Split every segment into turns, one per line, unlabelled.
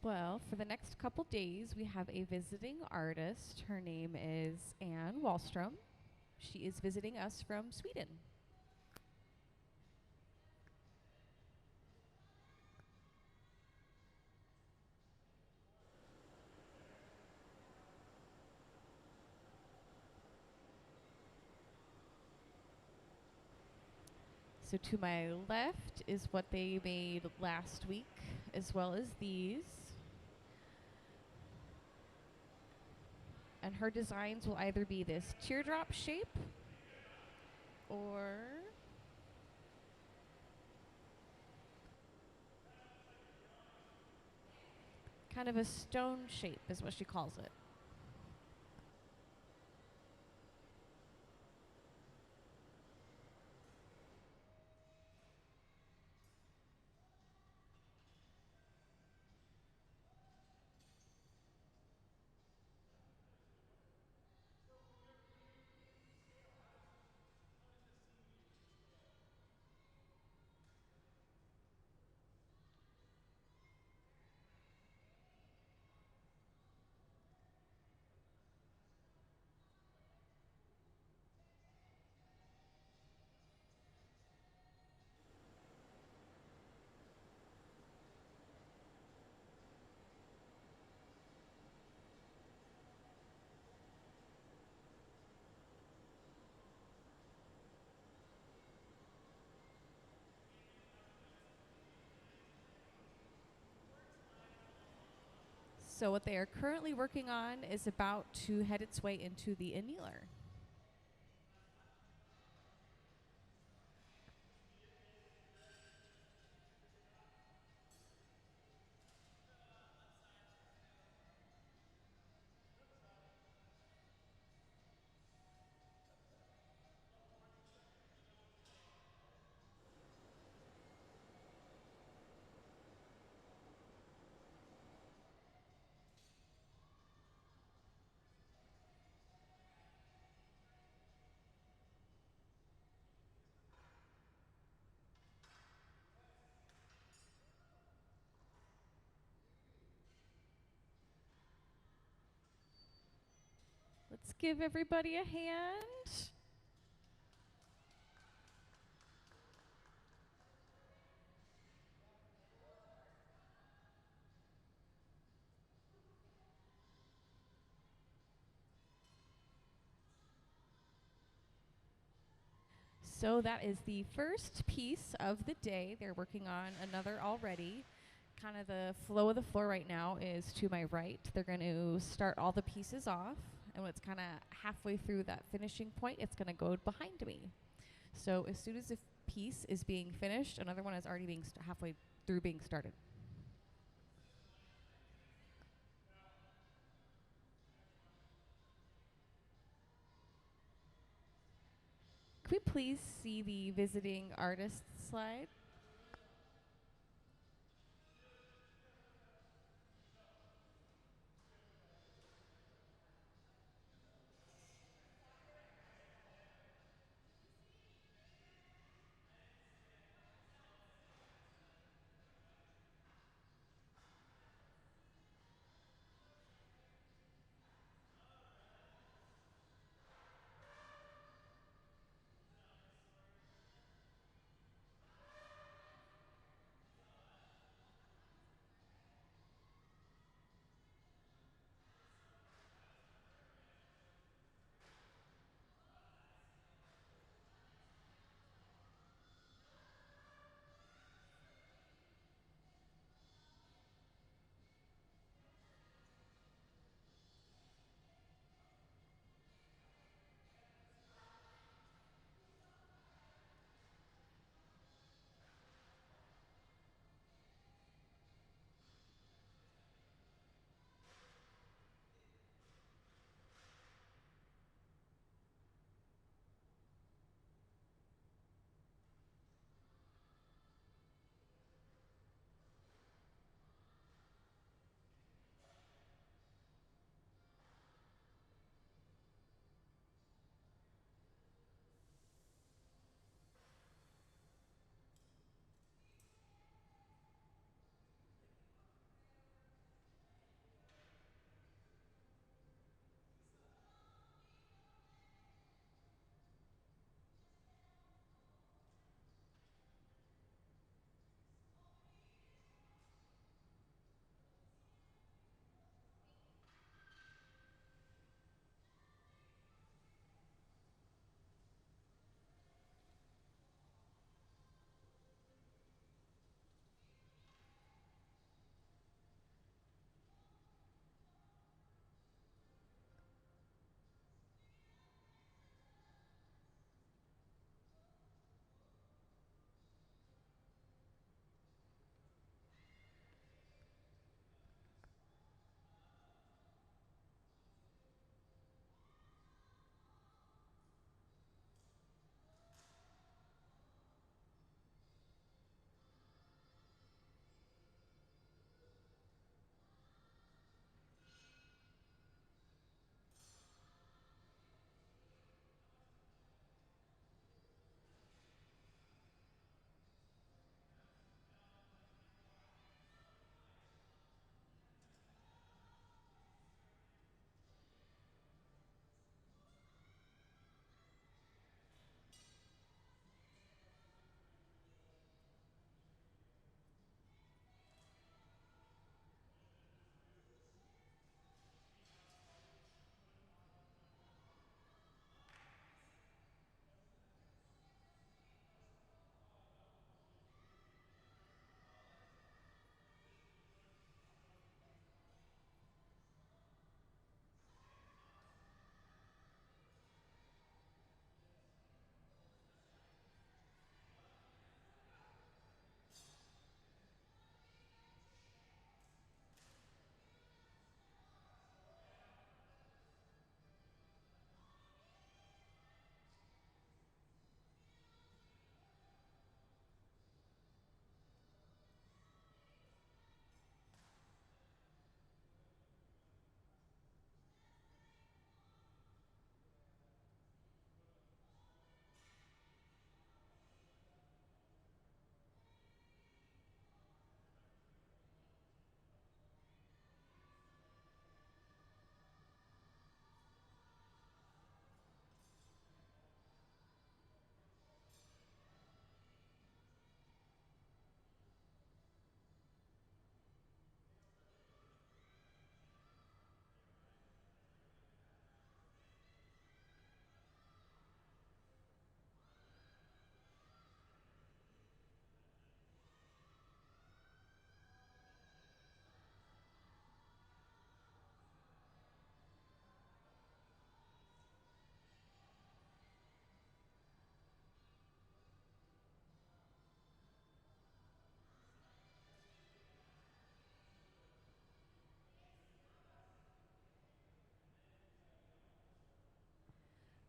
Well, for the next couple days, we have a visiting artist. Her name is Wahlstrom. She is visiting us from Sweden. So to my left is what they made last week, as well as these. And her designs will either be this teardrop shape or kind of a stone shape is what she calls it. So what they are currently working on is about to head its way into the annealer. Let's give everybody a hand. So that is the first piece of the day. They're working on another already. Kind of the flow of the floor right now is to my right. They're going to start all the pieces off, and when it's kind of halfway through that finishing point, it's going to go behind me. So as soon as a piece is being finished, another one is already being halfway through being started. Could we please see the visiting artist slide?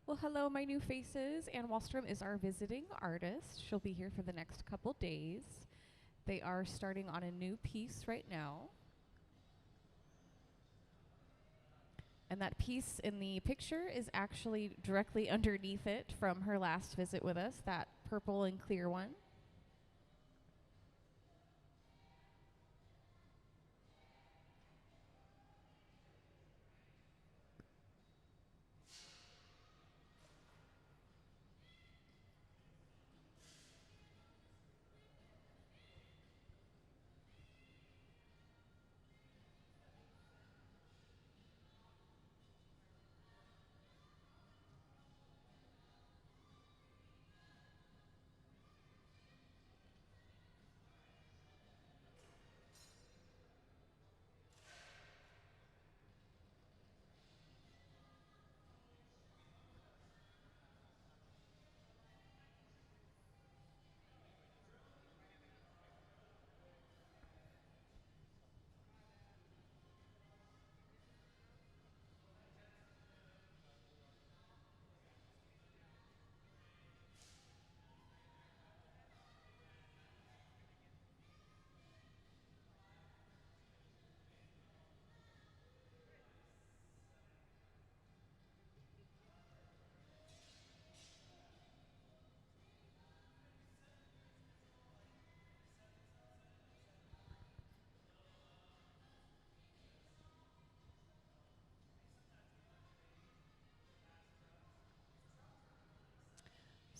Well, hello, my new faces. Ann Wahlstrom is our visiting artist. She'll be here for the next couple days. They are starting on a new piece right now. And that piece in the picture is actually directly underneath it from her last visit with us, that purple and clear one.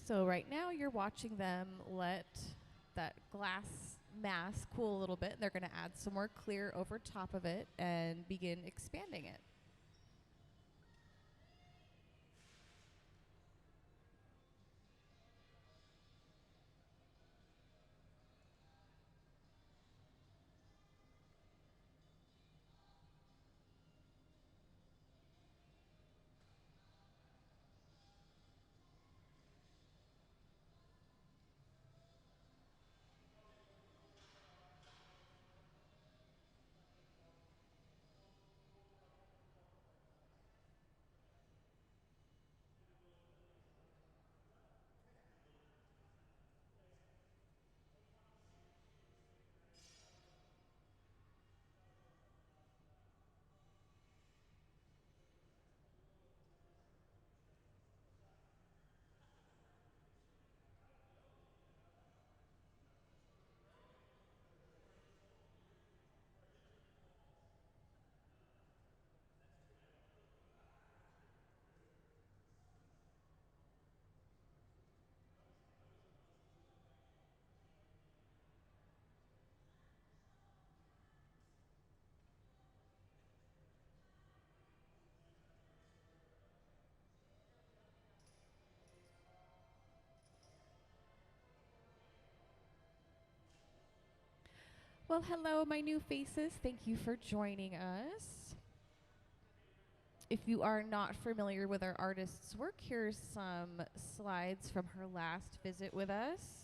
So right now you're watching them let that glass mass cool a little bit. They're going to add some more clear over top of it and begin expanding it. Well, hello, my new faces. Thank you for joining us. If you are not familiar with our artist's work, here's some slides from her last visit with us.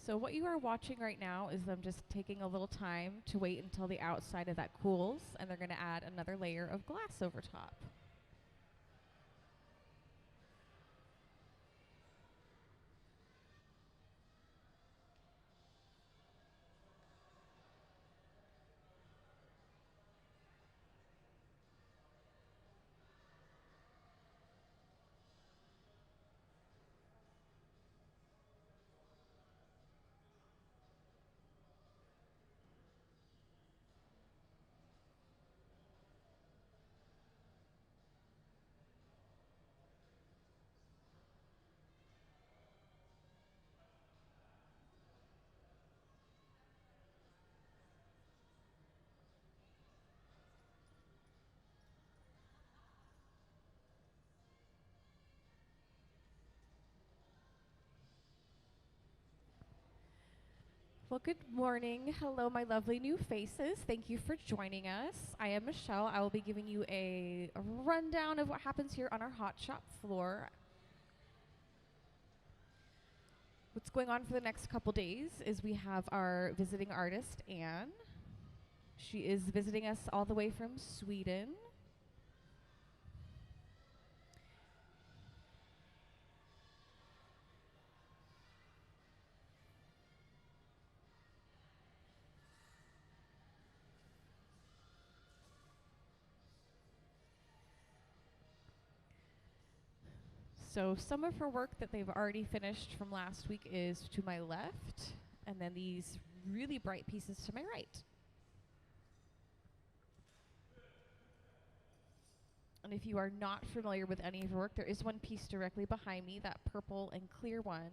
So what you are watching right now is them just taking a little time to wait until the outside of that cools, and they're going to add another layer of glass over top. Well, good morning. Hello, my lovely new faces. Thank you for joining us. I am Michelle. I will be giving you a rundown of what happens here on our hot shop floor. What's going on for the next couple days is we have our visiting artist, Anne. She is visiting us all the way from Sweden. So some of her work that they've already finished from last week is to my left, and then these really bright pieces to my right. And if you are not familiar with any of her work, there is one piece directly behind me, that purple and clear one.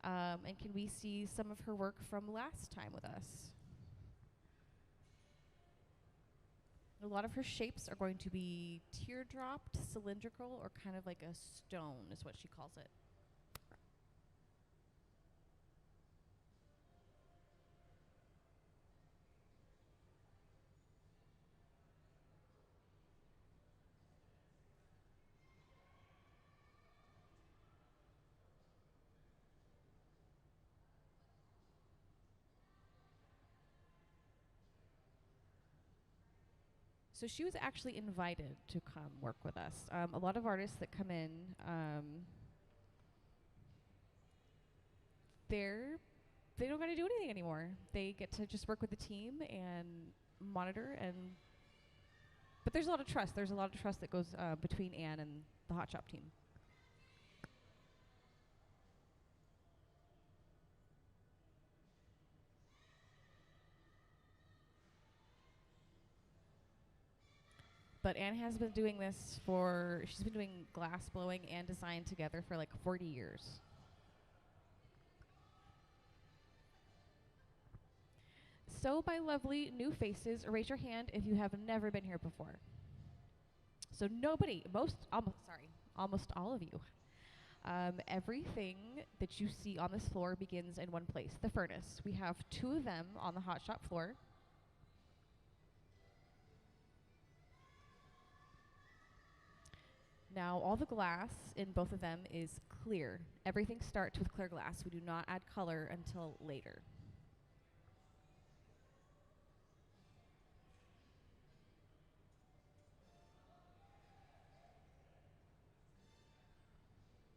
And can we see some of her work from last time with us? A lot of her shapes are going to be teardropped, cylindrical, or kind of like a stone is what she calls it. So she was actually invited to come work with us. A lot of artists that come in, they don't got to do anything anymore. They get to just work with the team and monitor. But there's a lot of trust. There's a lot of trust that goes between Anne and the hot shop team. But Anne has been doing this she's been doing glass blowing and design together for like 40 years. So my lovely new faces, raise your hand if you have never been here before. So nobody, almost all of you. Everything that you see on this floor begins in one place, the furnace. We have 2 of them on the hot shop floor. Now, all the glass in both of them is clear. Everything starts with clear glass. We do not add color until later.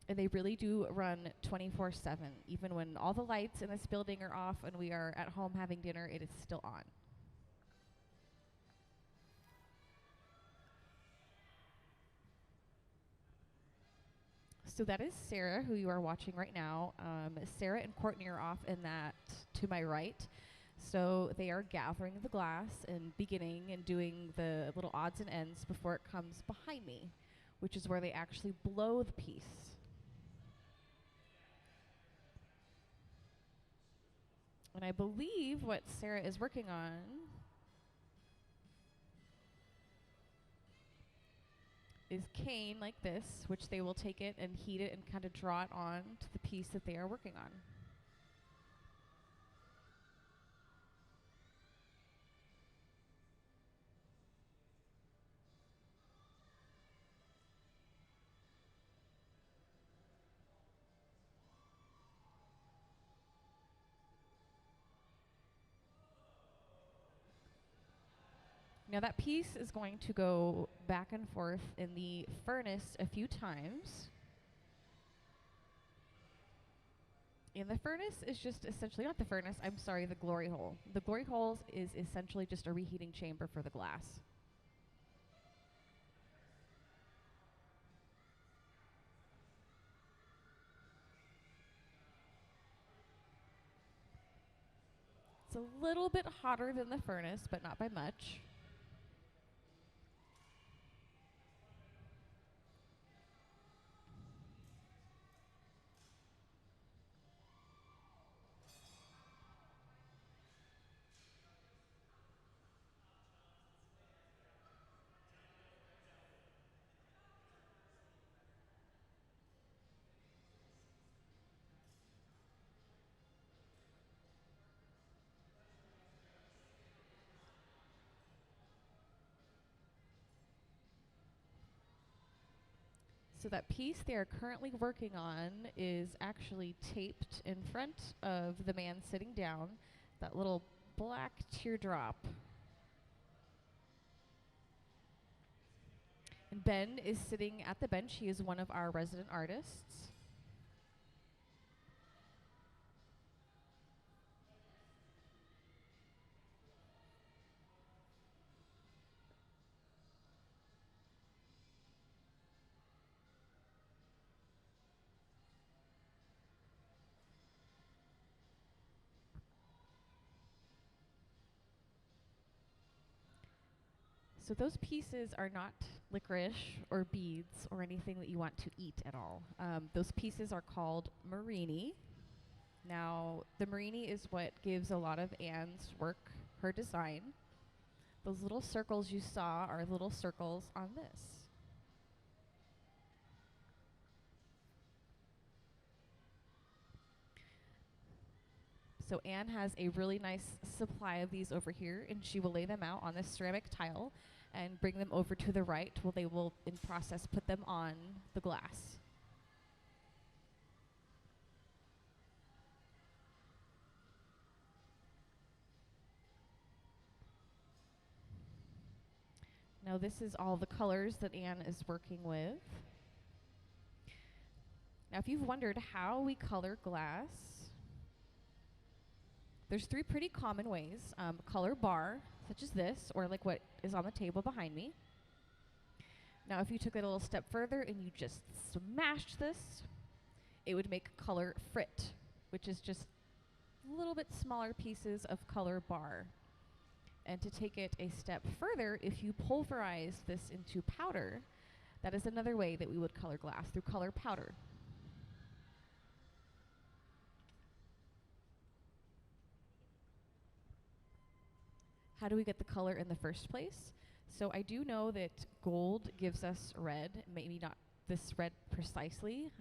And they really do run 24/7. Even when all the lights in this building are off and we are at home having dinner, it is still on. So that is Sarah, who you are watching right now. Sarah and Courtney are off in that to my right. So they are gathering the glass and beginning and doing the little odds and ends before it comes behind me, which is where they actually blow the piece. And I believe what Sarah is working on is cane like this, which they will take it and heat it and kind of draw it on to the piece that they are working on. Now that piece is going to go back and forth in the furnace a few times. And the furnace is just essentially, not the furnace, I'm sorry, the glory hole. The glory hole is essentially just a reheating chamber for the glass. It's a little bit hotter than the furnace, but not by much. So that piece they are currently working on is actually taped in front of the man sitting down, that little black teardrop. And Ben is sitting at the bench. He is one of our resident artists. So those pieces are not licorice or beads or anything that you want to eat at all. Those pieces are called marini. Now, the marini is what gives a lot of Anne's work her design. Those little circles you saw are little circles on this. So Anne has a really nice supply of these over here, and she will lay them out on this ceramic tile and bring them over to the right, where they will, in process, put them on the glass. Now this is all the colors that Anne is working with. Now if you've wondered how we color glass, there's three pretty common ways. Color bar, such as this, or like what is on the table behind me. Now if you took it a little step further and you just smashed this, it would make color frit, which is just a little bit smaller pieces of color bar. And to take it a step further, if you pulverize this into powder, that is another way that we would color glass, through color powder. How do we get the color in the first place? So I do know that gold gives us red, maybe not this red precisely,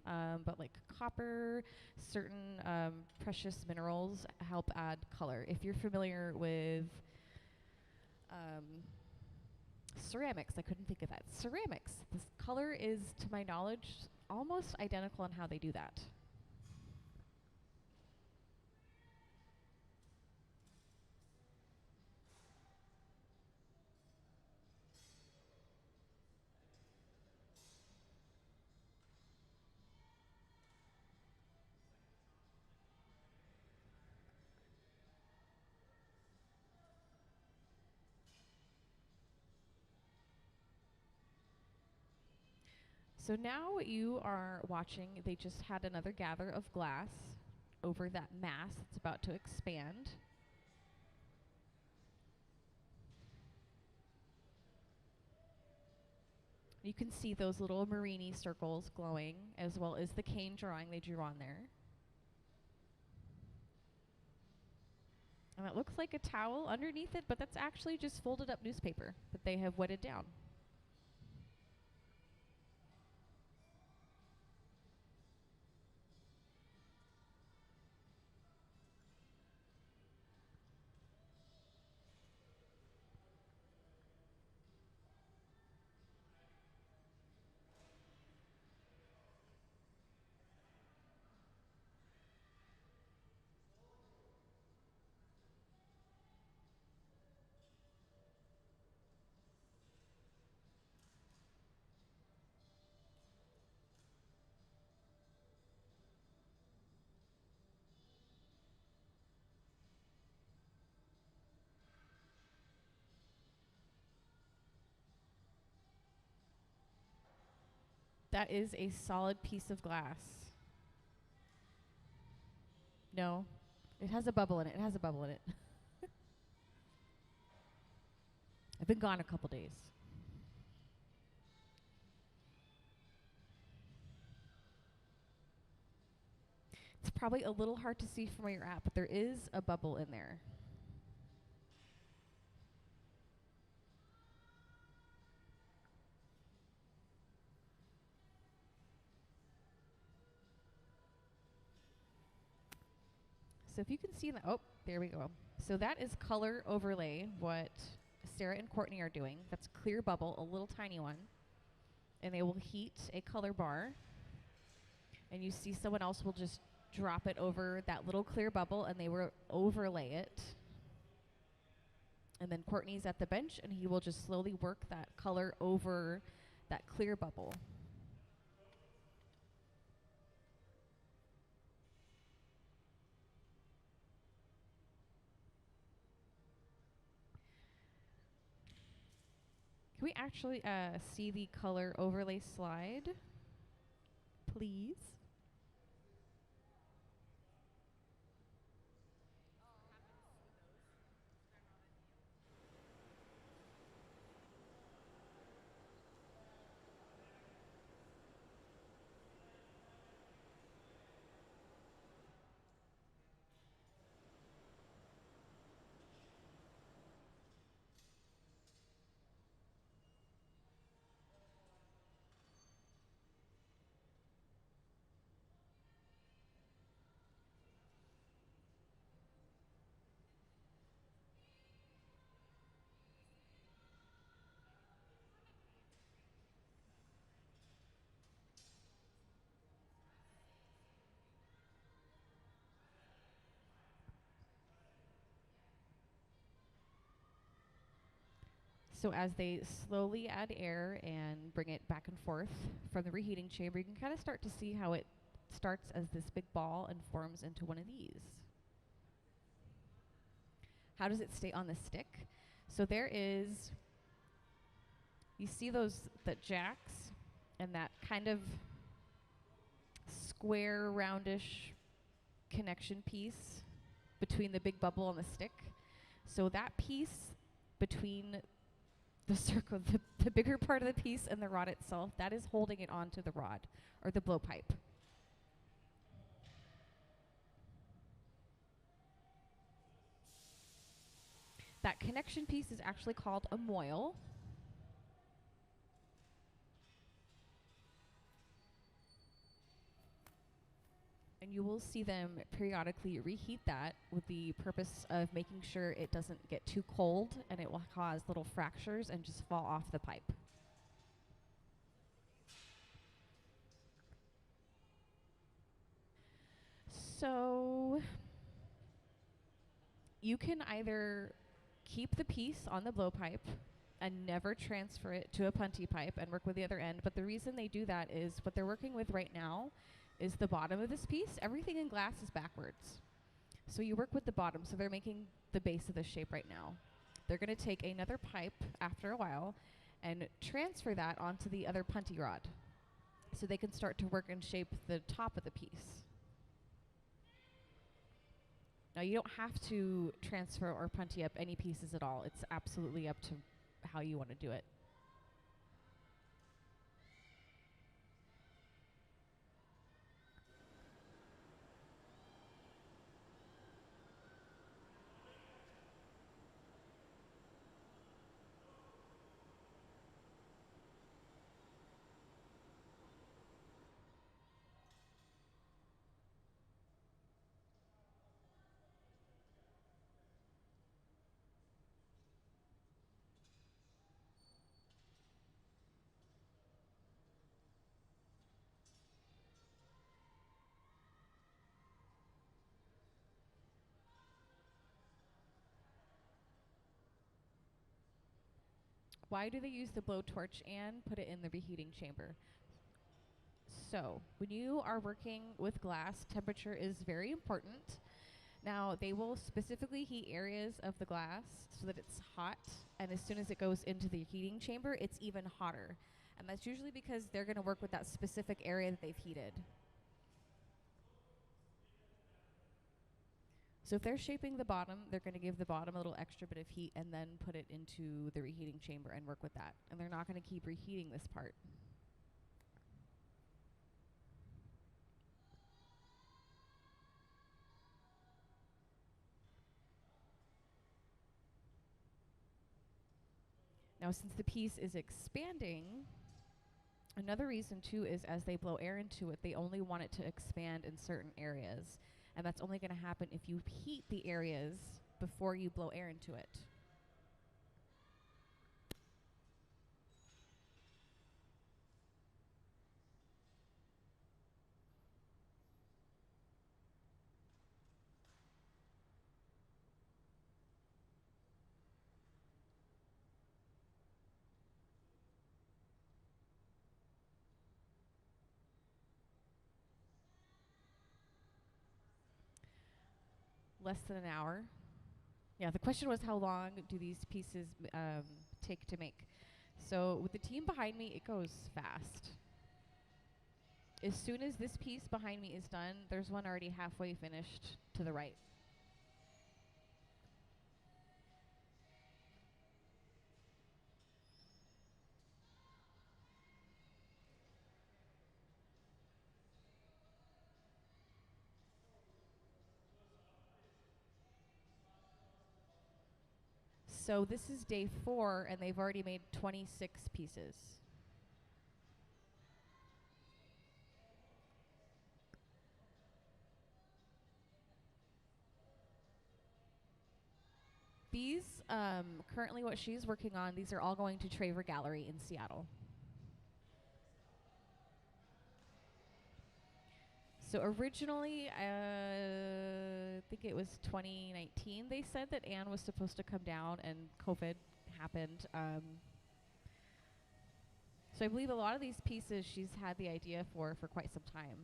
but like copper, certain precious minerals help add color. If you're familiar with ceramics, I couldn't think of that. Ceramics, this color is, to my knowledge, almost identical in how they do that. So now what you are watching, they just had another gather of glass over that mass that's about to expand. You can see those little marini circles glowing, as well as the cane drawing they drew on there. And it looks like a towel underneath it, but that's actually just folded up newspaper that they have wetted down. That is a solid piece of glass. No, it has a bubble in it. It has a bubble in it. I've been gone a couple days. It's probably a little hard to see from where you're at, but there is a bubble in there. So if you can see that, oh, there we go. So that is color overlay, what Sarah and Courtney are doing. That's clear bubble, a little tiny one. And they will heat a color bar. And you see someone else will just drop it over that little clear bubble and they will overlay it. And then Courtney's at the bench and he will just slowly work that color over that clear bubble. Can we actually see the color overlay slide, please? So as they slowly add air and bring it back and forth from the reheating chamber, you can kind of start to see how it starts as this big ball and forms into one of these. How does it stay on the stick? So there is, you see those, the jacks and that kind of square, roundish connection piece between the big bubble and the stick. So that piece between the circle, the bigger part of the piece and the rod itself, that is holding it onto the rod or the blowpipe. That connection piece is actually called a moil. And you will see them periodically reheat that with the purpose of making sure it doesn't get too cold and it will cause little fractures and just fall off the pipe. So you can either keep the piece on the blowpipe and never transfer it to a punty pipe and work with the other end, but the reason they do that is what they're working with right now is the bottom of this piece. Everything in glass is backwards. So you work with the bottom. So they're making the base of this shape right now. They're going to take another pipe after a while and transfer that onto the other punty rod. So they can start to work and shape the top of the piece. Now you don't have to transfer or punty up any pieces at all. It's absolutely up to how you want to do it. Why do they use the blowtorch and put it in the reheating chamber? So when you are working with glass, temperature is very important. Now they will specifically heat areas of the glass so that it's hot, and as soon as it goes into the heating chamber, it's even hotter. And that's usually because they're going to work with that specific area that they've heated. So if they're shaping the bottom, they're going to give the bottom a little extra bit of heat and then put it into the reheating chamber and work with that. And they're not going to keep reheating this part. Now, since the piece is expanding, another reason too is as they blow air into it, they only want it to expand in certain areas. And that's only going to happen if you heat the areas before you blow air into it. Less than an hour. Yeah, the question was how long do these pieces take to make? So with the team behind me, it goes fast. As soon as this piece behind me is done, there's one already halfway finished to the right. So this is day 4, and they've already made 26 pieces. These, currently what she's working on, these are all going to Traver Gallery in Seattle. So originally, I think it was 2019, they said that Anne was supposed to come down and COVID happened. So I believe a lot of these pieces she's had the idea for quite some time.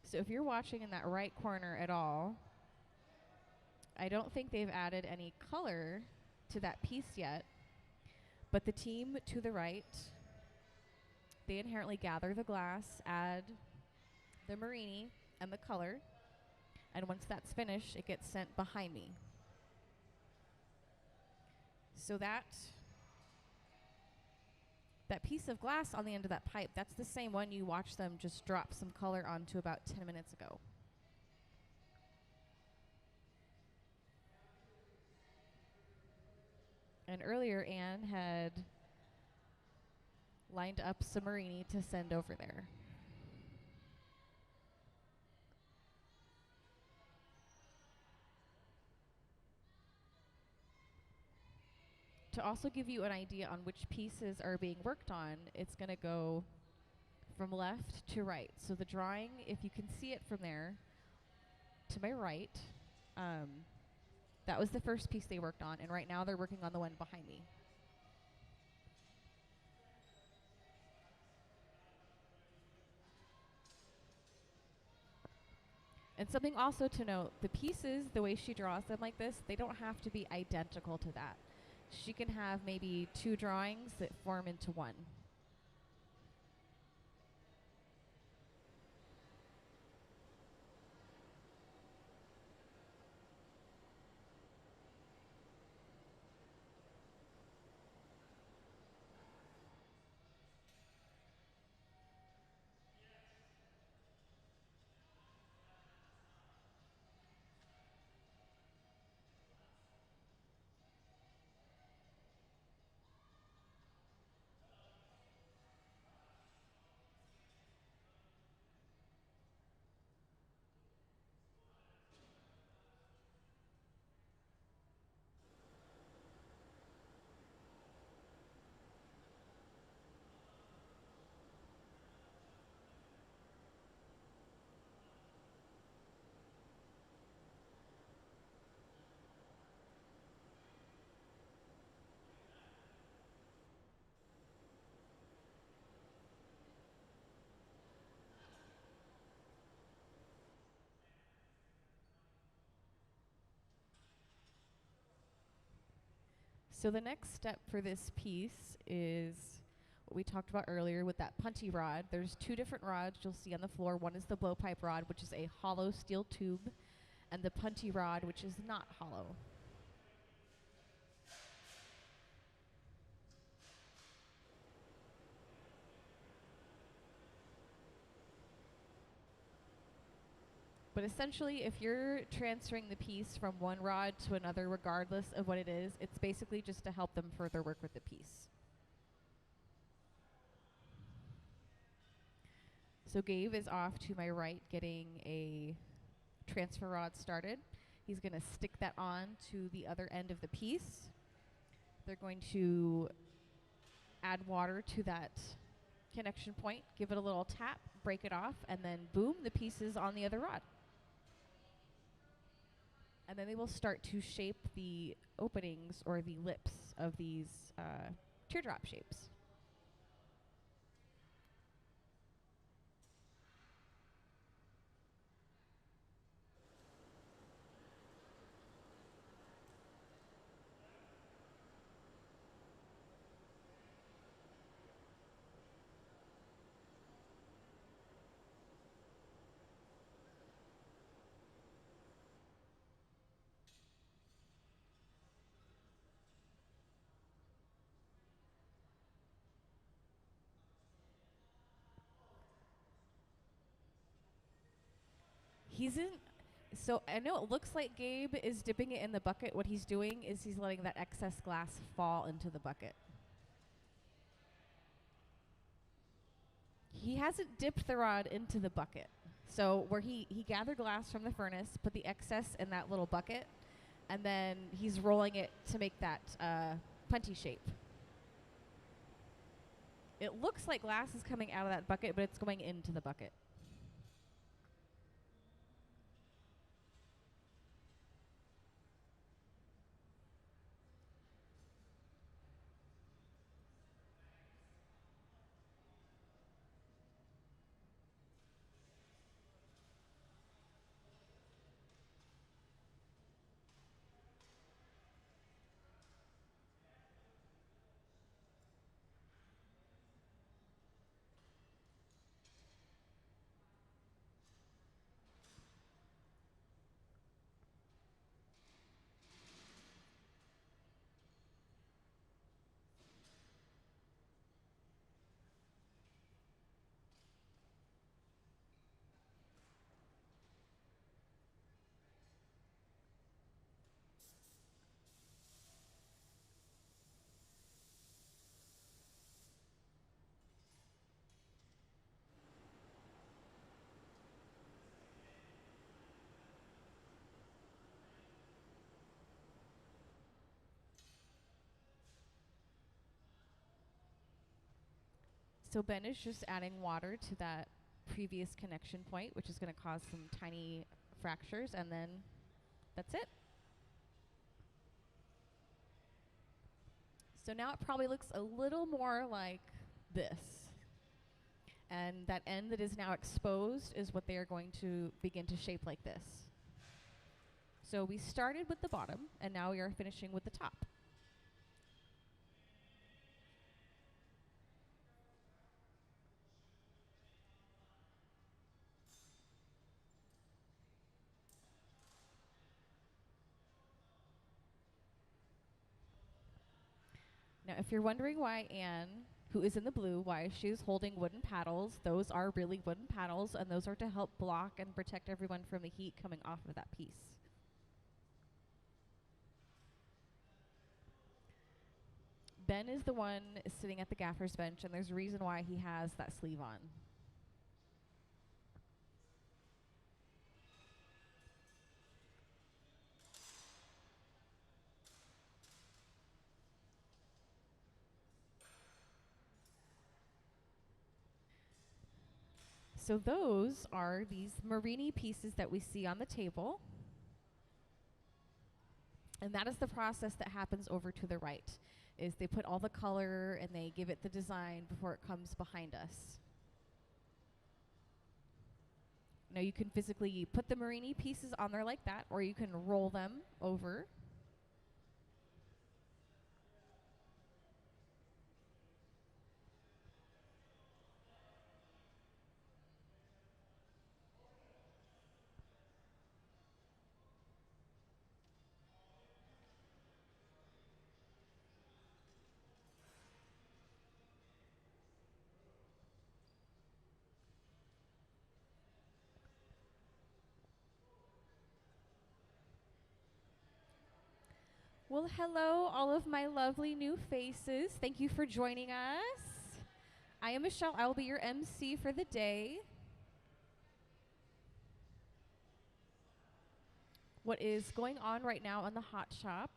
So if you're watching in that right corner at all, I don't think they've added any color to that piece yet, but the team to the right, they inherently gather the glass, add the Marini and the color, and once that's finished, it gets sent behind me. So that piece of glass on the end of that pipe, that's the same one you watched them just drop some color onto about 10 minutes ago. And earlier, Anne had lined up some Marini to send over there. To also give you an idea on which pieces are being worked on, it's going to go from left to right. So the drawing, if you can see it from there, to my right, that was the first piece they worked on, and right now they're working on the one behind me. And something also to note, the pieces, the way she draws them like this, they don't have to be identical to that. She can have maybe 2 drawings that form into one. So the next step for this piece is what we talked about earlier with that puntey rod. There's two different rods you'll see on the floor. One is the blowpipe rod, which is a hollow steel tube, and the puntey rod, which is not hollow. But essentially, if you're transferring the piece from one rod to another, regardless of what it is, it's basically just to help them further work with the piece. So Gabe is off to my right getting a transfer rod started. He's going to stick that on to the other end of the piece. They're going to add water to that connection point, give it a little tap, break it off, and then boom, the piece is on the other rod. And then they will start to shape the openings or the lips of these teardrop shapes. He's in. So I know it looks like Gabe is dipping it in the bucket. What he's doing is he's letting that excess glass fall into the bucket. He hasn't dipped the rod into the bucket. So where he gathered glass from the furnace, put the excess in that little bucket, and then he's rolling it to make that puntey shape. It looks like glass is coming out of that bucket, but it's going into the bucket. So Ben is just adding water to that previous connection point, which is going to cause some tiny fractures, and then that's it. So now it probably looks a little more like this. And that end that is now exposed is what they are going to begin to shape like this. So we started with the bottom, and now we are finishing with the top. Now, if you're wondering why Anne, who is in the blue, why she's holding wooden paddles, those are really wooden paddles, and those are to help block and protect everyone from the heat coming off of that piece. Ben is the one sitting at the gaffer's bench, and there's a reason why he has that sleeve on. So those are these Marini pieces that we see on the table. And that is the process that happens over to the right, is they put all the color and they give it the design before it comes behind us. Now you can physically put the Marini pieces on there like that, or you can roll them over. Well, hello, all of my lovely new faces. Thank you for joining us. I am Michelle. I will be your MC for the day. What is going on right now in the Hot Shop?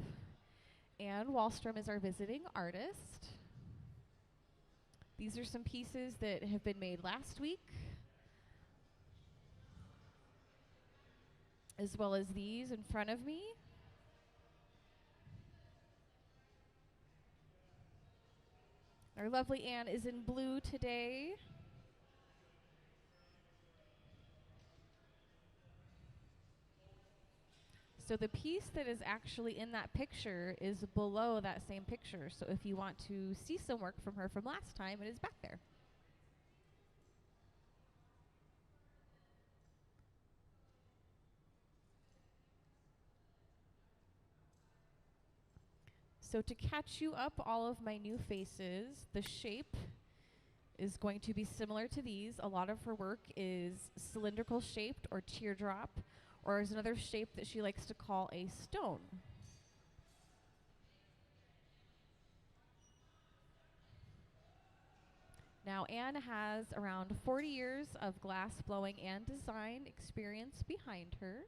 And Wahlstrom is our visiting artist. These are some pieces that have been made last week, as well as these in front of me. Our lovely Anne is in blue today. So the piece that is actually in that picture is below that same picture. So if you want to see some work from her from last time, it is back there. So to catch you up, all of my new faces, the shape is going to be similar to these. A lot of her work is cylindrical shaped or teardrop, or is another shape that she likes to call a stone. Now, Anne has around 40 years of glass blowing and design experience behind her.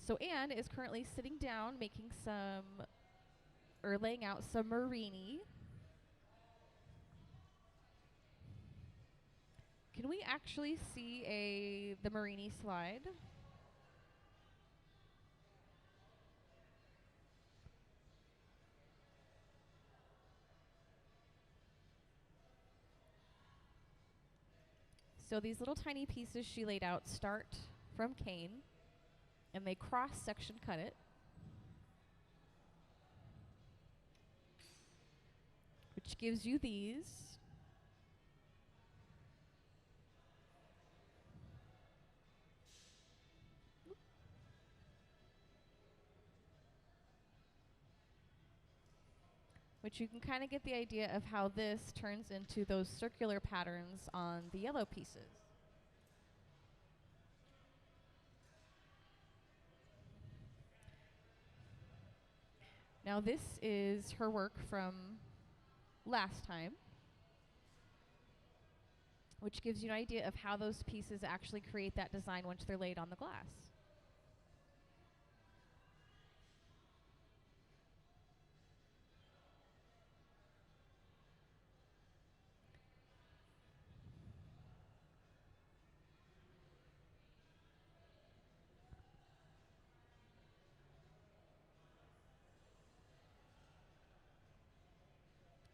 So Anne is currently sitting down making laying out some marini. Can we actually see the marini slide? So these little tiny pieces she laid out start from cane, and they cross-section cut it, which gives you these. Which you can kind of get the idea of how this turns into those circular patterns on the yellow pieces. Now this is her work from last time, which gives you an idea of how those pieces actually create that design once they're laid on the glass.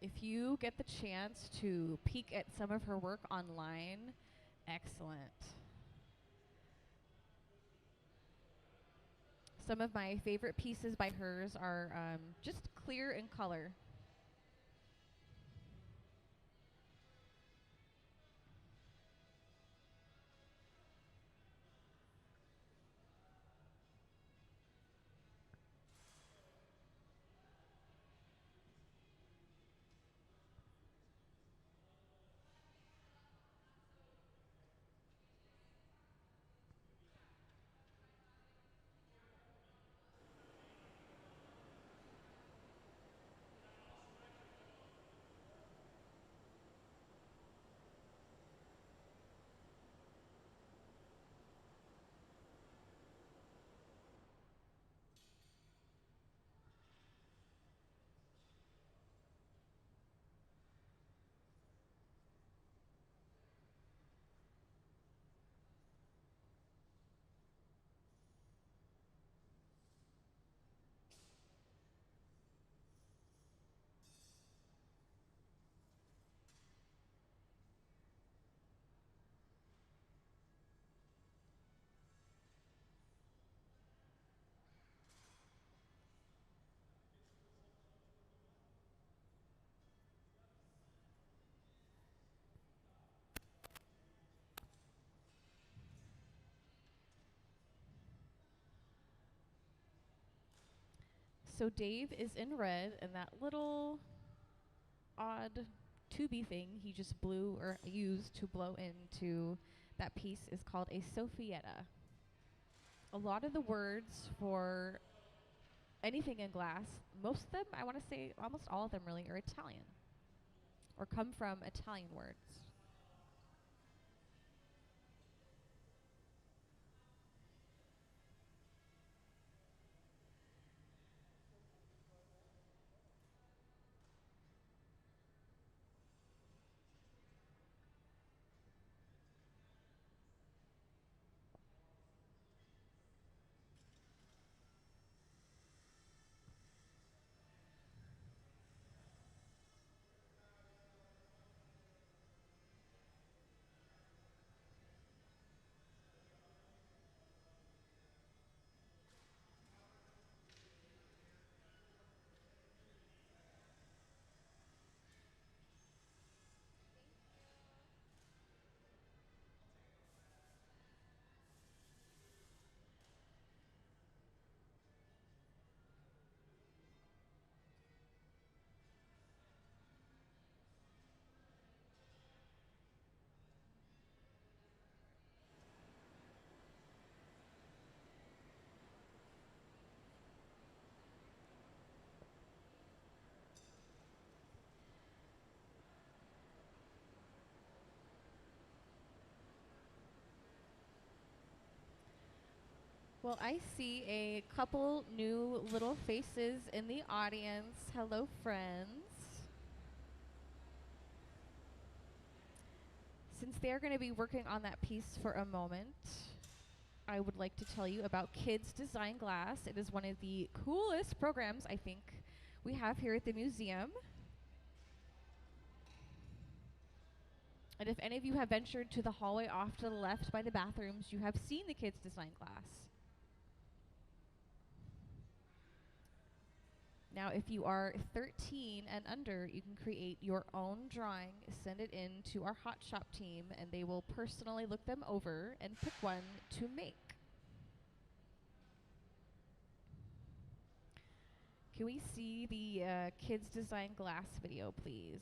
If you get the chance to peek at some of her work online, excellent. Some of my favorite pieces by hers are just clear in color. So Dave is in red, and that little odd tubey thing he just blew or used to blow into That piece is called a soffietta. A lot of the words for anything in glass, most of them, I want to say almost all of them really, are Italian or come from Italian words. Well, I see a couple new little faces in the audience. Hello, friends. Since they're going to be working on that piece for a moment, I would like to tell you about Kids Design Glass. It is one of the coolest programs, I think, we have here at the museum. And if any of you have ventured to the hallway off to the left by the bathrooms, you have seen the Kids Design Glass. Now, if you are 13 and under, you can create your own drawing, send it in to our Hot Shop team, and they will personally look them over and pick one to make. Can we see the Kids Design Glass video, please?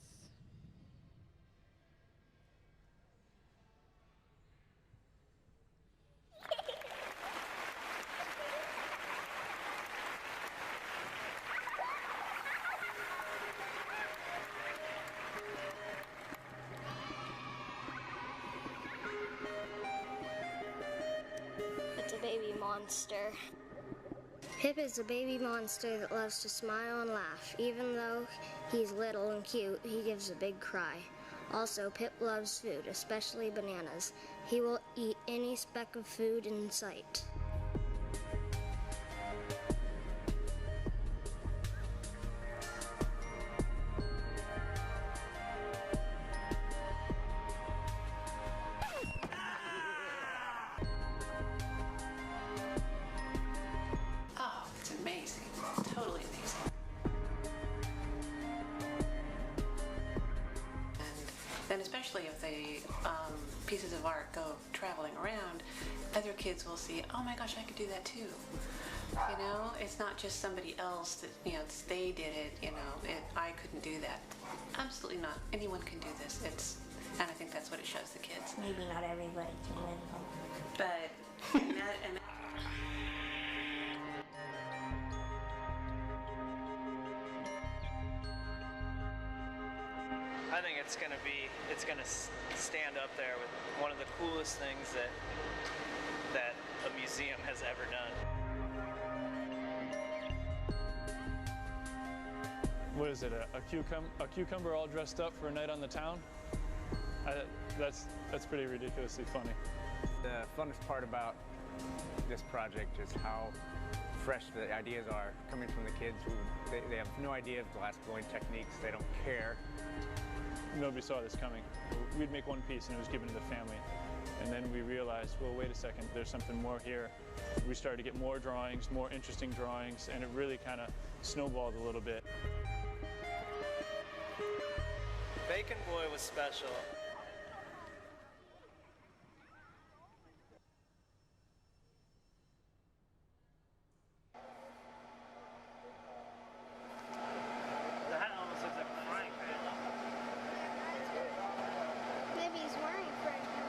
It's a baby monster. Pip is a baby monster that loves to smile and laugh. Even though he's little and cute, he gives a big cry. Also, Pip loves food, especially bananas. He will eat any speck of food in sight.
And especially if the pieces of art go traveling around, other kids will see, oh my gosh, I could do that too. You know, it's not just somebody else that, you know, they did it, you know, I couldn't do that. Absolutely not. Anyone can do this. And I think that's what it shows the kids.
Maybe not everybody can win them.
But, and
I think it's gonna stand up there with one of the coolest things that a museum has ever done.
What is it? A cucumber all dressed up for a night on the town? That's pretty ridiculously funny.
The funnest part about this project is how fresh the ideas are coming from the kids who they have no idea of glass blowing techniques. They don't care.
Nobody saw this coming. We'd make one piece and it was given to the family. And then we realized, well, wait a second, there's something more here. We started to get more drawings, more interesting drawings, and it really kind of snowballed a little bit.
Bacon Boy was special. The hat almost looks like a frying pan.
Maybe he's wearing a frying pan.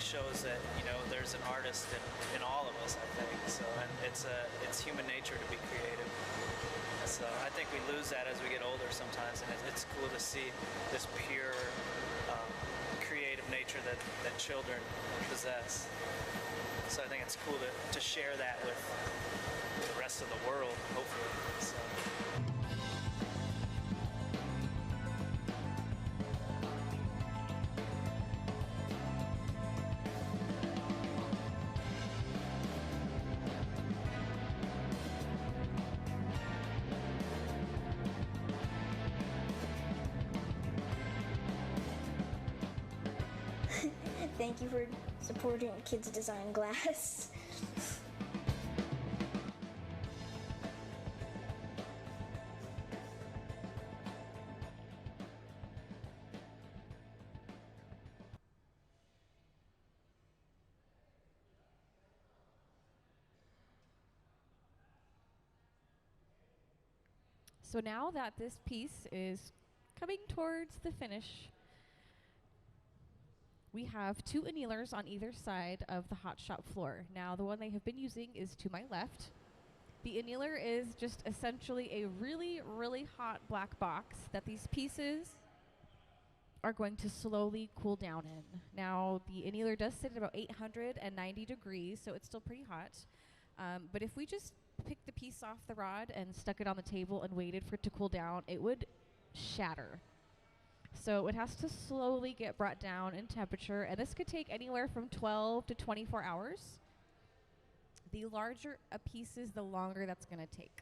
shows that, you know, there's an artist in all of us, I think. So, and it's human nature to be creative. So I think we lose that as we get older sometimes, and it's cool to see this pure creative nature that children possess. So I think it's cool to share that with the rest of the world, hopefully. So.
Thank you for supporting Kids Design Glass.
So now that this piece is coming towards the finish, we have 2 annealers on either side of the hot shop floor. Now, the one they have been using is to my left. The annealer is just essentially a really, really hot black box that these pieces are going to slowly cool down in. Now, the annealer does sit at about 890 degrees, so it's still pretty hot. But if we just picked the piece off the rod and stuck it on the table and waited for it to cool down, it would shatter. So it has to slowly get brought down in temperature, and this could take anywhere from 12 to 24 hours. The larger a piece is, the longer that's going to take.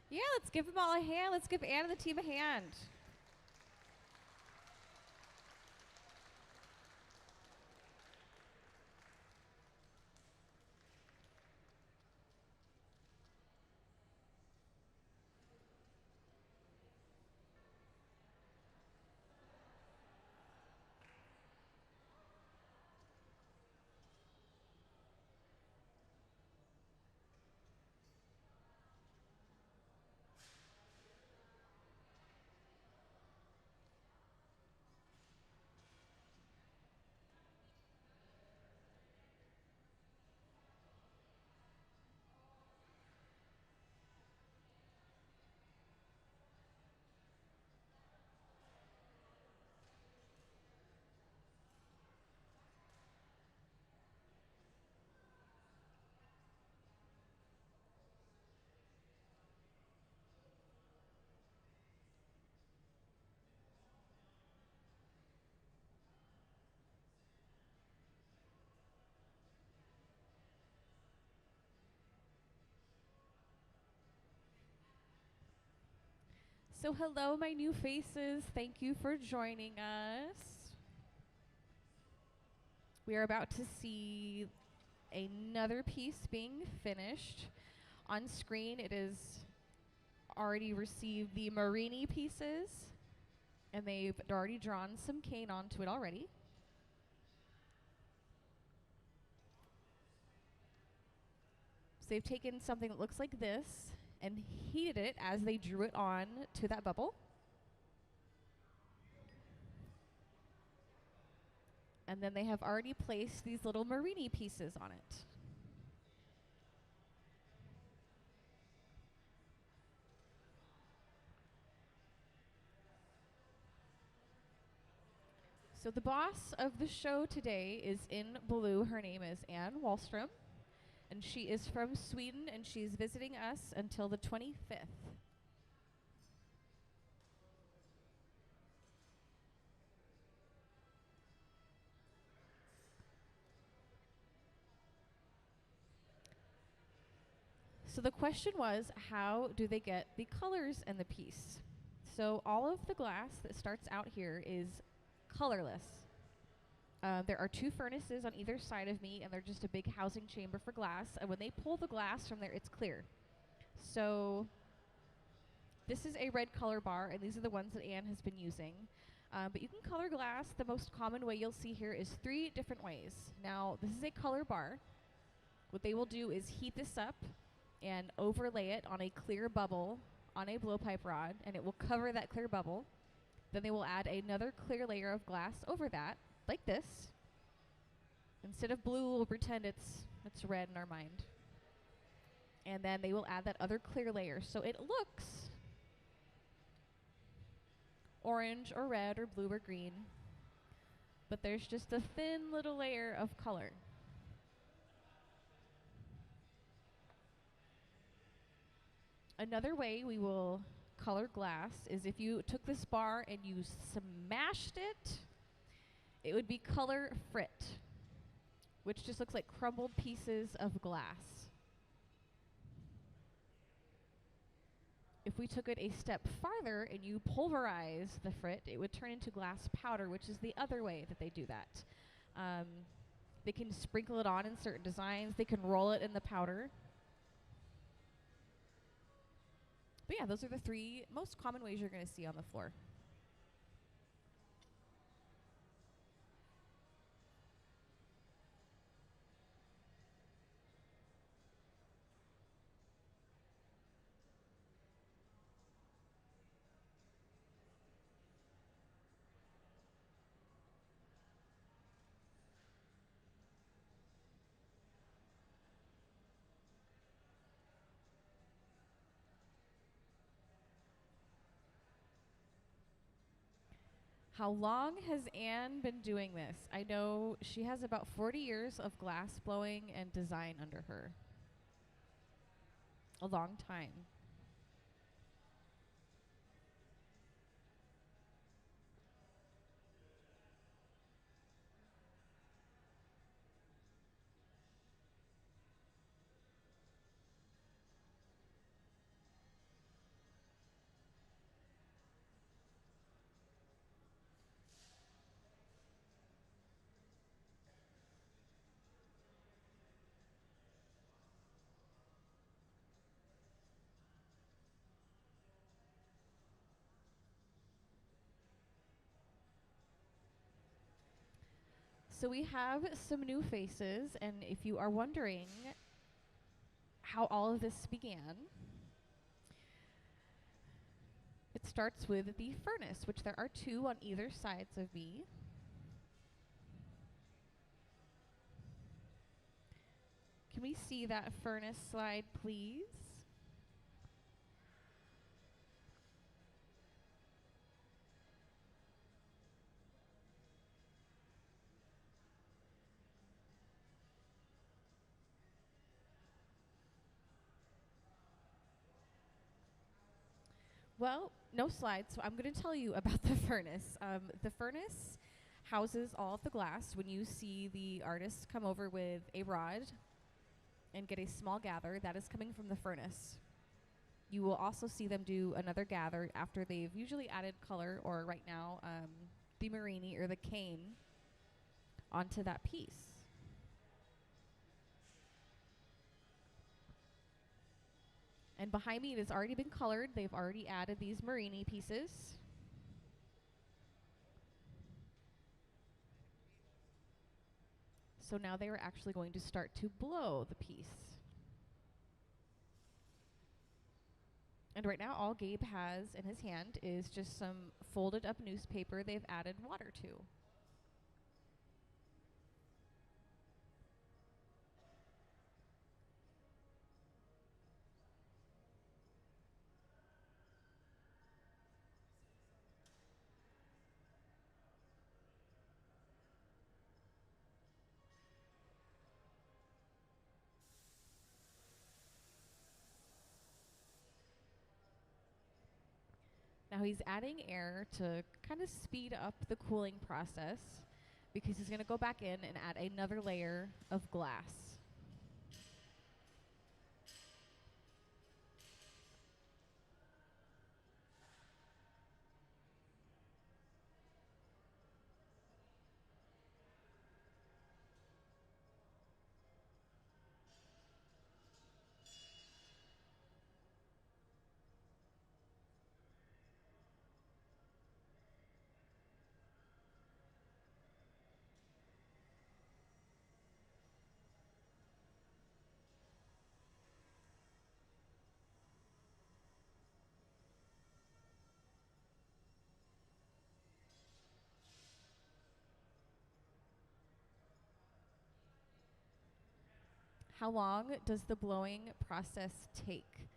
Yeah, let's give them all a hand. Let's give Anne and the team a hand. So hello, my new faces. Thank you for joining us. We are about to see another piece being finished. On screen, it is already received the Marini pieces, and they've already drawn some cane onto it already. So they've taken something that looks like this and heated it as they drew it on to that bubble. And then they have already placed these little Marini pieces on it. So the boss of the show today is in blue. Her name is Ann Wahlstrom, and she is from Sweden, and she's visiting us until the 25th. So the question was, how do they get the colors in the piece? So all of the glass that starts out here is colorless. There are 2 furnaces on either side of me, and they're just a big housing chamber for glass. And when they pull the glass from there, it's clear. So this is a red color bar, and these are the ones that Anne has been using. But you can color glass. The most common way you'll see here is 3 different ways. Now, this is a color bar. What they will do is heat this up and overlay it on a clear bubble on a blowpipe rod, and it will cover that clear bubble. Then they will add another clear layer of glass over that, like this. Instead of blue, we'll pretend it's red in our mind. And then they will add that other clear layer. So it looks orange or red or blue or green, but there's just a thin little layer of color. Another way we will color glass is if you took this bar and you smashed it, it would be color frit, which just looks like crumbled pieces of glass. If we took it a step farther and you pulverize the frit, it would turn into glass powder, which is the other way that they do that. They can sprinkle it on in certain designs. They can roll it in the powder. But yeah, those are the 3 most common ways you're going to see on the floor. How long has Anne been doing this? I know she has about 40 years of glass blowing and design under her. A long time. So we have some new faces, and if you are wondering how all of this began, it starts with the furnace, which there are 2 on either sides of me. Can we see that furnace slide, please? Well, no slides, so I'm going to tell you about the furnace. The furnace houses all of the glass. When you see the artists come over with a rod and get a small gather, that is coming from the furnace. You will also see them do another gather after they've usually added color, or right now, the marini or the cane onto that piece. And behind me, it has already been colored. They've already added these marini pieces. So now they are actually going to start to blow the piece. And right now, all Gabe has in his hand is just some folded up newspaper they've added water to. Now he's adding air to kind of speed up the cooling process because he's going to go back in and add another layer of glass. How long does the blowing process take?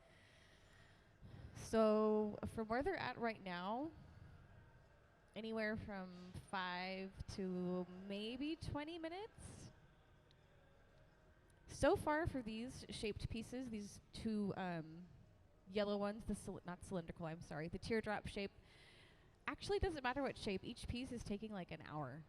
So from where they're at right now, anywhere from 5 to maybe 20 minutes. So far for these shaped pieces, these two yellow ones, not cylindrical, I'm sorry, the teardrop shape, actually doesn't matter what shape, each piece is taking like an hour.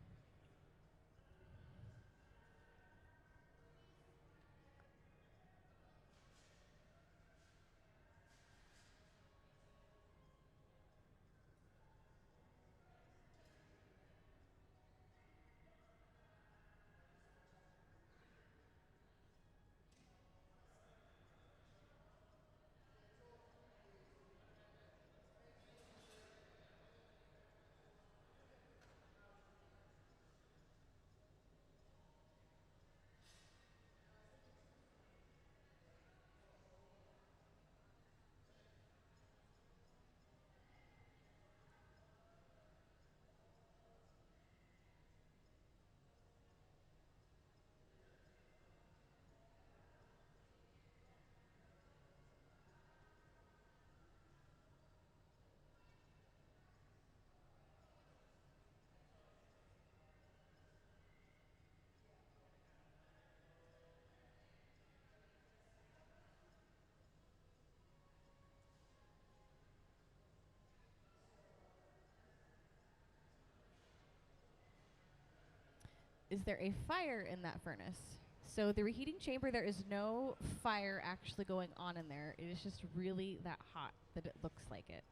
Is there a fire in that furnace? So the reheating chamber, there is no fire actually going on in there. It is just really that hot that it looks like it.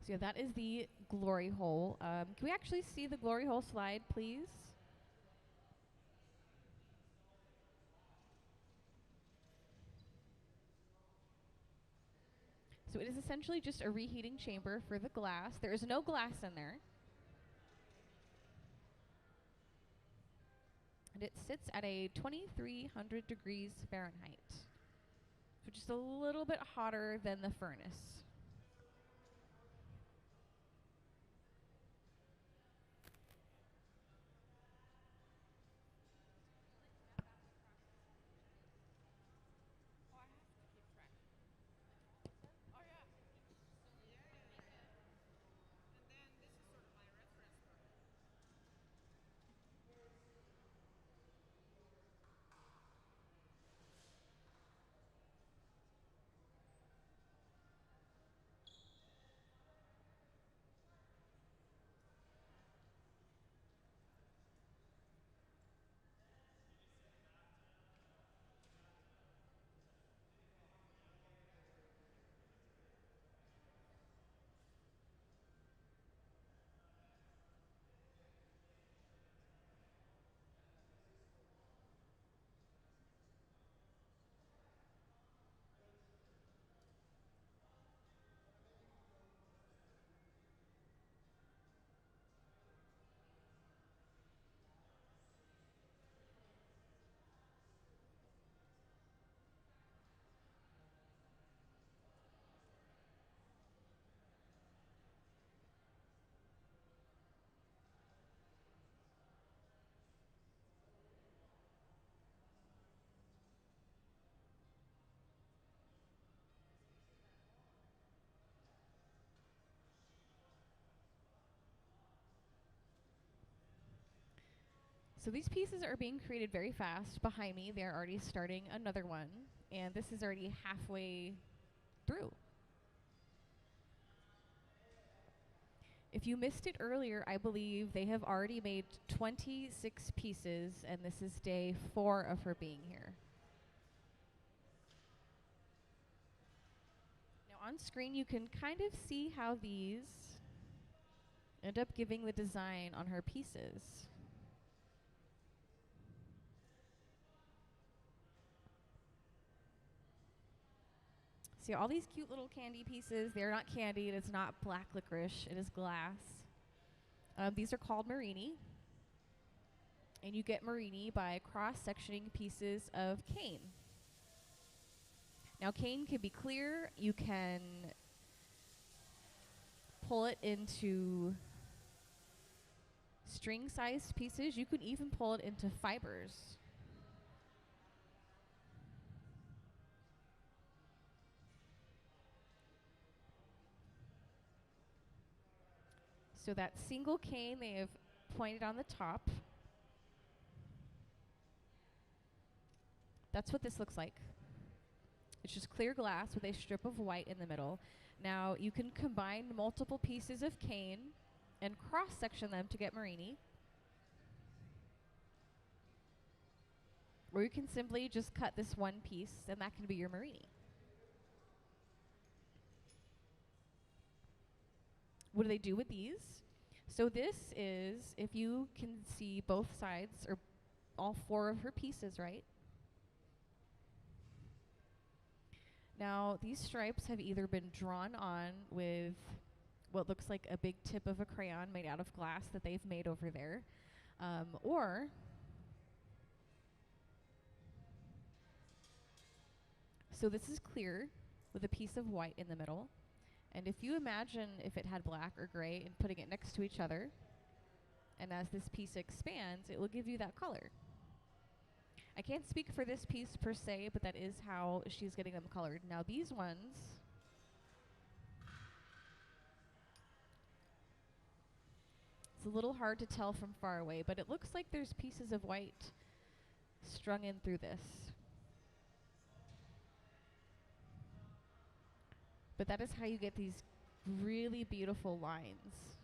So yeah, that is the glory hole. Can we actually see the glory hole slide, please? So it is essentially just a reheating chamber for the glass. There is no glass in there. And it sits at a 2300 degrees Fahrenheit. So just a little bit hotter than the furnace. So these pieces are being created very fast. Behind me, they're already starting another one, and this is already halfway through. If you missed it earlier, I believe they have already made 26 pieces, and this is day 4 of her being here. Now on screen, you can kind of see how these end up giving the design on her pieces. See all these cute little candy pieces. They're not candy. It is not black licorice. It is glass. These are called marini. And you get marini by cross-sectioning pieces of cane. Now cane can be clear. You can pull it into string-sized pieces. You can even pull it into fibers. So that single cane they have pointed on the top. That's what this looks like. It's just clear glass with a strip of white in the middle. Now you can combine multiple pieces of cane and cross-section them to get marini. Or you can simply just cut this one piece and that can be your marini. What do they do with these? So this is, if you can see both sides, or all 4 of her pieces, right? Now, these stripes have either been drawn on with what looks like a big tip of a crayon made out of glass that they've made over there, or so this is clear with a piece of white in the middle. And if you imagine if it had black or gray and putting it next to each other, and as this piece expands, it will give you that color. I can't speak for this piece per se, but that is how she's getting them colored. Now these ones, it's a little hard to tell from far away, but it looks like there's pieces of white strung in through this. But that is how you get these really beautiful lines.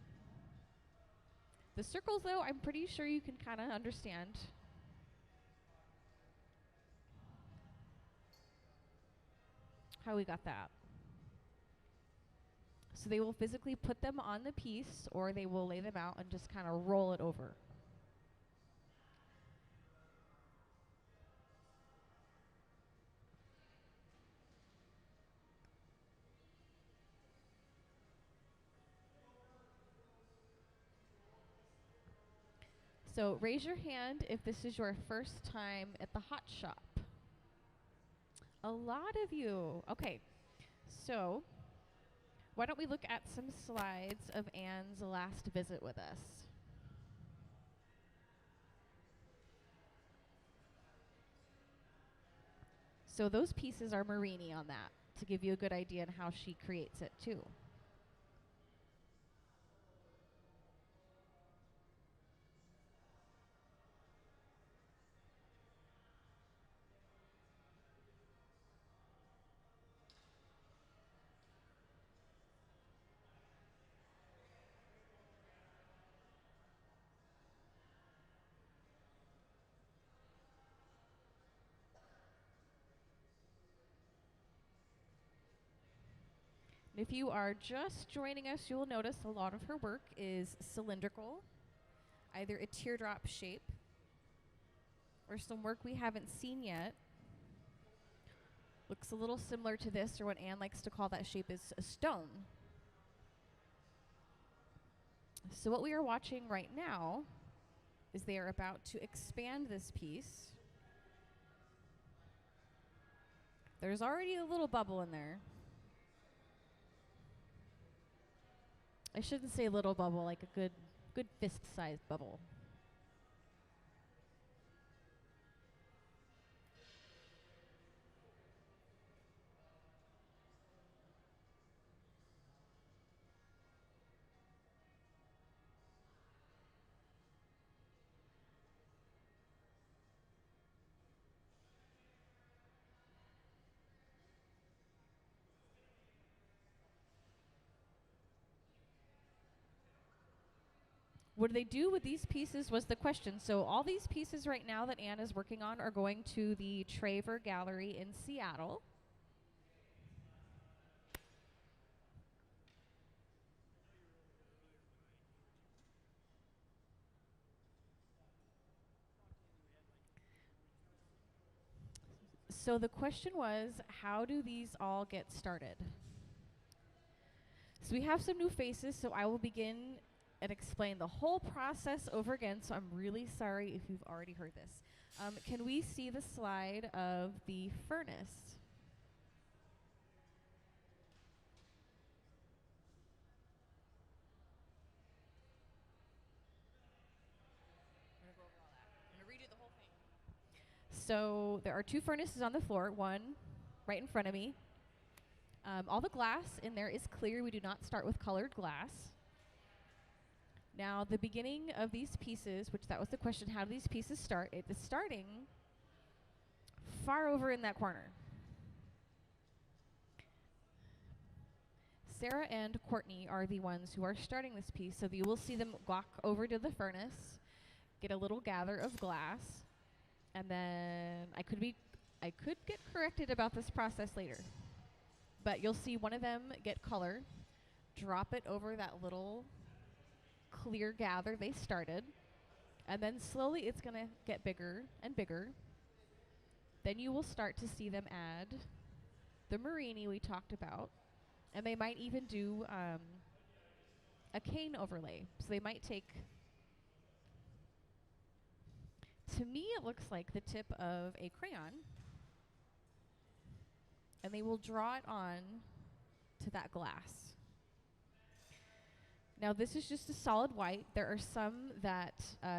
The circles, though, I'm pretty sure you can kind of understand. How we got that. So they will physically put them on the piece, or they will lay them out and just kind of roll it over. So raise your hand if this is your first time at the Hot Shop. A lot of you. Okay, so why don't we look at some slides of Anne's last visit with us. So those pieces are marini on that, to give you a good idea on how she creates it too. If you are just joining us, you will notice a lot of her work is cylindrical, either a teardrop shape or some work we haven't seen yet. Looks a little similar to this, or what Anne likes to call that shape is a stone. So what we are watching right now is they are about to expand this piece. There's already a little bubble in there. I shouldn't say little bubble, like a good fist-sized bubble. What do they do with these pieces was the question. So all these pieces right now that Anne is working on are going to the Traver Gallery in Seattle. So the question was, how do these all get started? So we have some new faces, so I will begin and explain the whole process over again. So I'm really sorry if you've already heard this. Can we see the slide of the furnace? So there are two furnaces on the floor, one right in front of me. All the glass in there is clear. We do not start with colored glass. Now, the beginning of these pieces, which that was the question, how do these pieces start? It is starting far over in that corner. Sarah and Courtney are the ones who are starting this piece, so you will see them walk over to the furnace, get a little gather of glass, and then I could get corrected about this process later. But you'll see one of them get color, drop it over that little clear gather they started, and then slowly it's going to get bigger and bigger. Then you will start to see them add the Marini we talked about, and they might even do a cane overlay. So they might take, to me it looks like the tip of a crayon, and they will draw it on to that glass. Now this is just a solid white. There are some that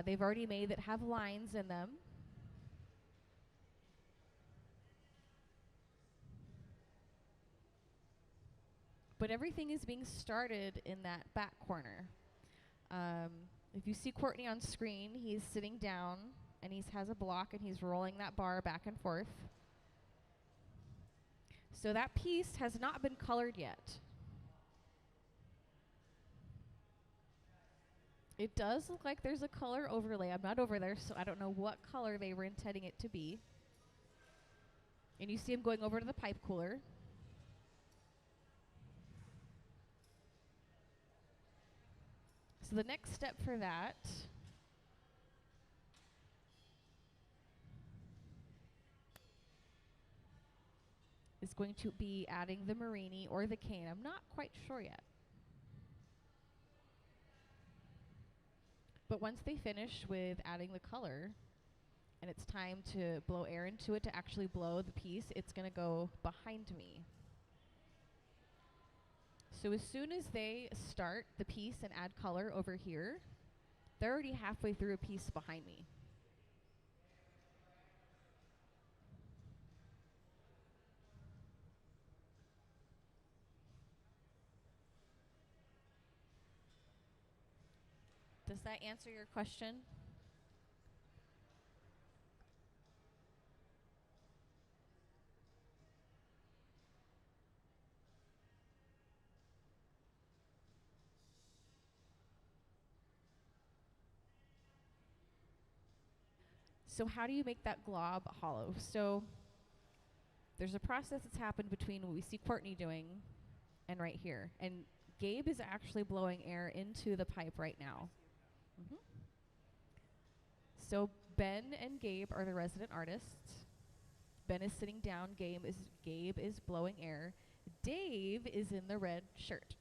they've already made that have lines in them. But everything is being started in that back corner. If you see Courtney on screen, he's sitting down and he has a block and he's rolling that bar back and forth. So that piece has not been colored yet. It does look like there's a color overlay. I'm not over there, so I don't know what color they were intending it to be. And you see him going over to the pipe cooler. So the next step for that is going to be adding the Marini or the cane. I'm not quite sure yet. But once they finish with adding the color, and it's time to blow air into it to actually blow the piece, it's going to go behind me. So as soon as they start the piece and add color over here, they're already halfway through a piece behind me. Does that answer your question? So how do you make that glob hollow? So there's a process that's happened between what we see Courtney doing and right here. And Gabe is actually blowing air into the pipe right now. So Ben and Gabe are the resident artists. Ben is sitting down. Gabe is blowing air. Dave is in the red shirt.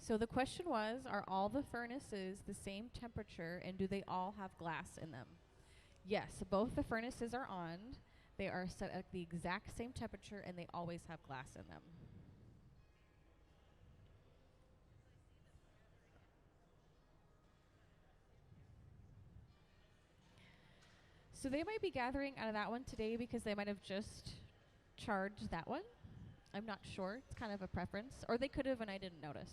So the question was, are all the furnaces the same temperature and do they all have glass in them? Yes, both the furnaces are on. They are set at the exact same temperature, and they always have glass in them. So they might be gathering out of that one today because they might have just charged that one. I'm not sure. It's kind of a preference. Or they could have and I didn't notice.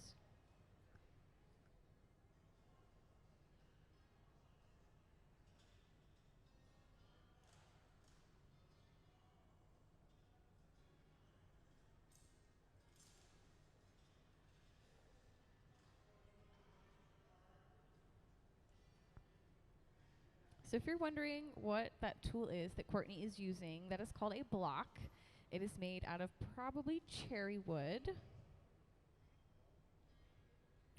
So if you're wondering what that tool is that Courtney is using, that is called a block. It is made out of probably cherry wood.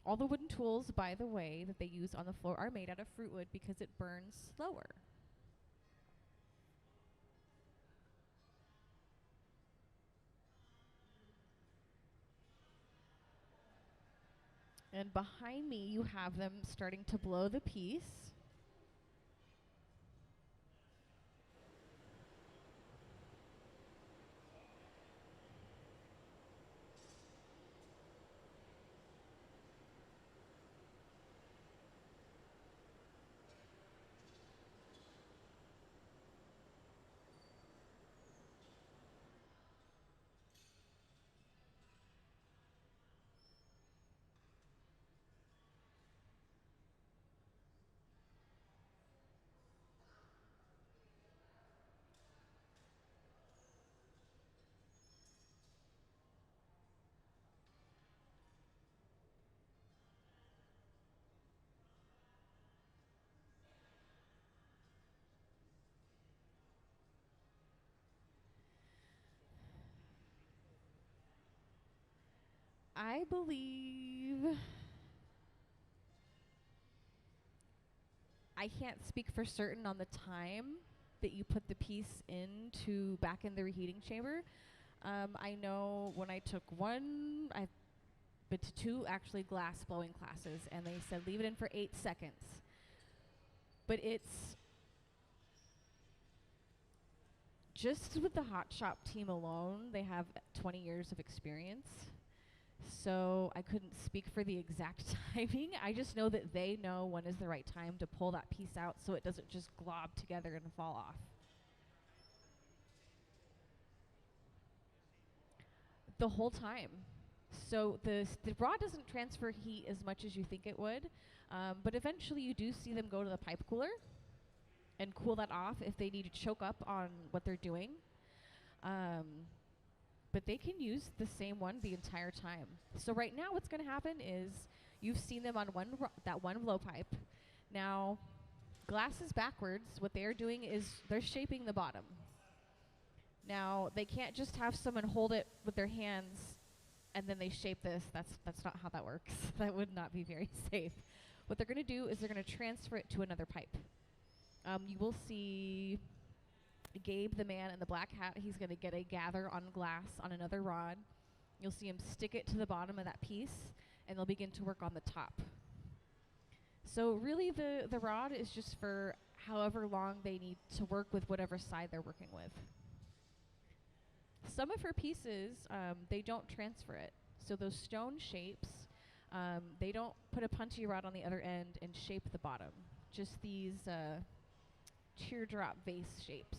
All the wooden tools, by the way, that they use on the floor are made out of fruit wood because it burns slower. And behind me, you have them starting to blow the piece. I believe, I can't speak for certain on the time that you put the piece into back in the reheating chamber. I know when I took one, I've been to two actually glass blowing classes, and they said leave it in for 8 seconds. But it's just with the hot shop team alone, they have 20 years of experience. So I couldn't speak for the exact timing. I just know that they know when is the right time to pull that piece out so it doesn't just glob together and fall off. The whole time. So the rod doesn't transfer heat as much as you think it would, but eventually you do see them go to the pipe cooler and cool that off if they need to choke up on what they're doing. But they can use the same one the entire time. So right now what's going to happen is you've seen them on that one blowpipe. Now, glass is backwards. What they're doing is they're shaping the bottom. Now, they can't just have someone hold it with their hands and then they shape this. That's not how that works. That would not be very safe. What they're going to do is they're going to transfer it to another pipe. You will see Gabe, the man in the black hat, he's going to get a gather on glass on another rod. You'll see him stick it to the bottom of that piece, and they'll begin to work on the top. So really the rod is just for however long they need to work with whatever side they're working with. Some of her pieces, they don't transfer it. So those stone shapes, they don't put a punchy rod on the other end and shape the bottom. Just these teardrop vase shapes.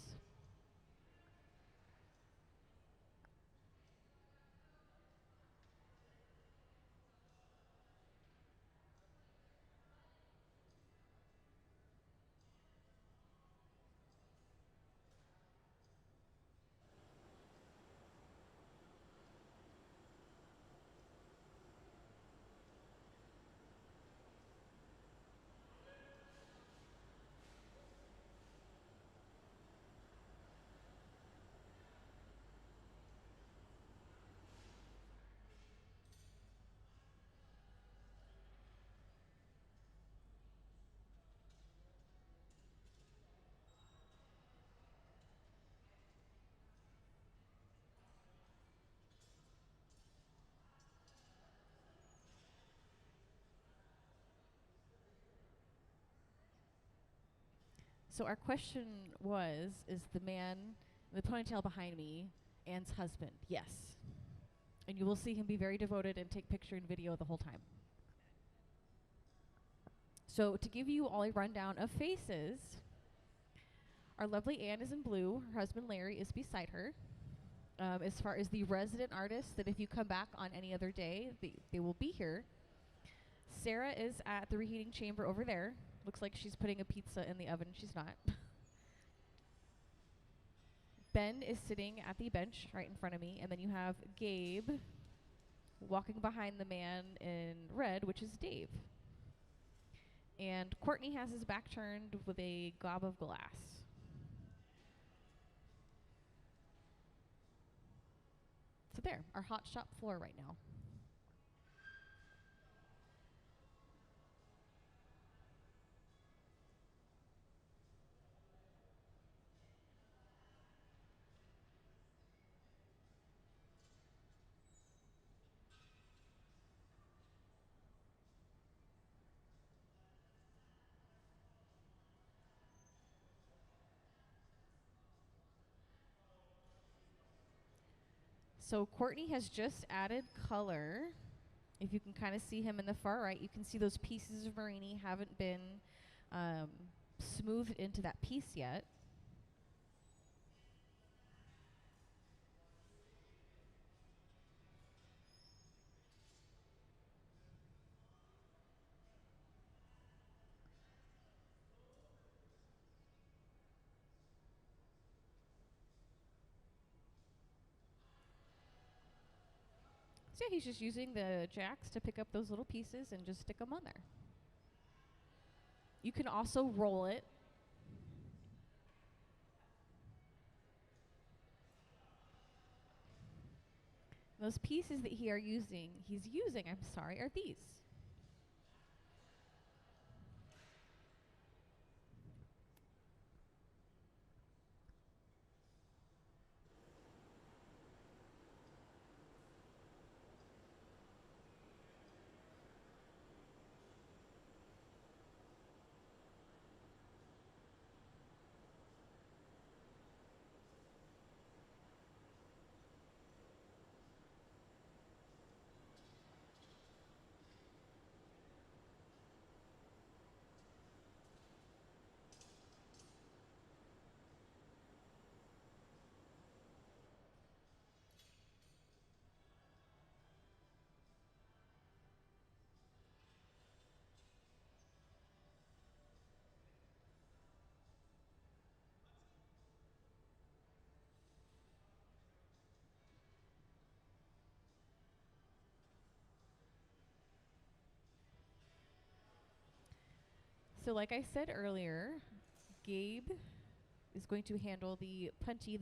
So our question was, is the man in the ponytail behind me Anne's husband? Yes. And you will see him be very devoted and take picture and video the whole time. So to give you all a rundown of faces, our lovely Anne is in blue. Her husband Larry is beside her. As far as the resident artists, that if you come back on any other day, they will be here. Sarah is at the reheating chamber over there. Looks like she's putting a pizza in the oven. She's not. Ben is sitting at the bench right in front of me. And then you have Gabe walking behind the man in red, which is Dave. And Courtney has his back turned with a glob of glass. So there, our hot shop floor right now. So Courtney has just added color. If you can kind of see him in the far right, you can see those pieces of Marini haven't been smoothed into that piece yet. So yeah, he's just using the jacks to pick up those little pieces and just stick them on there. You can also roll it. Those pieces that he's using, are these. So like I said earlier, Gabe is going to handle the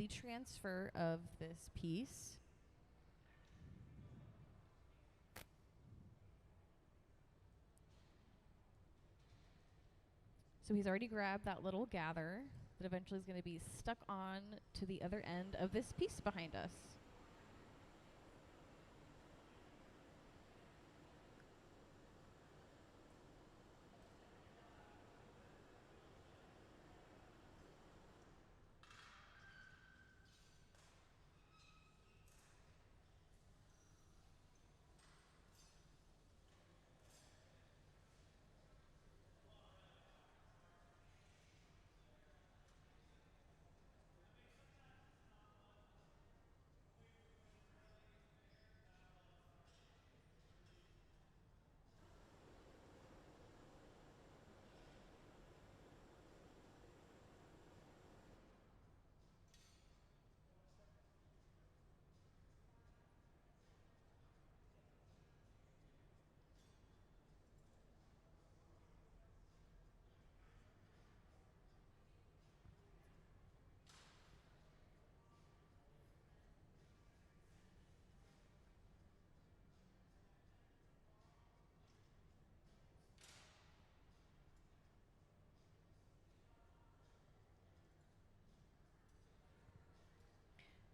transfer of this piece. So he's already grabbed that little gather that eventually is going to be stuck on to the other end of this piece behind us.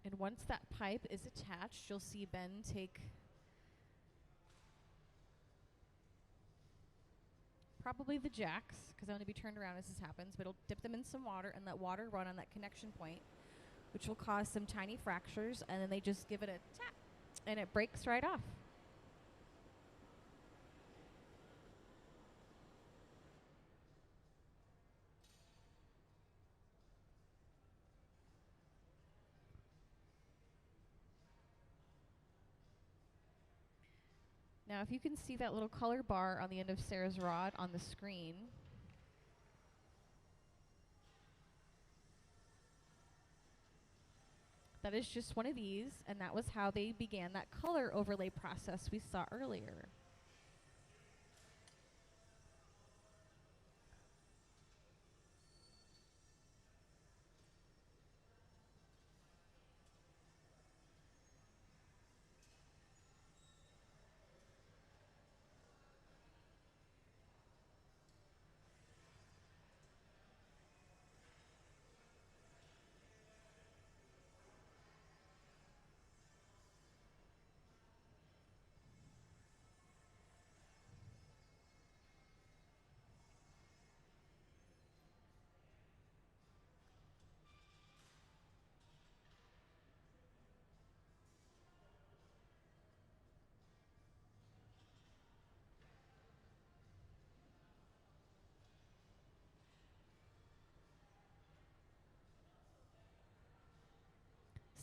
And once that pipe is attached, you'll see Ben take probably the jacks, because they'll only be turned around as this happens, but it'll dip them in some water and let water run on that connection point, which will cause some tiny fractures, and then they just give it a tap, and it breaks right off. Now, if you can see that little color bar on the end of Sarah's rod on the screen, that is just one of these, and that was how they began that color overlay process we saw earlier.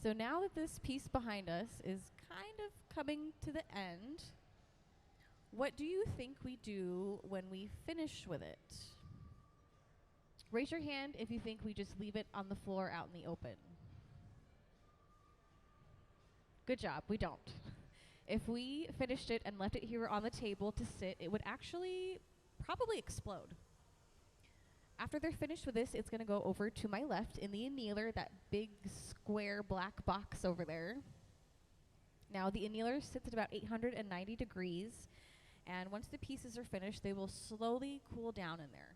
So now that this piece behind us is kind of coming to the end, what do you think we do when we finish with it? Raise your hand if you think we just leave it on the floor out in the open. Good job, we don't. If we finished it and left it here on the table to sit, it would actually probably explode. After they're finished with this, it's going to go over to my left in the annealer, that big square black box over there. Now, the annealer sits at about 890 degrees, and once the pieces are finished, they will slowly cool down in there.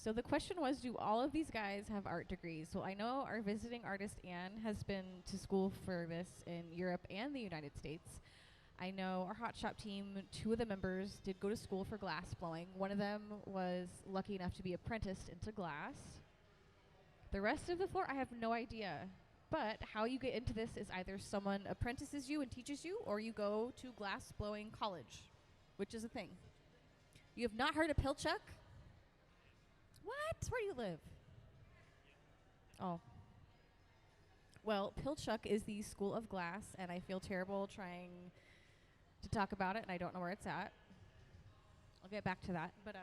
So the question was, do all of these guys have art degrees? Well, I know our visiting artist, Anne, has been to school for this in Europe and the United States. I know our Hot Shop team, 2 of the members did go to school for glass blowing. One of them was lucky enough to be apprenticed into glass. The rest of the floor, I have no idea. But how you get into this is either someone apprentices you and teaches you, or you go to glass blowing college, which is a thing. You have not heard of Pilchuck? What? Where do you live? Oh. Well, Pilchuck is the School of Glass, and I feel terrible trying to talk about it, and I don't know where it's at. I'll get back to that. But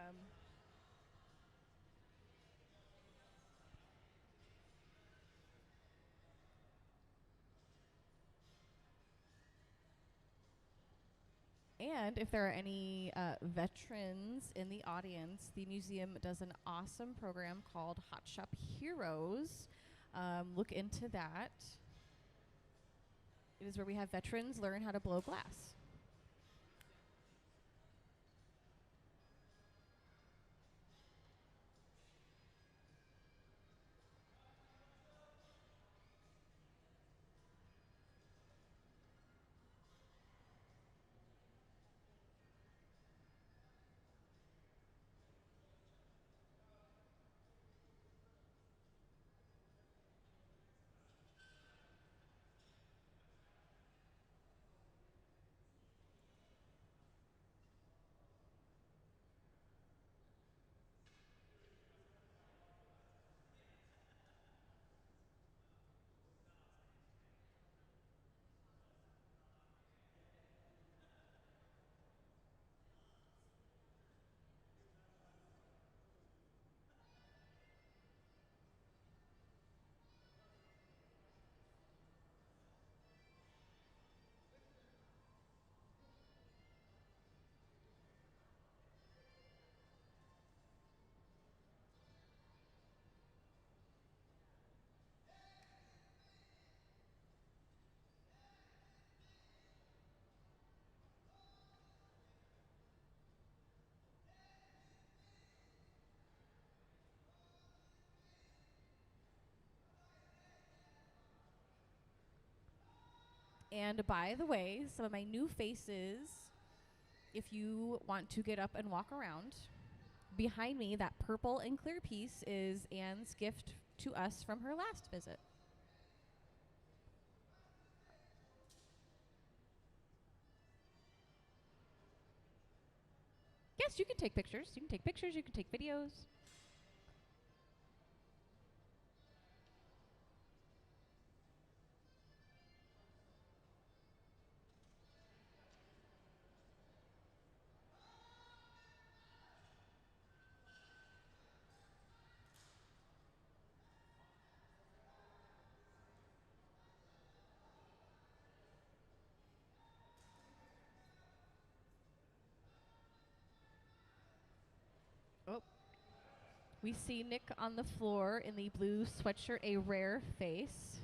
and if there are any veterans in the audience, the museum does an awesome program called Hot Shop Heroes. Look into that. It is where we have veterans learn how to blow glass. And by the way, some of my new faces, if you want to get up and walk around, behind me, that purple and clear piece is Anne's gift to us from her last visit. Yes, you can take pictures. You can take pictures, you can take videos. Oh. We see Nick on the floor in the blue sweatshirt, a rare face.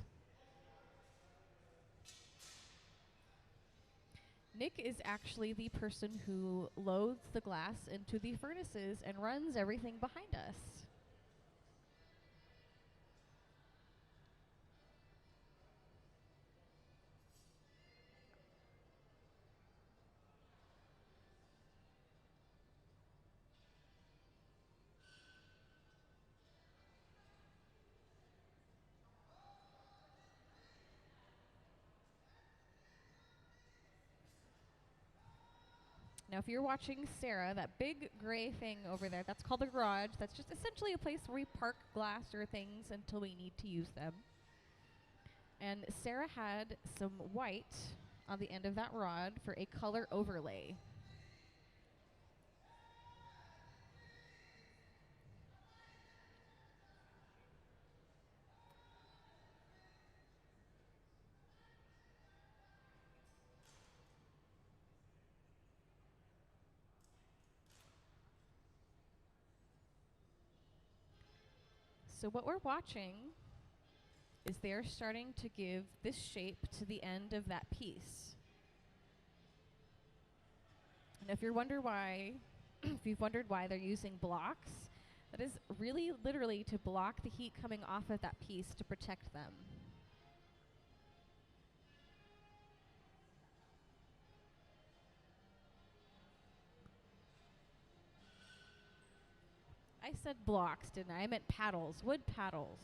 Nick is actually the person who loads the glass into the furnaces and runs everything behind us. Now, if you're watching Sarah, that big gray thing over there, that's called the garage. That's just essentially a place where we park glass or things until we need to use them. And Sarah had some white on the end of that rod for a color overlay. So what we're watching is they're starting to give this shape to the end of that piece. And if you've wondered why they're using blocks, that is really literally to block the heat coming off of that piece to protect them. I said blocks, didn't I? I meant paddles, wood paddles.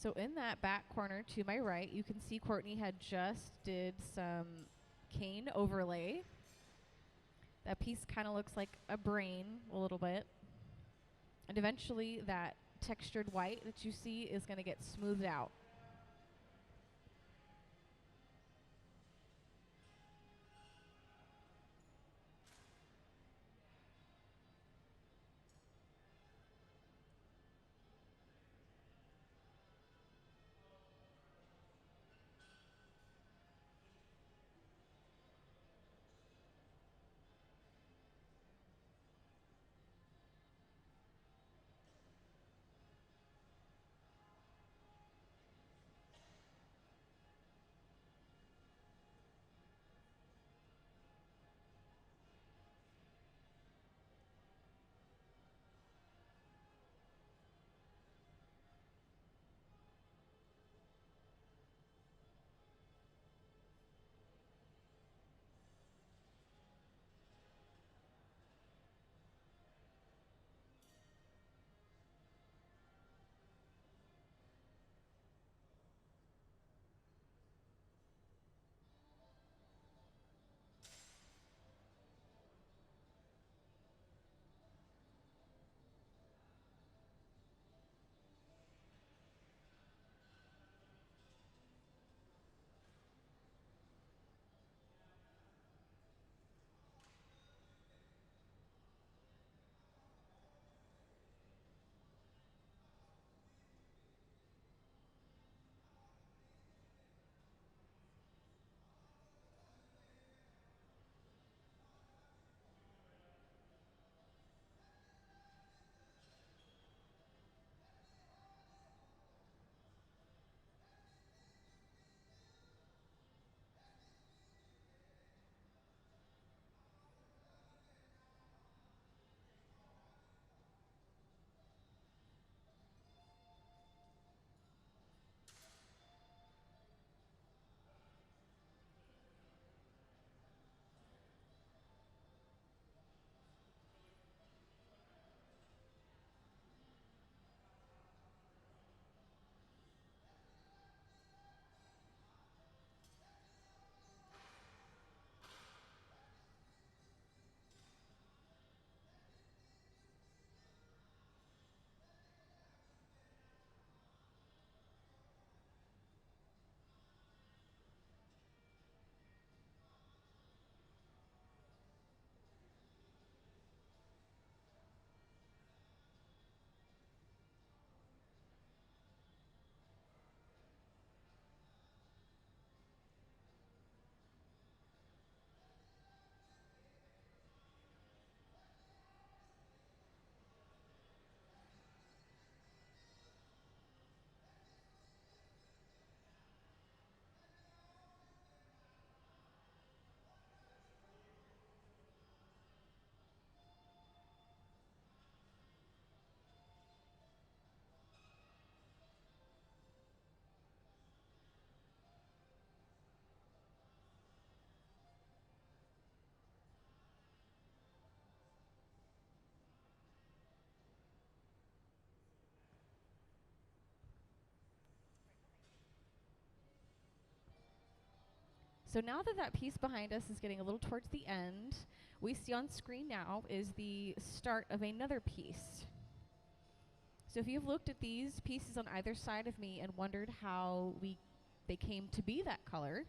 So in that back corner to my right, you can see Courtney had just did some cane overlay. That piece kind of looks like a brain a little bit. And eventually that textured white that you see is going to get smoothed out. So now that that piece behind us is getting a little towards the end, we see on screen now is the start of another piece. So if you've looked at these pieces on either side of me and wondered how they came to be that color,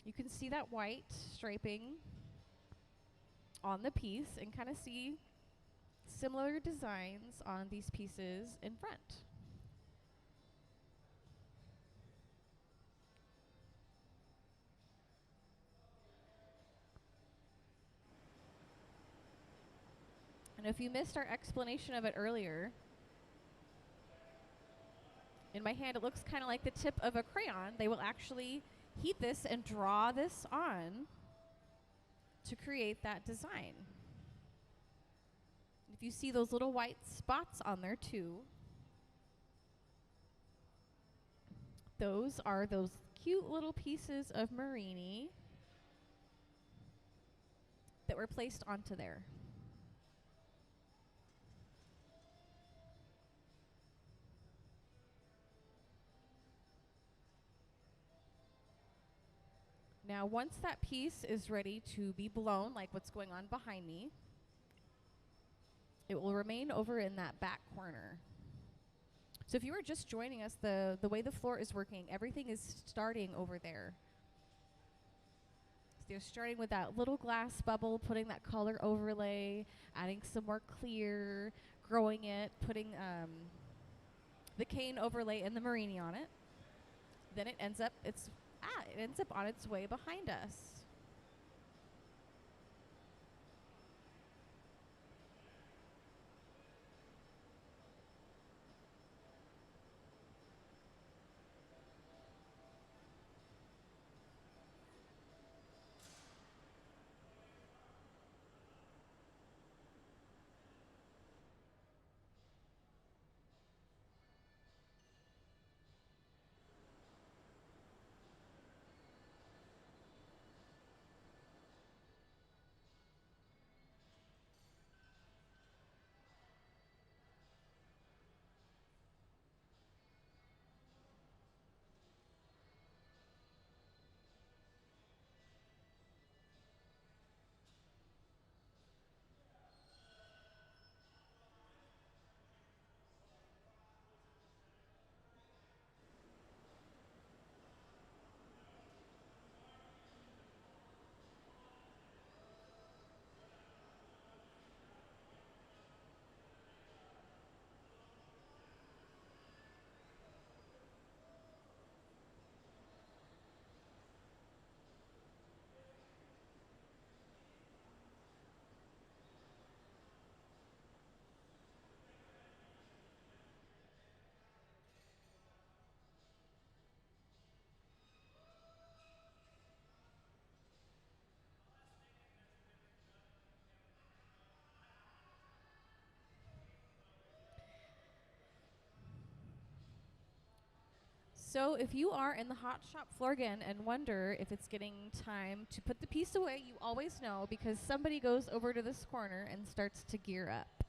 you can see that white striping on the piece and kind of see similar designs on these pieces in front. And if you missed our explanation of it earlier, in my hand it looks kind of like the tip of a crayon. They will actually heat this and draw this on to create that design. If you see those little white spots on there too, those are those cute little pieces of Marini that were placed onto there. Now, once that piece is ready to be blown, like what's going on behind me, it will remain over in that back corner. So if you were just joining us, the way the floor is working, everything is starting over there. So you're starting with that little glass bubble, putting that color overlay, adding some more clear, growing it, putting the cane overlay and the Marini on it. Then it ends up on its way behind us. So if you are in the hot shop floor again and wonder if it's getting time to put the piece away, you always know because somebody goes over to this corner and starts to gear up.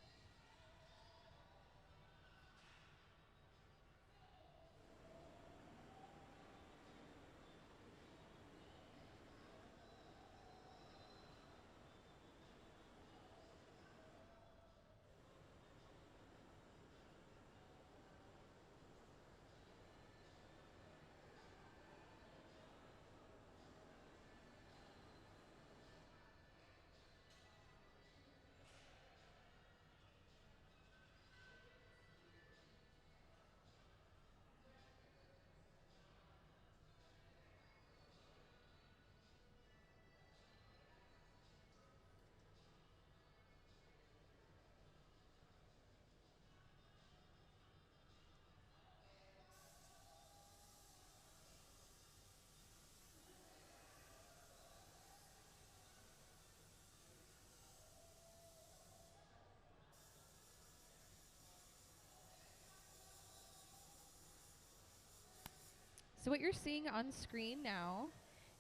So what you're seeing on screen now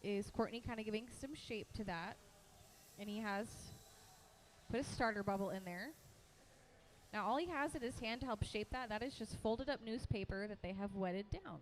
is Courtney kind of giving some shape to that. And he has put a starter bubble in there. Now all he has in his hand to help shape that is just folded up newspaper that they have wetted down.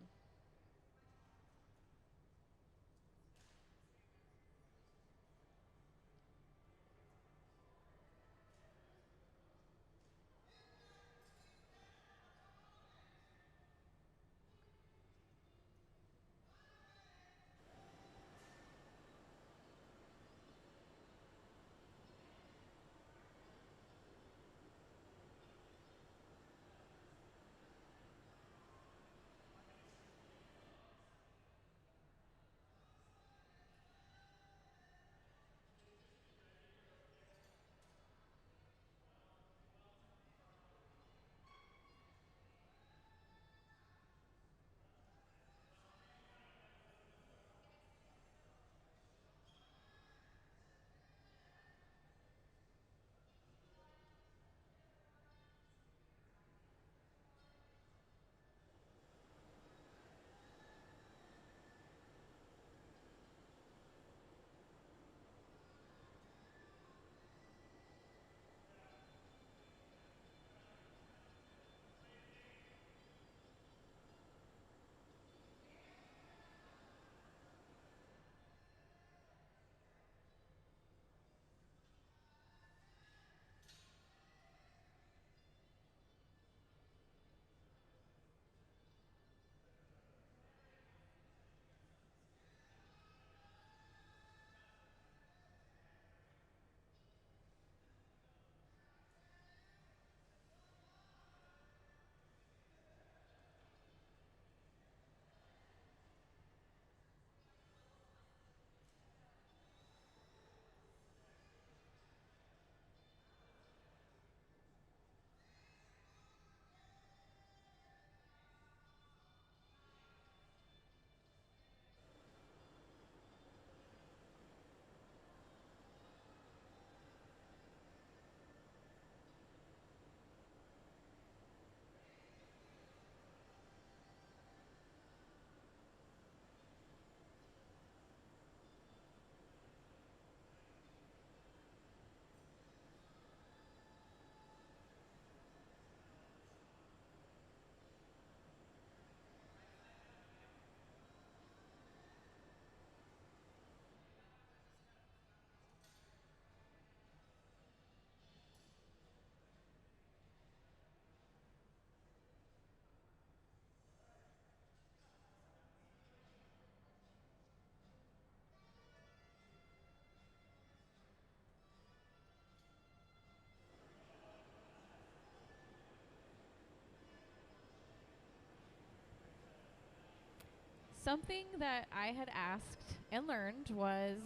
Something that I had asked and learned was,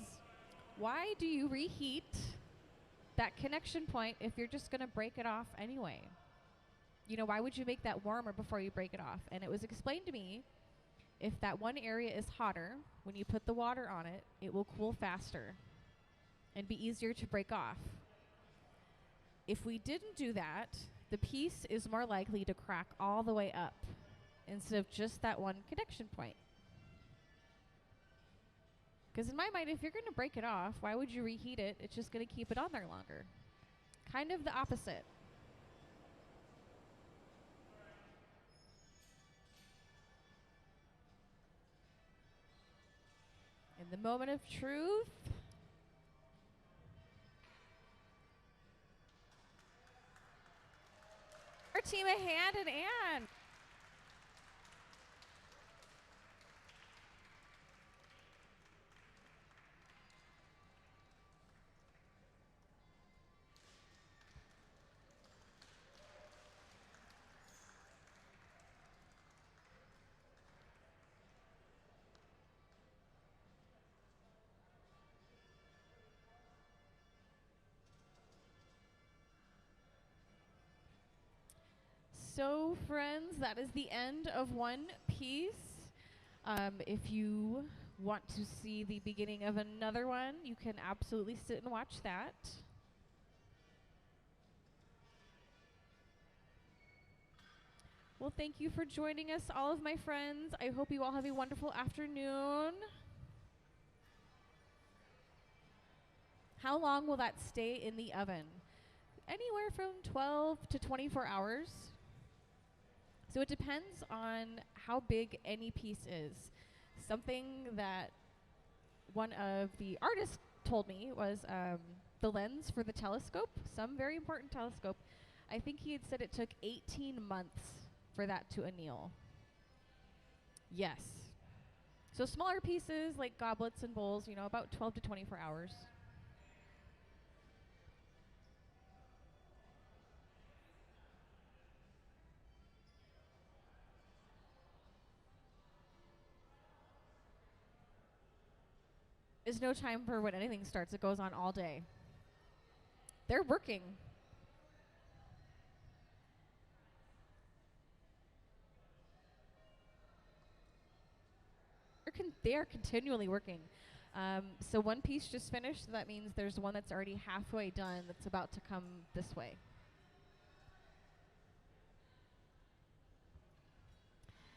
why do you reheat that connection point if you're just going to break it off anyway? You know, why would you make that warmer before you break it off? And it was explained to me, if that one area is hotter, when you put the water on it, it will cool faster and be easier to break off. If we didn't do that, the piece is more likely to crack all the way up instead of just that one connection point. Because in my mind, if you're going to break it off, why would you reheat it? It's just going to keep it on there longer. Kind of the opposite. In the moment of truth, our team a hand and Anne. So, friends, that is the end of one piece. If you want to see the beginning of another one, you can absolutely sit and watch that. Well, thank you for joining us, all of my friends. I hope you all have a wonderful afternoon. How long will that stay in the oven? Anywhere from 12 to 24 hours. So it depends on how big any piece is. Something that one of the artists told me was the lens for the telescope, some very important telescope. I think he had said it took 18 months for that to anneal. Yes. So smaller pieces like goblets and bowls, you know, about 12 to 24 hours. There's no time for when anything starts. It goes on all day. They're working. They are continually working. So one piece just finished. So that means there's one that's already halfway done that's about to come this way.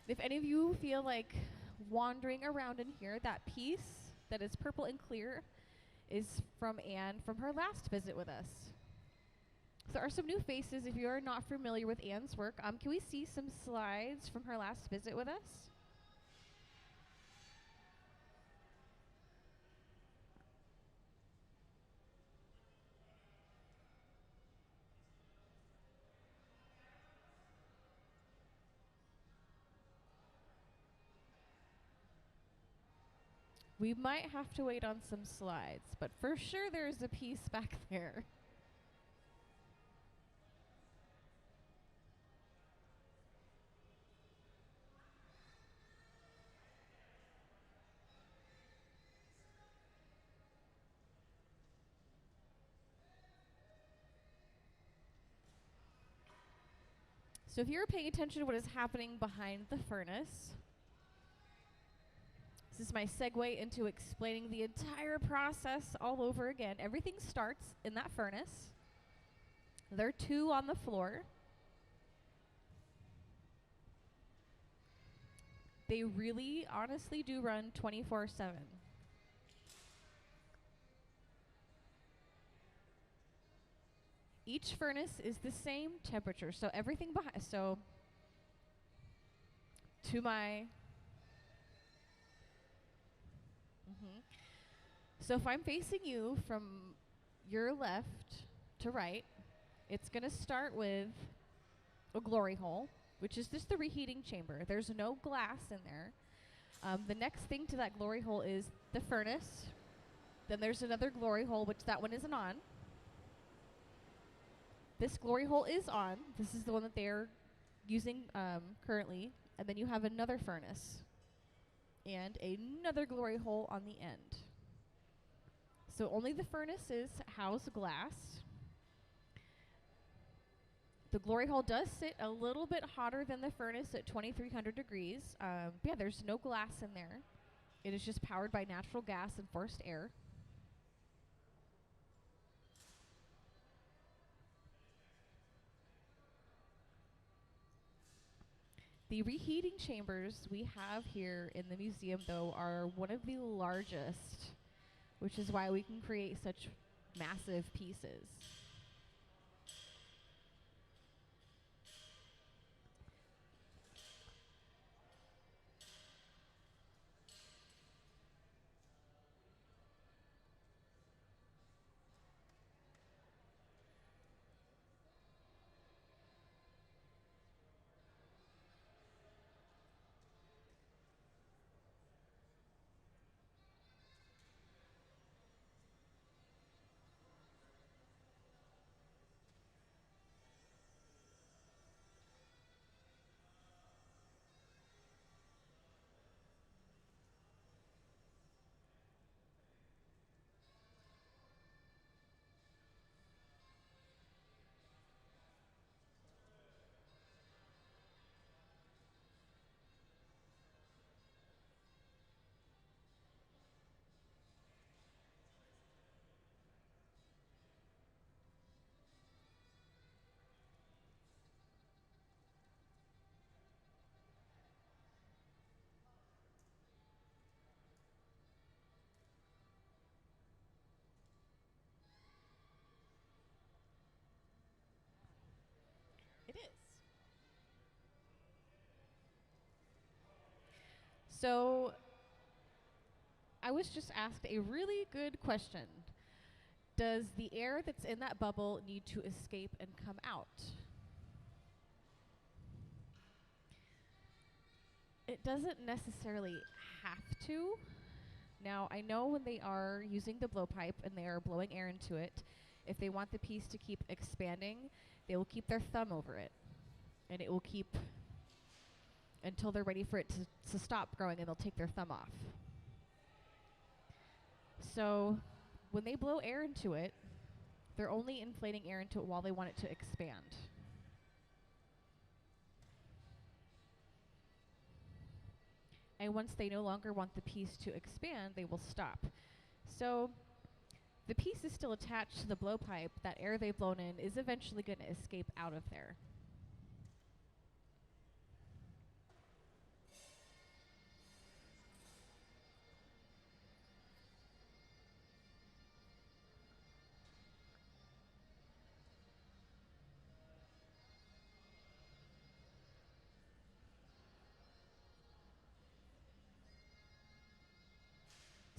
If any of you feel like wandering around in here, that piece that is purple and clear is from Anne from her last visit with us. So there are some new faces if you are not familiar with Anne's work. Can we see some slides from her last visit with us? We might have to wait on some slides, but for sure there's a piece back there. So if you're paying attention to what is happening behind the furnace, this is my segue into explaining the entire process all over again. Everything starts in that furnace. There are two on the floor. They really, honestly do run 24/7. Each furnace is the same temperature, so everything behind, so to my, so if I'm facing you from your left to right, it's going to start with a glory hole, which is just the reheating chamber. There's no glass in there. The next thing to that glory hole is the furnace. Then there's another glory hole, which that one isn't on. This glory hole is on. This is the one that they're using currently. And then you have another furnace and another glory hole on the end. So only the furnaces house glass. The glory hole does sit a little bit hotter than the furnace at 2300 degrees. Yeah, there's no glass in there. It is just powered by natural gas and forced air. The reheating chambers we have here in the museum, though, are one of the largest, which is why we can create such massive pieces. It is. So I was just asked a really good question. Does the air that's in that bubble need to escape and come out? It doesn't necessarily have to. Now, I know when they are using the blowpipe and they are blowing air into it, if they want the piece to keep expanding, they will keep their thumb over it. And it will keep until they're ready for it to stop growing, and they'll take their thumb off. So when they blow air into it, they're only inflating air into it while they want it to expand. And once they no longer want the piece to expand, they will stop. So the piece is still attached to the blowpipe. That air they've blown in is eventually going to escape out of there.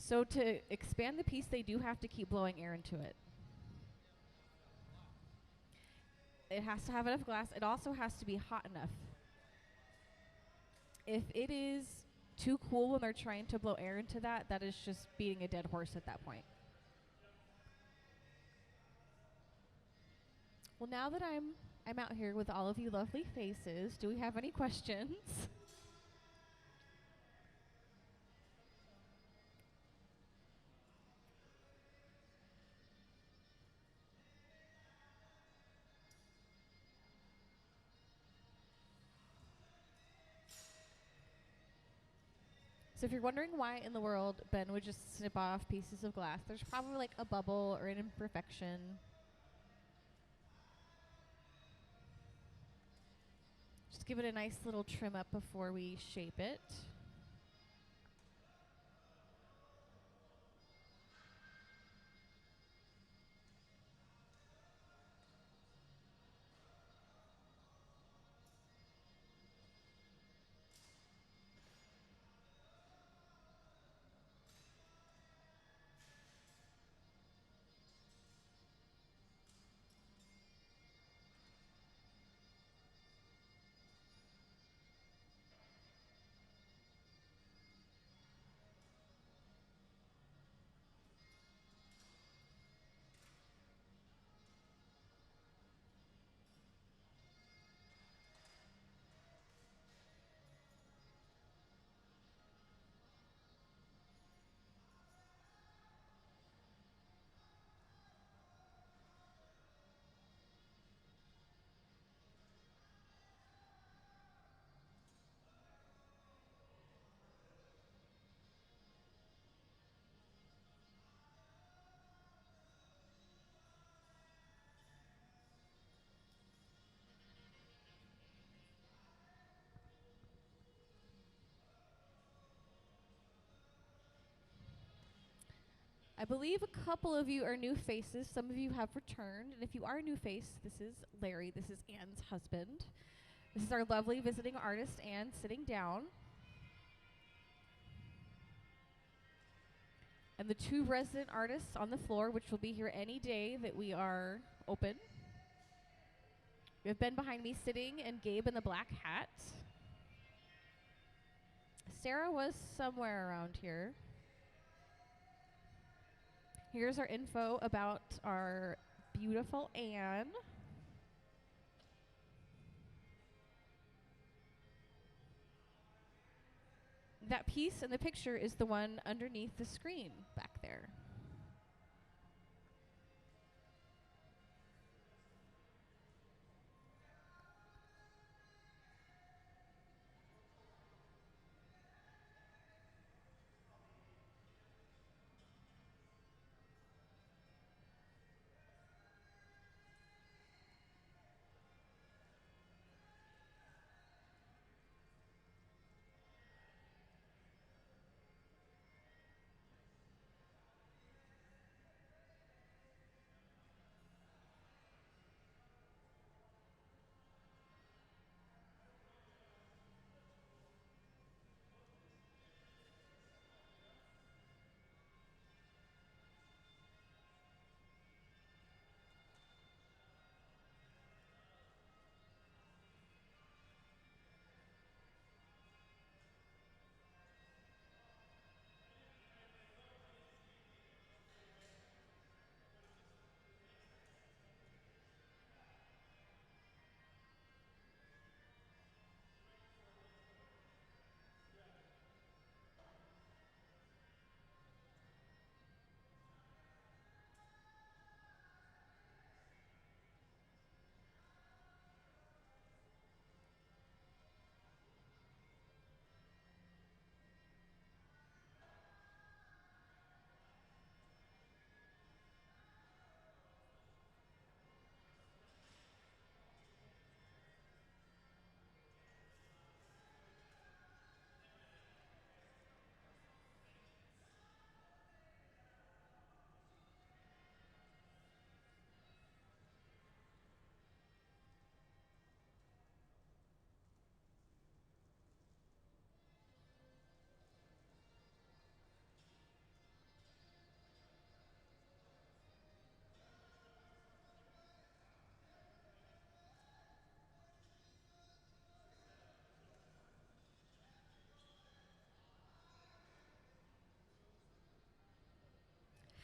So to expand the piece, they do have to keep blowing air into it. It has to have enough glass. It also has to be hot enough. If it is too cool when they're trying to blow air into that, that is just beating a dead horse at that point. Well, now that I'm out here with all of you lovely faces, do we have any questions? So if you're wondering why in the world Ben would just snip off pieces of glass, there's probably like a bubble or an imperfection. Just give it a nice little trim up before we shape it. I believe a couple of you are new faces. Some of you have returned. And if you are a new face, this is Larry. This is Anne's husband. This is our lovely visiting artist, Anne, sitting down. And the 2 resident artists on the floor, which will be here any day that we are open. We have Ben behind me sitting, and Gabe in the black hat. Sarah was somewhere around here. Here's our info about our beautiful Anne. That piece in the picture is the one underneath the screen back there.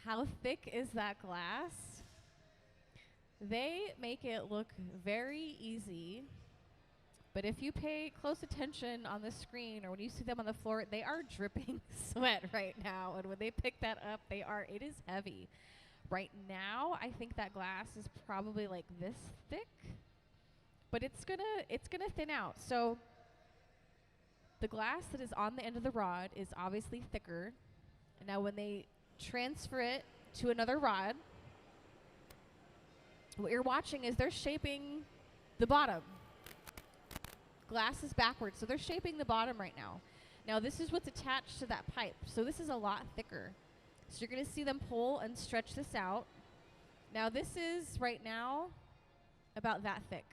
How thick is that glass? They make it look very easy, but if you pay close attention on the screen or when you see them on the floor, they are dripping sweat right now. And when they pick that up, it is heavy. Right now, I think that glass is probably like this thick, but it's gonna thin out. So the glass that is on the end of the rod is obviously thicker. And now when they transfer it to another rod, what you're watching is they're shaping the bottom. Glass is backwards, so they're shaping the bottom right now. Now this is what's attached to that pipe, so this is a lot thicker. So you're going to see them pull and stretch this out. Now this is right now about that thick.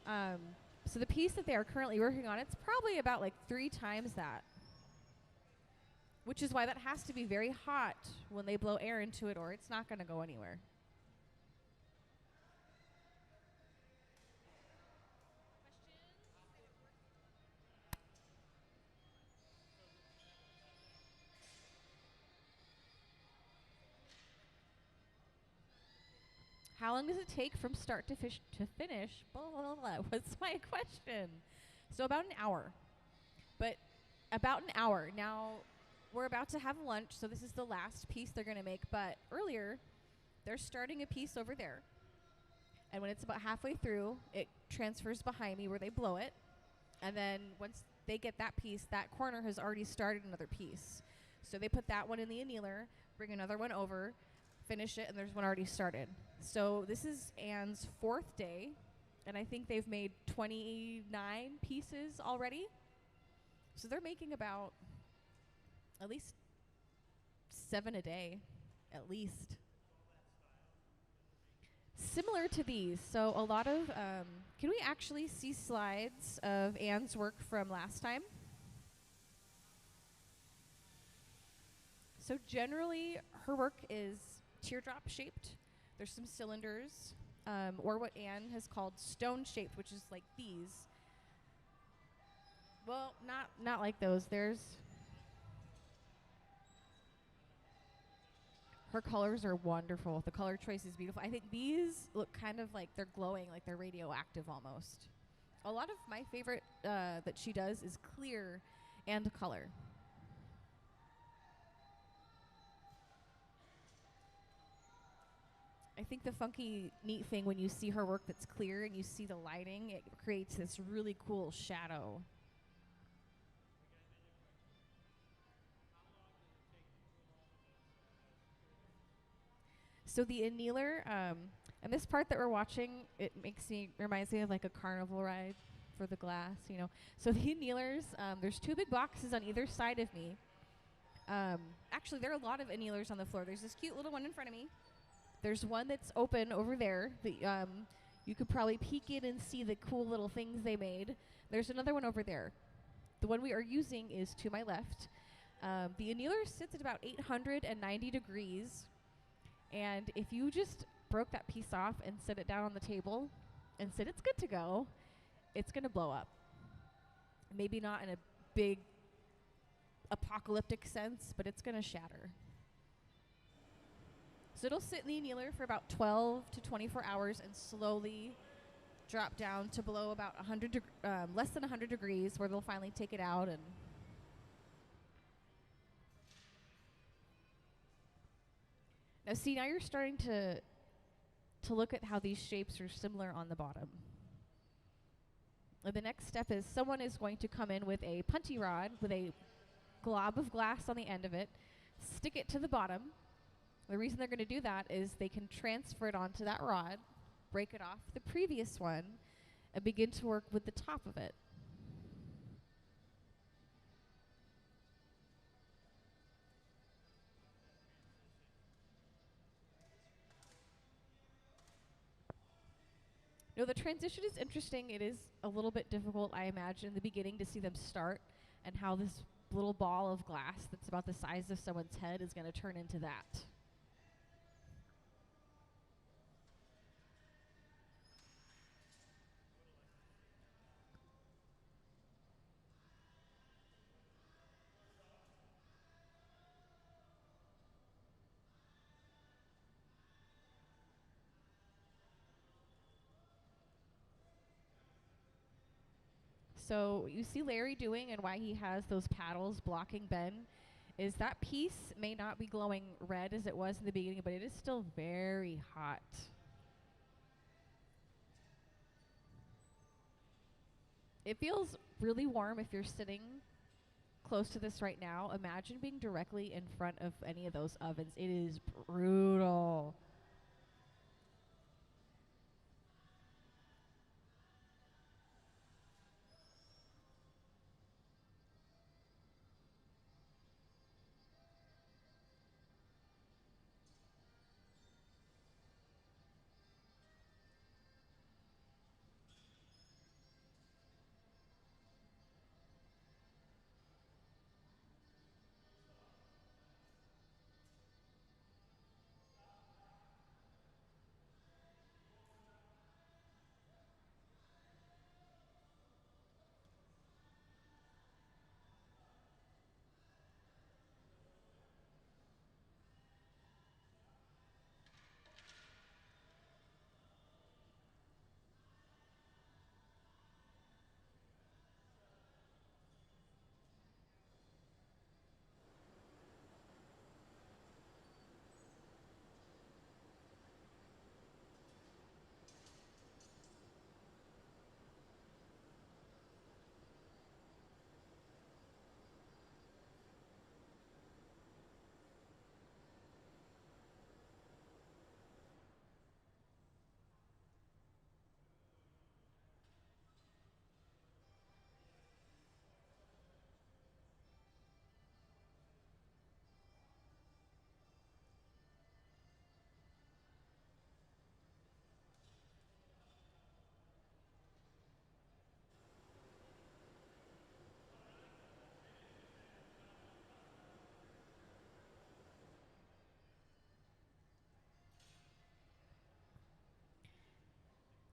So the piece that they are currently working on, it's probably about like 3 times that. Which is why that has to be very hot when they blow air into it, or it's not going to go anywhere. How long does it take from start to finish? Blah, blah, blah. What's my question? So about an hour. But about an hour. Now, we're about to have lunch, so this is the last piece they're going to make. But earlier, they're starting a piece over there. And when it's about halfway through, it transfers behind me where they blow it. And then once they get that piece, that corner has already started another piece. So they put that one in the annealer, bring another one over, finish it, and there's one already started. So this is Anne's 4th day, and I think they've made 29 pieces already. So they're making about at least 7 a day, at least. Similar to these, so a lot of, can we actually see slides of Anne's work from last time? So generally, her work is teardrop shaped. There's some cylinders, or what Anne has called stone shaped, which is like these. Well, not like those. Her colors are wonderful. The color choice is beautiful. I think these look kind of like they're glowing, like they're radioactive almost. A lot of my favorite that she does is clear and color. I think the funky, neat thing when you see her work that's clear and you see the lighting, it creates this really cool shadow. So the annealer, and this part that we're watching, it reminds me of like a carnival ride for the glass, you know. So the annealers, there's 2 big boxes on either side of me. Actually, there are a lot of annealers on the floor. There's this cute little one in front of me. There's one that's open over there. You could probably peek in and see the cool little things they made. There's another one over there. The one we are using is to my left. The annealer sits at about 890 degrees. And if you just broke that piece off and set it down on the table and said it's good to go, it's going to blow up. Maybe not in a big apocalyptic sense, but it's going to shatter. So it'll sit in the annealer for about 12 to 24 hours and slowly drop down to below about less than 100 degrees, where they'll finally take it out. And now see, now you're starting to look at how these shapes are similar on the bottom. And the next step is someone is going to come in with a punty rod with a glob of glass on the end of it, stick it to the bottom. The reason they're going to do that is they can transfer it onto that rod, break it off the previous one, and begin to work with the top of it. No, the transition is interesting. It is a little bit difficult, I imagine, in the beginning to see them start and how this little ball of glass that's about the size of someone's head is going to turn into that. So what you see Larry doing and why he has those paddles blocking Ben is that piece may not be glowing red as it was in the beginning, but it is still very hot. It feels really warm if you're sitting close to this right now. Imagine being directly in front of any of those ovens. It is brutal.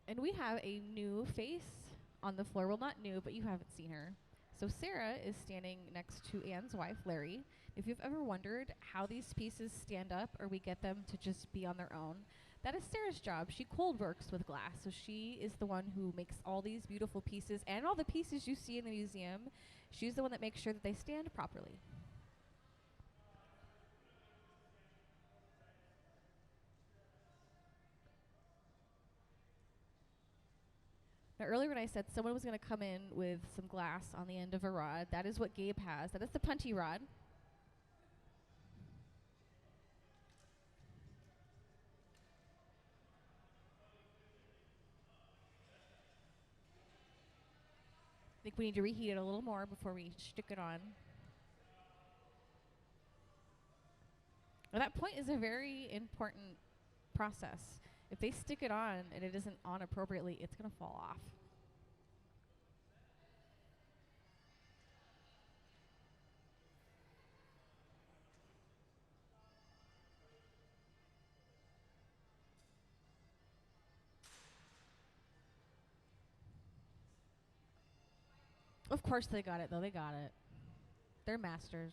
And we have a new face on the floor. Well, not new, but you haven't seen her. So Sarah is standing next to Anne's wife, Larry. If you've ever wondered how these pieces stand up or we get them to just be on their own, that is Sarah's job. She cold works with glass, so she is the one who makes all these beautiful pieces and all the pieces you see in the museum. She's the one that makes sure that they stand properly. Now, earlier when I said someone was going to come in with some glass on the end of a rod, that is what Gabe has. That is the punchy rod. I think we need to reheat it a little more before we stick it on. Now, that point is a very important process. If they stick it on and it isn't on appropriately, it's going to fall off. Of course they got it, though. They got it. They're masters.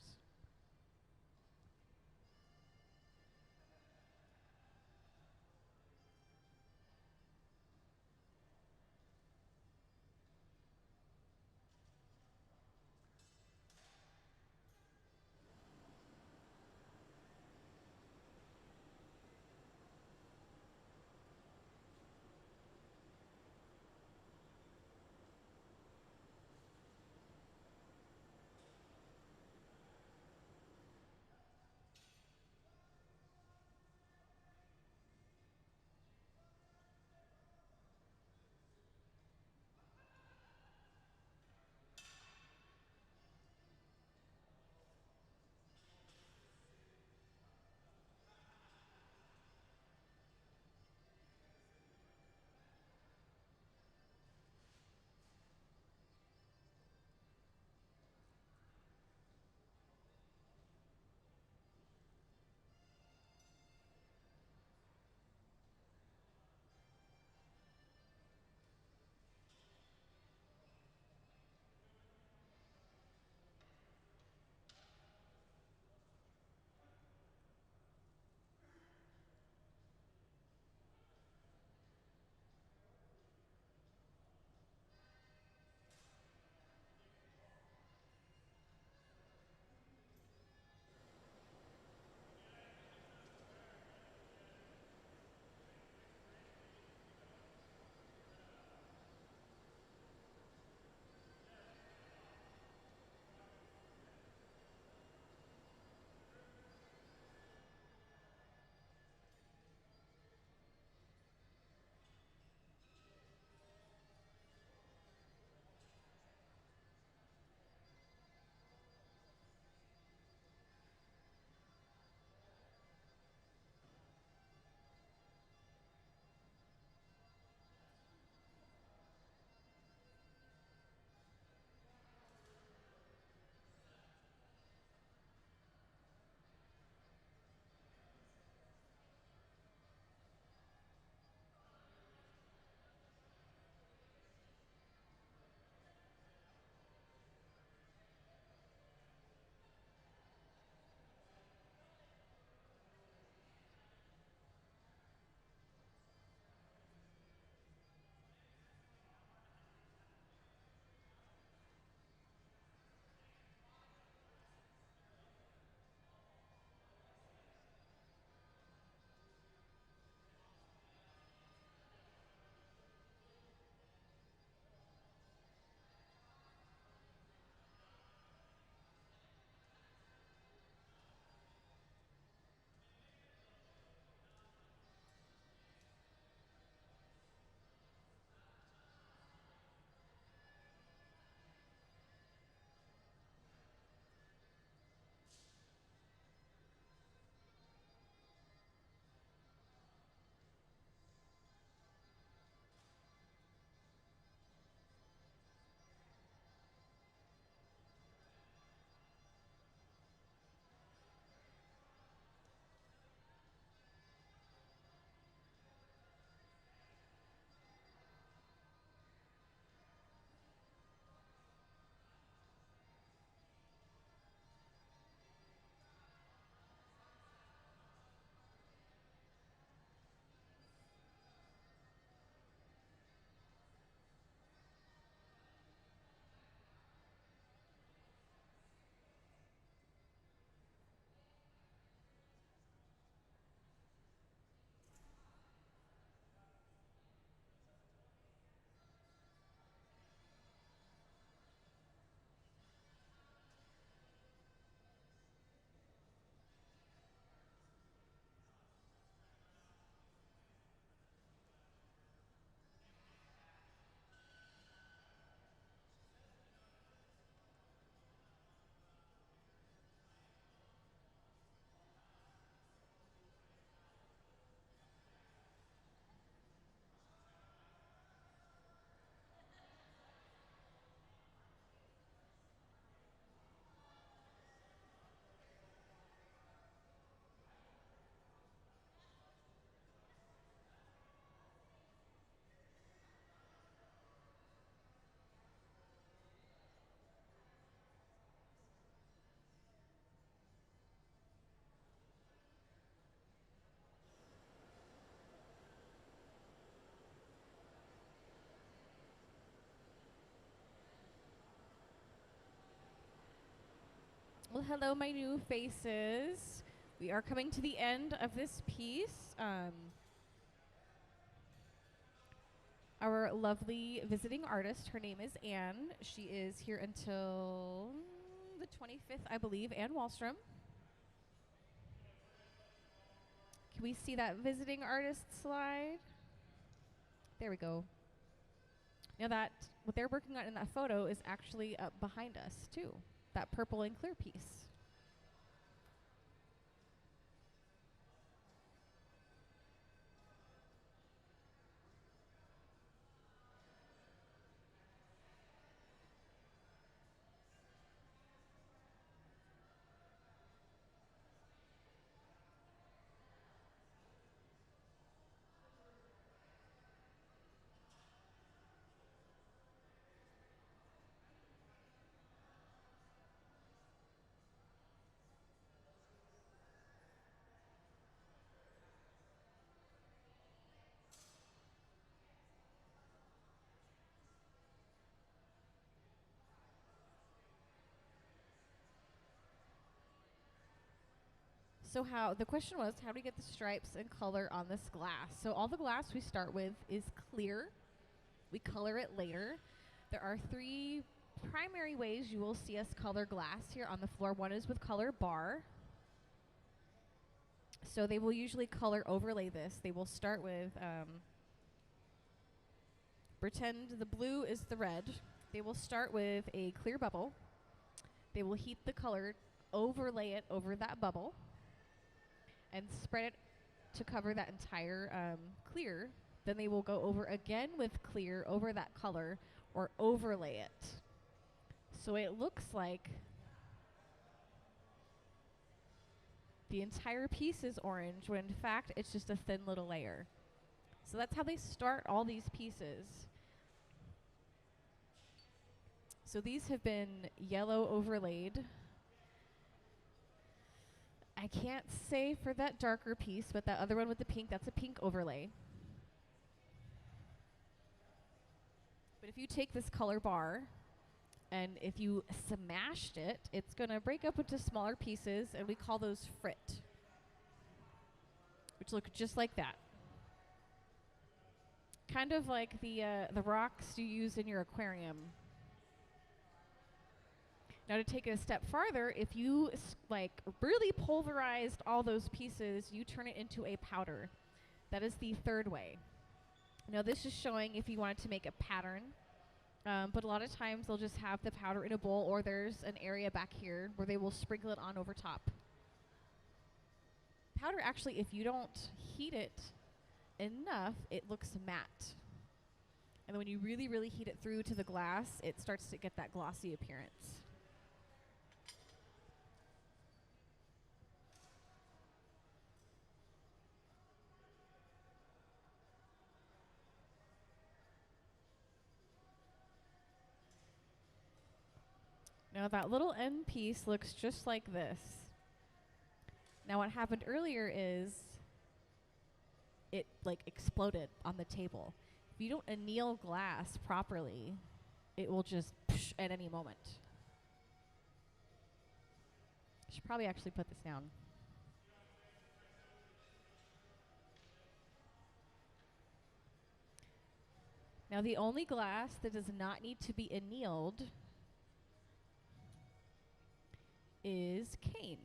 Well, hello, my new faces. We are coming to the end of this piece. Our lovely visiting artist, her name is Anne. She is here until the 25th, I believe, Anne Wahlstrom. Can we see that visiting artist slide? There we go. Now that what they're working on in that photo is actually up behind us too. That purple and clear piece. So the question was, how do we get the stripes and color on this glass? So all the glass we start with is clear. We color it later. There are 3 primary ways you will see us color glass here on the floor. One is with color bar. So they will usually color overlay this. They will start with, pretend the blue is the red. They will start with a clear bubble. They will heat the color, overlay it over that bubble, and spread it to cover that entire clear. Then they will go over again with clear over that color or overlay it. So it looks like the entire piece is orange when in fact it's just a thin little layer. So that's how they start all these pieces. So these have been yellow overlaid. I can't say for that darker piece, but that other one with the pink, that's a pink overlay. But if you take this color bar and if you smashed it, it's going to break up into smaller pieces, and we call those frit, which look just like that. Kind of like the rocks you use in your aquarium. Now to take it a step farther, if you really pulverized all those pieces, you turn it into a powder. That is the 3rd way. Now this is showing if you wanted to make a pattern, but a lot of times they'll just have the powder in a bowl, or there's an area back here where they will sprinkle it on over top. Powder, actually, if you don't heat it enough, it looks matte. And then when you really, really heat it through to the glass, it starts to get that glossy appearance. Now that little end piece looks just like this. Now what happened earlier is it exploded on the table. If you don't anneal glass properly, it will just at any moment. I should probably actually put this down. Now the only glass that does not need to be annealed is cane,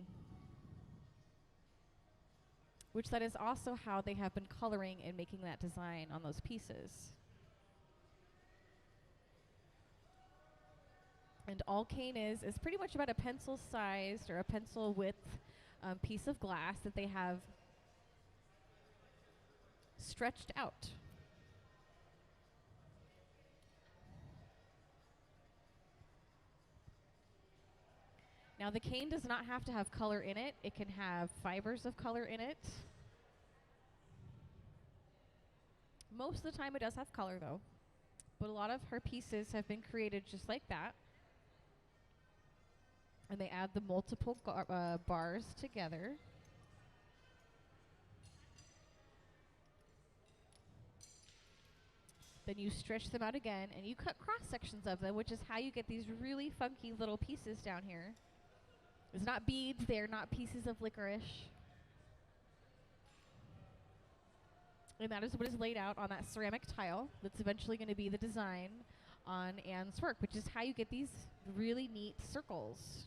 which that is also how they have been coloring and making that design on those pieces. And all cane is pretty much about a pencil-sized or a pencil width piece of glass that they have stretched out. Now the cane does not have to have color in it. It can have fibers of color in it. Most of the time it does have color though. But a lot of her pieces have been created just like that. And they add the multiple bars together. Then you stretch them out again and you cut cross sections of them, which is how you get these really funky little pieces down here. It's not beads, they're not pieces of licorice. And that is what is laid out on that ceramic tile that's eventually going to be the design on Anne's work, which is how you get these really neat circles.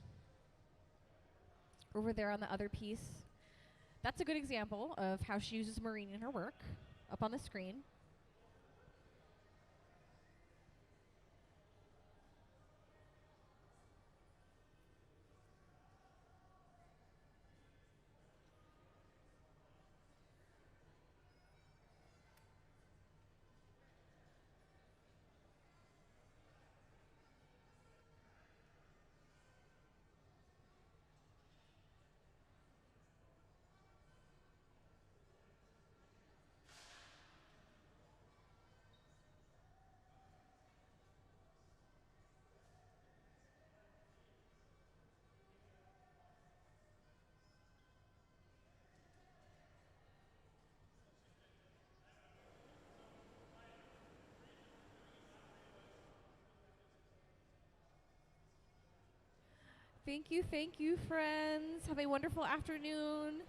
Over there on the other piece, that's a good example of how she uses marine in her work, up on the screen. Thank you, friends. Have a wonderful afternoon.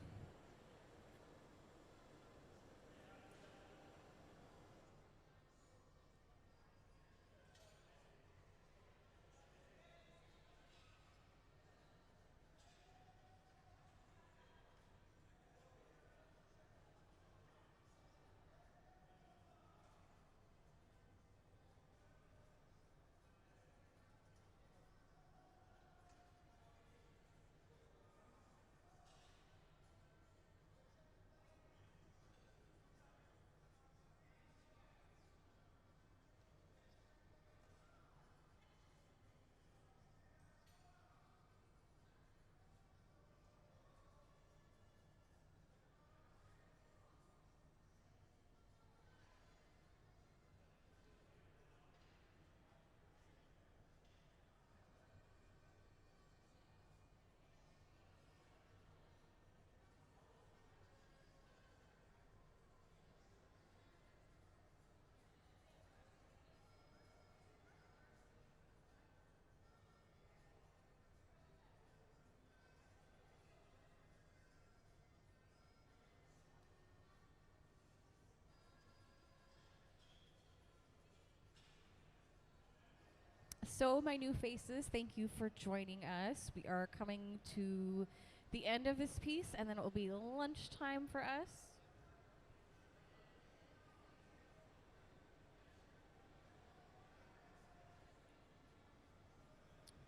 So, my new faces, thank you for joining us. We are coming to the end of this piece, and then it will be lunchtime for us.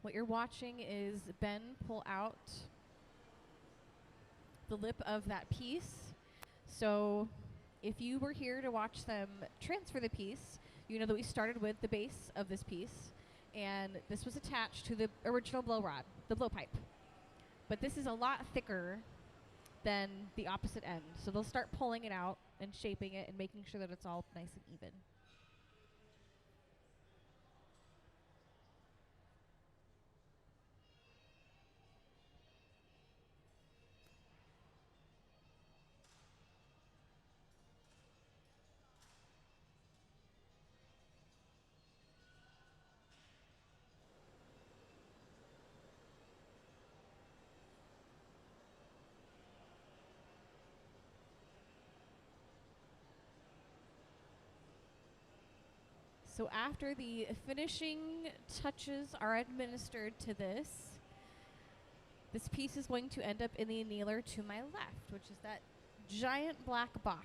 What you're watching is Ben pull out the lip of that piece. So, if you were here to watch them transfer the piece, you know that we started with the base of this piece, and this was attached to the original blow rod, the blowpipe. But this is a lot thicker than the opposite end. So they'll start pulling it out and shaping it and making sure that it's all nice and even. So after the finishing touches are administered to this piece is going to end up in the annealer to my left, which is that giant black box.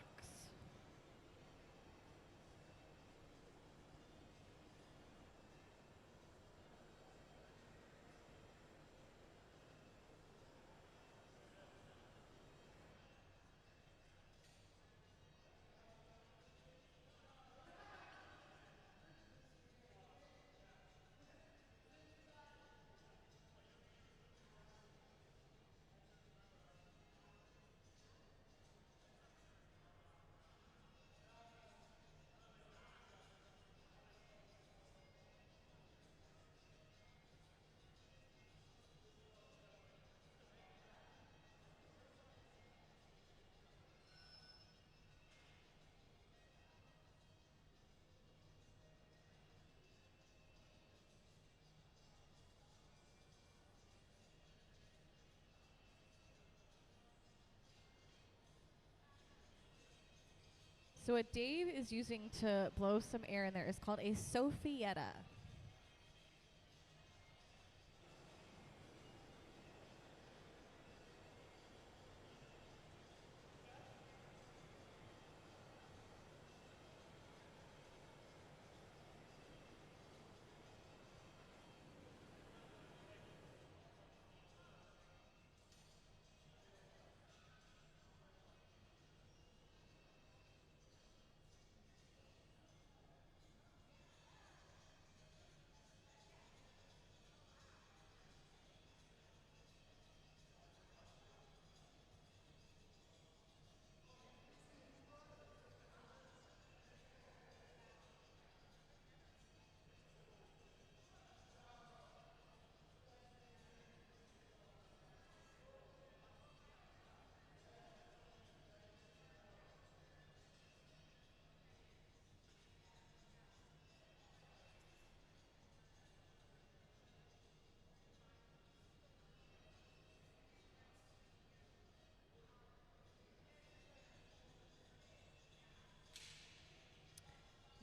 So what Dave is using to blow some air in there is called a Sophietta.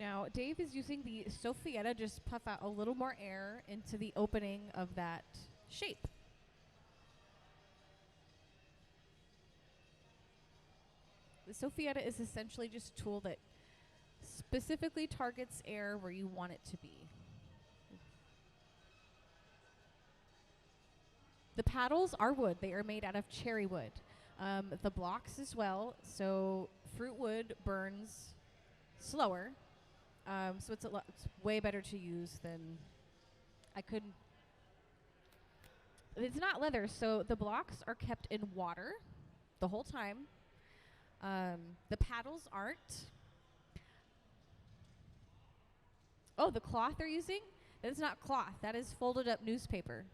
Now, Dave is using the Sophietta to just puff out a little more air into the opening of that shape. The Sophietta is essentially just a tool that specifically targets air where you want it to be. The paddles are wood. They are made out of cherry wood. The blocks as well. So fruit wood burns slower. So it's way better to use than I couldn't. It's not leather, so the blocks are kept in water the whole time. The paddles aren't. Oh, the cloth they're using? That is not cloth. That is folded up newspaper.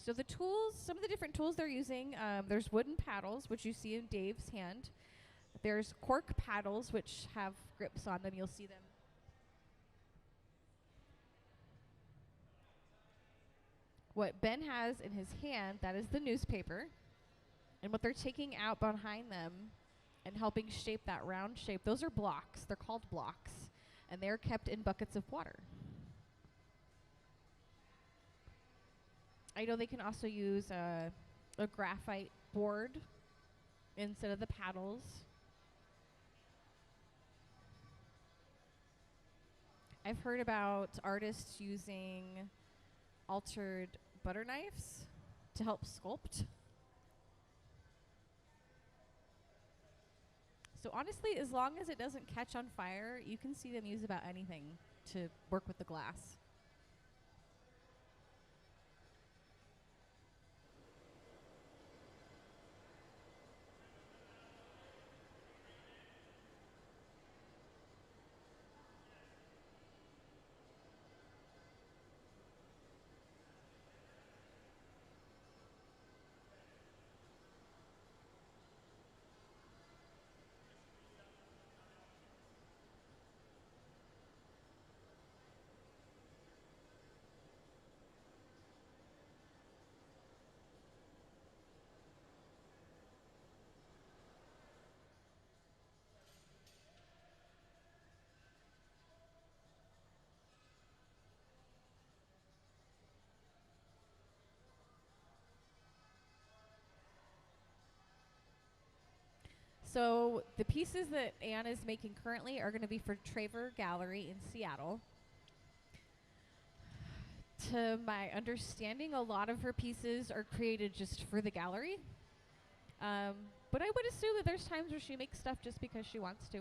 So the tools, some of the different tools they're using, there's wooden paddles, which you see in Dave's hand. There's cork paddles, which have grips on them. You'll see them. What Ben has in his hand, that is the newspaper. And what they're taking out behind them and helping shape that round shape, those are blocks. They're called blocks. And they're kept in buckets of water. I know they can also use a graphite board instead of the paddles. I've heard about artists using altered butter knives to help sculpt. So honestly, as long as it doesn't catch on fire, you can see them use about anything to work with the glass. So the pieces that Anne is making currently are going to be for Traver Gallery in Seattle. To my understanding, a lot of her pieces are created just for the gallery. But I would assume that there's times where she makes stuff just because she wants to.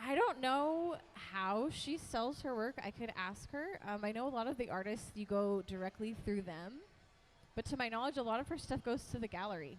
I don't know how she sells her work. I could ask her. I know a lot of the artists, you go directly through them. But to my knowledge, a lot of her stuff goes to the gallery.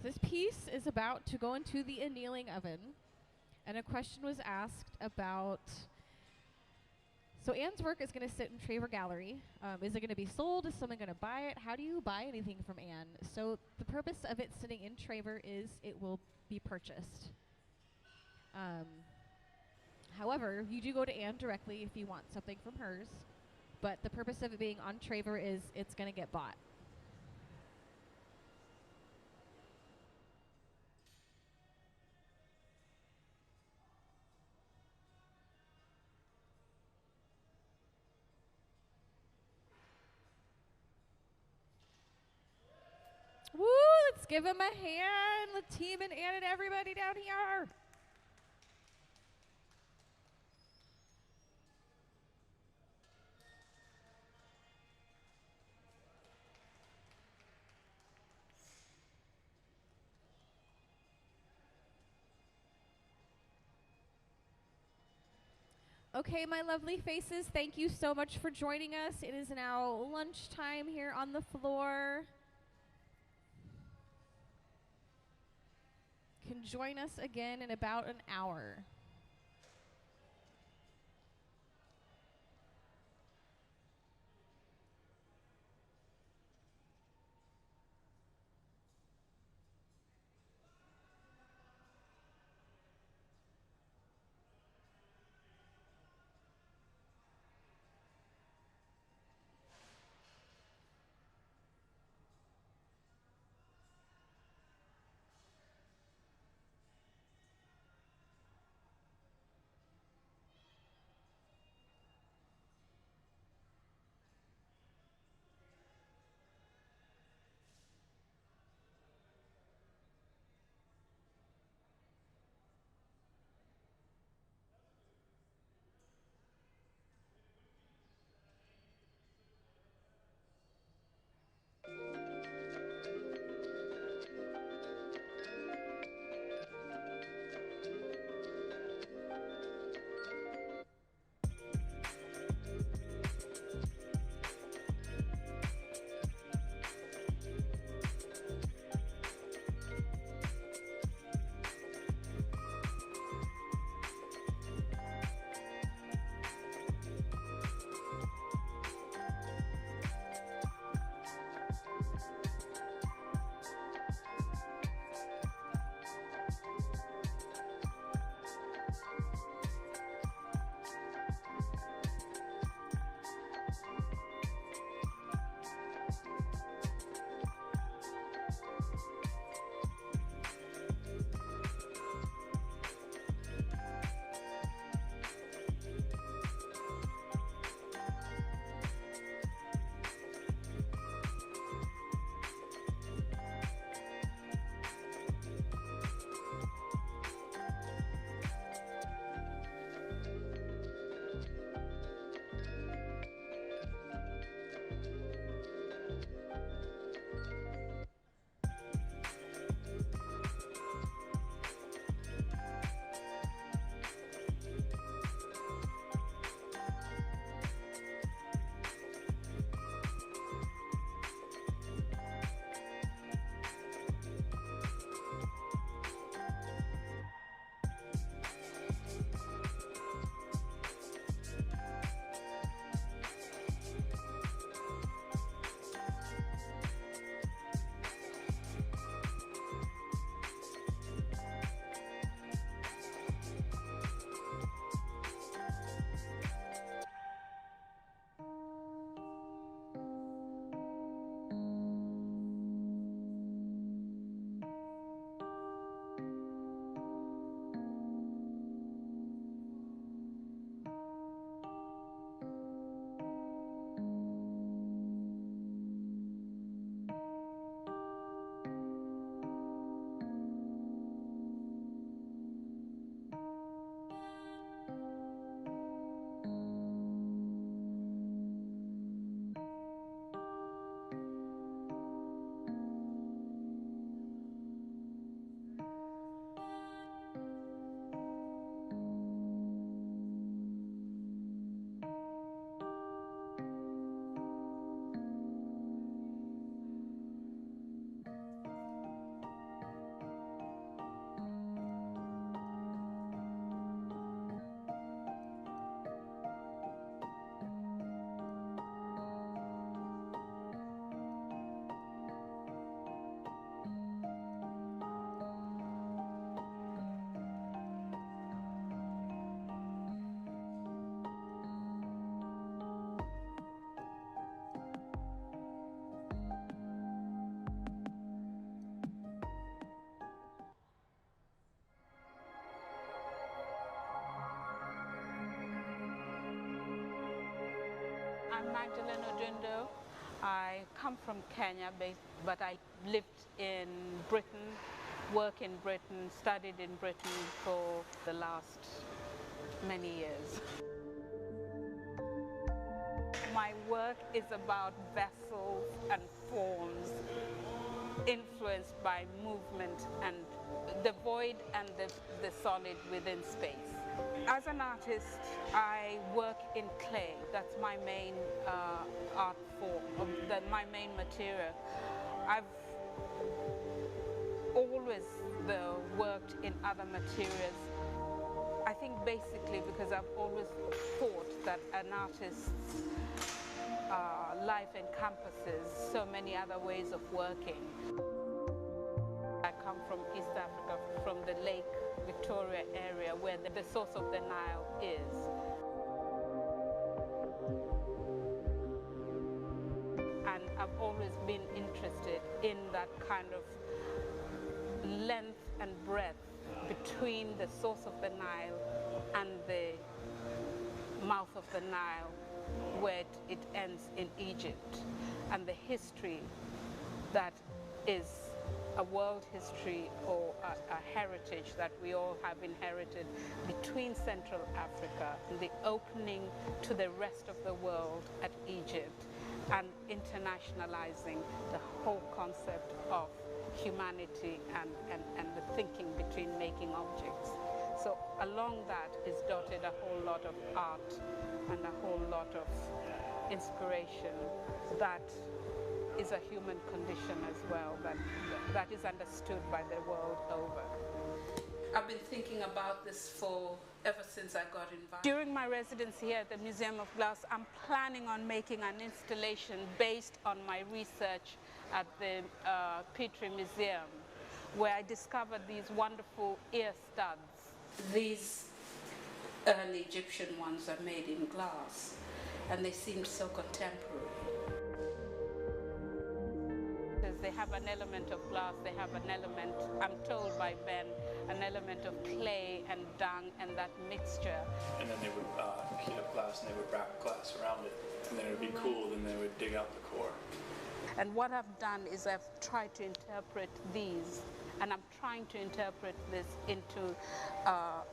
This piece is about to go into the annealing oven, and a question was asked about. So Anne's work is going to sit in Traver Gallery. Is it going to be sold? Is someone going to buy it? How do you buy anything from Anne? So the purpose of it sitting in Traver is it will be purchased. However, you do go to Anne directly if you want something from hers, but the purpose of it being on Traver is it's going to get bought. Woo! Let's give him a hand. The team and Anne and everybody down here. Okay, my lovely faces, thank you so much for joining us. It is now lunchtime here on the floor. Can join us again in about an hour.
I'm Magdalene Odundo. I come from Kenya, but I lived in Britain, work in Britain, studied in Britain for the last many years. My work is about vessels and forms influenced by movement and the void and the solid within space. As an artist, I work in clay. That's my main art form, my main material. I've always, though, worked in other materials. I think basically because I've always thought that an artist's life encompasses so many other ways of working. I come from East Africa, from the Lake Victoria area where the source of the Nile is. And I've always been interested in that kind of length and breadth between the source of the Nile and the mouth of the Nile, where it ends in Egypt, and the history that is a world history or a heritage that we all have inherited between Central Africa and the opening to the rest of the world at Egypt, and internationalizing the whole concept of humanity and the thinking between making objects. So along that is dotted a whole lot of art and a whole lot of inspiration that is a human condition as well, that is understood by the world over. I've been thinking about this ever since I got invited. During my residency here at the Museum of Glass, I'm planning on making an installation based on my research at the Petrie Museum, where I discovered these wonderful ear studs. These early Egyptian ones are made in glass, and they seemed so contemporary. They have an element of glass, they have an element, I'm told by Ben, an element of clay and dung and that mixture.
And then they would heat up glass and they would wrap glass around it. And then it would be cooled and they would dig out the core.
And what I've done is I've tried to interpret these, and I'm trying to interpret this into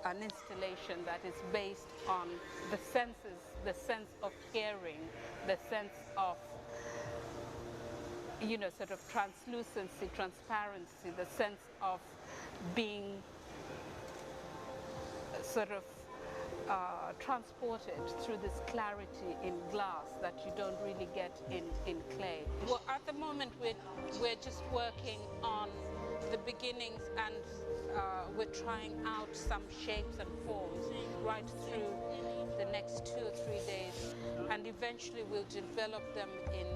an installation that is based on the senses, the sense of hearing, the sense of, you know, sort of translucency, transparency, the sense of being sort of transported through this clarity in glass that you don't really get in clay. Well, at the moment we're just working on the beginnings, and we're trying out some shapes and forms right through the next 2 or 3 days, and eventually we'll develop them in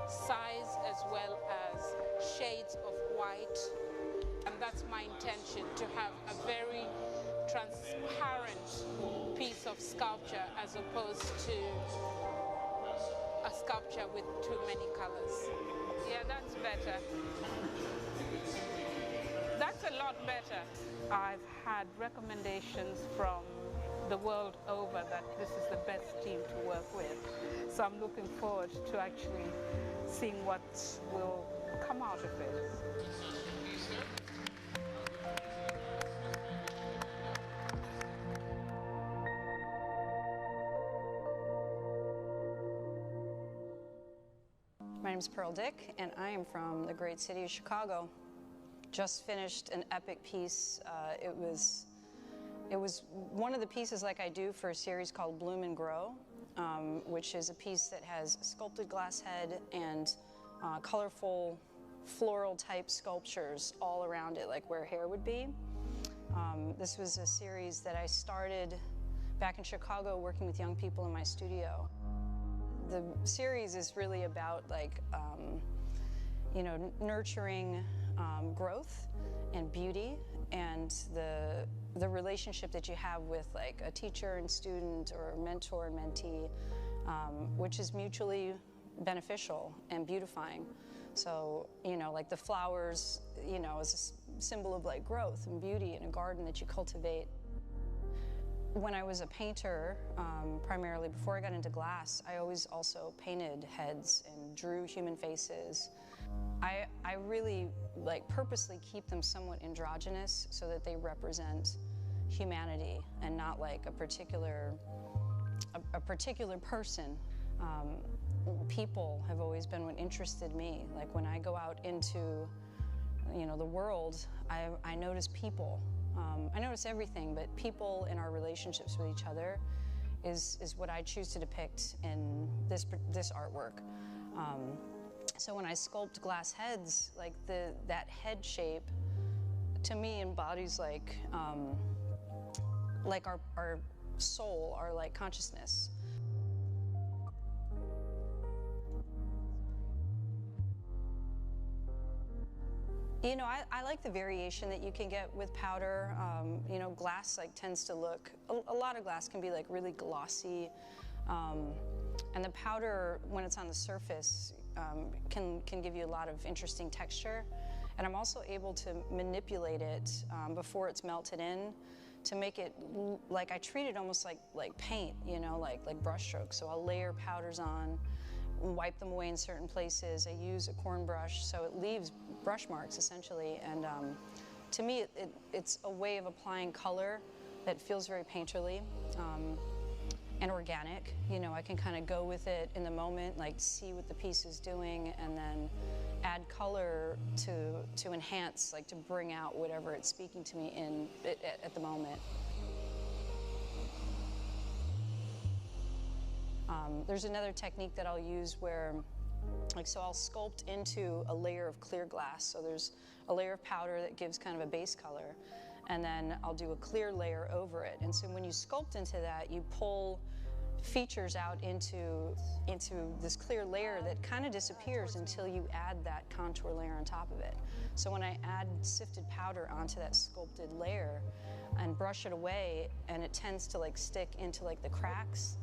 size as well as shades of white. And that's my intention, to have a very transparent piece of sculpture as opposed to a sculpture with too many colors. Yeah, that's better. That's a lot better. I've had recommendations from the world over that this is the best team to work with. So I'm looking forward to actually seeing what will come out of it.
My name is Pearl Dick, and I am from the great city of Chicago. Just finished an epic piece. It was one of the pieces like I do for a series called Bloom and Grow, which is a piece that has sculpted glass head and colorful floral type sculptures all around it, like where hair would be. This was a series that I started back in Chicago working with young people in my studio. The series is really about nurturing growth and beauty, and the relationship that you have with like a teacher and student or mentor and mentee, which is mutually beneficial and beautifying. So, like the flowers, is a symbol of like growth and beauty in a garden that you cultivate. When I was a painter, primarily before I got into glass, I always also painted heads and drew human faces. I really purposely keep them somewhat androgynous so that they represent humanity and not like a particular person. People have always been what interested me. Like when I go out into, the world, I notice people. I notice everything, but people in our relationships with each other is what I choose to depict in this artwork. So when I sculpt glass heads, like that head shape, to me embodies like our soul, our like consciousness. I like the variation that you can get with powder. Glass tends to look, a lot of glass can be like really glossy. And the powder, when it's on the surface, can give you a lot of interesting texture. And I'm also able to manipulate it before it's melted in to make it I treat it almost like paint, like brush strokes. So I'll layer powders on, wipe them away in certain places. I use a corn brush, so it leaves brush marks essentially. And to me, it's a way of applying color that feels very painterly and organic. I can kind of go with it in the moment, see what the piece is doing, and then add color to enhance, to bring out whatever it's speaking to me at the moment. There's another technique that I'll use where, so I'll sculpt into a layer of clear glass. So there's a layer of powder that gives kind of a base color, and then I'll do a clear layer over it. And so when you sculpt into that, you pull features out into this clear layer that kind of disappears until you add that contour layer on top of it. So when I add sifted powder onto that sculpted layer and brush it away, and it tends to stick into the cracks,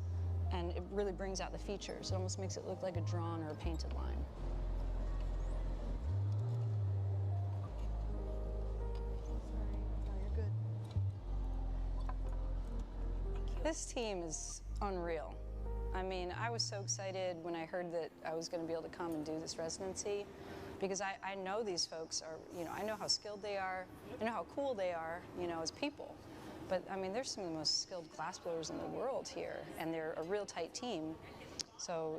and it really brings out the features. It almost makes it look like a drawn or a painted line. This team is unreal. I mean, I was so excited when I heard that I was going to be able to come and do this residency, because I know these folks are, I know how skilled they are, I know how cool they are, as people. But I mean, they're some of the most skilled glassblowers in the world here, and they're a real tight team. So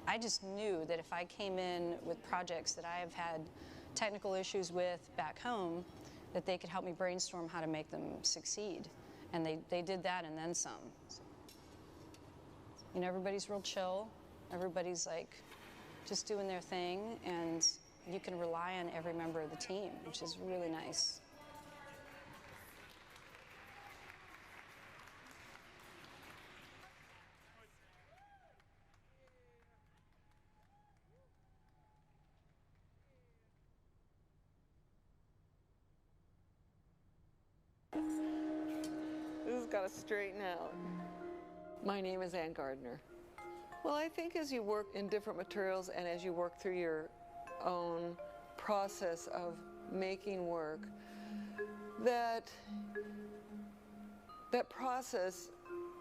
I just knew that if I came in with projects that I have had technical issues with back home, that they could help me brainstorm how to make them succeed. And they did that and then some. Everybody's real chill. Everybody's just doing their thing, and you can rely on every member of the team, which is really nice.
This has got to straighten out. My name is Ann Gardner. Well, I think as you work in different materials and as you work through your own process of making work, that process,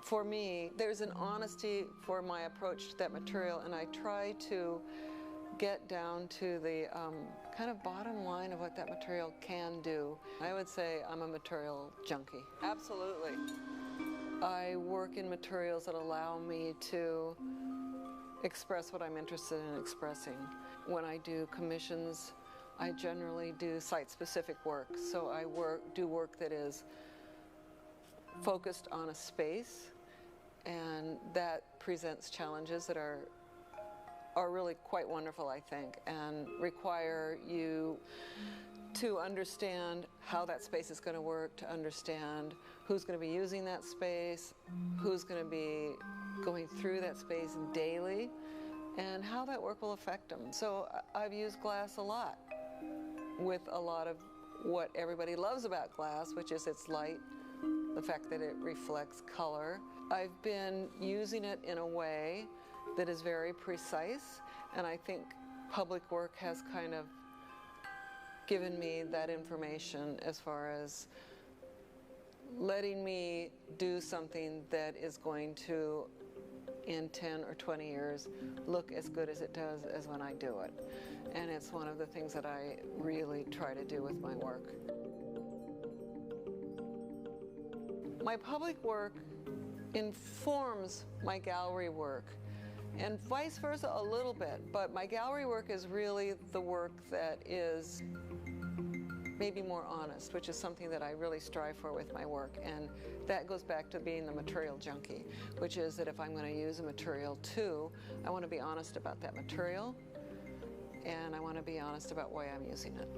for me, there's an honesty for my approach to that material, and I try to get down to the kind of bottom line of what that material can do. I would say I'm a material junkie. Absolutely. I work in materials that allow me to express what I'm interested in expressing. When I do commissions, I generally do site-specific work. So I do work that is focused on a space, and that presents challenges that are really quite wonderful, I think, and require you to understand how that space is going to work, to understand who's going to be using that space, who's going to be going through that space daily, and how that work will affect them. So I've used glass a lot, with a lot of what everybody loves about glass, which is its light, the fact that it reflects color. I've been using it in a way that is very precise, and I think public work has kind of given me that information as far as letting me do something that is going to, in 10 or 20 years, look as good as it does as when I do it. And it's one of the things that I really try to do with my work. My public work informs my gallery work, and vice versa a little bit, but my gallery work is really the work that is maybe more honest, which is something that I really strive for with my work. And that goes back to being the material junkie, which is that if I'm going to use a material too, I want to be honest about that material, and I want to be honest about why I'm using it.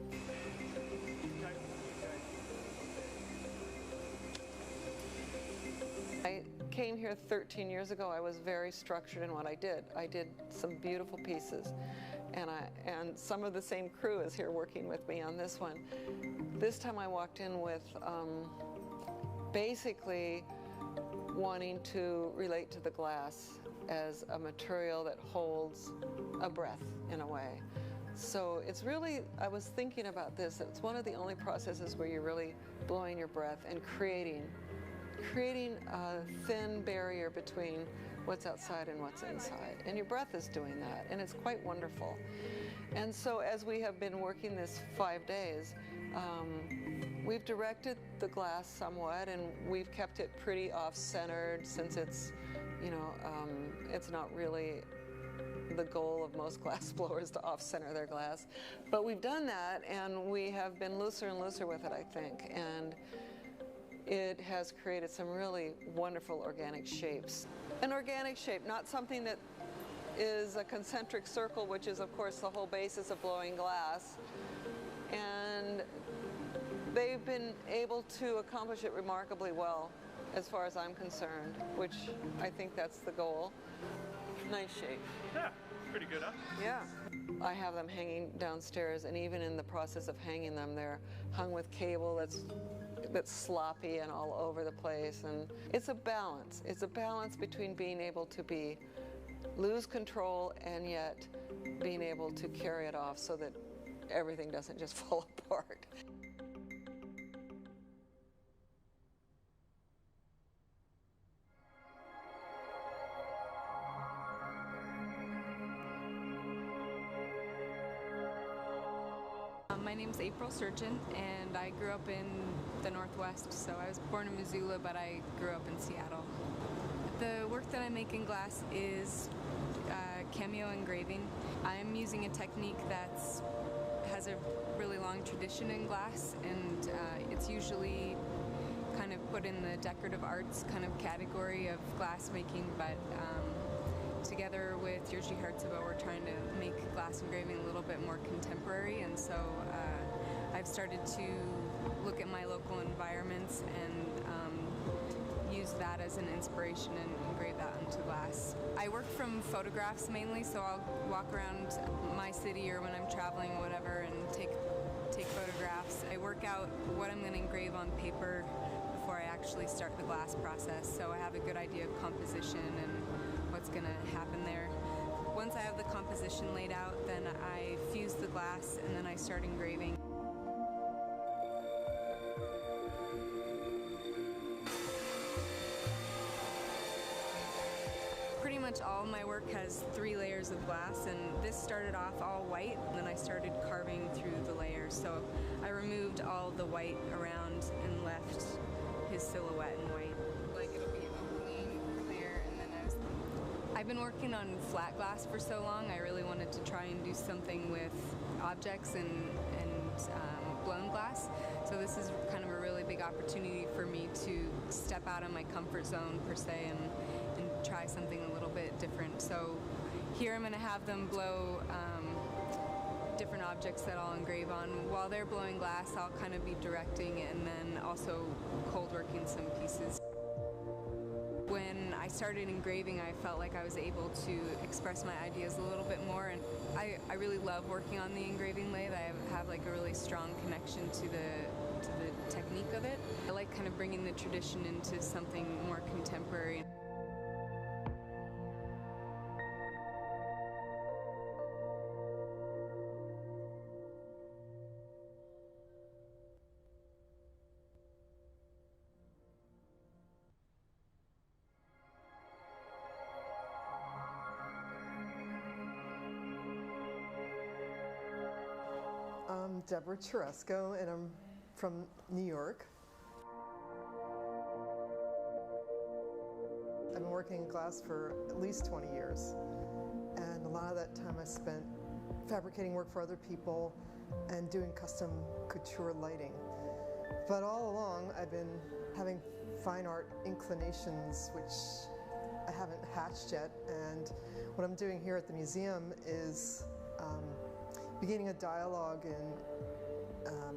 I came here 13 years ago. I was very structured in what I did. I did some beautiful pieces, and some of the same crew is here working with me on this one. This time I walked in with basically wanting to relate to the glass as a material that holds a breath in a way. So it's really, I was thinking about this, it's one of the only processes where you're really blowing your breath and creating a thin barrier between what's outside and what's inside. And your breath is doing that, and it's quite wonderful. And so as we have been working this 5 days, we've directed the glass somewhat, and we've kept it pretty off-centered since it's, you know, it's not really the goal of most glass blowers to off-center their glass. But we've done that, and we have been looser and looser with it, I think. And it has created some really wonderful organic shapes. An organic shape, not something that is a concentric circle, which is, of course, the whole basis of blowing glass. And they've been able to accomplish it remarkably well, as far as I'm concerned, which I think that's the goal. Nice shape.
Yeah, pretty good, huh?
Yeah. I have them hanging downstairs, and even in the process of hanging them, they're hung with cable that's sloppy and all over the place. And it's a balance. It's a balance between being able to lose control and yet being able to carry it off so that everything doesn't just fall apart.
My name's April Surgeon, and I grew up in the Northwest, so I was born in Missoula, but I grew up in Seattle. The work that I make in glass is cameo engraving. I'm using a technique that has a really long tradition in glass, and it's usually kind of put in the decorative arts kind of category of glass making, but together with Jerzy Hartsoba, we're trying to make glass engraving a little bit more contemporary, and so I've started to look at my local environments and use that as an inspiration and engrave that onto glass. I work from photographs mainly, so I'll walk around my city or when I'm traveling or whatever and take photographs. I work out what I'm going to engrave on paper before I actually start the glass process, so I have a good idea of composition and what's going to happen there. Once I have the composition laid out, then I fuse the glass and then I start engraving. Pretty much all of my work has 3 layers of glass, and this started off all white, and then I started carving through the layers. So I removed all the white around and left his silhouette in white. Like it'll be opening there, and then I've been working on flat glass for so long, I really wanted to try and do something with objects and blown glass. So this is kind of a really big opportunity for me to step out of my comfort zone per se and try something a little bit different. So here I'm going to have them blow different objects that I'll engrave on. While they're blowing glass, I'll kind of be directing and then also cold working some pieces. When I started engraving, I felt like I was able to express my ideas a little bit more, and I really love working on the engraving lathe. I have like a really strong connection to the technique of it. I like kind of bringing the tradition into something more contemporary.
Deborah Cheresco, and I'm from New York. I've been working in glass for at least 20 years, and a lot of that time I spent fabricating work for other people and doing custom couture lighting. But all along, I've been having fine art inclinations, which I haven't hatched yet, and what I'm doing here at the museum is beginning a dialogue in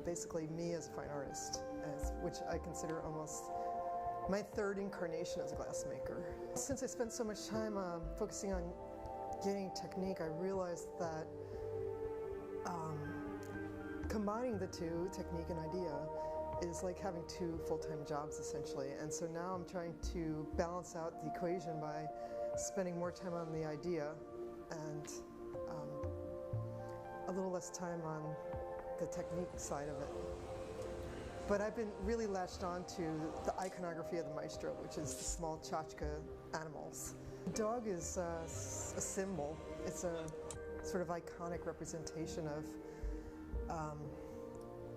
basically me as a fine artist, which I consider almost my third incarnation as a glassmaker. Since I spent so much time focusing on getting technique, I realized that combining the two, technique and idea, is like having two full-time jobs essentially. And so now I'm trying to balance out the equation by spending more time on the idea and a little less time on the technique side of it. But I've been really latched on to the iconography of the maestro, which is the small tchotchke animals. The dog is a symbol. It's a sort of iconic representation of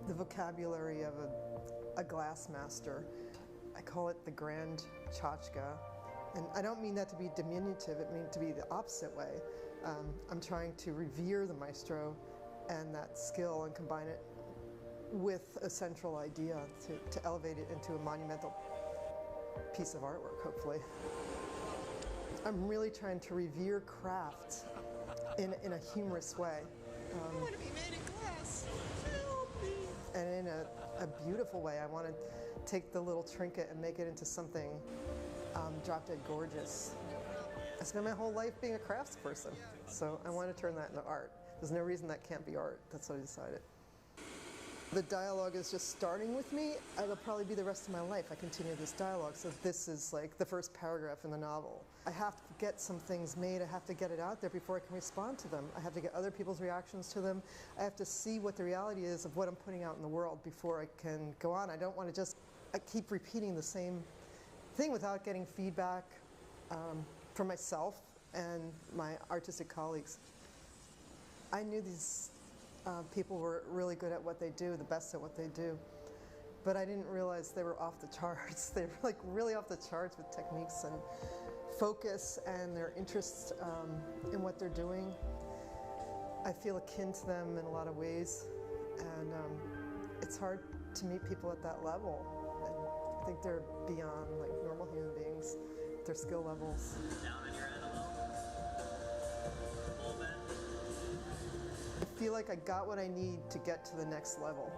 the vocabulary of a glass master. I call it the grand tchotchke. And I don't mean that to be diminutive, it means to be the opposite way. I'm trying to revere the maestro and that skill and combine it with a central idea to elevate it into a monumental piece of artwork, hopefully. I'm really trying to revere craft in a humorous way.
I want to be made in glass. Help me.
And in a beautiful way. I want to take the little trinket and make it into something drop dead gorgeous. I spent my whole life being a craftsperson, so I want to turn that into art. There's no reason that can't be art. That's what I decided. The dialogue is just starting with me. It'll probably be the rest of my life. I continue this dialogue, so this is like the first paragraph in the novel. I have to get some things made. I have to get it out there before I can respond to them. I have to get other people's reactions to them. I have to see what the reality is of what I'm putting out in the world before I can go on. I don't want to just keep repeating the same thing without getting feedback from myself and my artistic colleagues. I knew these people were really good at what they do, the best at what they do. But I didn't realize they were off the charts. They were like really off the charts with techniques and focus and their interests in what they're doing. I feel akin to them in a lot of ways, and it's hard to meet people at that level. And I think they're beyond like normal human beings, their skill levels.
Down on your head a little. A little bit.
I feel like I got what I need to get to the next level,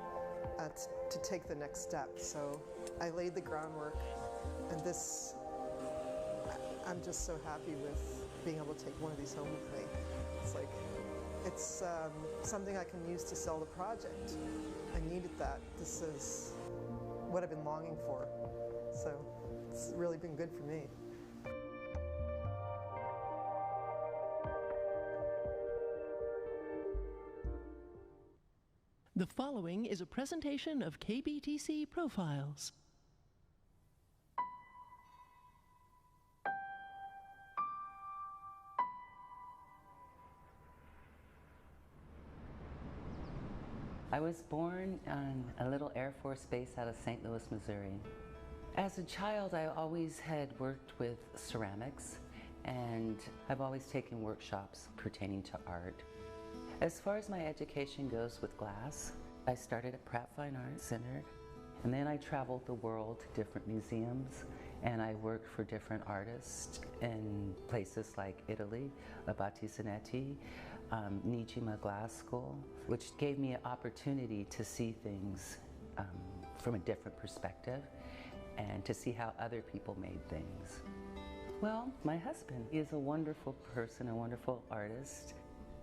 to take the next step. So I laid the groundwork, and this, I'm just so happy with being able to take one of these home with me. It's like, it's something I can use to sell the project. I needed that. This is what I've been longing for. So it's really been good for me.
The following is a presentation of KBTC Profiles.
I was born on a little Air Force base out of St. Louis, Missouri. As a child, I always had worked with ceramics, and I've always taken workshops pertaining to art. As far as my education goes with glass, I started at Pratt Fine Arts Center, and then I traveled the world to different museums, and I worked for different artists in places like Italy, Abate Zanetti, Nijima Glass School, which gave me an opportunity to see things from a different perspective and to see how other people made things. Well, my husband is a wonderful person, a wonderful artist.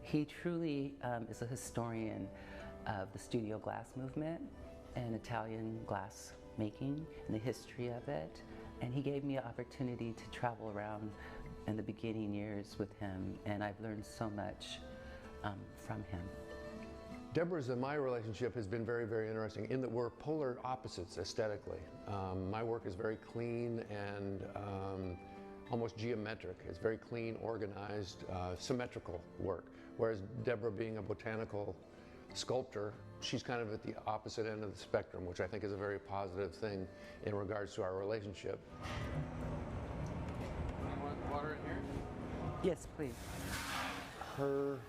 He truly is a historian of the studio glass movement and Italian glass making and the history of it. And he gave me an opportunity to travel around in the beginning years with him, and I've learned so much from him.
Deborah's and my relationship has been very, very interesting in that we're polar opposites aesthetically. My work is very clean and almost geometric. It's very clean, organized, symmetrical work. Whereas Deborah, being a botanical sculptor, she's kind of at the opposite end of the spectrum, which I think is a very positive thing in regards to our relationship.
You want water in here?
Yes, please.
Her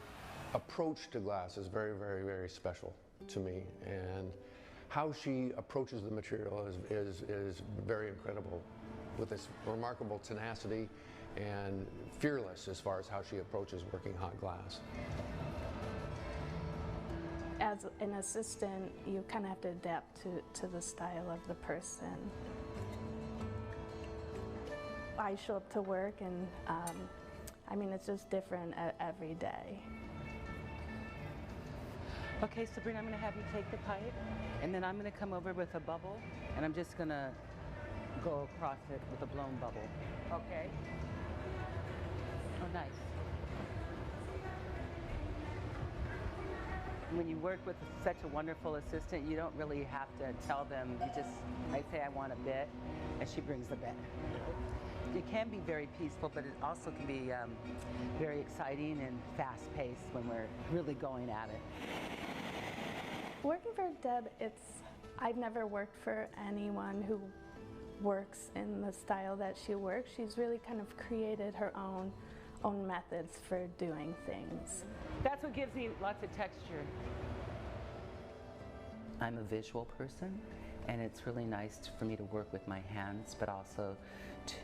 approach to glass is very, very, very special to me, and how she approaches the material is very incredible, with this remarkable tenacity and fearless as far as how she approaches working hot glass.
As an assistant, you kind of have to adapt to the style of the person. I show up to work and I mean, it's just different every day.
Okay, Sabrina, I'm going to have you take the pipe, and then I'm going to come over with a bubble, and I'm just going to go across it with a blown bubble. Okay? Oh, nice. When you work with such a wonderful assistant, you don't really have to tell them. You just, I say I want a bit, and she brings the bit. It can be very peaceful, but it also can be very exciting and fast-paced when we're really going at it.
Working for Deb, I've never worked for anyone who works in the style that she works. She's really kind of created her own methods for doing things.
That's what gives me lots of texture. I'm a visual person, and it's really nice for me to work with my hands, but also to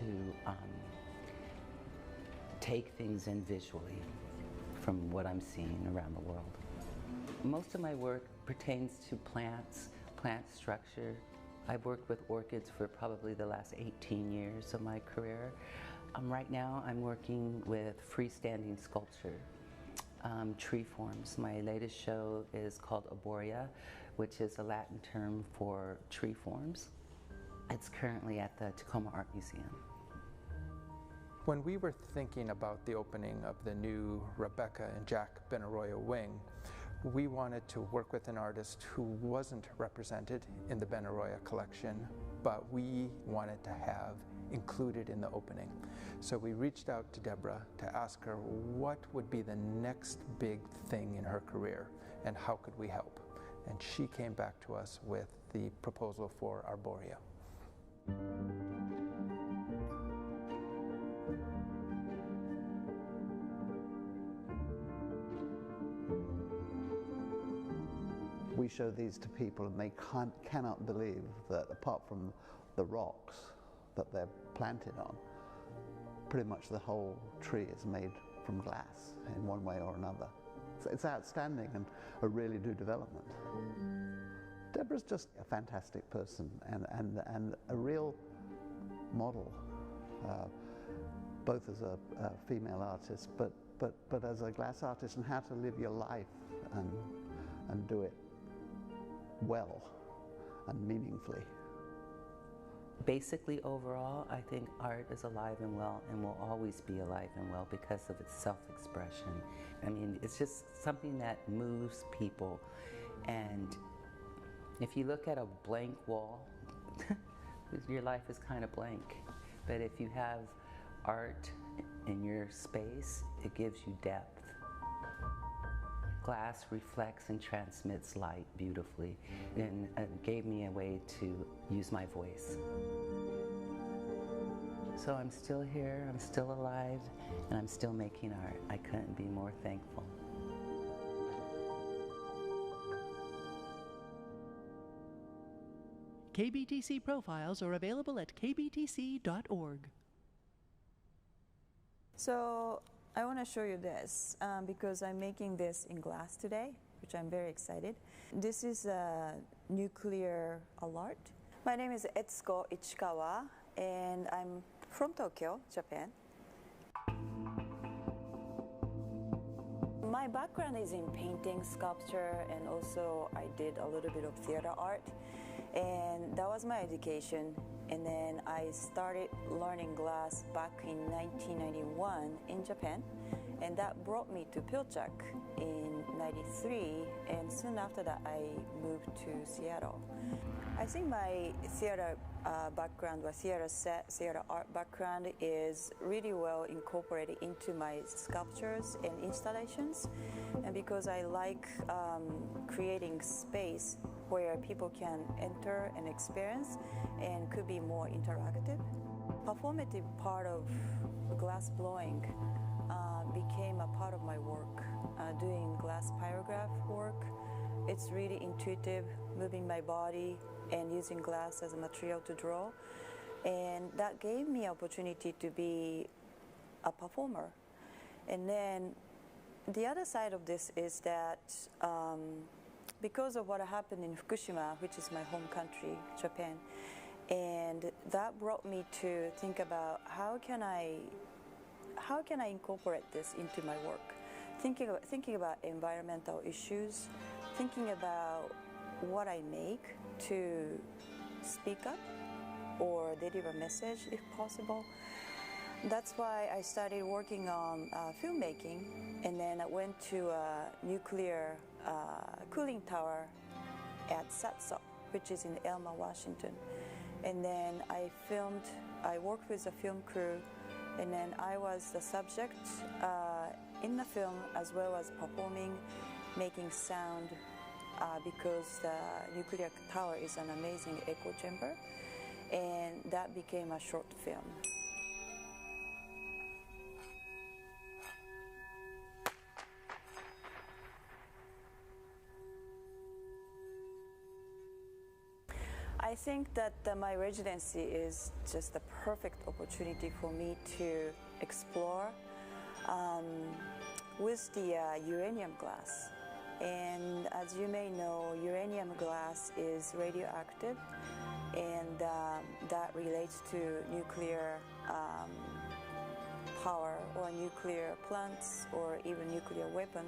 take things in visually from what I'm seeing around the world. Most of my work pertains to plants, plant structure. I've worked with orchids for probably the last 18 years of my career. Right now I'm working with freestanding sculpture, tree forms. My latest show is called Arborea, which is a Latin term for tree forms. It's currently at the Tacoma Art Museum.
When we were thinking about the opening of the new Rebecca and Jack Benaroya wing, we wanted to work with an artist who wasn't represented in the Benaroya collection, but we wanted to have included in the opening. So we reached out to Deborah to ask her what would be the next big thing in her career and how could we help. And she came back to us with the proposal for Arborea.
We show these to people and they cannot believe that apart from the rocks that they're planted on, pretty much the whole tree is made from glass in one way or another. It's outstanding and a really new development. Deborah's just a fantastic person and a real model, both as a female artist, but as a glass artist, and how to live your life and do it well and meaningfully.
Basically, overall, I think art is alive and well and will always be alive and well because of its self-expression. I mean, it's just something that moves people. And if you look at a blank wall, your life is kind of blank. But if you have art in your space, it gives you depth. Glass reflects and transmits light beautifully, and it gave me a way to use my voice. So I'm still here, I'm still alive, and I'm still making art. I couldn't be more thankful.
KBTC profiles are available at kbtc.org.
So I want to show you this because I'm making this in glass today, which I'm very excited. This is a nuclear alert. My name is Etsuko Ichikawa, and I'm from Tokyo, Japan. My background is in painting, sculpture, and also I did a little bit of theater art, and that was my education. And then I started learning glass back in 1991 in Japan, and that brought me to Pyeongchang in '93, and soon after that I moved to Seattle. I think my theater background or theater art background is really well incorporated into my sculptures and installations, and because I like creating space where people can enter and experience and could be more interactive. Performative part of glass blowing became a part of my work, doing glass pyrograph work. It's really intuitive, moving my body and using glass as a material to draw. And that gave me opportunity to be a performer. And then the other side of this is that because of what happened in Fukushima, which is my home country, Japan, and that brought me to think about how can I incorporate this into my work? Thinking about environmental issues, thinking about what I make to speak up or deliver a message if possible. That's why I started working on filmmaking, and then I went to a nuclear cooling tower at SATSO, which is in Elma, Washington. And then I worked with a film crew, and then I was the subject in the film as well as performing, making sound, because the nuclear tower is an amazing echo chamber, and that became a short film. I think that my residency is just the perfect opportunity for me to explore with the uranium glass. And as you may know, uranium glass is radioactive, and that relates to nuclear power or nuclear plants or even nuclear weapon.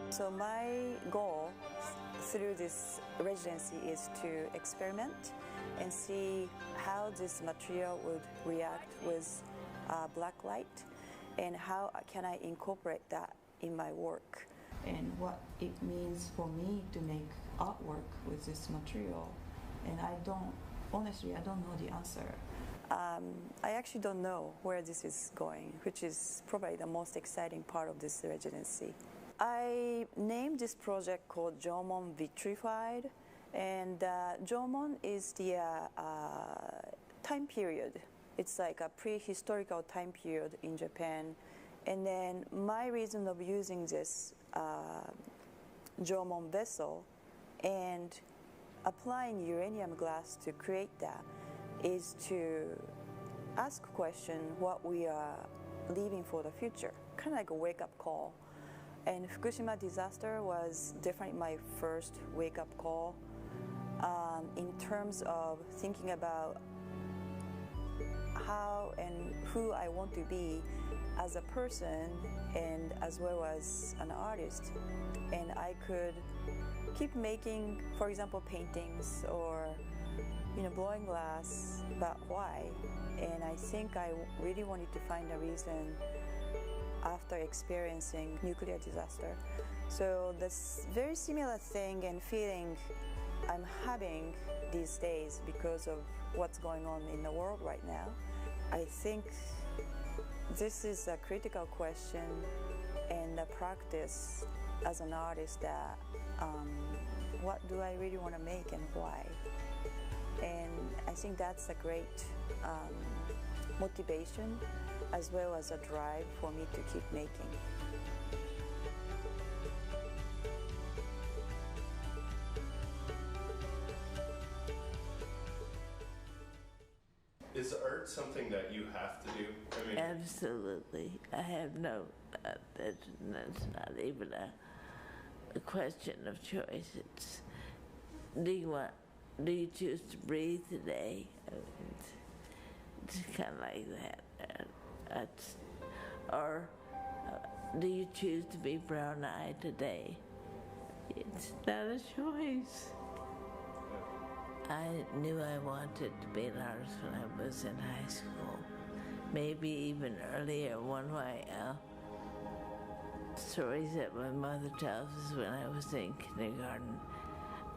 So my goal through this residency is to experiment and see how this material would react with black light, and how can I incorporate that in my work.
And what it means for me to make artwork with this material. And honestly, I don't know the answer.
I actually don't know where this is going, which is probably the most exciting part of this residency. I named this project called Jomon Vitrified, and Jomon is the time period. It's like a prehistorical time period in Japan. And then my reason of using this Jomon vessel and applying uranium glass to create that is to ask a question what we are leaving for the future, kind of like a wake-up call. And Fukushima disaster was definitely my first wake-up call in terms of thinking about how and who I want to be as a person and as well as an artist. And I could keep making, for example, paintings or blowing glass, but why? And I think I really wanted to find a reason after experiencing nuclear disaster. So this very similar thing and feeling I'm having these days because of what's going on in the world right now. I think this is a critical question and a practice as an artist that what do I really want to make and why? And I think that's a great motivation as well as a drive for me to keep making.
Is art something that you have to do? I mean,
absolutely. I have no doubt that's not even a question of choice. It's, do you choose to breathe today? It's kind of like that. Or do you choose to be brown-eyed today? It's not a choice. I knew I wanted to be an artist when I was in high school. Maybe even earlier. One of my stories that my mother tells is when I was in kindergarten,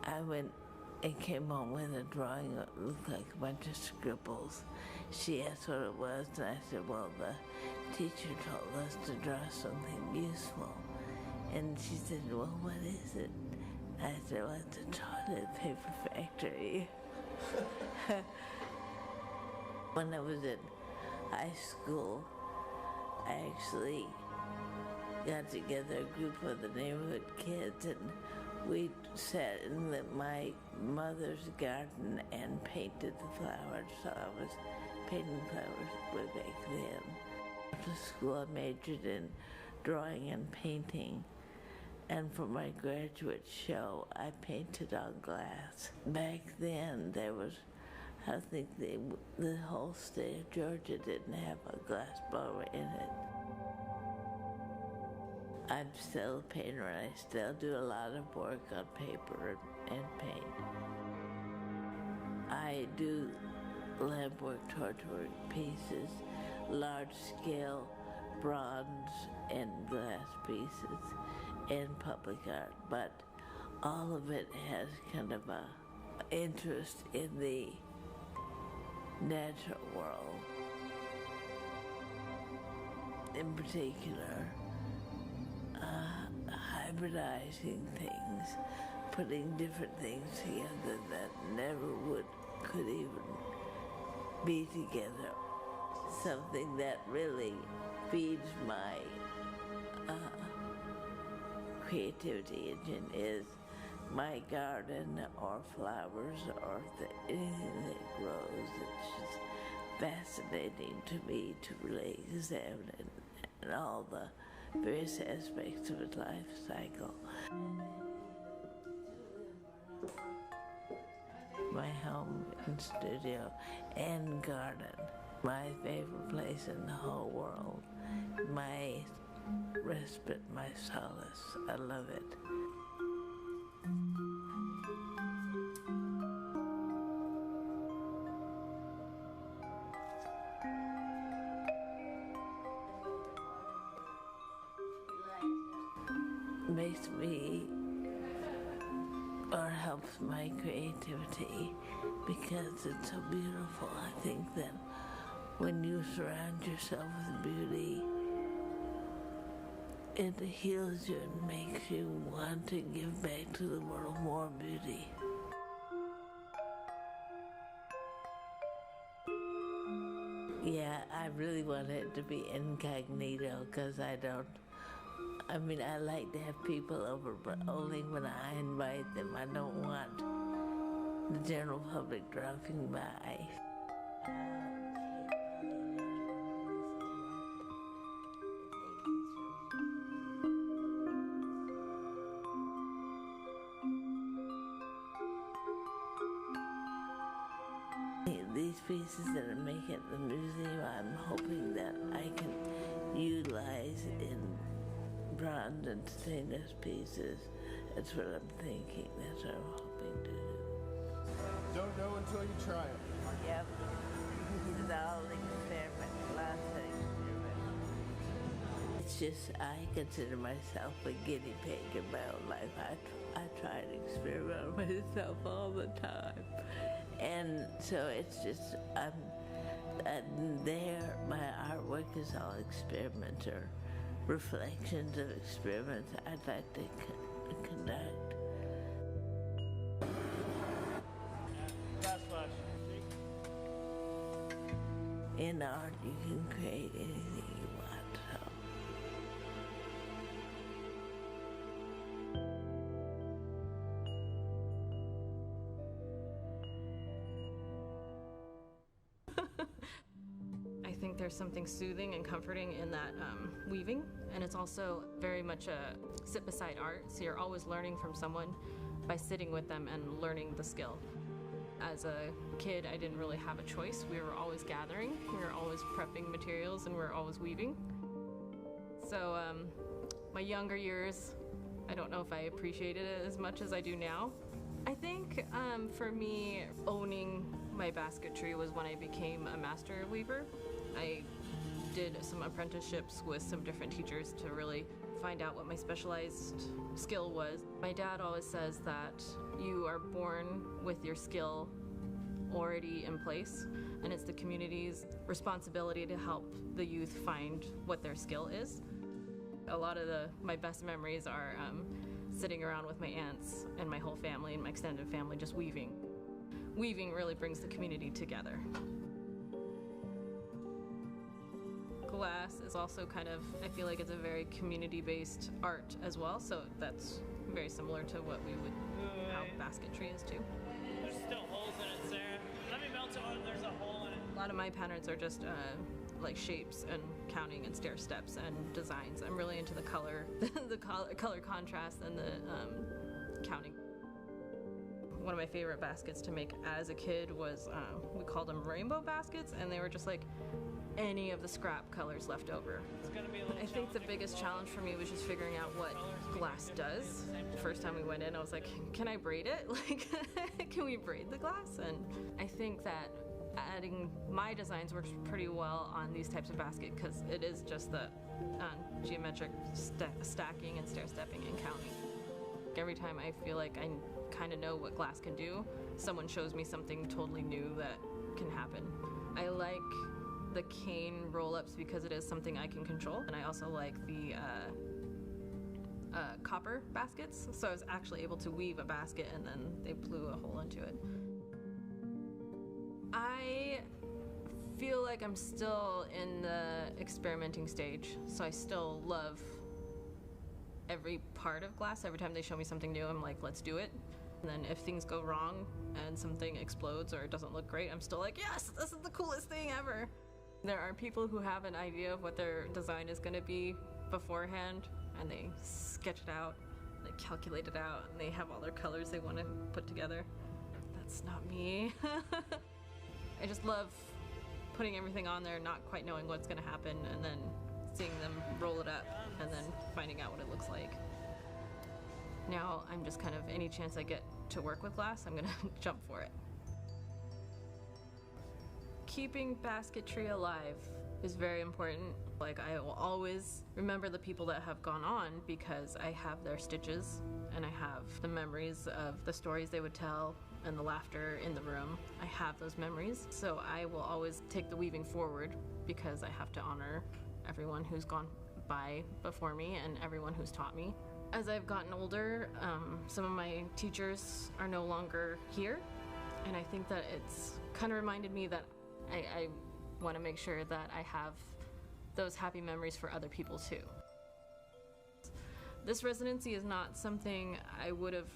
I went and came home with a drawing that looked like a bunch of scribbles. She asked what it was, and I said, well, the teacher told us to draw something useful. And she said, well, what is it? I said, well, it's a toilet paper factory. When I was in high school, I actually got together a group of the neighborhood kids, and we sat in my mother's garden and painted the flowers. So I was painting flowers way back then. After school, I majored in drawing and painting. And for my graduate show, I painted on glass. Back then, there was, I think the whole state of Georgia didn't have a glass blower in it. I'm still a painter, and I still do a lot of work on paper and paint. I do lab work, torch work pieces, large-scale bronze and glass pieces, and public art, but all of it has kind of a interest in the natural world. In particular, hybridizing things, putting different things together that never could even be together. Something that really feeds my creativity engine is my garden or flowers or anything that grows. It's just fascinating to me to really examine it and all the various aspects of its life cycle. My home and studio and garden, my favorite place in the whole world. My respite, my solace. I love it. Makes me, or helps my creativity because it's so beautiful. I think that when you surround yourself with beauty, it heals you and makes you want to give back to the world more beauty. Yeah, I really want it to be incognito because I like to have people over, but only when I invite them. I don't want the general public dropping by. These pieces that I make at the museum, I'm hoping that I can utilize in bronze and stainless pieces. That's what I'm thinking. That's what I'm hoping to do.
Don't know until you try it.
Yep. This is all experiment, lots of experiment. It's just, I consider myself a guinea pig in my own life. I try to experiment on myself all the time. And so it's just, my artwork is all experiments or reflections of experiments I'd like to conduct. In art, you can create anything you want.
I think there's something soothing and comforting in that weaving, and it's also very much a sit beside art, so you're always learning from someone by sitting with them and learning the skill. As a kid, I didn't really have a choice. We were always gathering, we were always prepping materials, and we were always weaving. So my younger years, I don't know if I appreciated it as much as I do now. I think for me, owning my basketry was when I became a master weaver. I did some apprenticeships with some different teachers to really find out what my specialized skill was. My dad always says that you are born with your skill already in place, and it's the community's responsibility to help the youth find what their skill is. A lot of my best memories are sitting around with my aunts and my whole family and my extended family just weaving. Weaving really brings the community together. Glass is also kind of, I feel like it's a very community-based art as well, so that's very similar to what we would, how basketry is too.
There's still holes in it, Sarah. Let me melt it when there's a hole in it.
A lot of my patterns are just like shapes and counting and stair steps and designs. I'm really into the color, the color contrast and the counting. One of my favorite baskets to make as a kid was, we called them rainbow baskets, and they were just like any of the scrap colors left over. I think the biggest challenge for me was just figuring out what glass does. The first time we went in, I was like, can I braid it? Like, can we braid the glass? And I think that adding my designs works pretty well on these types of basket because it is just the geometric stacking and stair-stepping and counting. Every time I feel like I kind of know what glass can do, someone shows me something totally new that can happen. I like the cane roll-ups because it is something I can control, and I also like the copper baskets, so I was actually able to weave a basket and then they blew a hole into it. I feel like I'm still in the experimenting stage, so I still love every part of glass. Every time they show me something new, I'm like, let's do it. And then if things go wrong and something explodes or it doesn't look great, I'm still like, yes, this is the coolest thing ever. There are people who have an idea of what their design is going to be beforehand, and they sketch it out, they calculate it out, and they have all their colors they want to put together. That's not me. I just love putting everything on there, not quite knowing what's going to happen, and then seeing them roll it up, and then finding out what it looks like. Now I'm just kind of, any chance I get to work with glass, I'm going to jump for it. Keeping basketry alive is very important. Like, I will always remember the people that have gone on because I have their stitches and I have the memories of the stories they would tell and the laughter in the room. I have those memories, so I will always take the weaving forward because I have to honor everyone who's gone by before me and everyone who's taught me. As I've gotten older, some of my teachers are no longer here, and I think that it's kind of reminded me that I want to make sure that I have those happy memories for other people too. This residency is not something I would have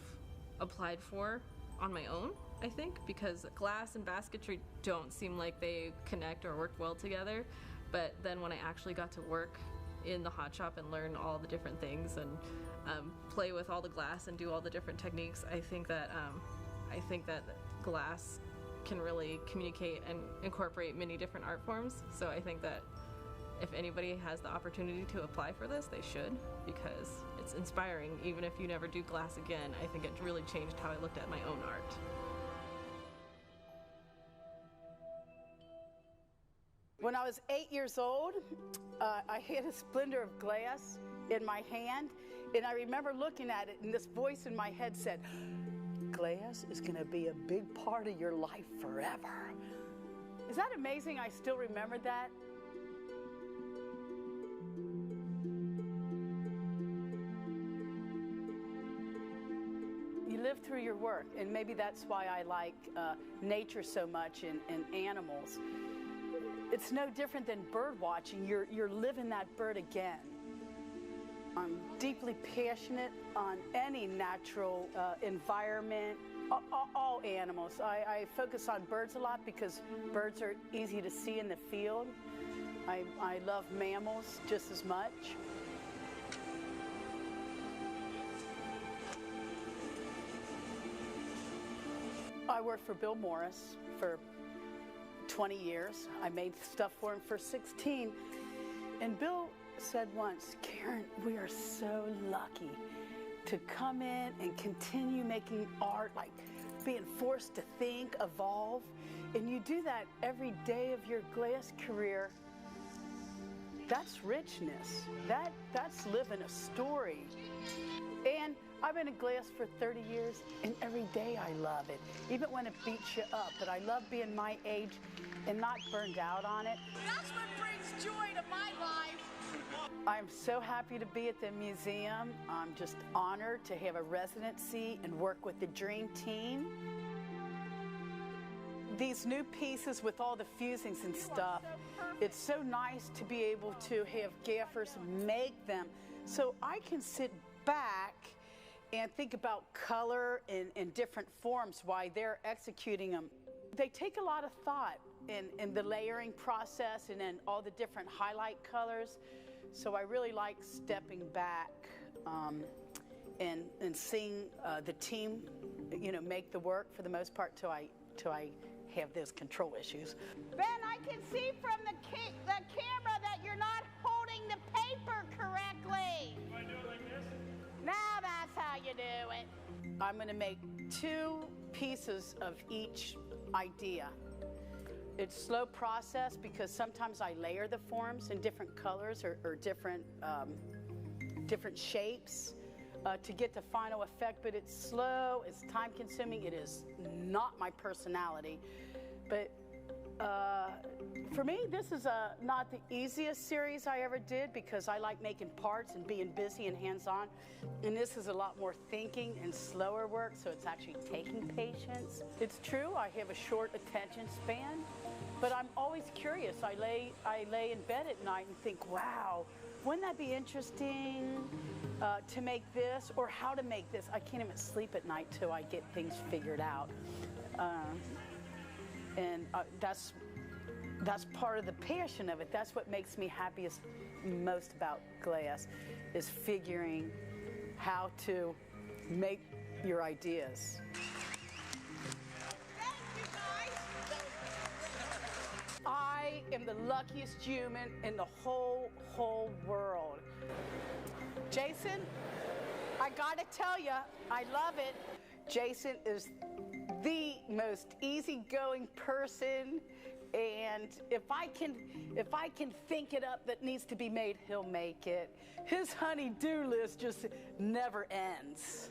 applied for on my own, I think, because glass and basketry don't seem like they connect or work well together. But then when I actually got to work in the hot shop and learn all the different things and play with all the glass and do all the different techniques, I think that glass can really communicate and incorporate many different art forms. So I think that if anybody has the opportunity to apply for this, they should, because it's inspiring. Even if you never do glass again, I think it really changed how I looked at my own art.
When I was 8 years old, I had a splinter of glass in my hand, and I remember looking at it, and this voice in my head said, glass is going to be a big part of your life forever. Is that amazing? I still remember that. You live through your work, and maybe that's why I like nature so much and animals. It's no different than bird watching. You're living that bird again. I'm deeply passionate on any natural environment, all animals. I focus on birds a lot because birds are easy to see in the field. I love mammals just as much. I worked for Bill Morris for 20 years. I made stuff for him for 16. And Bill said once, Karen, we are so lucky to come in and continue making art, like being forced to think, evolve. And you do that every day of your glass career. That's richness. That's living a story. And I've been in glass for 30 years, and every day I love it, even when it beats you up. But I love being my age and not burned out on it.
That's what brings joy to my life.
I'm so happy to be at the museum. I'm just honored to have a residency and work with the dream team. These new pieces with all the fusings and stuff, it's so nice to be able to have gaffers make them so I can sit back and think about color in different forms while they're executing them. They take a lot of thought in the layering process and in all the different highlight colors. So I really like stepping back and seeing the team, make the work for the most part till I have those control issues.
Ben, I can see from the camera that you're not holding the paper correctly.
Do I do it like this?
Now that's how you do it.
I'm going to make 2 pieces of each idea. It's a slow process because sometimes I layer the forms in different colors or different shapes to get the final effect, but it's slow, it's time consuming, it is not my personality. But for me, this is not the easiest series I ever did because I like making parts and being busy and hands-on. And this is a lot more thinking and slower work, so it's actually taking patience. It's true, I have a short attention span, but I'm always curious. I lay in bed at night and think, wow, wouldn't that be interesting to make this or how to make this? I can't even sleep at night till I get things figured out. And that's part of the passion of it. That's what makes me happiest most about glass, is figuring how to make your ideas. I am the luckiest human in the whole world. Jason, I gotta tell you, I love it. Jason is the most easygoing person, and if I can think it up that needs to be made, he'll make it. His honey-do list just never ends.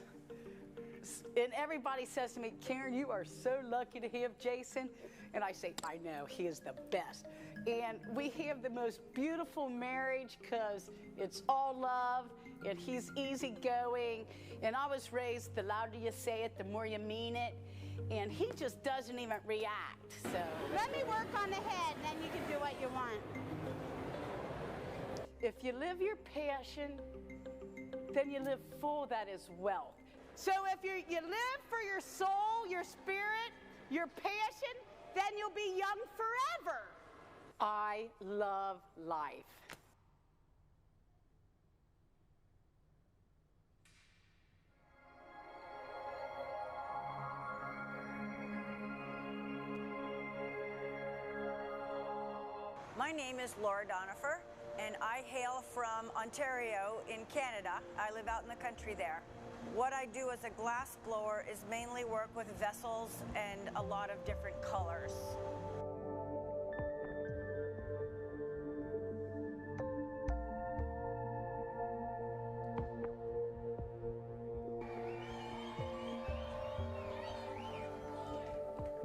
And everybody says to me, Karen, you are so lucky to have Jason. And I say, I know, he is the best. And we have the most beautiful marriage because it's all love, and he's easygoing. And I was raised, the louder you say it, the more you mean it. And he just doesn't even react, so.
Let me work on the head, and then you can do what you want.
If you live your passion, then you live full, that is wealth.
So if you live for your soul, your spirit, your passion, then you'll be young forever.
I love life.
My name is Laura Donifer, and I hail from Ontario in Canada. I live out in the country there. What I do as a glass blower is mainly work with vessels and a lot of different colors.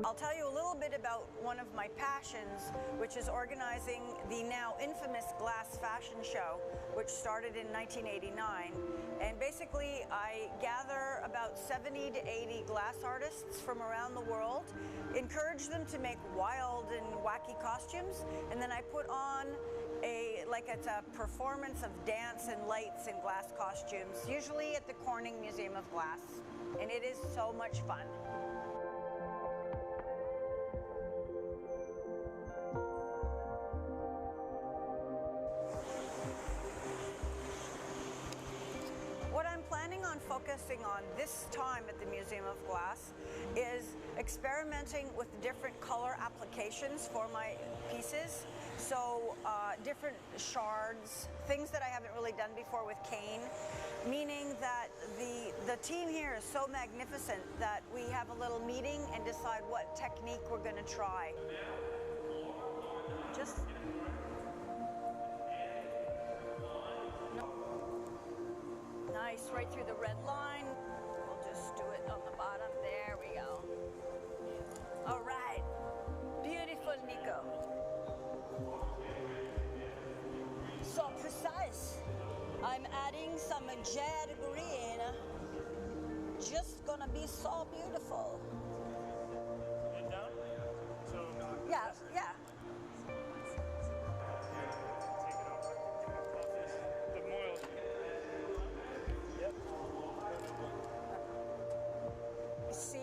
I'll tell you a little bit about one of my passions, which is organizing the now infamous glass fashion show, which started in 1989. And basically, I gather about 70 to 80 glass artists from around the world, encourage them to make wild and wacky costumes, and then I put on it's a performance of dance and lights and glass costumes, usually at the Corning Museum of Glass. And it is so much fun. What I'm planning on focusing on this time at the Museum of Glass is experimenting with different color applications for my pieces. So different shards, things that I haven't really done before with cane, meaning that the team here is so magnificent that we have a little meeting and decide what technique we're going to try. slice right through the red line. We'll just do it on the bottom. There we go. All right. Beautiful, Nico. So precise. I'm adding some jade green. Just gonna be so beautiful.
And down? So
Yeah, yeah.
the moil. Yep.
See?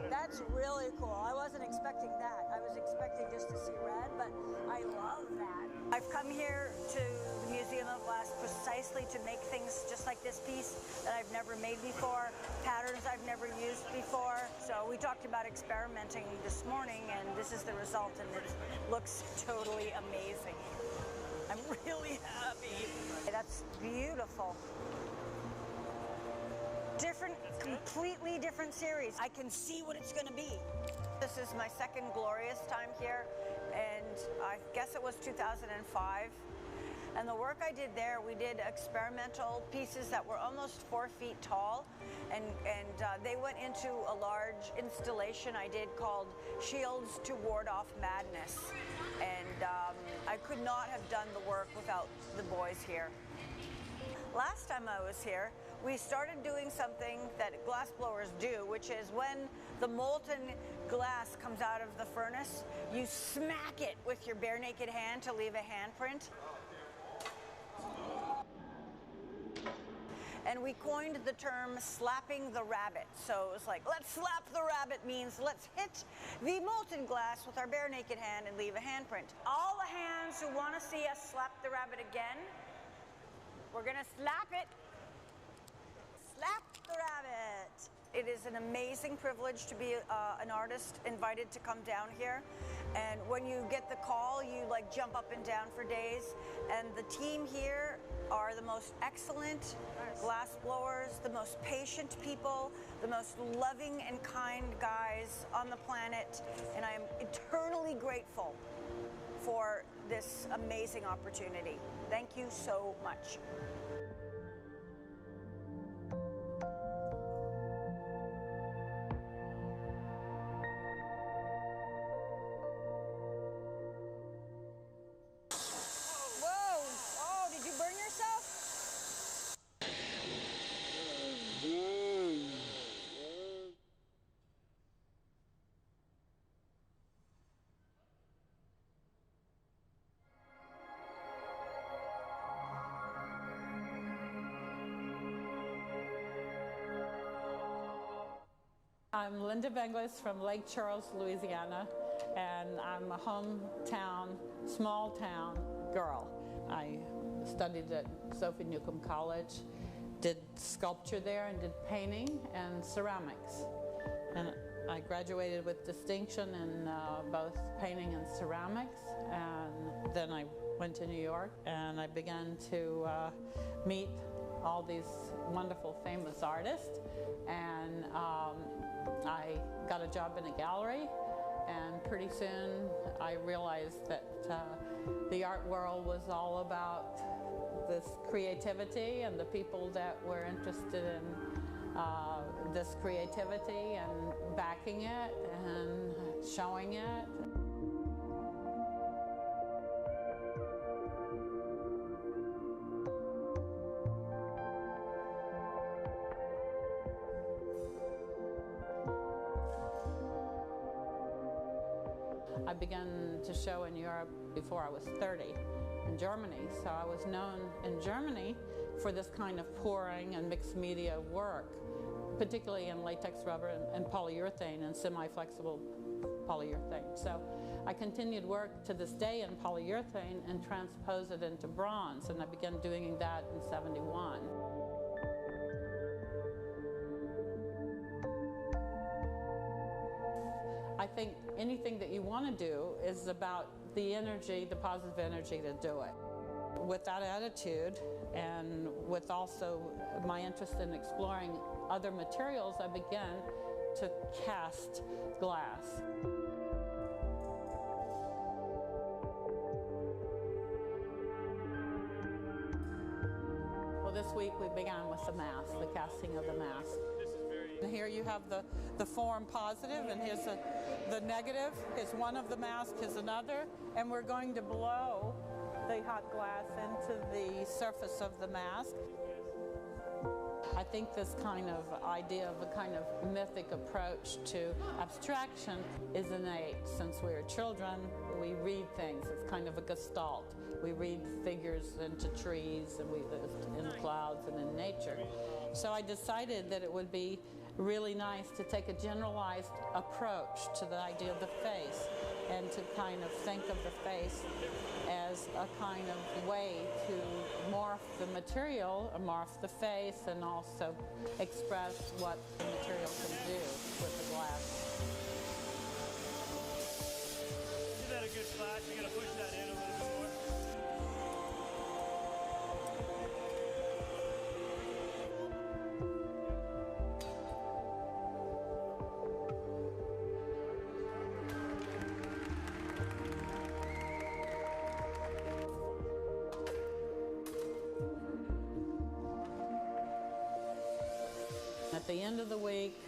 That's really cool. I wasn't expecting that. I was expecting just to see red, but I love that. I've come here to the Museum of Glass precisely to make things just like this piece that I've never made before, patterns I've never used before. So we talked about experimenting this morning, and this is the result, and it looks totally amazing. I'm really happy. That's beautiful. Different, completely different series. I can see what it's going to be. This is my second glorious time here, and I guess it was 2005. And the work I did there, we did experimental pieces that were almost 4 feet tall, and they went into a large installation I did called Shields to Ward Off Madness. And I could not have done the work without the boys here. Last time I was here, we started doing something that glass blowers do, which is when the molten glass comes out of the furnace, you smack it with your bare naked hand to leave a handprint. And we coined the term slapping the rabbit. So it was like, let's slap the rabbit means let's hit the molten glass with our bare naked hand and leave a handprint. All the hands who want to see us slap the rabbit again, we're gonna slap it. Slap the rabbit. It is an amazing privilege to be an artist invited to come down here. And when you get the call, you like jump up and down for days. And the team here are the most excellent glass blowers, the most patient people, the most loving and kind guys on the planet. And I am eternally grateful for this amazing opportunity. Thank you so much.
I'm Linda Benglis from Lake Charles, Louisiana, and I'm a hometown, small town girl. I studied at Sophie Newcomb College, did sculpture there, and did painting and ceramics. And I graduated with distinction in both painting and ceramics, and then I went to New York and I began to meet all these wonderful, famous artists, and I got a job in a gallery, and pretty soon I realized that the art world was all about this creativity and the people that were interested in this creativity and backing it and showing it. I began to show in Europe before I was 30 in Germany, so I was known in Germany for this kind of pouring and mixed media work, particularly in latex rubber and polyurethane and semi-flexible polyurethane. So I continued work to this day in polyurethane and transpose it into bronze, and I began doing that in '71. I think anything that you want to do is about the energy, the positive energy to do it. With that attitude, and with also my interest in exploring other materials, I began to cast glass. Well, this this week we began with the mask, the casting of the mask. And here you have the form positive, and here's the negative. Here's one of the mask, here's another. And we're going to blow the hot glass into the surface of the mask. I think this kind of idea of a kind of mythic approach to abstraction is innate. Since we were children, we read things. It's kind of a gestalt. We read figures into trees, and in clouds and in nature. So I decided that it would be really nice to take a generalized approach to the idea of the face, and to kind of think of the face as a kind of way to morph the material, morph the face, and also express what the material can do with the glass.
Isn't that a good flash? You gotta push that in a little bit more.
At the end of the week,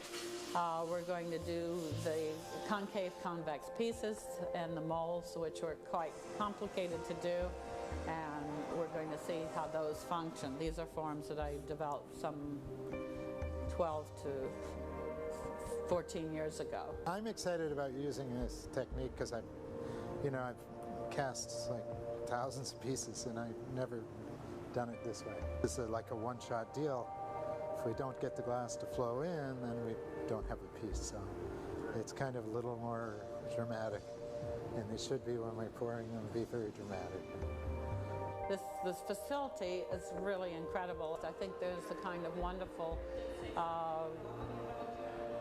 we're going to do the concave convex pieces and the molds, which were quite complicated to do, and we're going to see how those function. These are forms that I developed some 12 to 14 years ago.
I'm excited about using this technique because I've cast like thousands of pieces, and I've never done it this way. This is like a one-shot deal. If we don't get the glass to flow in, then we don't have a piece. So it's kind of a little more dramatic, and they should be when we're pouring them, be very dramatic.
This facility is really incredible. I think there's a kind of wonderful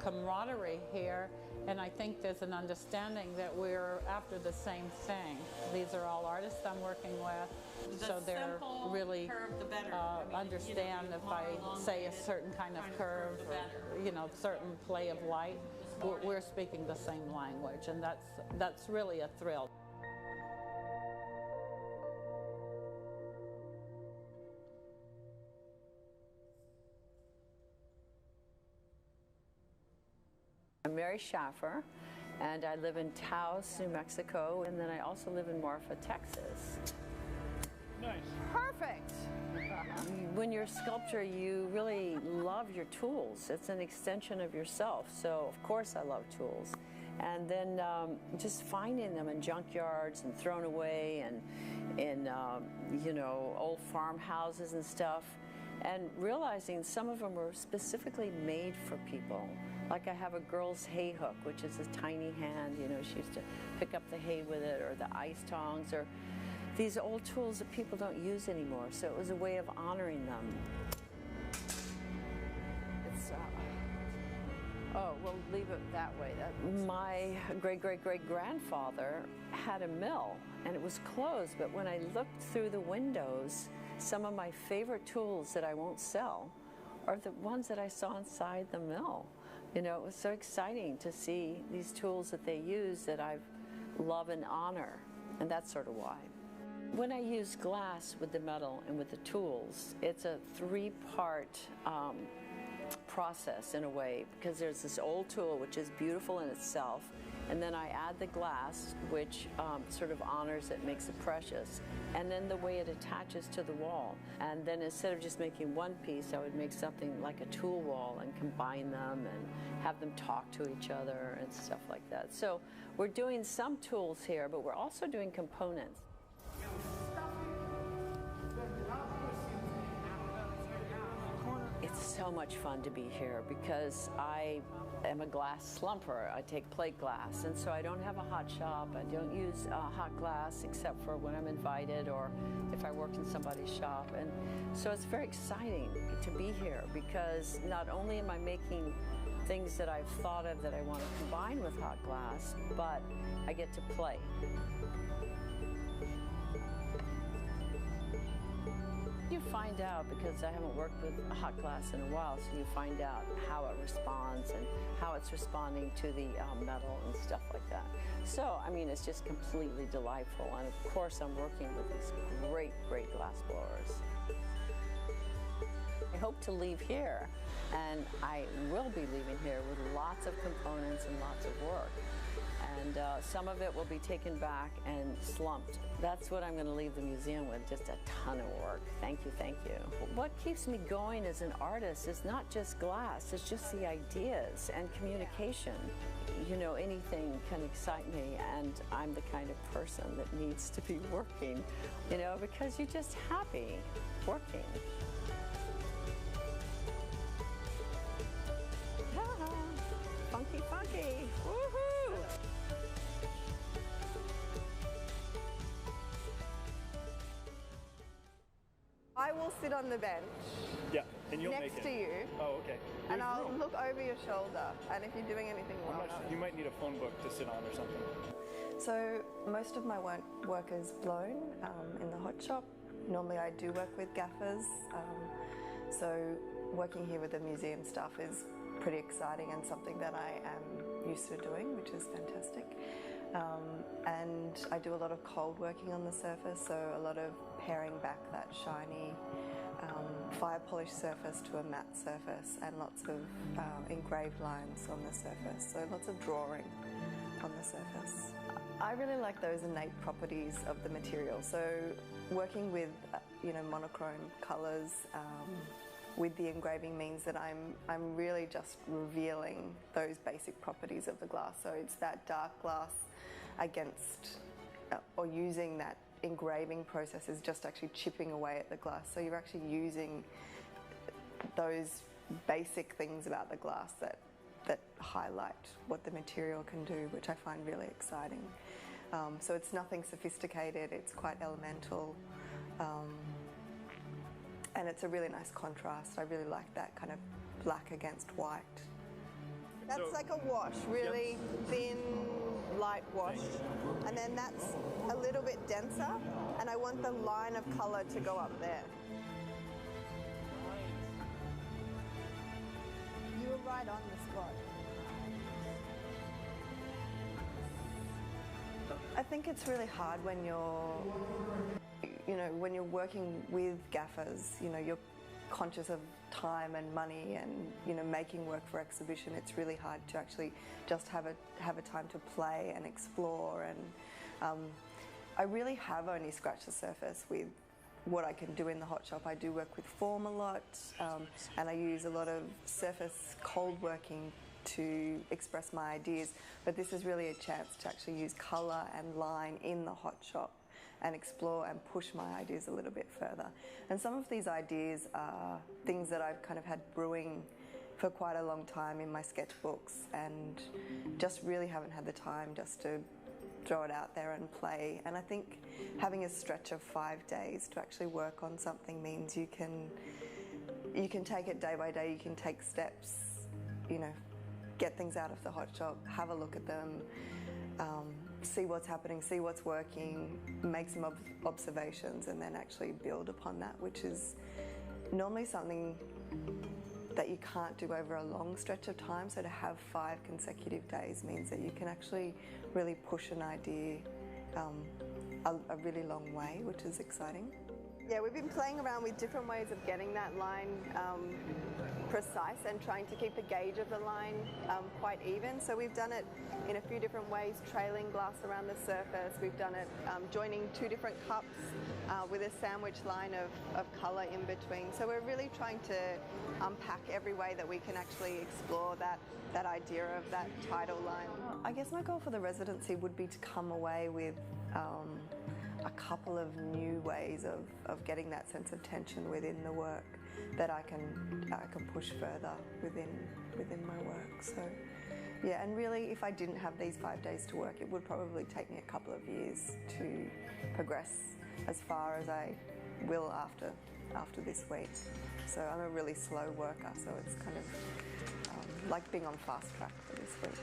camaraderie here, and I think there's an understanding that we're after the same thing. These are all artists I'm working with, so they're really understand if I say a certain kind of curve or certain play of light, we're speaking the same language, and that's really a thrill.
I'm Mary Schaffer, and I live in Taos, New Mexico, and then I also live in Marfa, Texas.
Nice.
Perfect.
When you're a sculptor, you really love your tools. It's an extension of yourself, so of course I love tools. And then just finding them in junkyards and thrown away, and in old farmhouses and stuff, and realizing some of them were specifically made for people. Like I have a girl's hay hook, which is a tiny hand, she used to pick up the hay with it, or the ice tongs, or these old tools that people don't use anymore. So it was a way of honoring them. It's, we'll leave it that way. My great-great-great-grandfather had a mill, and it was closed, but when I looked through the windows, some of my favorite tools that I won't sell are the ones that I saw inside the mill. It was so exciting to see these tools that they use that I love and honor, and that's sort of why. When I use glass with the metal and with the tools, it's a three-part process in a way, because there's this old tool which is beautiful in itself, and then I add the glass, which sort of honors it, makes it precious, and then the way it attaches to the wall. And then instead of just making one piece, I would make something like a tool wall and combine them and have them talk to each other and stuff like that. So we're doing some tools here, but we're also doing components. It's so much fun to be here because I am a glass slumper. I take plate glass, and so I don't have a hot shop. I don't use hot glass except for when I'm invited or if I work in somebody's shop. And so it's very exciting to be here because not only am I making things that I've thought of that I want to combine with hot glass, but I get to play. You find out, because I haven't worked with hot glass in a while, so you find out how it responds and how it's responding to the metal and stuff like that. So, I mean, it's just completely delightful. And of course, I'm working with these great, great glass blowers. hope to leave here, and I will be leaving here with lots of components and lots of work. And some of it will be taken back and slumped. That's what I'm going to leave the museum with, just a ton of work. Thank you, thank you. What keeps me going as an artist is not just glass, it's just the ideas and communication. You know, anything can excite me, and I'm the kind of person that needs to be working, you know, because you're just happy working. Funky, funky, woohoo!
I will sit on the bench.
Yeah, and you'll
next
make it.
to you.
Oh, okay.
And
There's
I'll
room.
look over your shoulder, and if you're doing anything wrong,
You might need a phone book to sit on or something.
So most of my work is blown in the hot shop. Normally I do work with gaffers, so working here with the museum staff is pretty exciting and something that I am used to doing, which is fantastic. And I do a lot of cold working on the surface, so a lot of paring back that shiny fire polished surface to a matte surface, and lots of engraved lines on the surface, so lots of drawing on the surface. I really like those innate properties of the material, so working with monochrome colours with the engraving means that I'm really just revealing those basic properties of the glass. So it's that dark glass against, or using that engraving process is just actually chipping away at the glass. So you're actually using those basic things about the glass that highlight what the material can do, which I find really exciting. So it's nothing sophisticated, it's quite elemental. And it's a really nice contrast. I really like that kind of black against white. That's like a wash, really thin, light wash. And then that's a little bit denser, and I want the line of colour to go up there. You were right on the spot. I think it's really hard when when you're working with gaffers, you're conscious of time and money and, making work for exhibition. It's really hard to actually just have a time to play and explore. And I really have only scratched the surface with what I can do in the hot shop. I do work with form a lot, and I use a lot of surface cold working to express my ideas. But this is really a chance to actually use colour and line in the hot shop and explore and push my ideas a little bit further. And some of these ideas are things that I've kind of had brewing for quite a long time in my sketchbooks, and just really haven't had the time just to throw it out there and play. And I think having a stretch of 5 days to actually work on something means you can take it day by day, you can take steps, get things out of the hot shop, have a look at them, see what's happening, see what's working, make some observations, and then actually build upon that, which is normally something that you can't do over a long stretch of time. So to have 5 consecutive days means that you can actually really push an idea a really long way, which is exciting. Yeah, we've been playing around with different ways of getting that line precise and trying to keep the gauge of the line quite even. So we've done it in a few different ways, trailing glass around the surface. We've done it joining 2 different cups with a sandwich line of colour in between. So we're really trying to unpack every way that we can actually explore that idea of that tidal line. I guess my goal for the residency would be to come away with a couple of new ways of getting that sense of tension within the work that I can push further within my work. So yeah, and really if I didn't have these 5 days to work, it would probably take me a couple of years to progress as far as I will after this week. So I'm a really slow worker, so it's kind of like being on fast track for this week.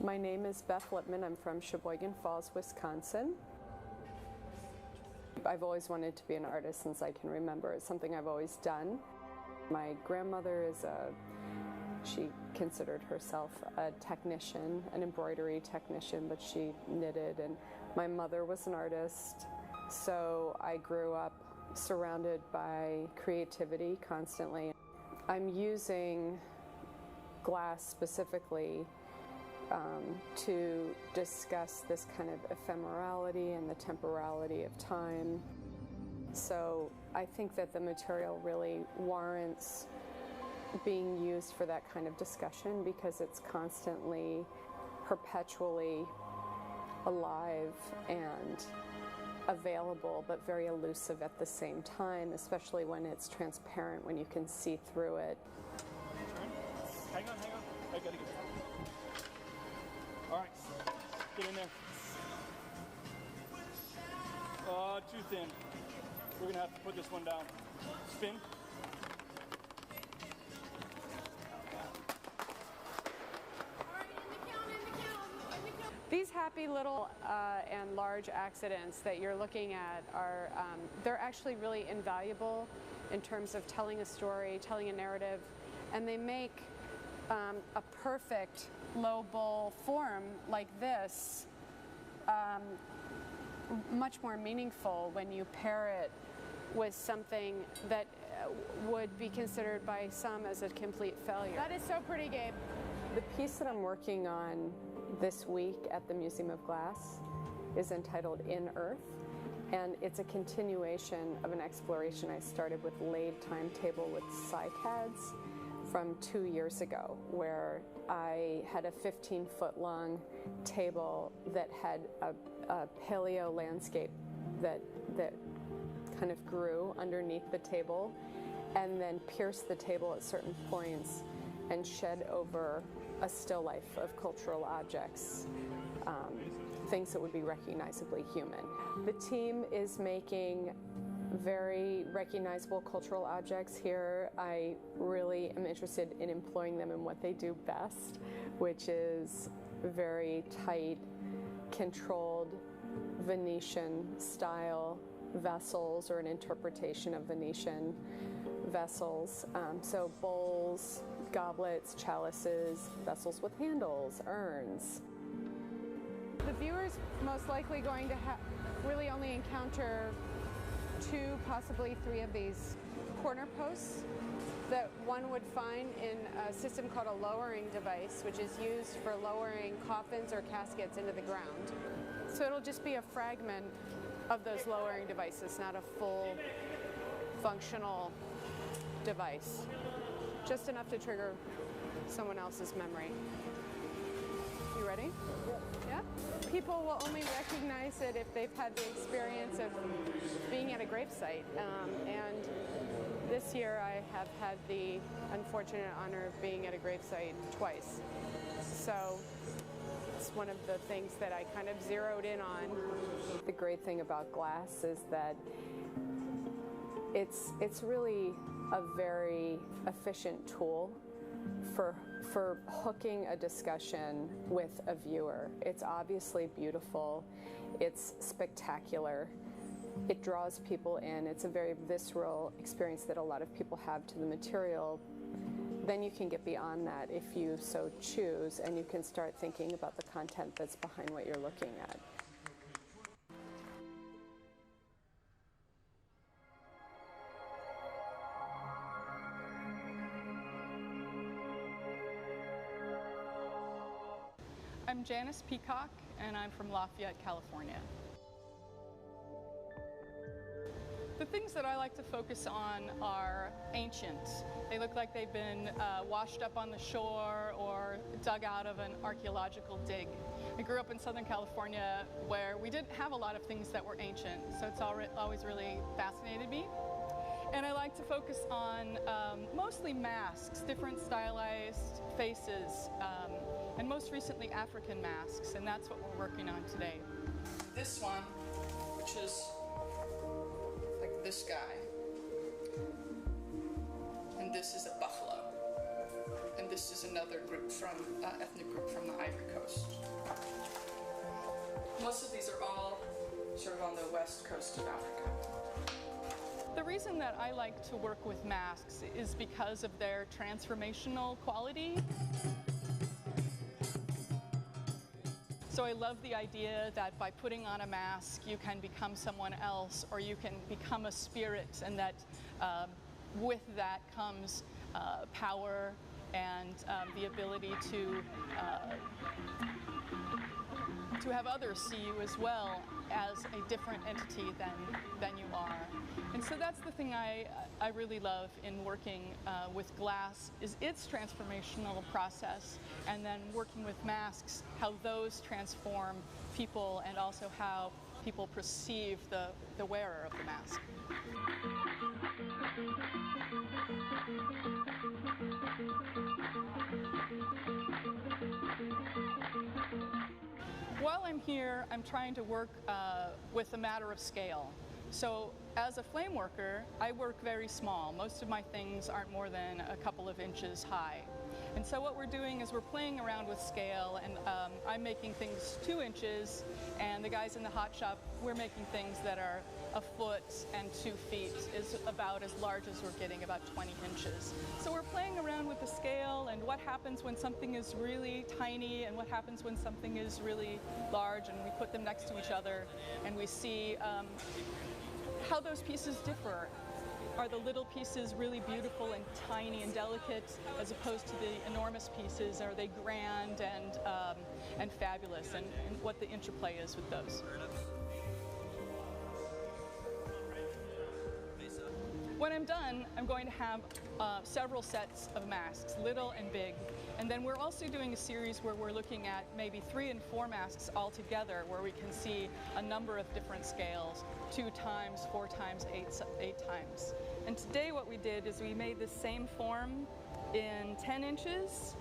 My name is Beth Lipman. I'm from Sheboygan Falls, Wisconsin. I've always wanted to be an artist since I can remember. It's something I've always done. My grandmother she considered herself a technician, an embroidery technician, but she knitted. And my mother was an artist, so I grew up surrounded by creativity constantly. I'm using glass specifically to discuss this kind of ephemerality and the temporality of time. So I think that the material really warrants being used for that kind of discussion because it's constantly, perpetually alive and available, but very elusive at the same time, especially when it's transparent, when you can see through it.
Hang on. I gotta get there. All right, get in there. Too thin. We're gonna have to put this one down. Spin.
These happy little and large accidents that you're looking at are, they're actually really invaluable in terms of telling a story, telling a narrative, and they make a perfect low bowl form like this much more meaningful when you pair it with something that would be considered by some as a complete failure.
That is so pretty, Gabe.
The piece that I'm working on this week at the Museum of Glass is entitled In Earth, and it's a continuation of an exploration I started with Laid Timetable with cycads from 2 years ago, where I had a 15-foot long table that had a paleo landscape that kind of grew underneath the table and then pierced the table at certain points and shed over a still life of cultural objects, things that would be recognizably human. The team is making very recognizable cultural objects here. I really am interested in employing them in what they do best, which is very tight, controlled Venetian style vessels, or an interpretation of Venetian vessels. So bowls, goblets, chalices, vessels with handles, urns.
The viewer's most likely going to really only encounter 2, possibly 3 of these corner posts that one would find in a system called a lowering device, which is used for lowering coffins or caskets into the ground. So it'll just be a fragment of those lowering devices, not a full functional device. Just enough to trigger someone else's memory. You ready? Yeah? People will only recognize it if they've had the experience of being at a gravesite. And this year I have had the unfortunate honor of being at a gravesite twice. So it's one of the things that I kind of zeroed in on.
The great thing about glass is that it's really a very efficient tool for hooking a discussion with a viewer. It's obviously beautiful, it's spectacular, it draws people in, it's a very visceral experience that a lot of people have to the material. Then you can get beyond that if you so choose, and you can start thinking about the content that's behind what you're looking at.
I'm Janice Peacock, and I'm from Lafayette, California. The things that I like to focus on are ancient. They look like they've been washed up on the shore or dug out of an archaeological dig. I grew up in Southern California where we didn't have a lot of things that were ancient, so it's always really fascinated me. And I like to focus on mostly masks, different stylized faces, and most recently African masks, and that's what we're working on today. This one, which is like this guy, and this is a buffalo, and this is another group from, ethnic group from the Ivory Coast. Most of these are all sort of on the west coast of Africa. The reason that I like to work with masks is because of their transformational quality. So I love the idea that by putting on a mask, you can become someone else, or you can become a spirit, and that with that comes power and the ability to have others see you as well as a different entity than you are. And so that's the thing I really love in working with glass, is its transformational process, and then working with masks, how those transform people and also how people perceive the wearer of the mask. While I'm here, I'm trying to work with a matter of scale. So as a flame worker, I work very small. Most of my things aren't more than a couple of inches high. And so what we're doing is we're playing around with scale, and I'm making things 2 inches, and the guys in the hot shop, we're making things that are a foot and 2 feet, is about as large as we're getting, about 20 inches. So we're playing around with the scale and what happens when something is really tiny and what happens when something is really large, and we put them next to each other and we see how those pieces differ. Are the little pieces really beautiful and tiny and delicate as opposed to the enormous pieces? Are they grand and fabulous, and what the interplay is with those? When I'm done, I'm going to have several sets of masks, little and big. And then we're also doing a series where we're looking at maybe 3 and 4 masks all together, where we can see a number of different scales, 2 times, 4 times, 8 times. And today what we did is we made the same form in 10 inches,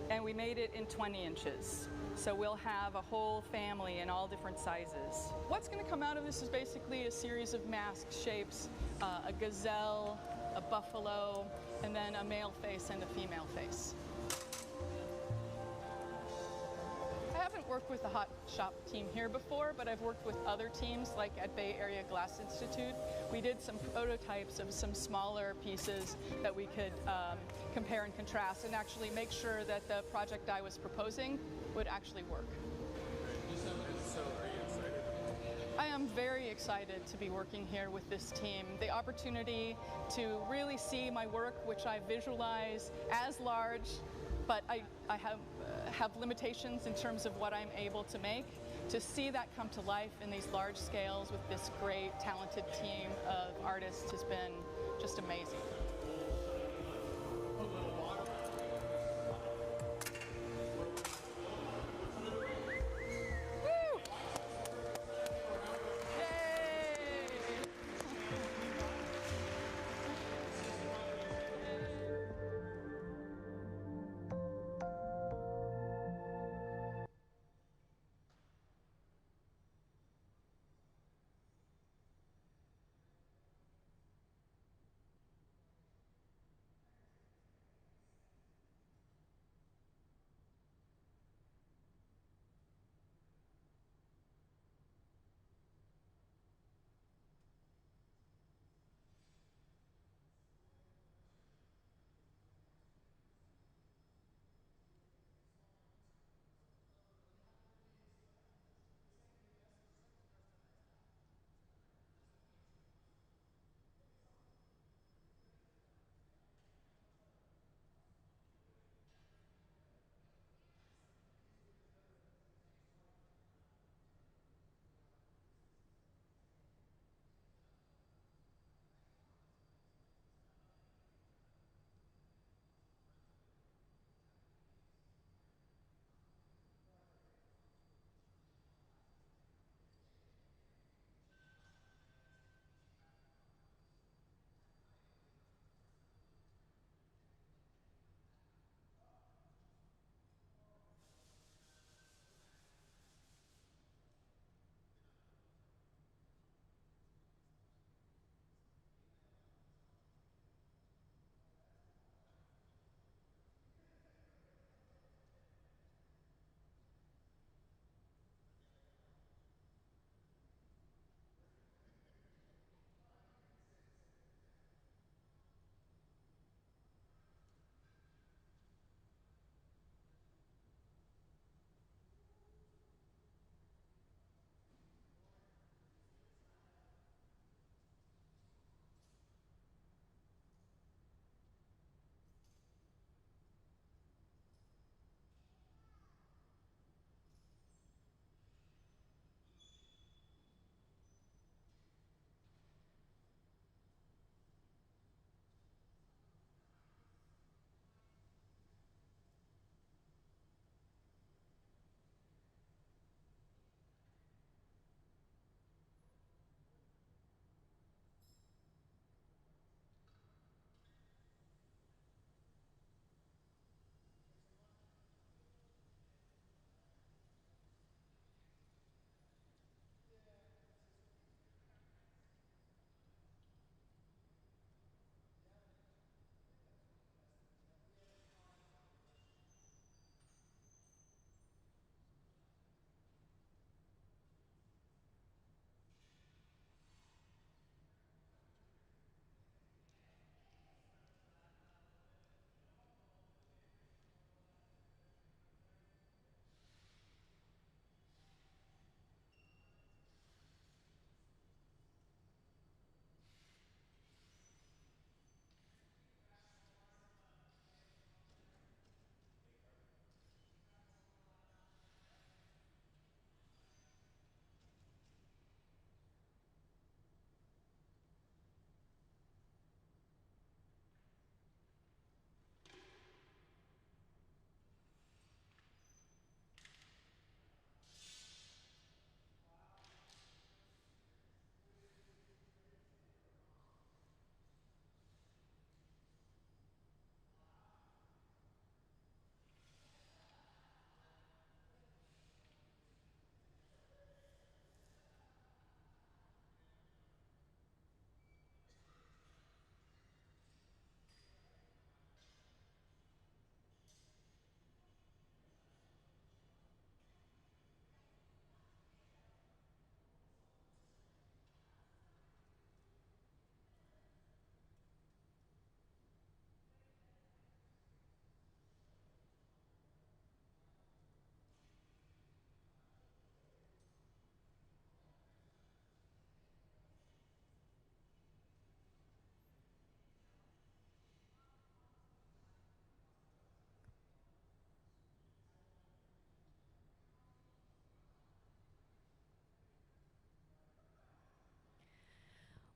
and we made it in 20 inches. So we'll have a whole family in all different sizes. What's going to come out of this is basically a series of mask shapes, a gazelle, a buffalo, and then a male face and a female face. I haven't worked with the Hot Shop team here before, but I've worked with other teams, like at Bay Area Glass Institute. We did some prototypes of some smaller pieces that we could compare and contrast, and actually make sure that the project I was proposing would actually work.
So are you excited?
I am very excited to be working here with this team. The opportunity to really see my work, which I visualize as large, but I have limitations in terms of what I'm able to make. To see that come to life in these large scales with this great, talented team of artists has been just amazing.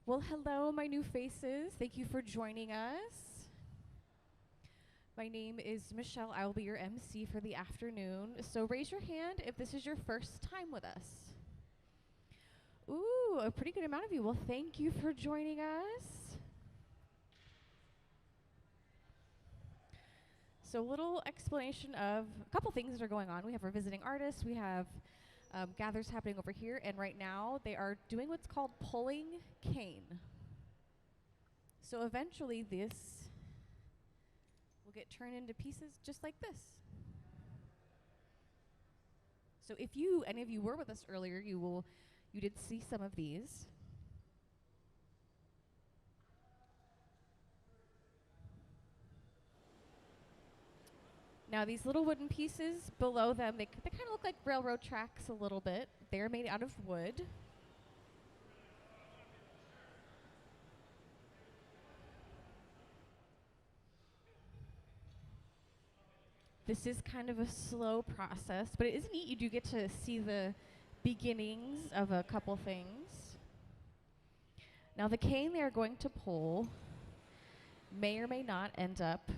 Well, hello, my new faces. Thank you for joining us. My name is Michelle. I will be your MC for the afternoon. So raise your hand if this is your first time with us. Ooh, a pretty good amount of you. Well, thank you for joining us. So a little explanation of a couple things that are going on. We have our visiting artists. We have gathers happening over here. And right now they are doing what's called pulling cane. So eventually this will get turned into pieces just like this. So if any of you were with us earlier, you did see some of these. Now these little wooden pieces below them, they kind of look like railroad tracks a little bit. They're made out of wood. This is kind of a slow process, but it is neat. You do get to see the beginnings of a couple things. Now the cane they're going to pull may or may not end up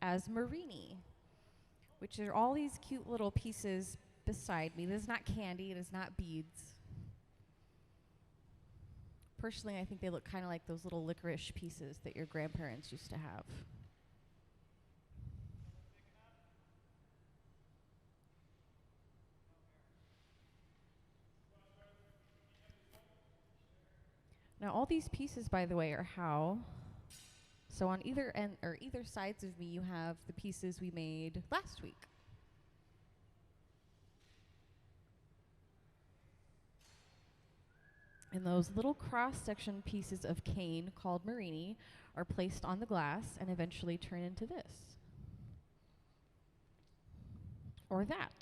as marini, which are all these cute little pieces beside me. This is not candy, it is not beads. Personally, I think they look kind of like those little licorice pieces that your grandparents used to have. Now all these pieces, by the way, are how. So on either end or either sides of me, you have the pieces we made last week. And those little cross-section pieces of cane called marini are placed on the glass and eventually turn into this. Or that.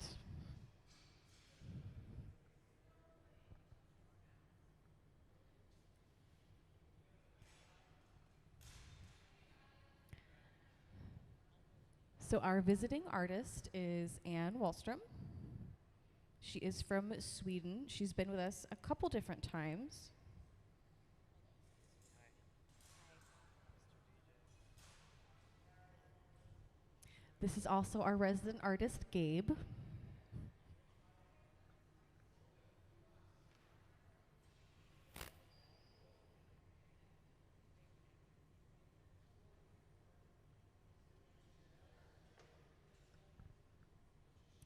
So our visiting artist is Wahlstrom. She is from Sweden. She's been with us a couple different times. This is also our resident artist, Gabe.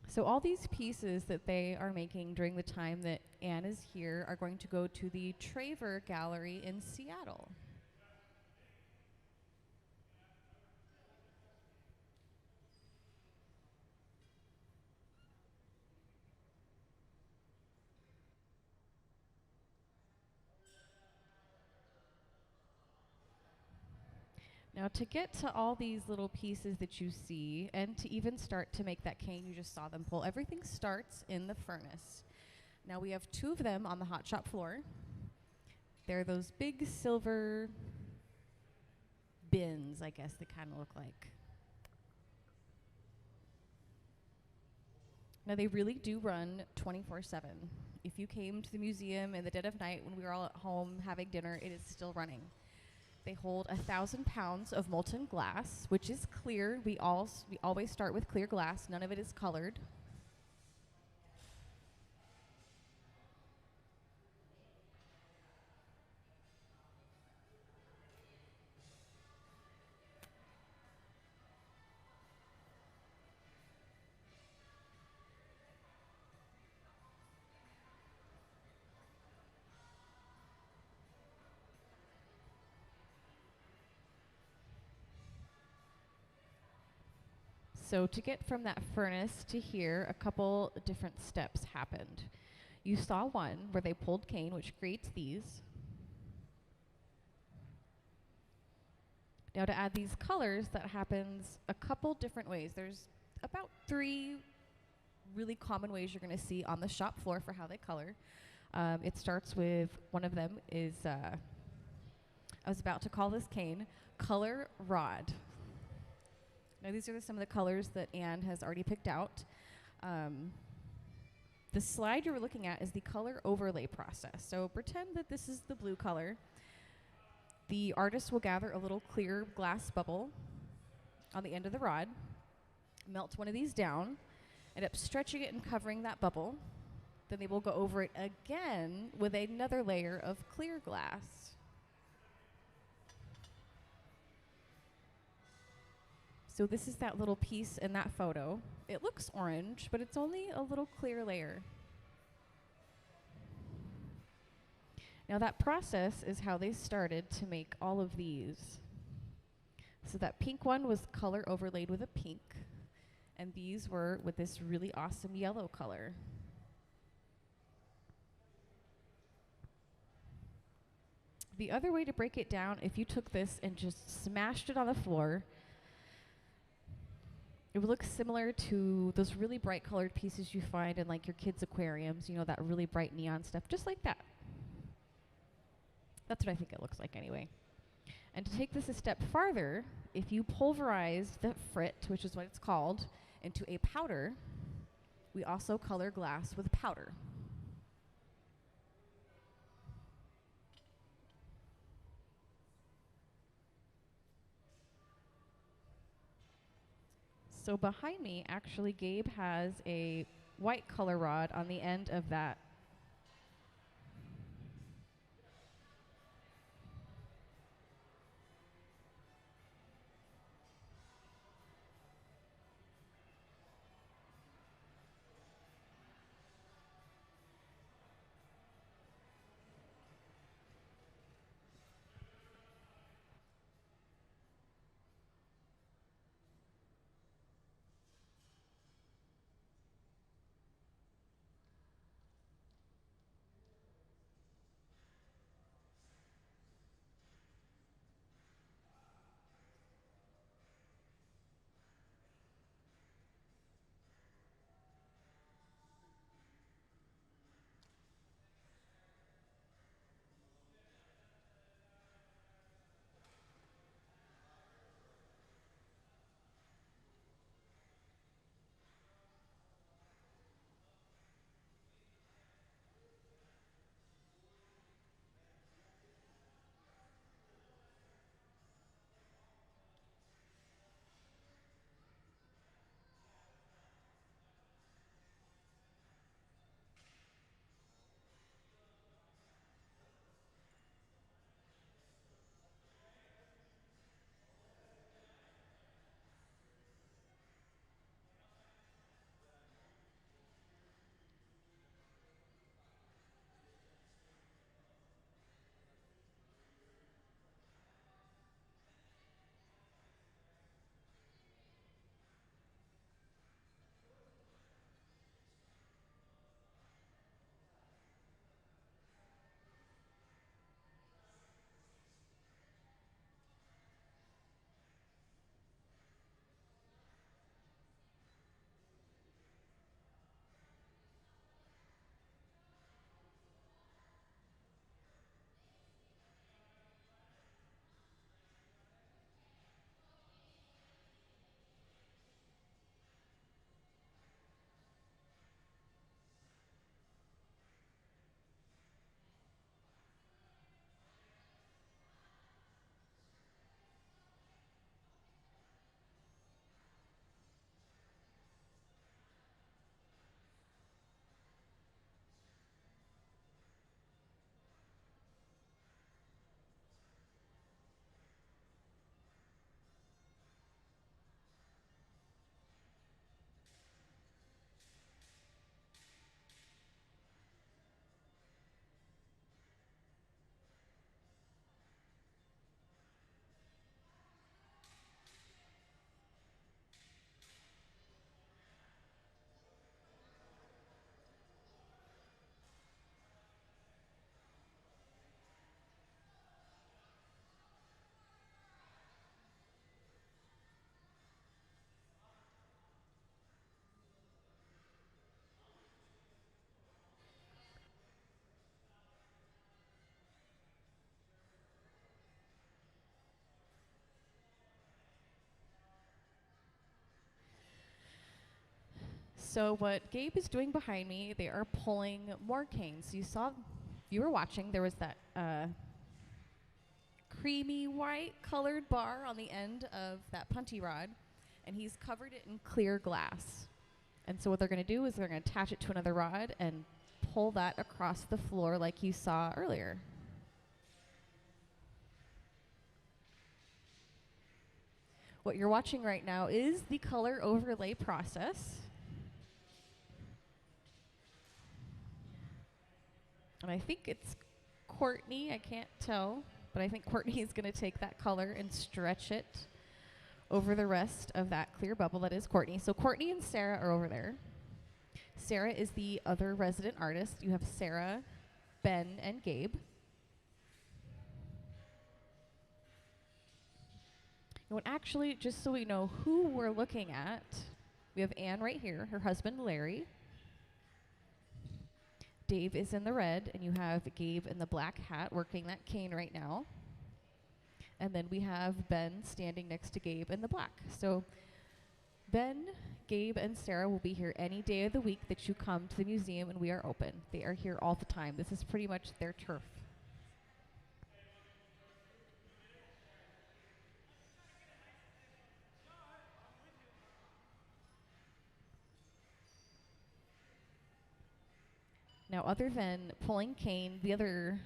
So all these pieces that they are making during the time that Anne is here are going to go to the Traver Gallery in Seattle. Now to get to all these little pieces that you see and to even start to make that cane you just saw them pull, everything starts in the furnace. Now we have 2 of them on the hot shop floor. They're those big silver bins, I guess they kind of look like. Now they really do run 24/7. If you came to the museum in the dead of night when we were all at home having dinner, it is still running. They hold 1,000 pounds of molten glass, which is clear. We always start with clear glass. None of it is colored. So to get from that furnace to here, a couple different steps happened. You saw one where they pulled cane, which creates these. Now to add these colors, that happens a couple different ways. There's about 3 really common ways you're going to see on the shop floor for how they color. It starts with, one of them is, I was about to call this cane, Color Rod. Now these are some of the colors that Anne has already picked out. The slide you're looking at is the color overlay process. So pretend that this is the blue color. The artist will gather a little clear glass bubble on the end of the rod, melt one of these down, end up stretching it and covering that bubble. Then they will go over it again with another layer of clear glass. So this is that little piece in that photo. It looks orange, but it's only a little clear layer. Now that process is how they started to make all of these. So that pink one was color overlaid with a pink, and these were with this really awesome yellow color. The other way to break it down, if you took this and just smashed it on the floor, it would look similar to those really bright colored pieces you find in like your kids' aquariums, you know, that really bright neon stuff, just like that. That's what I think it looks like anyway. And to take this a step farther, if you pulverize the frit, which is what it's called, into a powder, we also color glass with powder. So behind me, actually, Gabe has a white color rod on the end of that. So what Gabe is doing behind me, they are pulling more canes. You were watching, there was that creamy white colored bar on the end of that puntee rod, and he's covered it in clear glass. And so what they're going to do is they're going to attach it to another rod and pull that across the floor like you saw earlier. What you're watching right now is the color overlay process. And I think it's Courtney, I can't tell, but I think Courtney is going to take that color and stretch it over the rest of that clear bubble. That is Courtney. So Courtney and Sarah are over there. Sarah is the other resident artist. You have Sarah, Ben, and Gabe. And actually, just so we know who we're looking at, we have Anne right here, her husband Larry. Dave is in the red, and you have Gabe in the black hat working that cane right now. And then we have Ben standing next to Gabe in the black. So Ben, Gabe, and Sarah will be here any day of the week that you come to the museum, and we are open. They are here all the time. This is pretty much their turf. Now, other than pulling cane, the other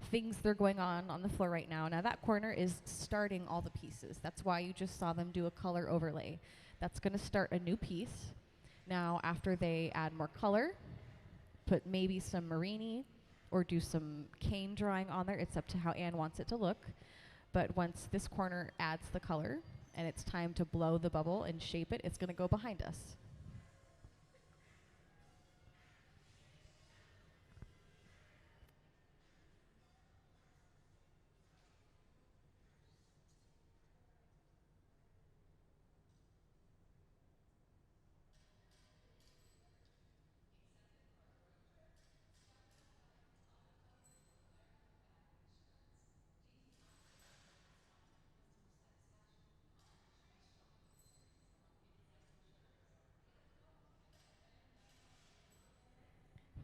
things that are going on the floor right now. Now, that corner is starting all the pieces. That's why you just saw them do a color overlay. That's going to start a new piece. Now, after they add more color, put maybe some Marini or do some cane drawing on there. It's up to how Anne wants it to look. But once this corner adds the color and it's time to blow the bubble and shape it, it's going to go behind us.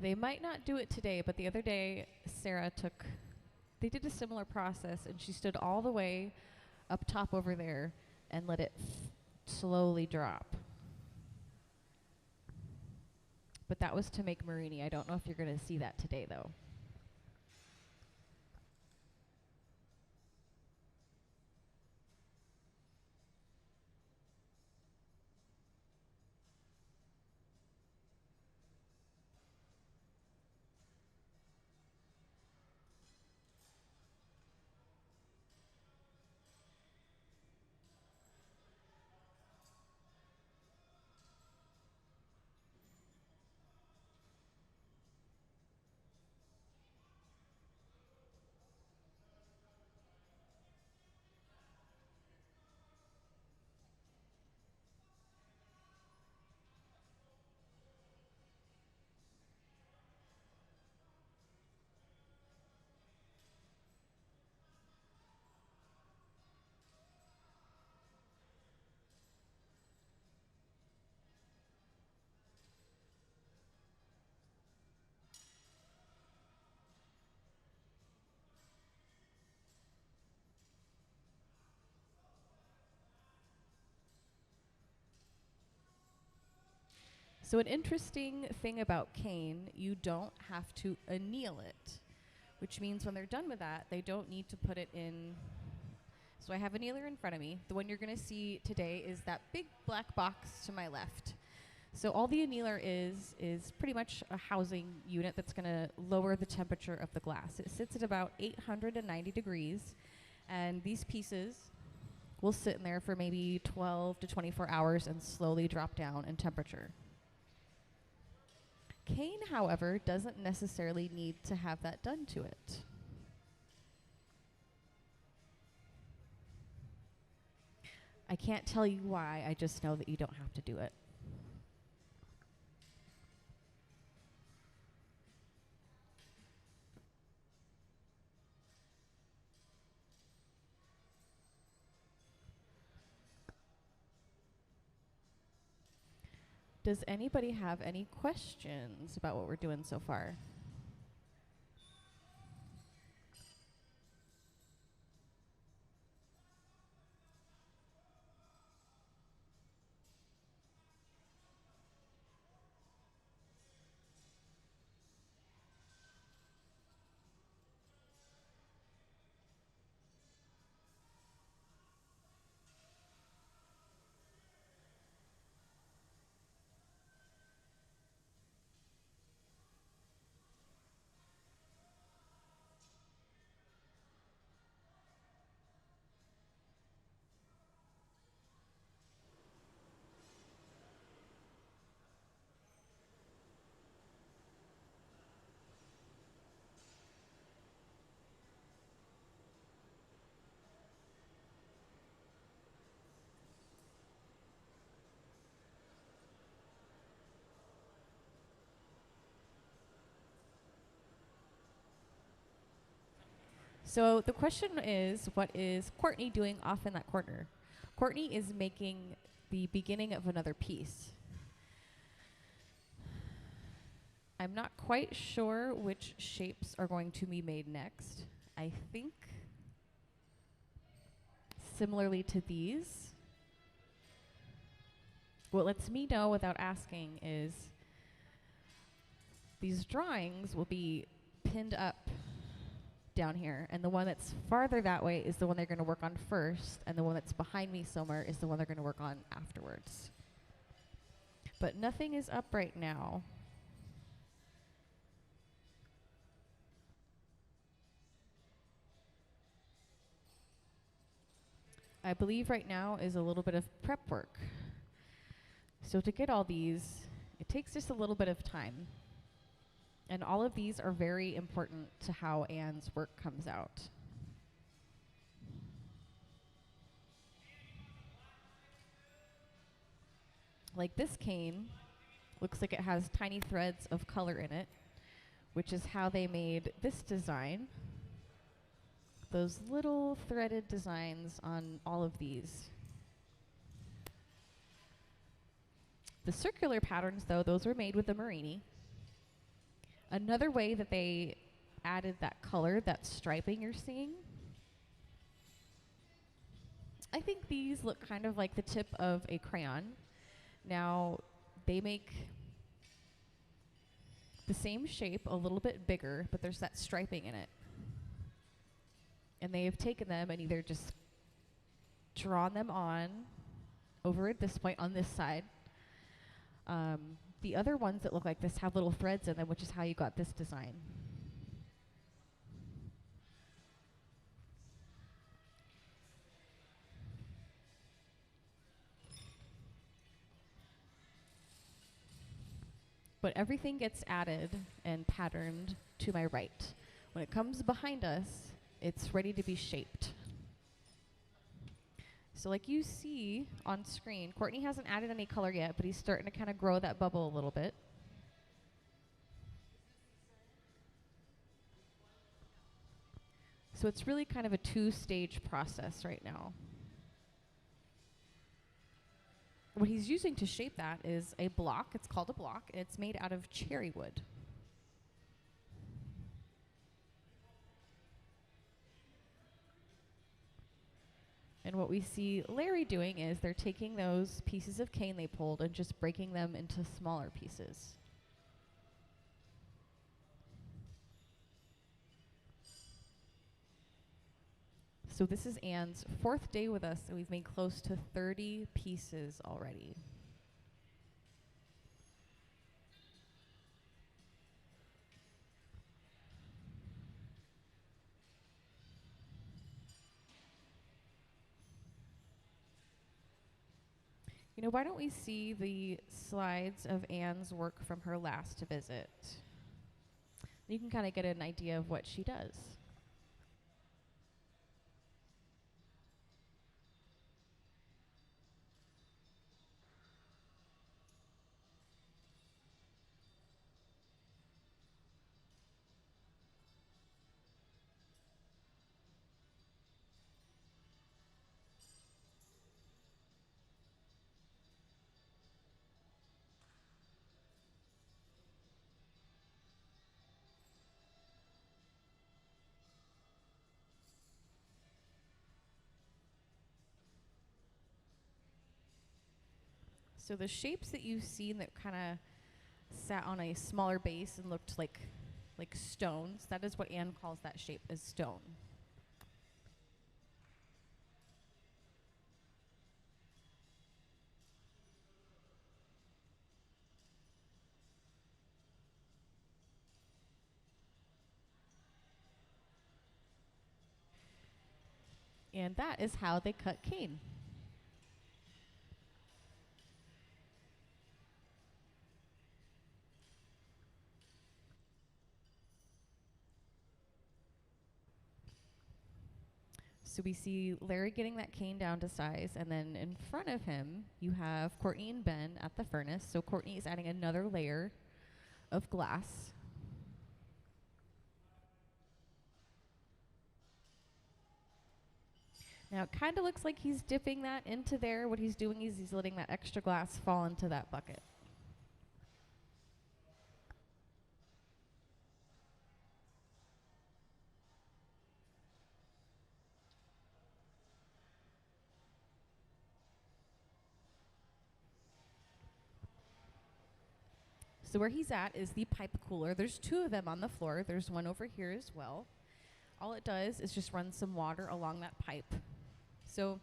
They might not do it today, but the other day, they did a similar process, and she stood all the way up top over there and let it slowly drop. But that was to make Marini. I don't know if you're going to see that today, though. So an interesting thing about cane, you don't have to anneal it, which means when they're done with that, they don't need to put it in. So I have a annealer in front of me. The one you're going to see today is that big black box to my left. So all the annealer is pretty much a housing unit that's going to lower the temperature of the glass. It sits at about 890 degrees, and these pieces will sit in there for maybe 12 to 24 hours and slowly drop down in temperature. Cane, however, doesn't necessarily need to have that done to it. I can't tell you why, I just know that you don't have to do it. Does anybody have any questions about what we're doing so far? So the question is, what is Courtney doing off in that corner? Courtney is making the beginning of another piece. I'm not quite sure which shapes are going to be made next. I think similarly to these. What lets me know without asking is these drawings will be pinned up down here, and the one that's farther that way is the one they're going to work on first, and the one that's behind me somewhere is the one they're going to work on afterwards. But nothing is up right now. I believe right now is a little bit of prep work. So to get all these, it takes just a little bit of time. And all of these are very important to how Anne's work comes out. Like this cane, looks like it has tiny threads of color in it, which is how they made this design. Those little threaded designs on all of these. The circular patterns, though, those were made with the Marini. Another way that they added that color, that striping you're seeing, I think these look kind of like the tip of a crayon. Now, they make the same shape a little bit bigger, but there's that striping in it. And they have taken them and either just drawn them on over at this point on this side. The other ones that look like this have little threads in them, which is how you got this design. But everything gets added and patterned to my right. When it comes behind us, it's ready to be shaped. So like you see on screen, Courtney hasn't added any color yet, but he's starting to kind of grow that bubble a little bit. So it's really kind of a two-stage process right now. What he's using to shape that is a block. It's called a block, and it's made out of cherry wood. And what we see Larry doing is they're taking those pieces of cane they pulled and just breaking them into smaller pieces. So this is Anne's 4th day with us, and we've made close to 30 pieces already. You know, why don't we see the slides of Anne's work from her last visit? You can kind of get an idea of what she does. So the shapes that you've seen that kind of sat on a smaller base and looked like stones, that is what Anne calls that shape, as stone. And that is how they cut cane. So we see Larry getting that cane down to size, and then in front of him, you have Courtney and Ben at the furnace. So Courtney is adding another layer of glass. Now it kind of looks like he's dipping that into there. What he's doing is he's letting that extra glass fall into that bucket. So where he's at is the pipe cooler. There's two of them on the floor. There's one over here as well. All it does is just run some water along that pipe. So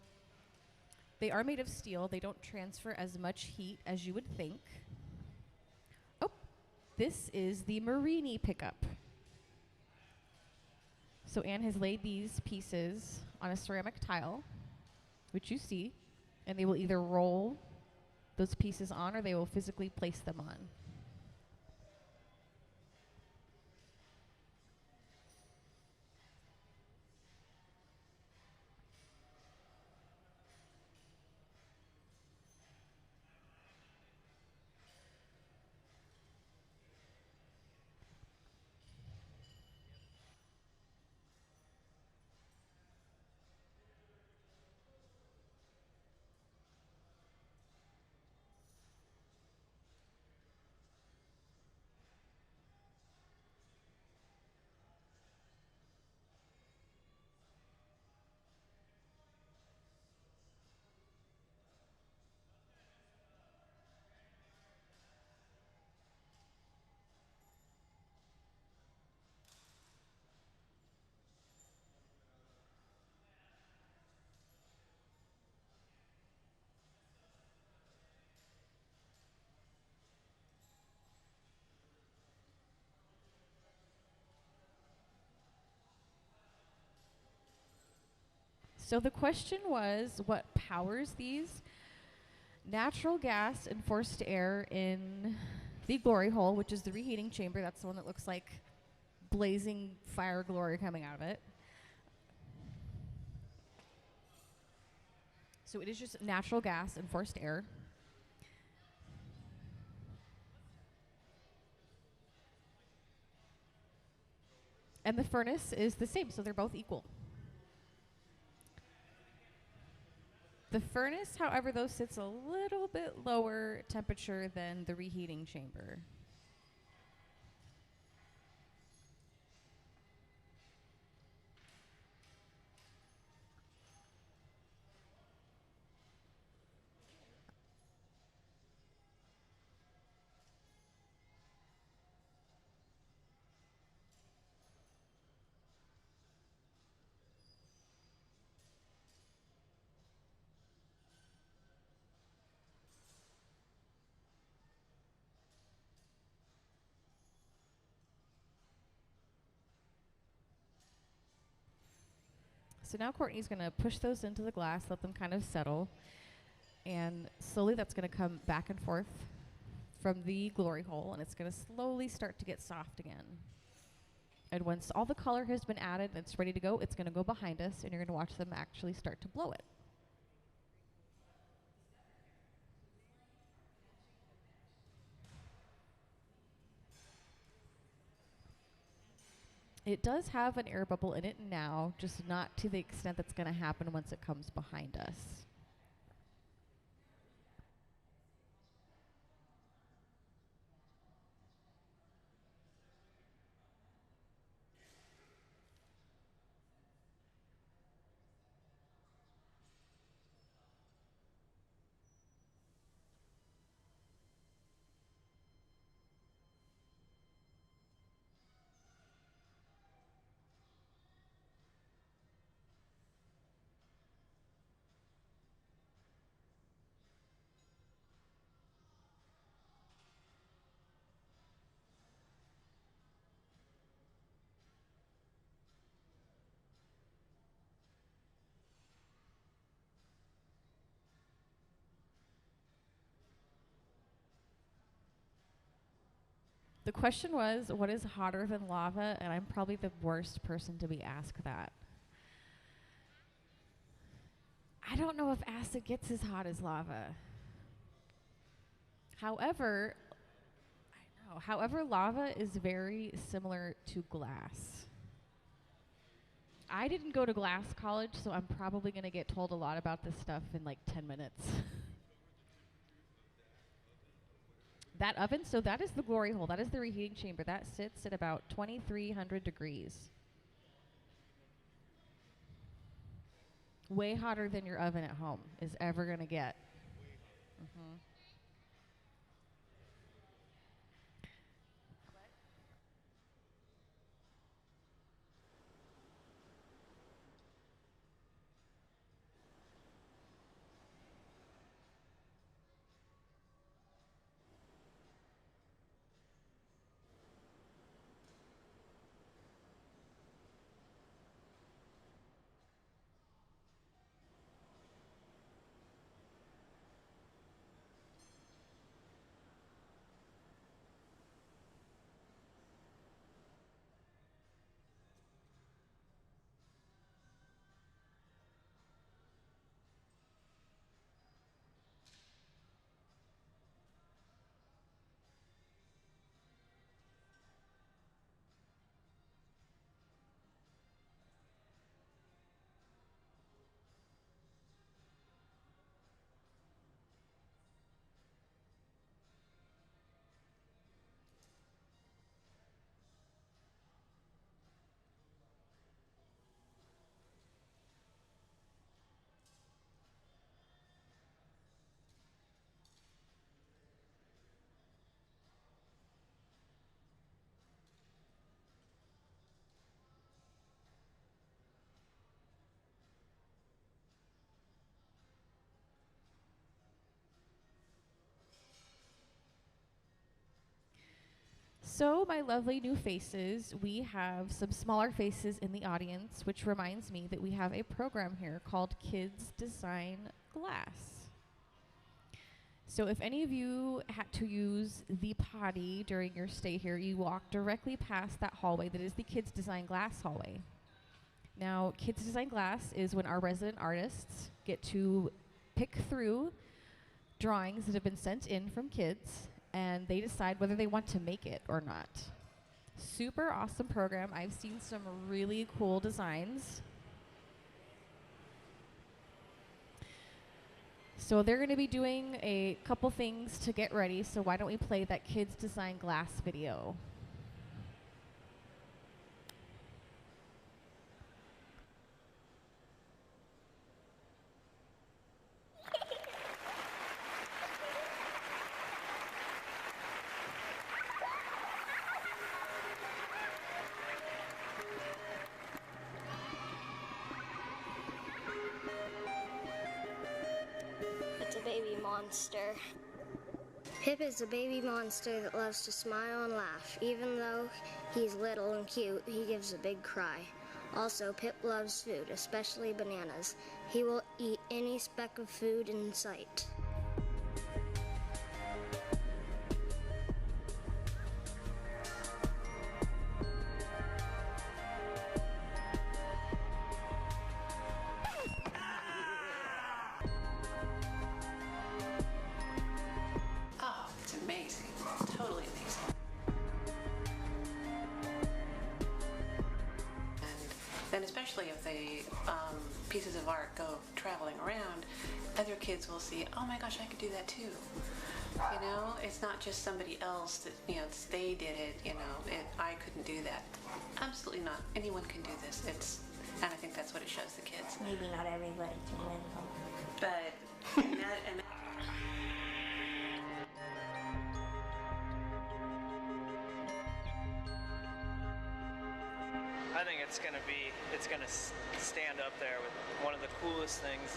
they are made of steel. They don't transfer as much heat as you would think. Oh, this is the Marini pickup. So Anne has laid these pieces on a ceramic tile, which you see, and they will either roll those pieces on or they will physically place them on. So the question was, what powers these? Natural gas and forced air in the glory hole, which is the reheating chamber. That's the one that looks like blazing fire glory coming out of it. So it is just natural gas and forced air. And the furnace is the same, so they're both equal. The furnace, however, though, sits a little bit lower temperature than the reheating chamber. So now Courtney's going to push those into the glass, let them kind of settle. And slowly that's going to come back and forth from the glory hole, and it's going to slowly start to get soft again. And once all the color has been added and it's ready to go, it's going to go behind us, and you're going to watch them actually start to blow it. It does have an air bubble in it now, just not to the extent that's going to happen once it comes behind us. The question was, what is hotter than lava? And I'm probably the worst person to be asked that. I don't know if acid gets as hot as lava. However, lava is very similar to glass. I didn't go to glass college, so I'm probably going to get told a lot about this stuff in like 10 minutes. That oven, so that is the glory hole. That is the reheating chamber. That sits at about 2,300 degrees. Way hotter than your oven at home is ever going to get. Mm-hmm. So, my lovely new faces, we have some smaller faces in the audience, which reminds me that we have a program here called Kids Design Glass. So if any of you had to use the potty during your stay here, you walk directly past that hallway that is the Kids Design Glass hallway. Now, Kids Design Glass is when our resident artists get to pick through drawings that have been sent in from kids, and they decide whether they want to make it or not. Super awesome program. I've seen some really cool designs. So they're going to be doing a couple things to get ready, so why don't we play that Kids Design Glass video.
It's a baby monster. Pip is a baby monster that loves to smile and laugh. Even though he's little and cute, he gives a big cry. Also, Pip loves food, especially bananas. He will eat any speck of food in sight.
And especially if the pieces of art go traveling around, other kids will see, oh my gosh, I could do that too. You know, it's not just somebody else that, you know, they did it, you know, I couldn't do that. Absolutely not. Anyone can do this. And I think that's what it shows the kids.
Maybe not everybody can win,
but and
I think it's gonna stand up there with one of the coolest things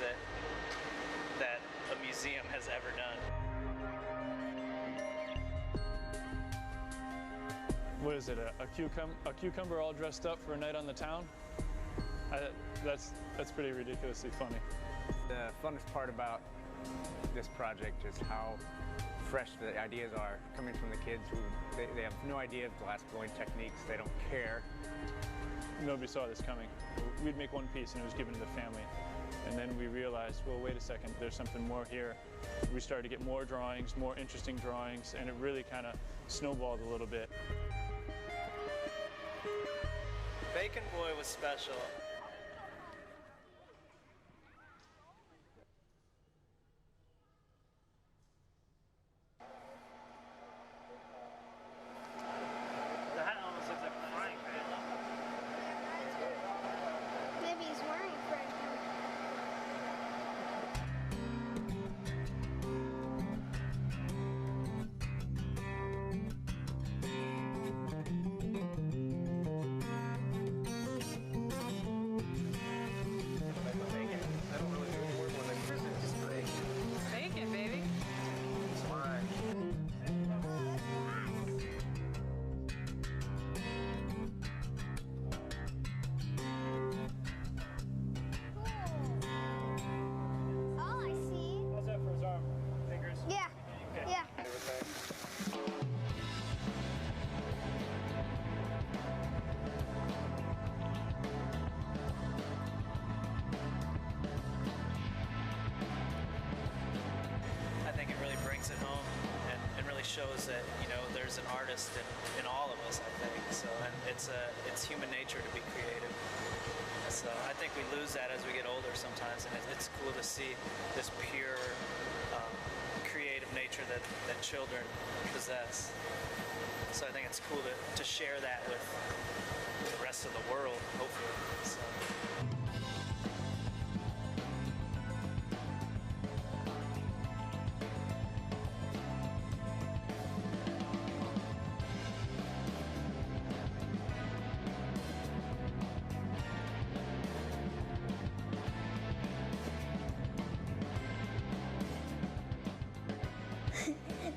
that a museum has ever done.
What is it? A cucumber all dressed up for a night on the town? That's pretty ridiculously funny.
The funnest part about this project is how
fresh the ideas are coming from the kids who they have no idea of glass blowing techniques. They don't care.
Nobody saw this coming. We'd make one piece and it was given to the family. And then we realized, well, wait a second, there's something more here. We started to get more drawings, more interesting drawings, and it really kind of snowballed a little bit.
Bacon Boy was special.
The hat almost looks like a frying pan.
Maybe he's wearing a frying pan.
Bacon, baby.
Oh, I see.
How's that for his arm? Fingers?
Yeah.
Okay.
Yeah.
I think it really brings it home and really shows that, you know, there's an artist in all of us, I think. So, and it's human nature to be creative. So I think we lose that as we get older sometimes, and it's cool to see this pure creative nature that children possess. So I think it's cool to share that with the rest of the world, hopefully. So.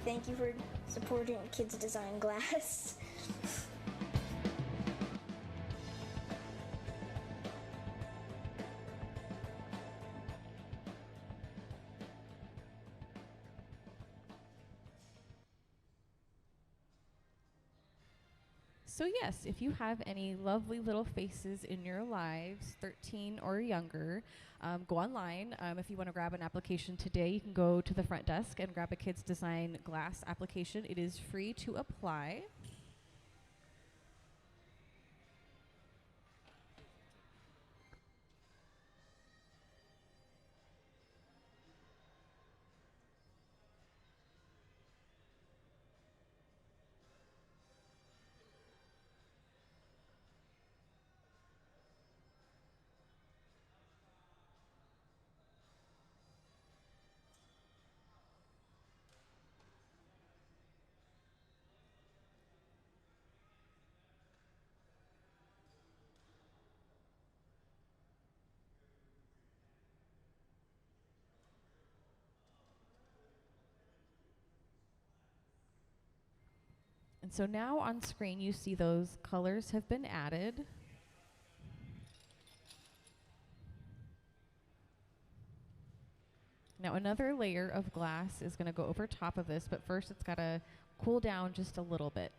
Thank you for supporting Kids Design Glass.
So yes, if you have any lovely little faces in your lives, 13 or younger, go online. If you want to grab an application today, you can go to the front desk and grab a Kids Design Glass application. It is free to apply. And so now on screen you see those colors have been added. Now another layer of glass is going to go over top of this, but first it's got to cool down just a little bit.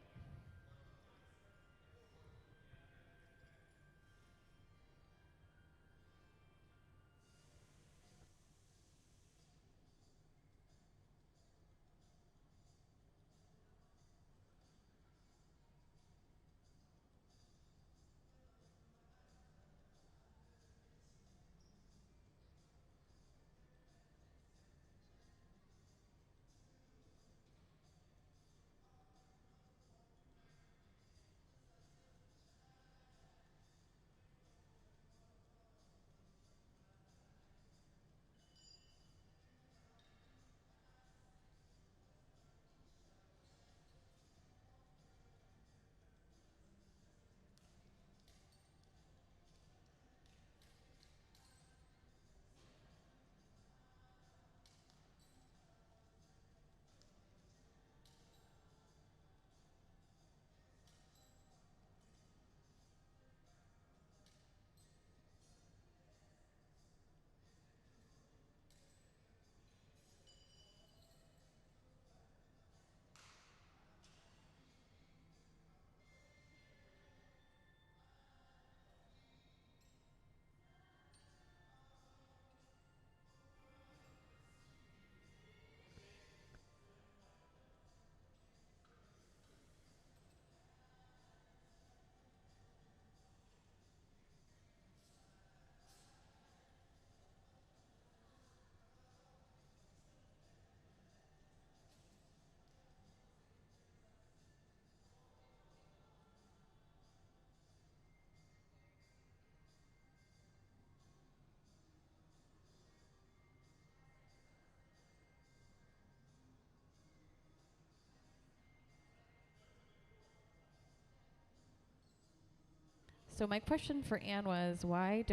So my question for Anne was, what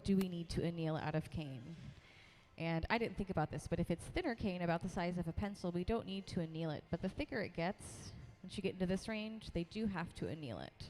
do we need to anneal out of cane? And I didn't think about this, but if it's thinner cane, about the size of a pencil, we don't need to anneal it. But the thicker it gets, once you get into this range, they do have to anneal it.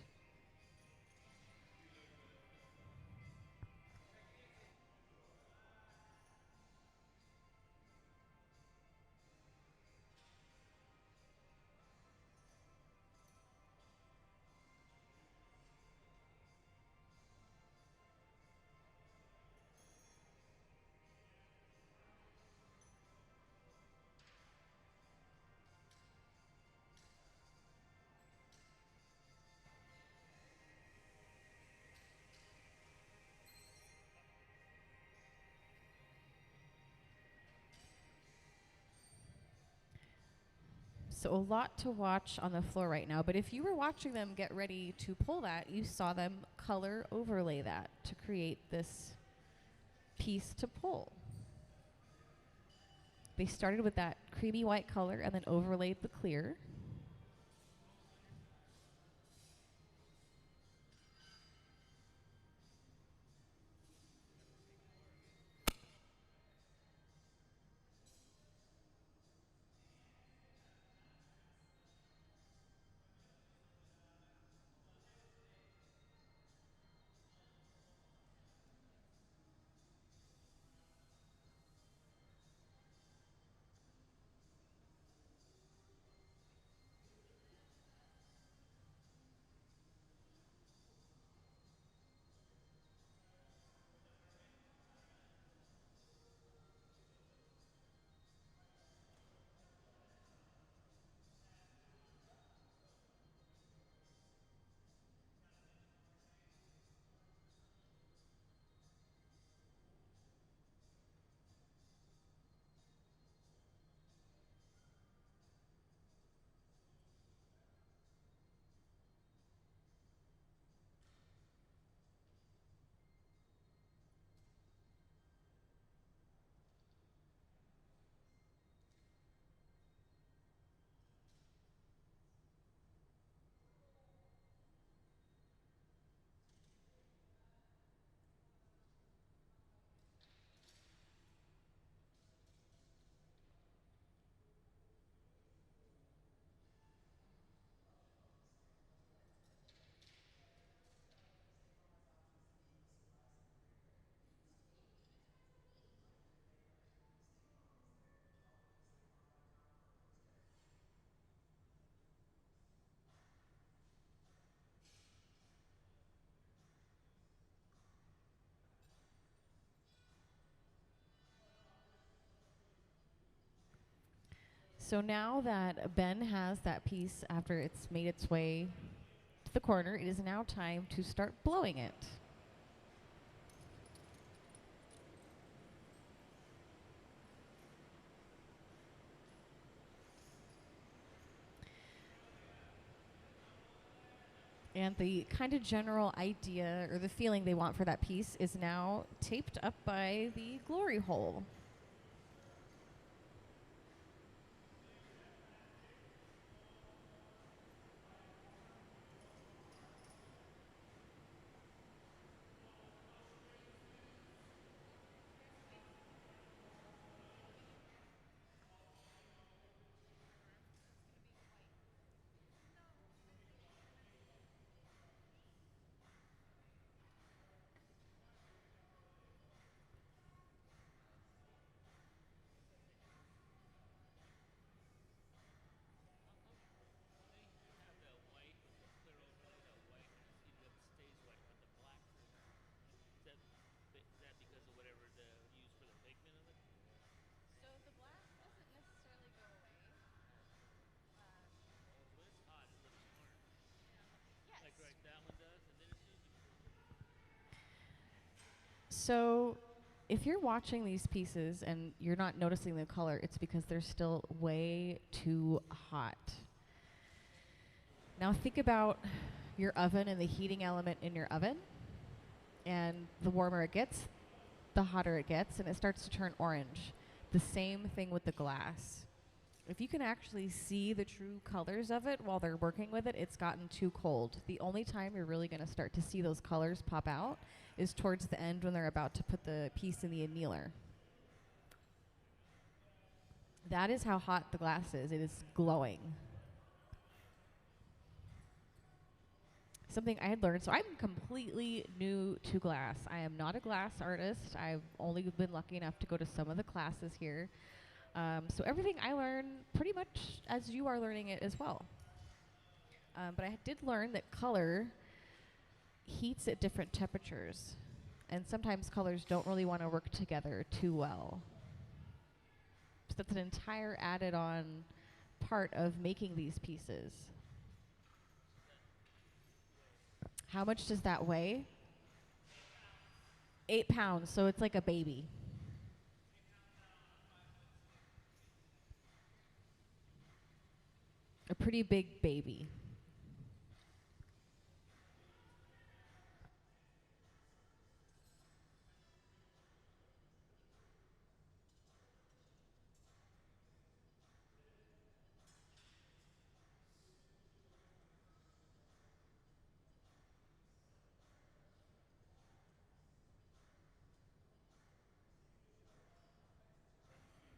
So a lot to watch on the floor right now, but if you were watching them get ready to pull that, you saw them color overlay that to create this piece to pull. They started with that creamy white color and then overlaid the clear. So now that Ben has that piece after it's made its way to the corner, it is now time to start blowing it. And the kind of general idea or the feeling they want for that piece is now taped up by the glory hole. So if you're watching these pieces and you're not noticing the color, it's because they're still way too hot. Now think about your oven and the heating element in your oven. And the warmer it gets, the hotter it gets, and it starts to turn orange. The same thing with the glass. if you can actually see the true colors of it while they're working with it, it's gotten too cold. The only time you're really going to start to see those colors pop out is towards the end when they're about to put the piece in the annealer. That is how hot the glass is. It is glowing. Something I had learned, so I'm completely new to glass. I am not a glass artist. I've only been lucky enough to go to some of the classes here. So everything I learn pretty much as you are learning it as well. But I did learn that color heats at different temperatures. And sometimes colors don't really want to work together too well. So that's an entire added on part of making these pieces. How much does that weigh? 8 pounds, so it's like a baby. A pretty big baby.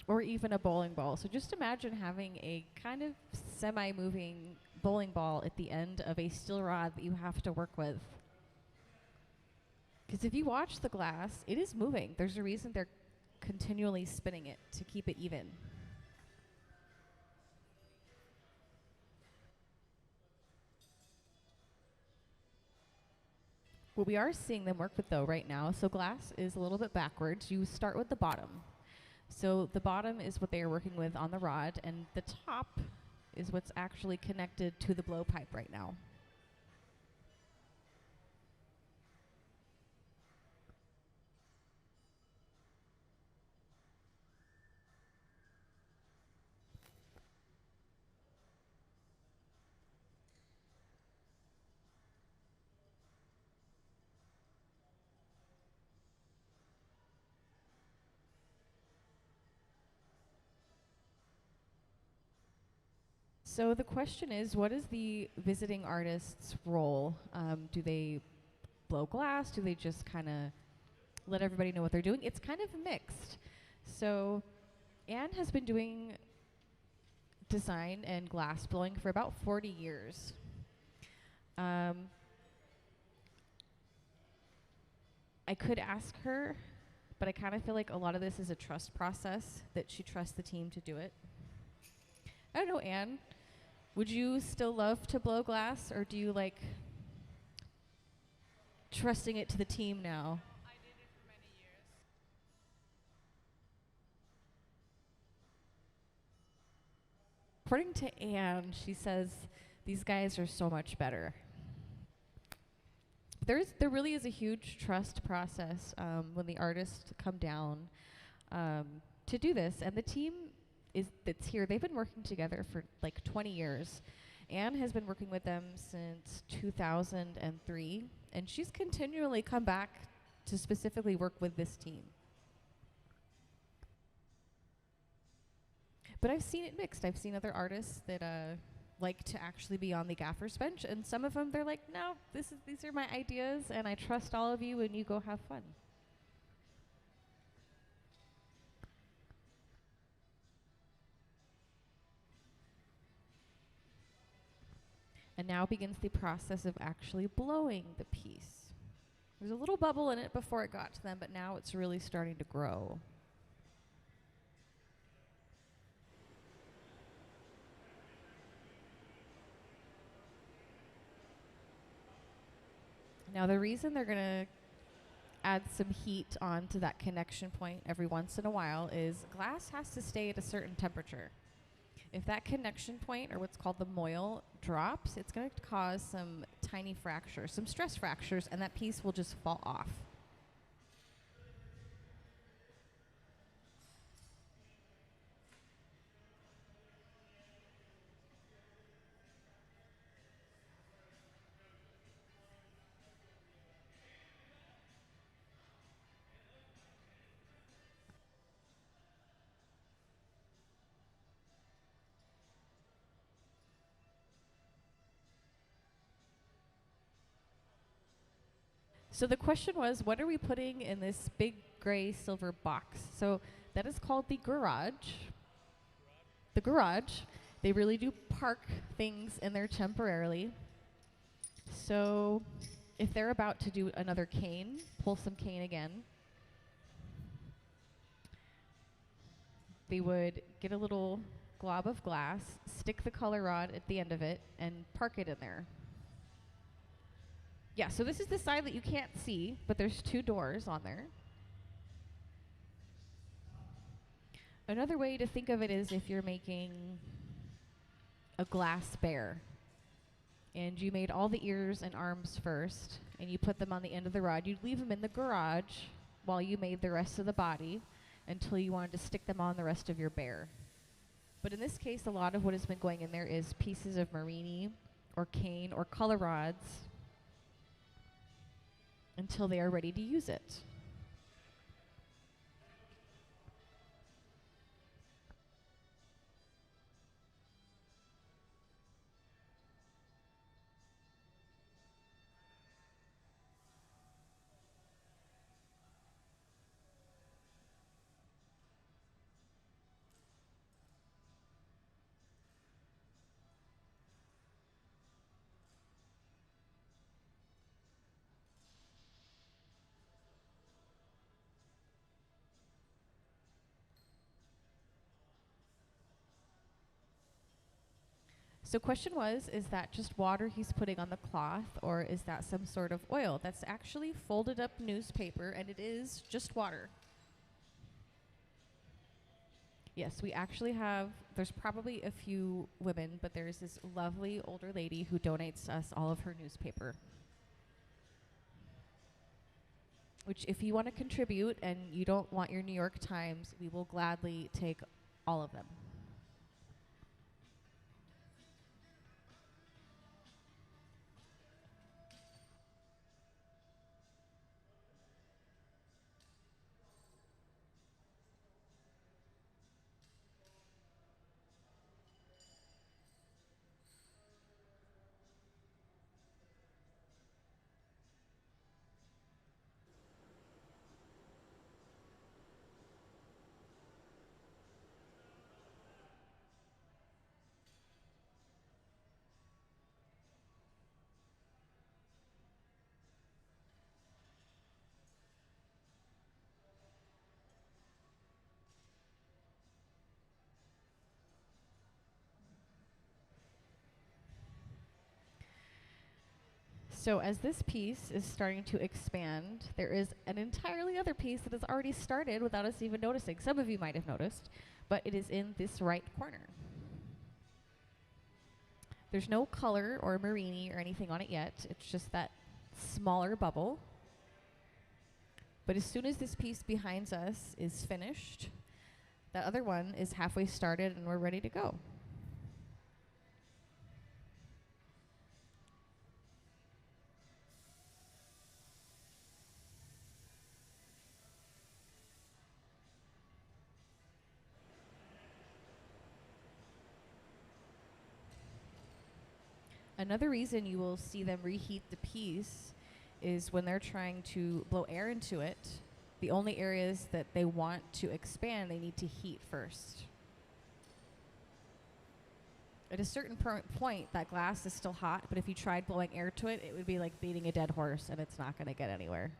Or even a bowling ball. So just imagine having a kind of semi-moving bowling ball at the end of a steel rod that you have to work with. Because if you watch the glass, it is moving. There's a reason they're continually spinning it to keep it even. What we are seeing them work with though right now, so glass is a little bit backwards. You start with the bottom. So the bottom is what they are working with on the rod, and the top is what's actually connected to the blowpipe right now. So the question is, what is the visiting artist's role? Do they blow glass? Do they just kind of let everybody know what they're doing? It's kind of mixed. So Anne has been doing design and glass blowing for about 40 years. I could ask her, but I kind of feel like a lot of this is a trust process, that she trusts the team to do it. I don't know, Anne. Would you still love to blow glass, or do you like trusting it to the team now?
I did it for many years.
According to Anne, she says these guys are so much better. There really is a huge trust process when the artists come down to do this, and the team that's here, they've been working together for like 20 years. Anne has been working with them since 2003, and she's continually come back to specifically work with this team. But I've seen it mixed. I've seen other artists that like to actually be on the gaffer's bench, and some of them, they're like, no, these are my ideas, and I trust all of you, and you go have fun. And now begins the process of actually blowing the piece. There's a little bubble in it before it got to them, but now it's really starting to grow. Now the reason they're going to add some heat onto that connection point every once in a while is glass has to stay at a certain temperature. If that connection point, or what's called the moil, drops, it's going to cause some tiny fractures, some stress fractures, and that piece will just fall off. So the question was, what are we putting in this big gray silver box? So that is called the garage. The garage. They really do park things in there temporarily. So if they're about to do another cane, pull some cane again, they would get a little glob of glass, stick the color rod at the end of it, and park it in there. Yeah, so this is the side that you can't see, but there's 2 doors on there. Another way to think of it is if you're making a glass bear, and you made all the ears and arms first, and you put them on the end of the rod. You'd leave them in the garage while you made the rest of the body until you wanted to stick them on the rest of your bear. But in this case, a lot of what has been going in there is pieces of marini or cane or color rods until they are ready to use it. So question was, is that just water he's putting on the cloth, or is that some sort of oil? That's actually folded up newspaper, and it is just water. Yes, we actually have, there's probably a few women, but there's this lovely older lady who donates us all of her newspaper. Which, if you want to contribute and you don't want your New York Times, we will gladly take all of them. So as this piece is starting to expand, there is an entirely other piece that has already started without us even noticing. Some of you might have noticed, but it is in this right corner. There's no color or marini or anything on it yet. It's just that smaller bubble. But as soon as this piece behind us is finished, that other one is halfway started and we're ready to go. Another reason you will see them reheat the piece is when they're trying to blow air into it, the only areas that they want to expand, they need to heat first. At a certain point, that glass is still hot, but if you tried blowing air to it, it would be like beating a dead horse, and it's not going to get anywhere.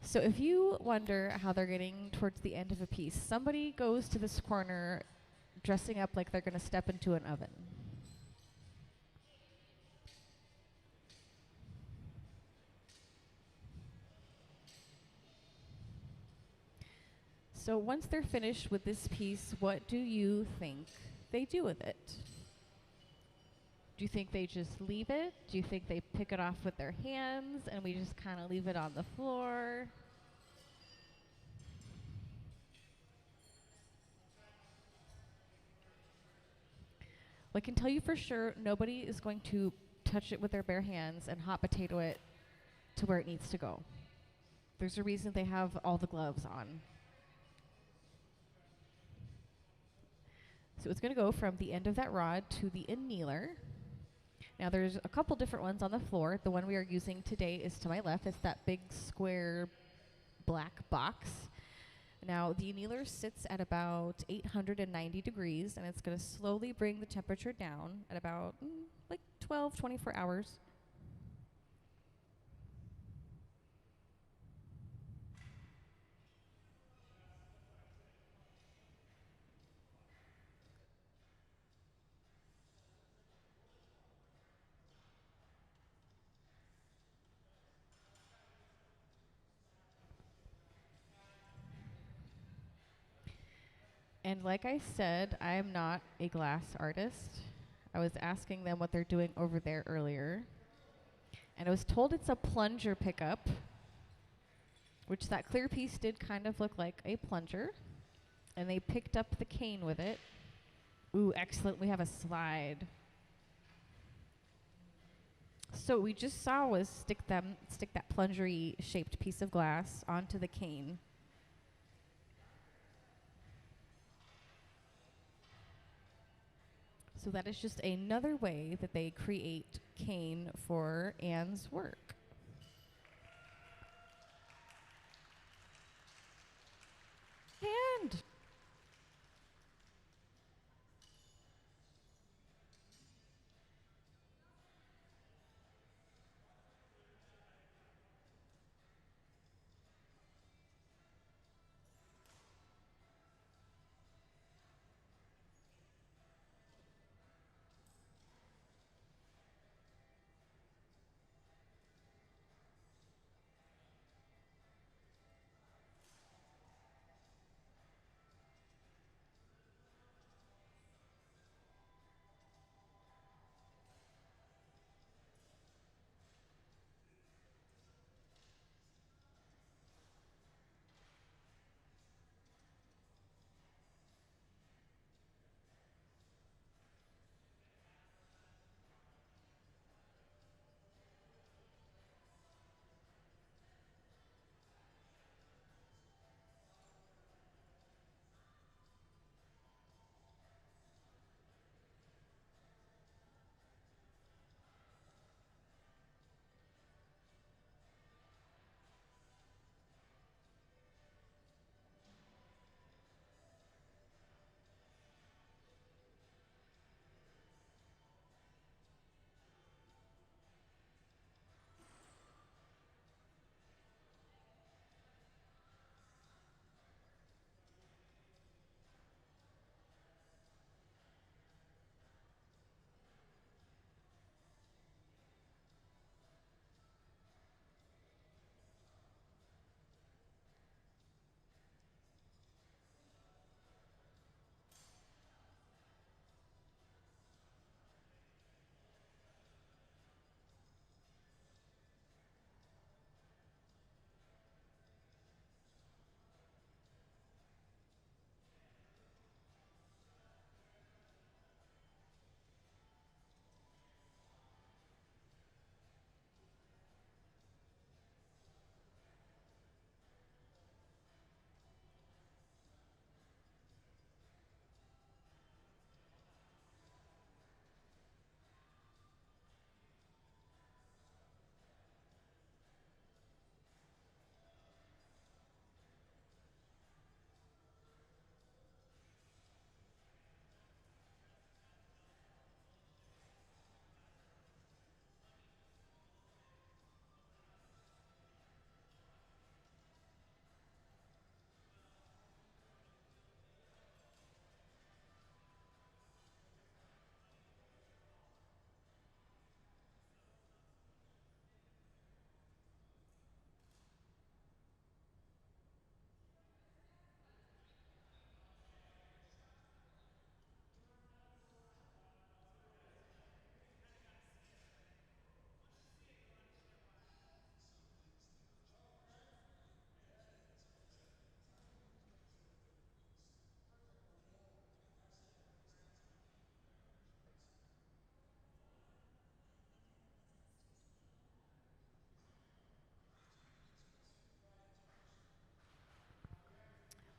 So if you wonder how they're getting towards the end of a piece, somebody goes to this corner dressing up like they're going to step into an oven. So once they're finished with this piece, what do you think they do with it? Do you think they just leave it? Do you think they pick it off with their hands and we just kind of leave it on the floor? Well, I can tell you for sure, nobody is going to touch it with their bare hands and hot potato it to where it needs to go. There's a reason they have all the gloves on. So it's going to go from the end of that rod to the annealer. Now there's a couple different ones on the floor. The one we are using today is to my left. It's that big square black box. Now the annealer sits at about 890 degrees, and it's going to slowly bring the temperature down at about like 12, 24 hours. And like I said, I am not a glass artist. I was asking them what they're doing over there earlier. And I was told it's a plunger pickup, which that clear piece did kind of look like a plunger. And they picked up the cane with it. Ooh, excellent. We have a slide. So what we just saw was stick that plungery shaped piece of glass onto the cane. So that is just another way that they create cane for Anne's work. And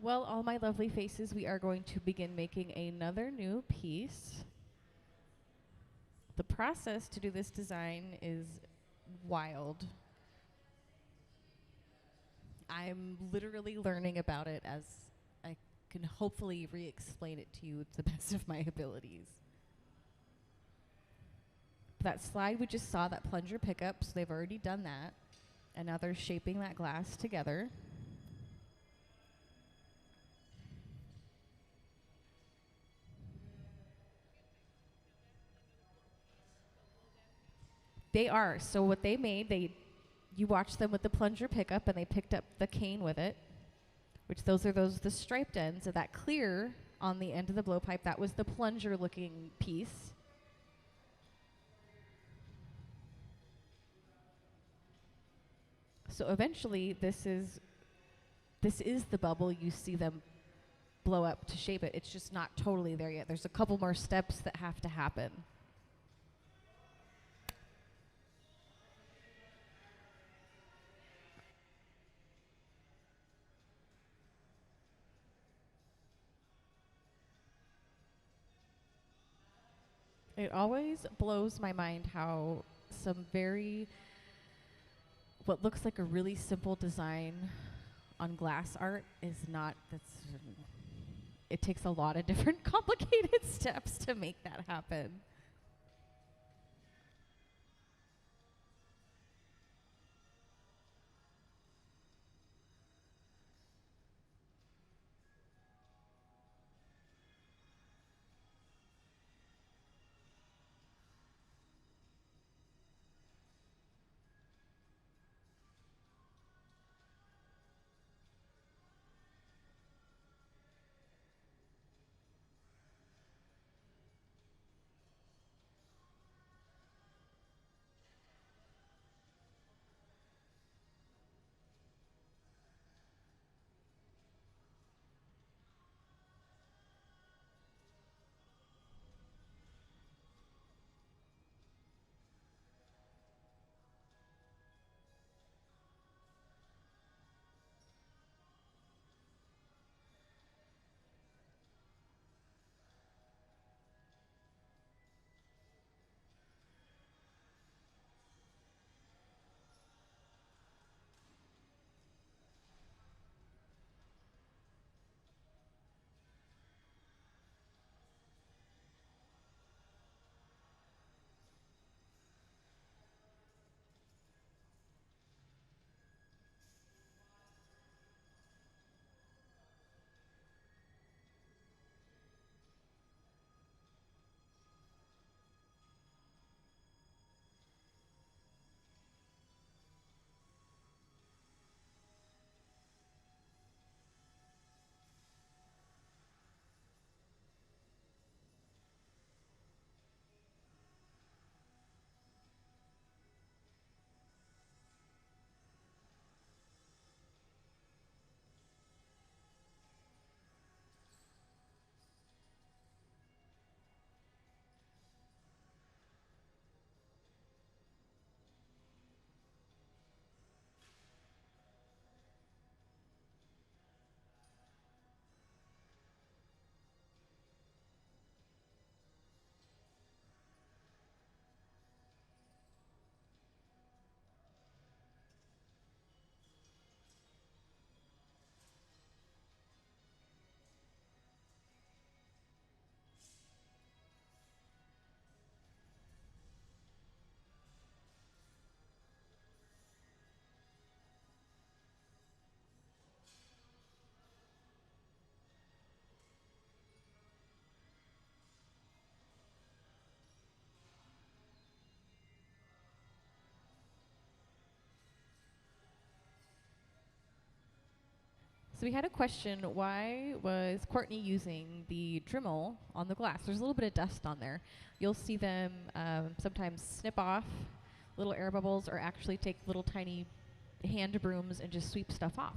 Well, all my lovely faces, we are going to begin making another new piece. The process to do this design is wild. I'm literally learning about it as I can hopefully re-explain it to you to the best of my abilities. That slide we just saw, that plunger pickup, so they've already done that. And now they're shaping that glass together. They are. So what they made, you watched them with the plunger pickup, and they picked up the cane with it, which those are the striped ends. So that clear on the end of the blowpipe, that was the plunger-looking piece. So eventually, this is the bubble you see them blow up to shape it. It's just not totally there yet. There's a couple more steps that have to happen. It always blows my mind how some what looks like a really simple design on glass art is not, it takes a lot of different complicated steps to make that happen. So we had a question, why was Courtney using the Dremel on the glass? There's a little bit of dust on there. You'll see them sometimes snip off little air bubbles or actually take little tiny hand brooms and just sweep stuff off.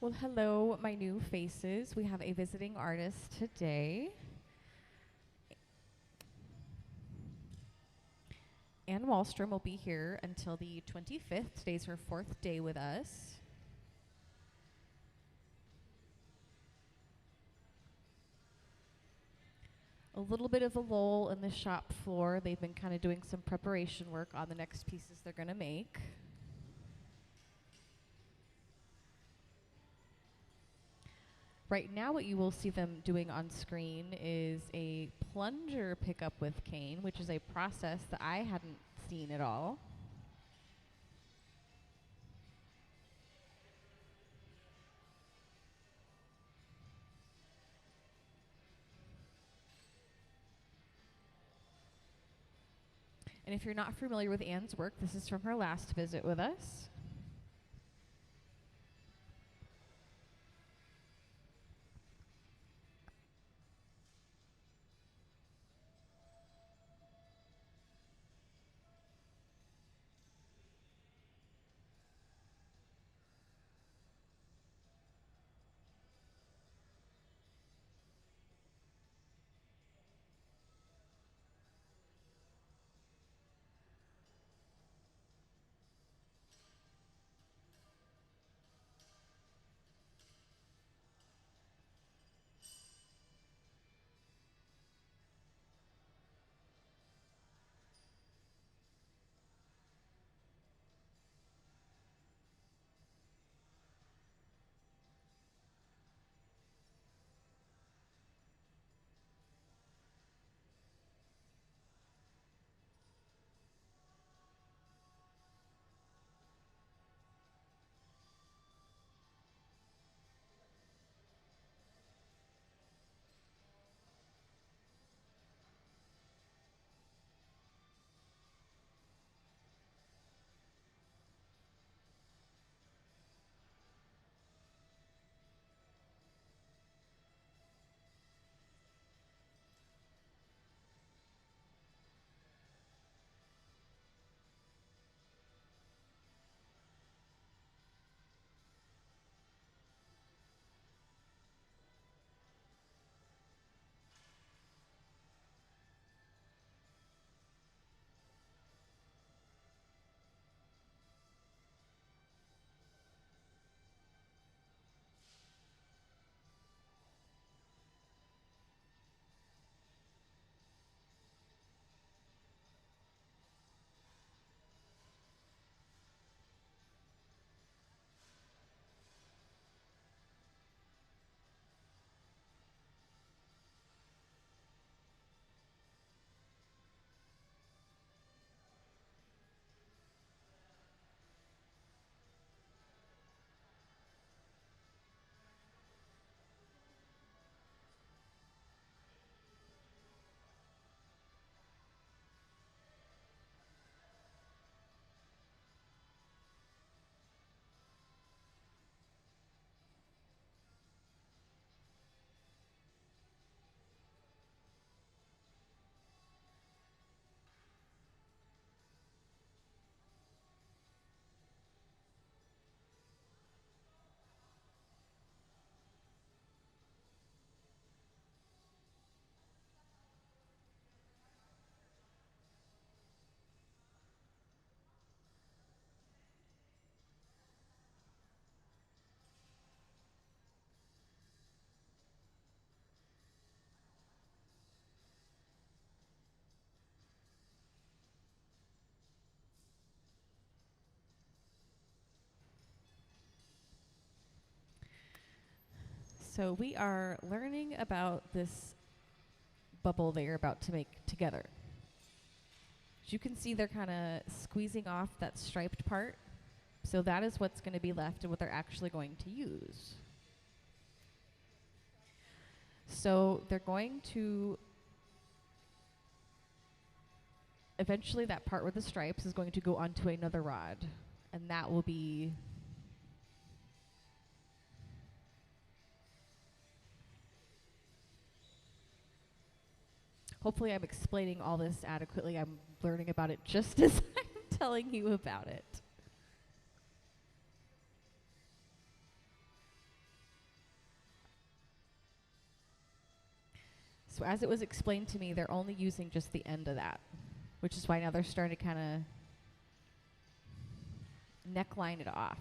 Well, hello, my new faces. We have a visiting artist today. Ann Wahlstrom will be here until the 25th. Today's her 4th day with us. A little bit of a lull in the shop floor. They've been kind of doing some preparation work on the next pieces they're going to make. Right now what you will see them doing on screen is a plunger pickup with cane, which is a process that I hadn't seen at all. And if you're not familiar with Anne's work, this is from her last visit with us. So we are learning about this bubble they are about to make together. As you can see, they're kind of squeezing off that striped part. So that is what's going to be left and what they're actually going to use. So they're going to, eventually that part with the stripes is going to go onto another rod. And that will be hopefully I'm explaining all this adequately. I'm learning about it just as I'm telling you about it. So as it was explained to me, they're only using just the end of that, which is why now they're starting to kind of neckline it off.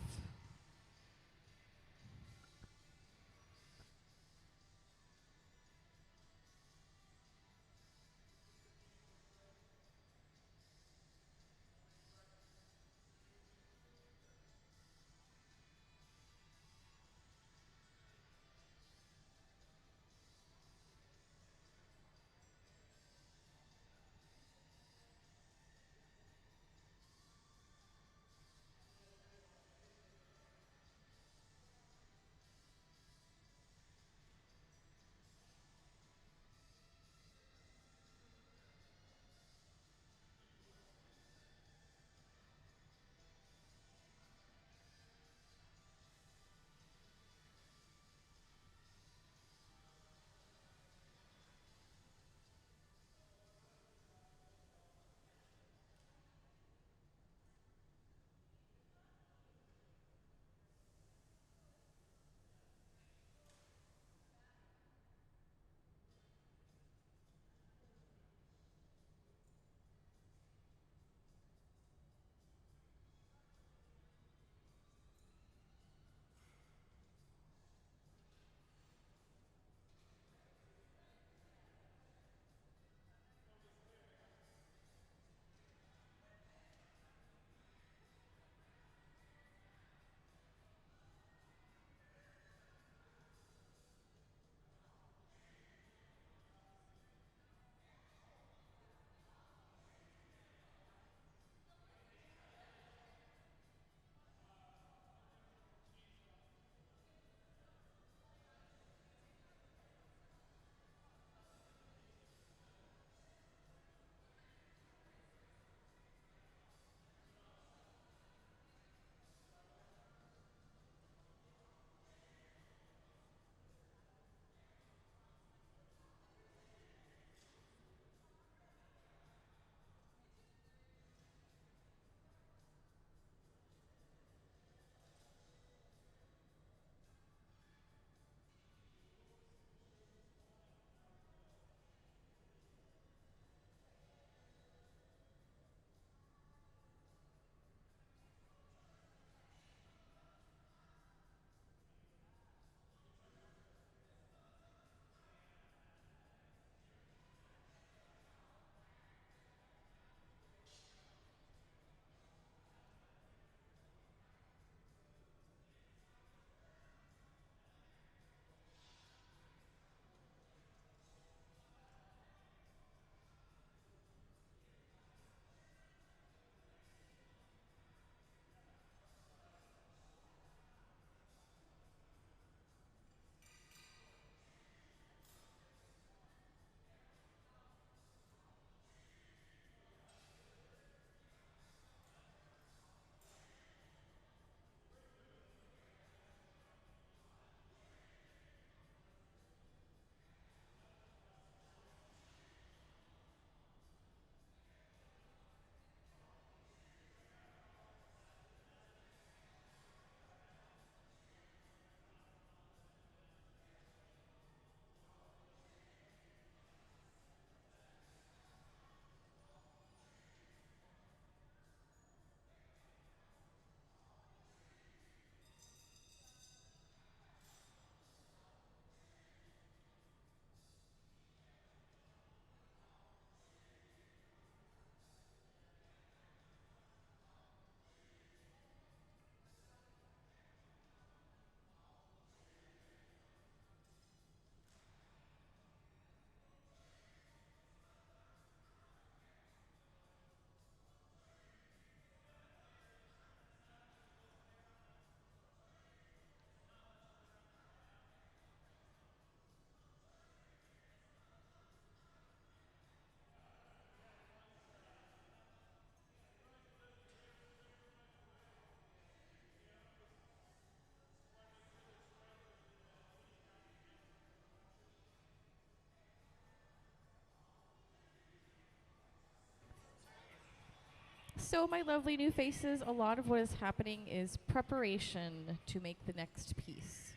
So, my lovely new faces, a lot of what is happening is preparation to make the next piece.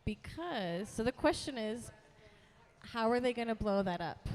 Because, so the question is, how are they going to blow that up?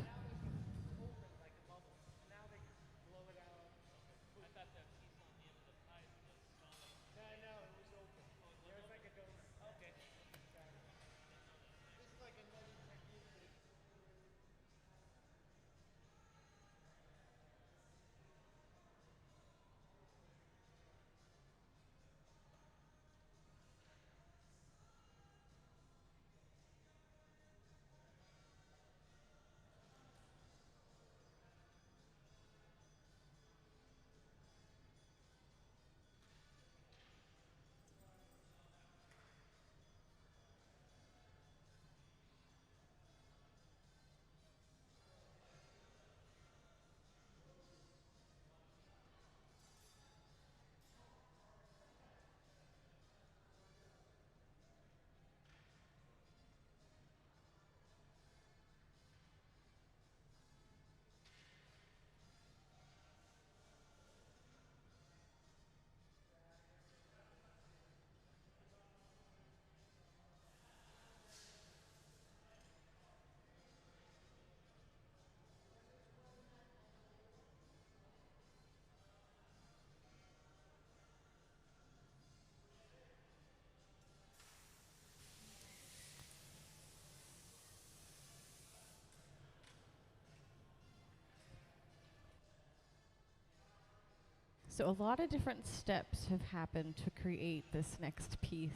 So a lot of different steps have happened to create this next piece.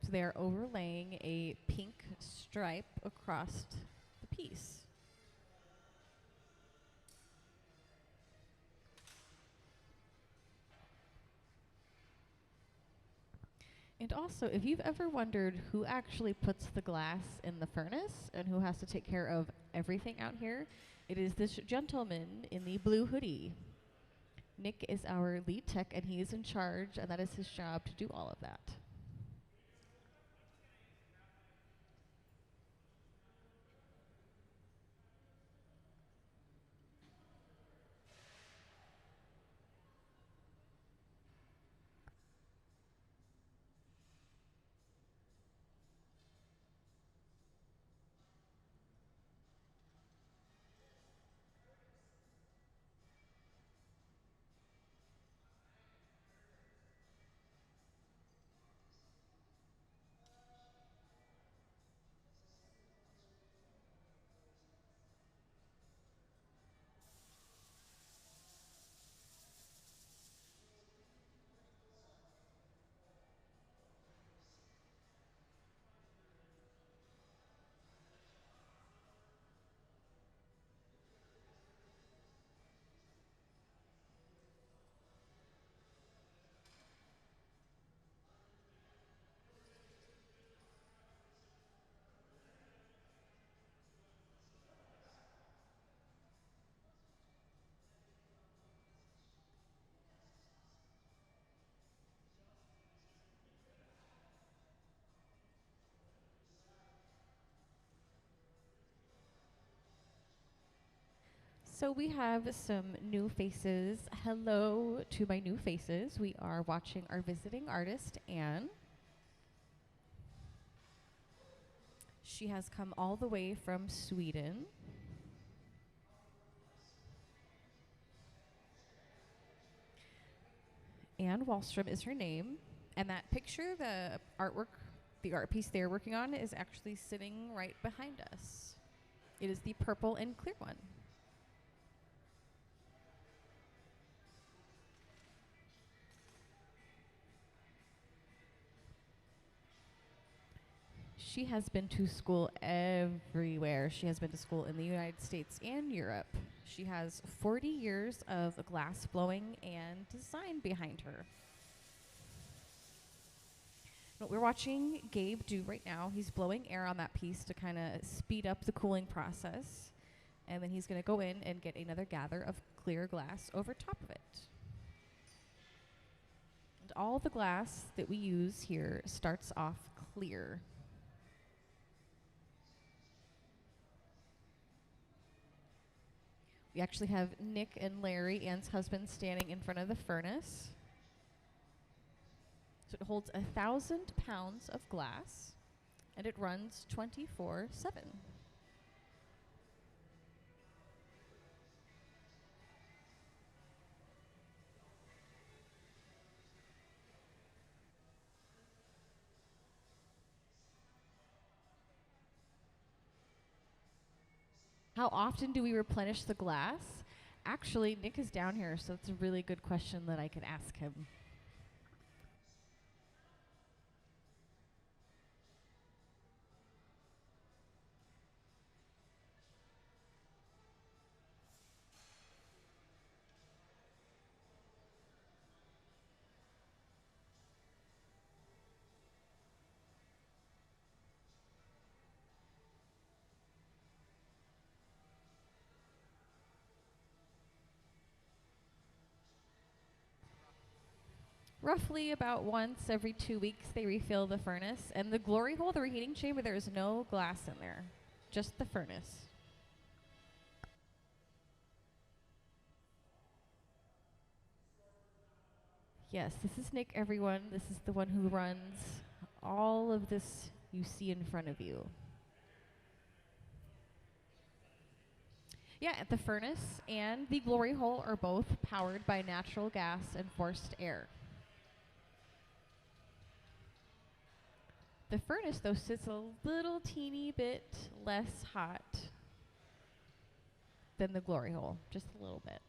So they are overlaying a pink stripe across the piece. And also, if you've ever wondered who actually puts the glass in the furnace and who has to take care of everything out here, it is this gentleman in the blue hoodie. Nick is our lead tech, and he is in charge, and that is his job to do all of that. So we have some new faces. Hello to my new faces. We are watching our visiting artist, Anne. She has come all the way from Sweden. Anne Wahlstrom is her name. And that picture, the artwork, the art piece they're working on is actually sitting right behind us. It is the purple and clear one. She has been to school everywhere. She has been to school in the United States and Europe. She has 40 years of glass blowing and design behind her. What we're watching Gabe do right now, he's blowing air on that piece to kind of speed up the cooling process. And then he's going to go in and get another gather of clear glass over top of it. And all the glass that we use here starts off clear. We actually have Nick and Larry, Ann's husband, standing in front of the furnace. So it holds 1,000 pounds of glass, and it runs 24/7. How often do we replenish the glass? Actually, Nick is down here, so it's a really good question that I could ask him. Roughly about once every 2 weeks they refill the furnace, and the glory hole, the reheating chamber, there is no glass in there, just the furnace. Yes, this is Nick, everyone. This is the one who runs all of this you see in front of you. Yeah, the furnace and the glory hole are both powered by natural gas and forced air. The furnace, though, sits a little teeny bit less hot than the glory hole, just a little bit.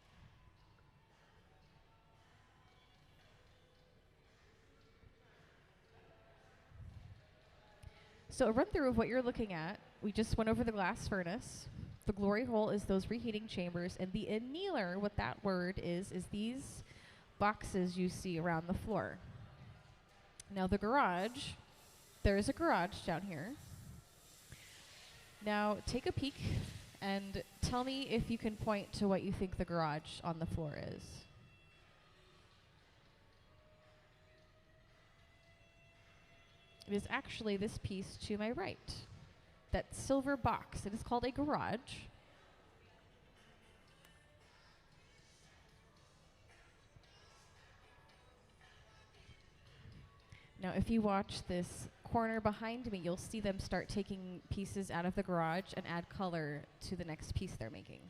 So a run through of what you're looking at, we just went over the glass furnace. The glory hole is those reheating chambers, and the annealer, what that word is these boxes you see around the floor. Now the garage, there is a garage down here. Now take a peek and tell me if you can point to what you think the garage on the floor is. It is actually this piece to my right. That silver box. It is called a garage. Now, if you watch this corner behind me, you'll see them start taking pieces out of the garage and add color to the next piece they're making.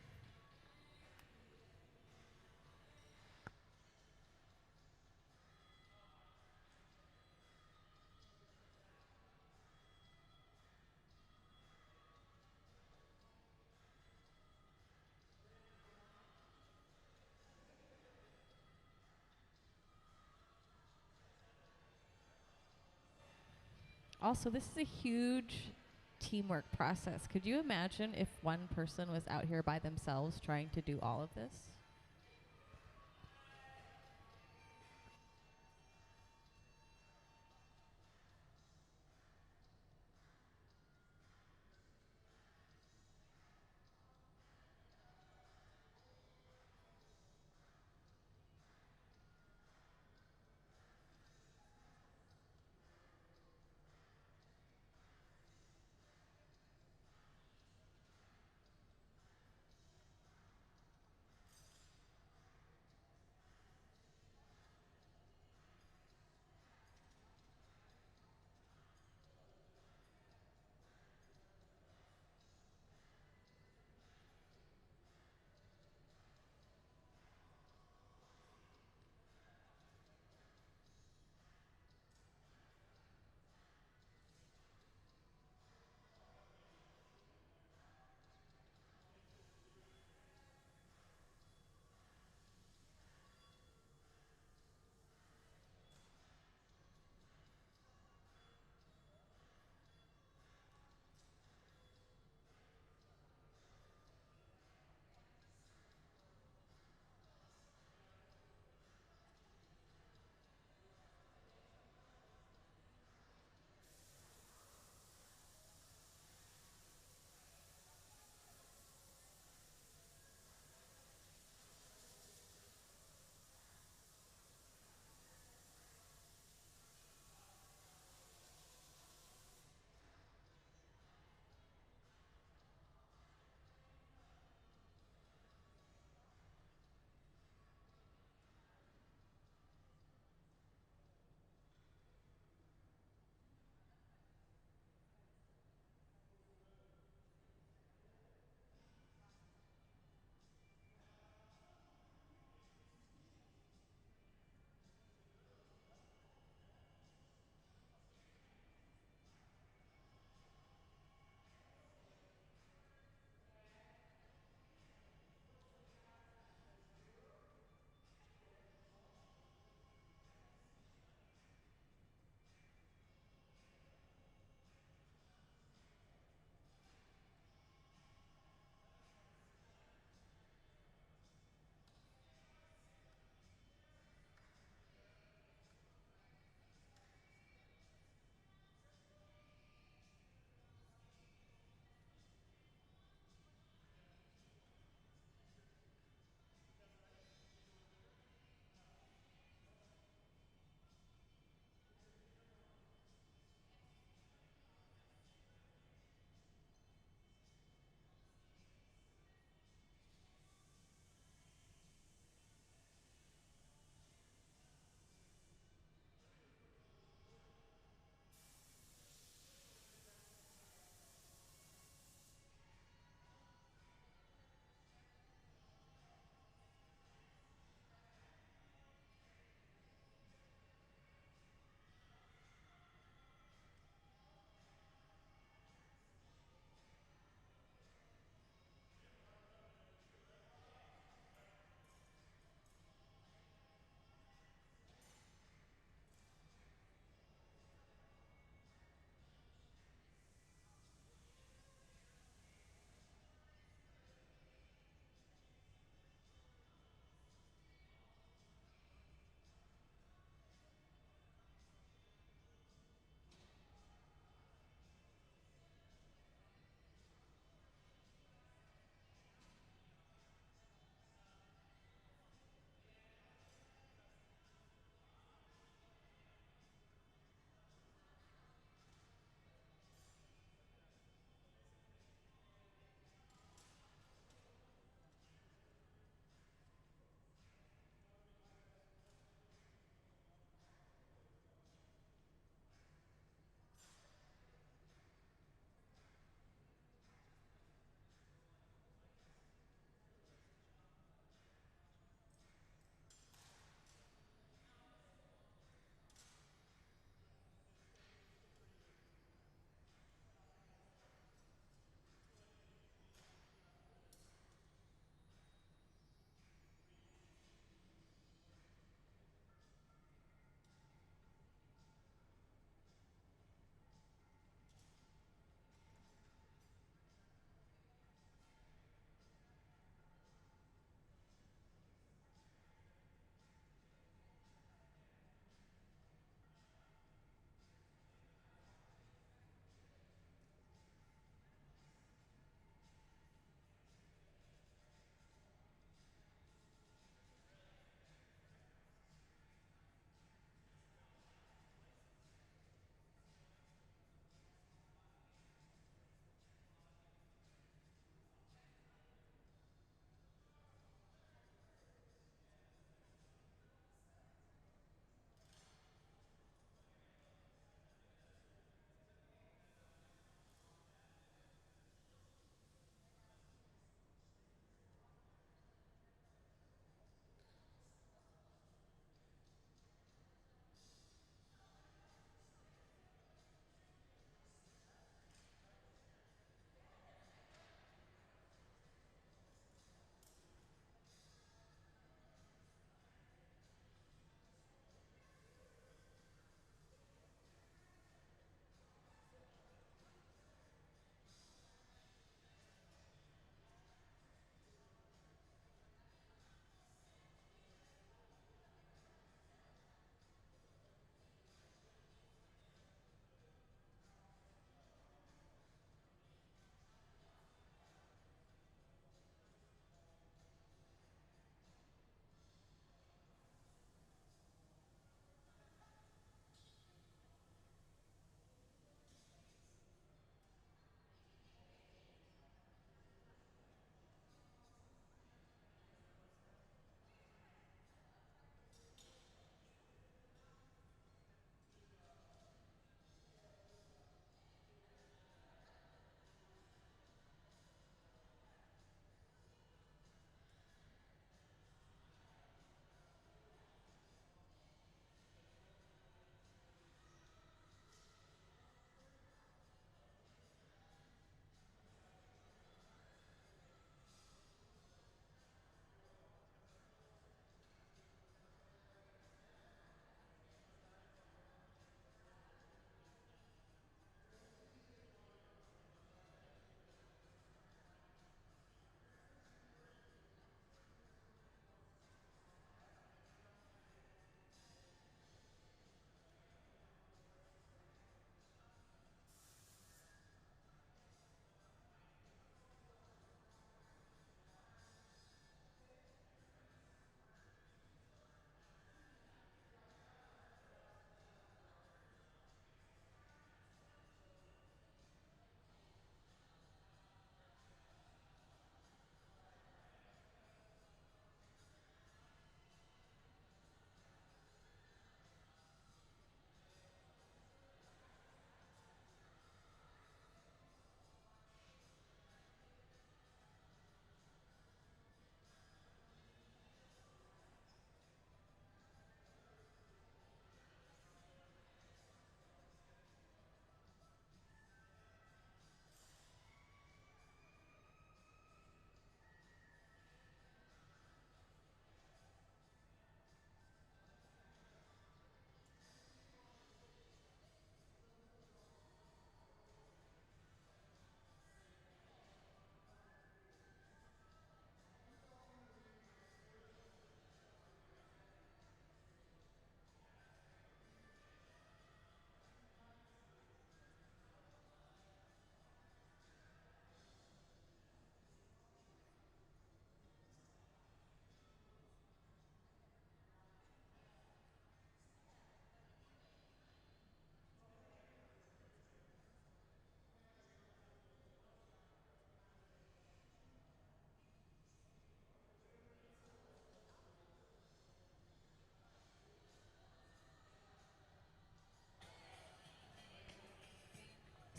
Also, this is a huge teamwork process. Could you imagine if one person was out here by themselves trying to do all of this?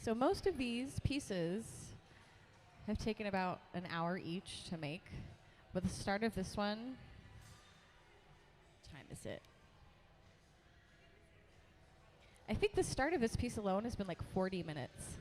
So most of these pieces have taken about an hour each to make. But the start of this one, what time is it? I think the start of this piece alone has been like 40 minutes.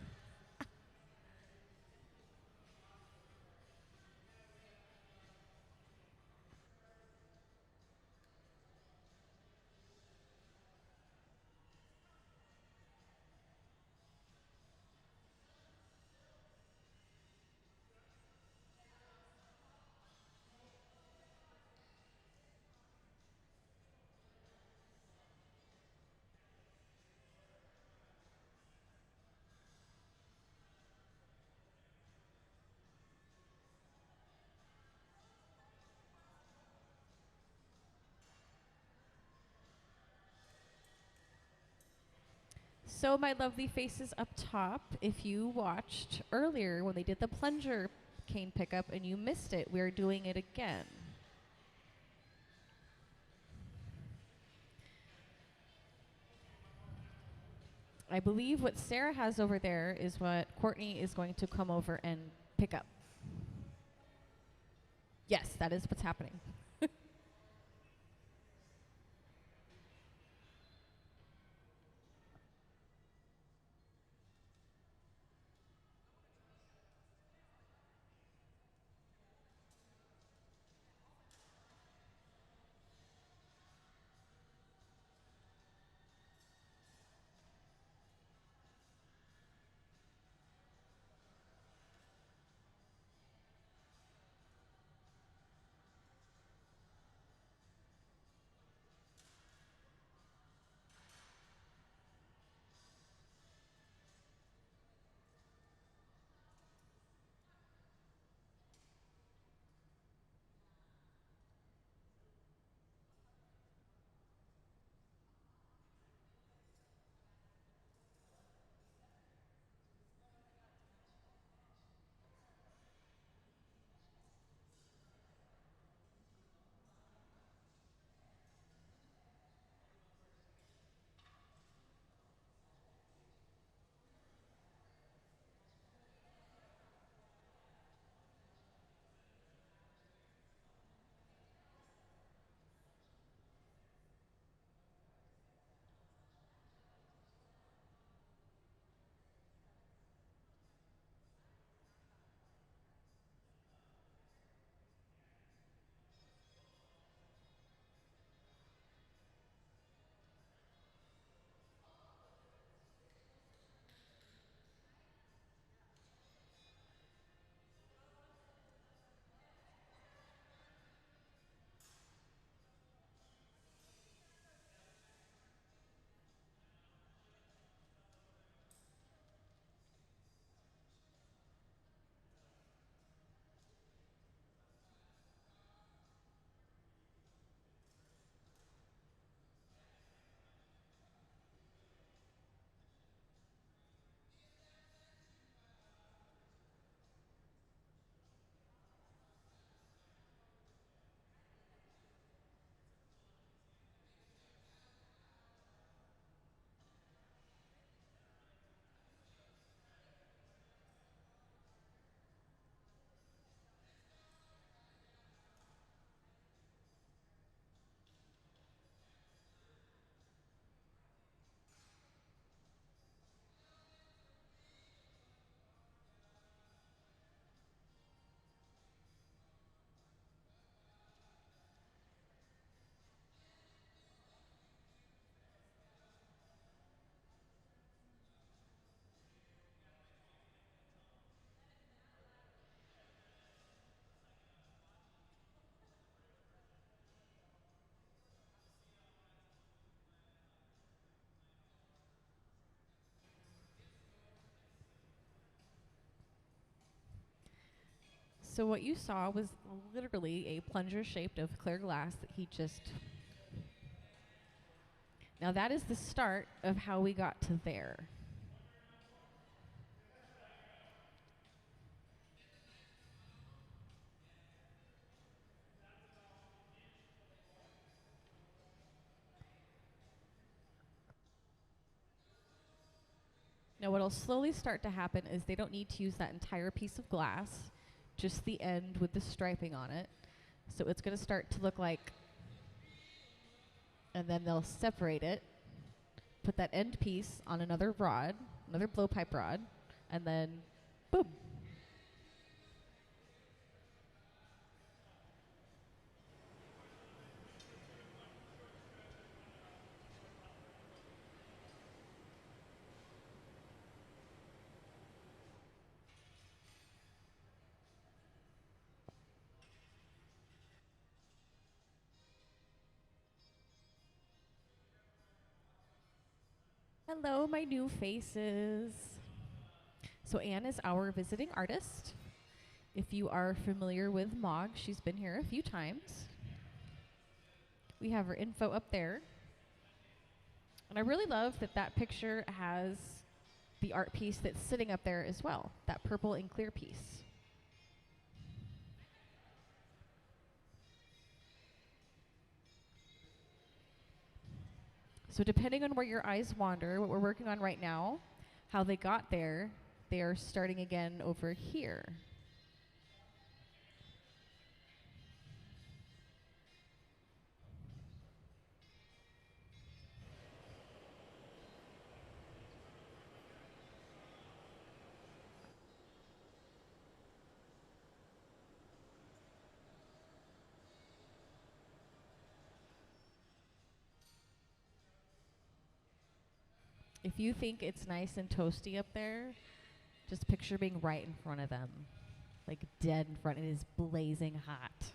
So my lovely faces up top, if you watched earlier when they did the plunger cane pickup and you missed it, we're doing it again. I believe what Sarah has over there is what Courtney is going to come over and pick up. Yes, that is what's happening. So what you saw was literally a plunger shaped of clear glass that he just... Now that is the start of how we got to there. Now what'll slowly start to happen is they don't need to use that entire piece of glass, just the end with the striping on it. So it's going to start to look like, and then they'll separate it, put that end piece on another rod, another blowpipe rod, and then boom. Hello, my new faces. So Anne is our visiting artist. If you are familiar with Mog, she's been here a few times. We have her info up there. And I really love that that picture has the art piece that's sitting up there as well, that purple and clear piece. So depending on where your eyes wander, what we're working on right now, how they got there, they are starting again over here. If you think it's nice and toasty up there, just picture being right in front of them, like dead in front. It is blazing hot.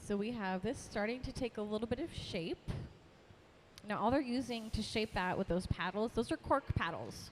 So we have this starting to take a little bit of shape. Now all they're using to shape that with those paddles, those are cork paddles.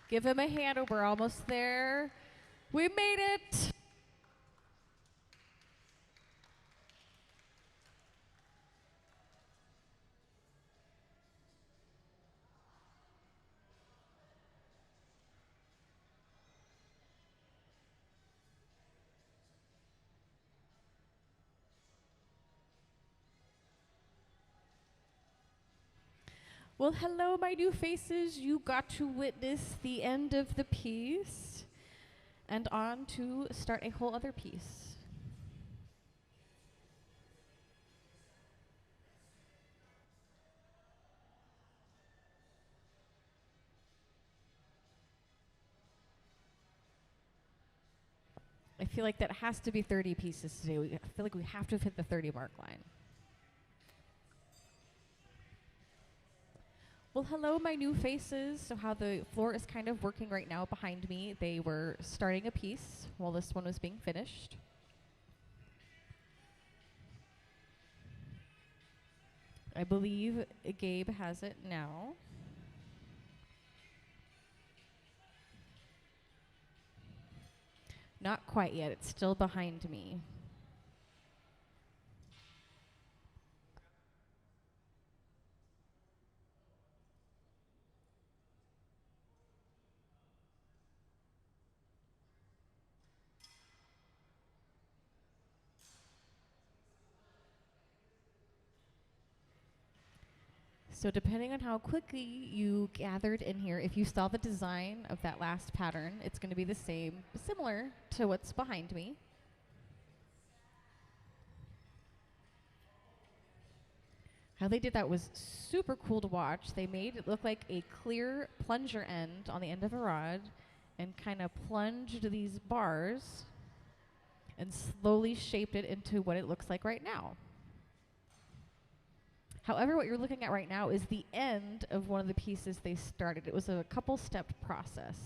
Give him a hand. We're almost there. We made it. Well, hello, my new faces. You got to witness the end of the piece and on to start a whole other piece. I feel like that has to be 30 pieces today. I feel like we have to hit the 30 mark line. Well, hello, my new faces. So how the floor is kind of working right now behind me. They were starting a piece while this one was being finished. I believe Gabe has it now. Not quite yet. It's still behind me. So depending on how quickly you gathered in here, if you saw the design of that last pattern, it's going to be the same, similar to what's behind me. How they did that was super cool to watch. They made it look like a clear plunger end on the end of a rod and kind of plunged these bars and slowly shaped it into what it looks like right now. However, what you're looking at right now is the end of one of the pieces they started. It was a couple-step process.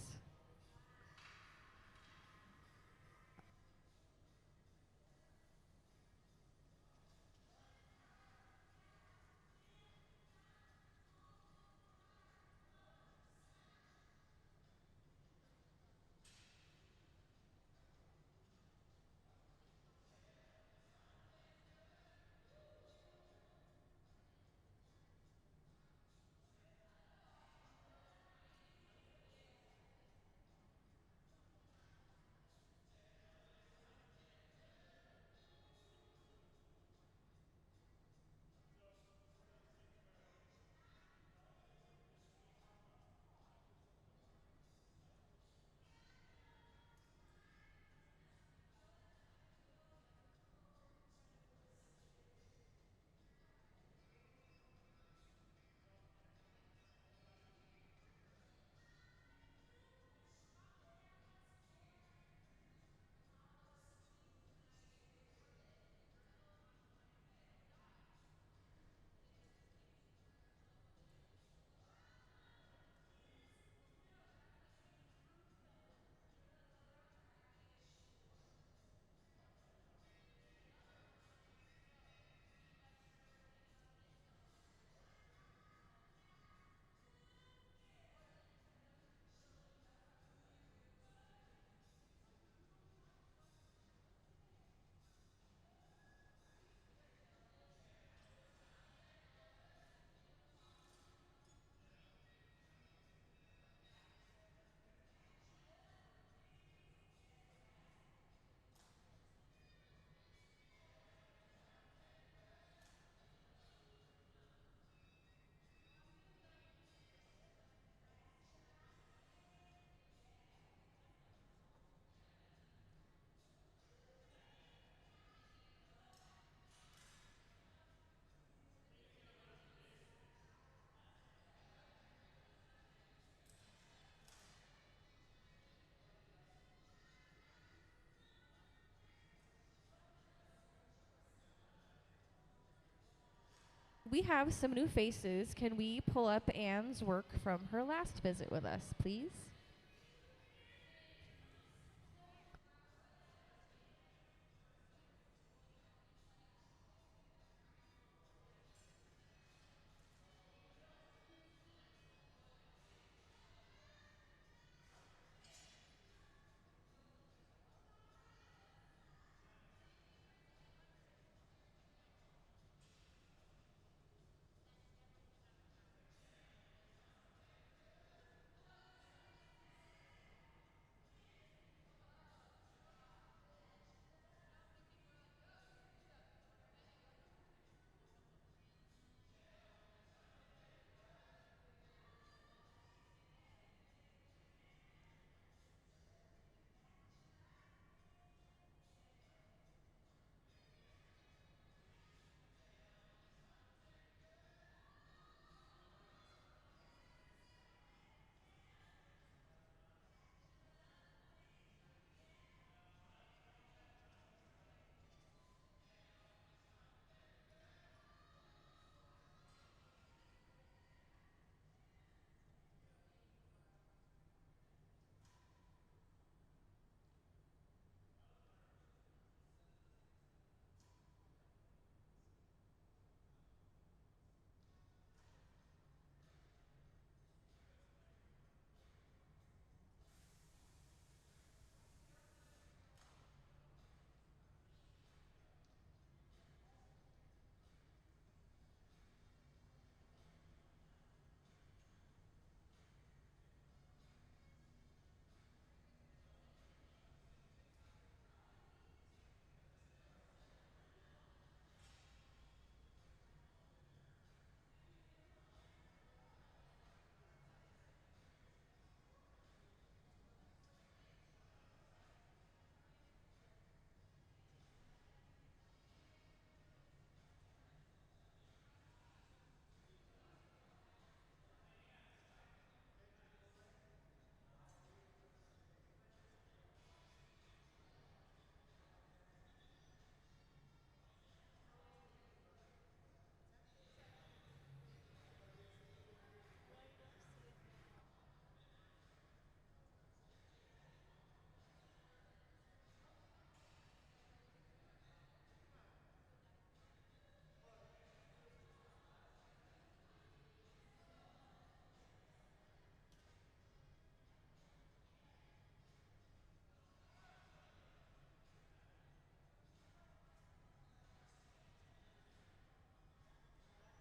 We have some new faces. Can we pull up Anne's work from her last visit with us, please?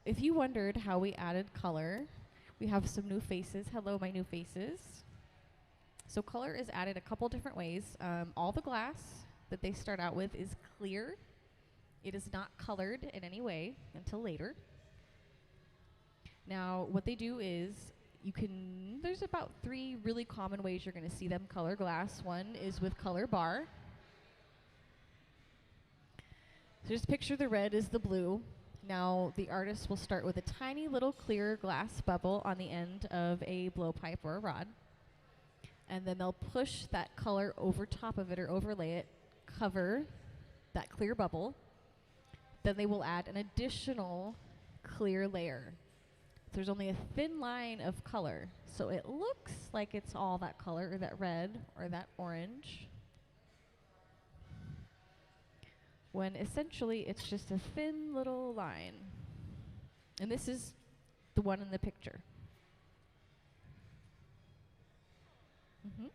if you wondered how we added color, we have some new faces. Hello, my new faces. So color is added a couple different ways. All the glass that they start out with is clear. It is not colored in any way until later. Now, what they do is there's about 3 really common ways you're going to see them color glass. One is with color bar. So just picture the red is the blue. Now, the artist will start with a tiny little clear glass bubble on the end of a blowpipe or a rod. And then they'll push that color over top of it or overlay it, cover that clear bubble. Then they will add an additional clear layer. There's only a thin line of color, so it looks like it's all that color, or that red, or that orange, when essentially it's just a thin little line. And this is the one in the picture. Mm-hmm.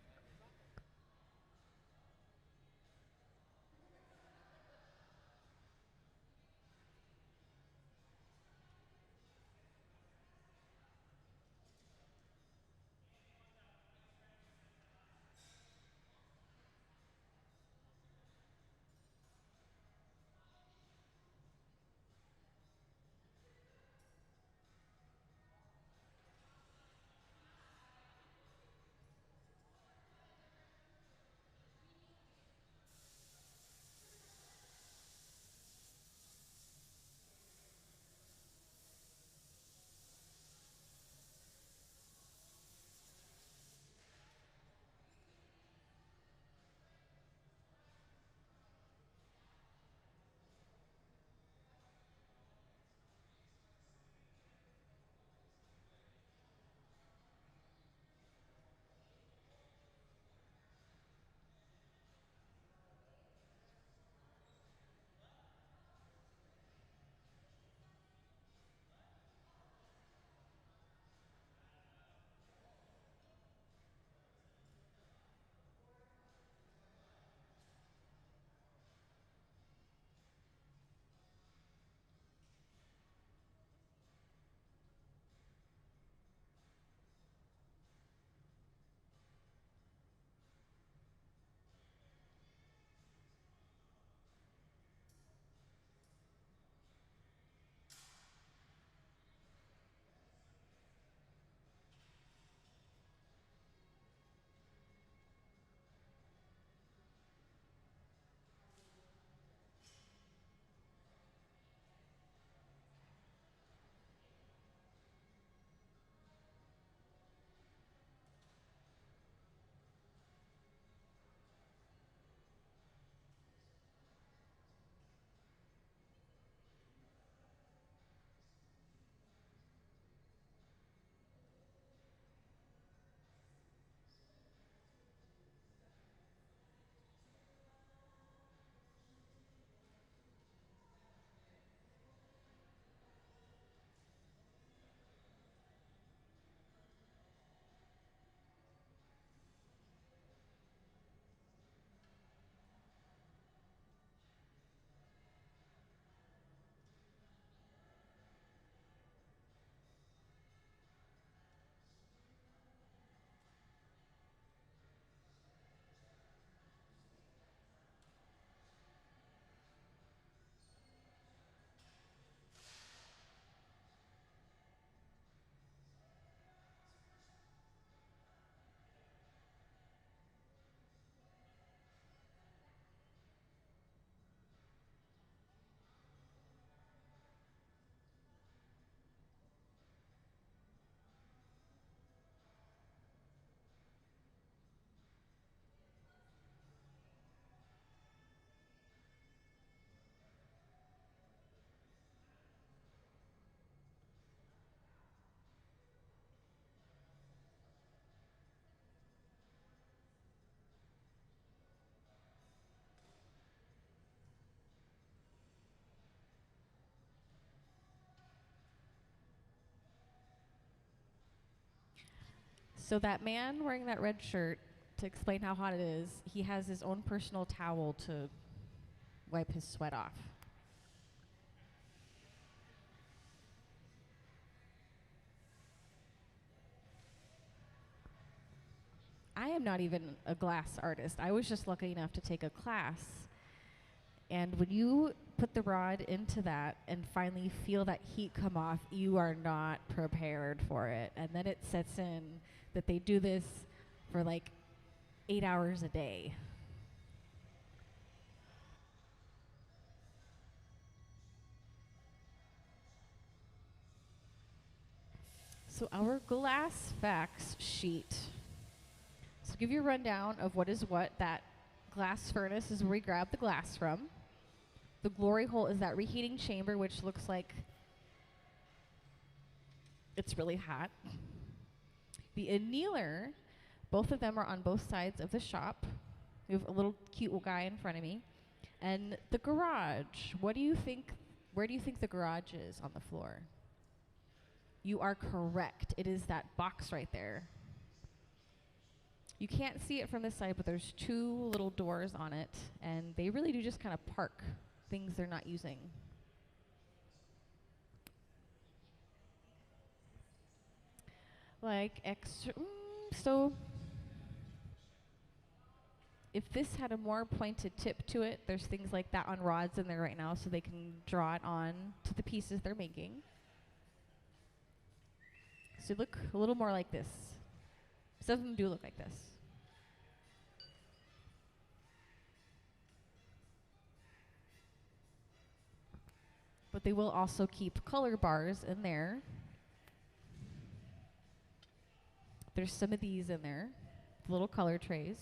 So that man wearing that red shirt, to explain how hot it is, he has his own personal towel to wipe his sweat off. I am not even a glass artist. I was just lucky enough to take a class. And when you put the rod into that and finally feel that heat come off, you are not prepared for it. And then it sets in that they do this for like 8 hours a day. So our glass facts sheet. So give you a rundown of what is what. That glass furnace is where we grab the glass from. The glory hole is that reheating chamber, which looks like it's really hot. The annealer, both of them are on both sides of the shop. We have a little cute guy in front of me. And the garage, what do you think, where do you think the garage is on the floor? You are correct. It is that box right there. You can't see it from this side, but there's 2 little doors on it, and they really do just kind of park things they're not using. Like extra, so if this had a more pointed tip to it, there's things like that on rods in there right now, so they can draw it on to the pieces they're making. So look a little more like this. Some of them do look like this. But they will also keep color bars in there. There's some of these in there, little color trays.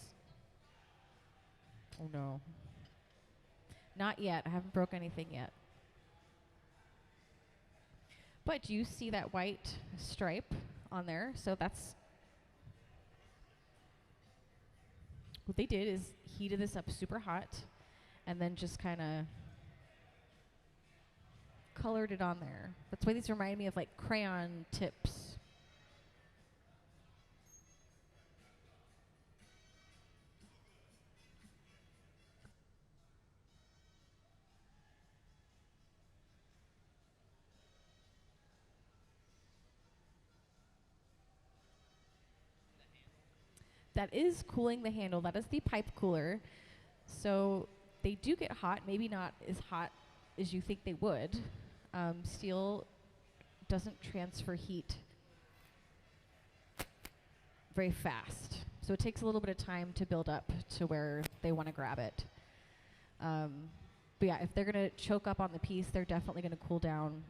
Oh no. Not yet, I haven't broke anything yet. But do you see that white stripe on there? So that's what they did, is heated this up super hot and then just kind of colored it on there. That's why these remind me of like crayon tips. That is cooling the handle. That is the pipe cooler. So they do get hot, maybe not as hot as you think they would. Steel doesn't transfer heat very fast. So it takes a little bit of time to build up to where they want to grab it. But yeah, if they're going to choke up on the piece, they're definitely going to cool down.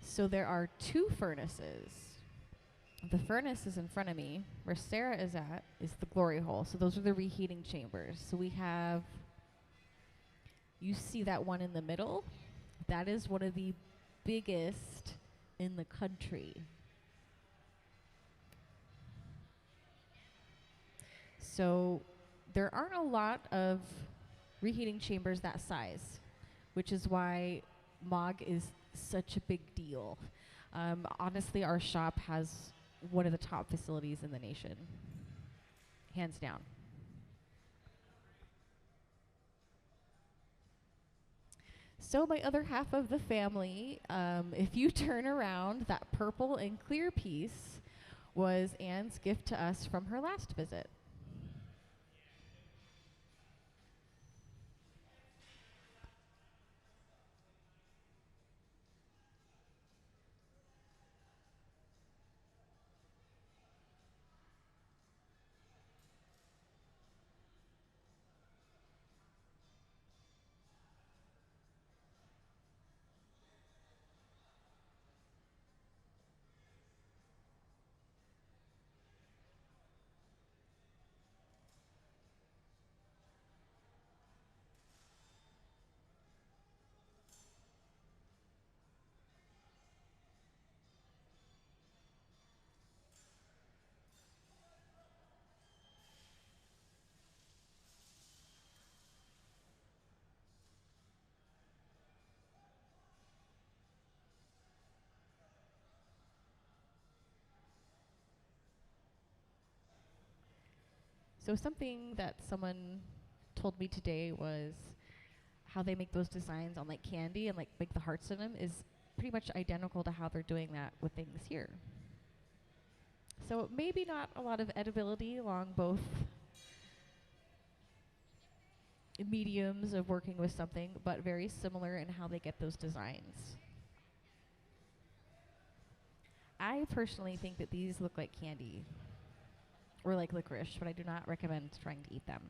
So there are 2 furnaces. The furnace is in front of me. Where Sarah is at is the glory hole. So those are the reheating chambers. So we have, you see that one in the middle? That is one of the biggest in the country. So there aren't a lot of reheating chambers that size, which is why MOG is such a big deal. Honestly, our shop has one of the top facilities in the nation, hands down. So my other half of the family, if you turn around, that purple and clear piece was Anne's gift to us from her last visit. So something that someone told me today was how they make those designs on like candy and like make the hearts in them is pretty much identical to how they're doing that with things here. So maybe not a lot of edibility along both mediums of working with something, but very similar in how they get those designs. I personally think that these look like candy or like licorice, but I do not recommend trying to eat them.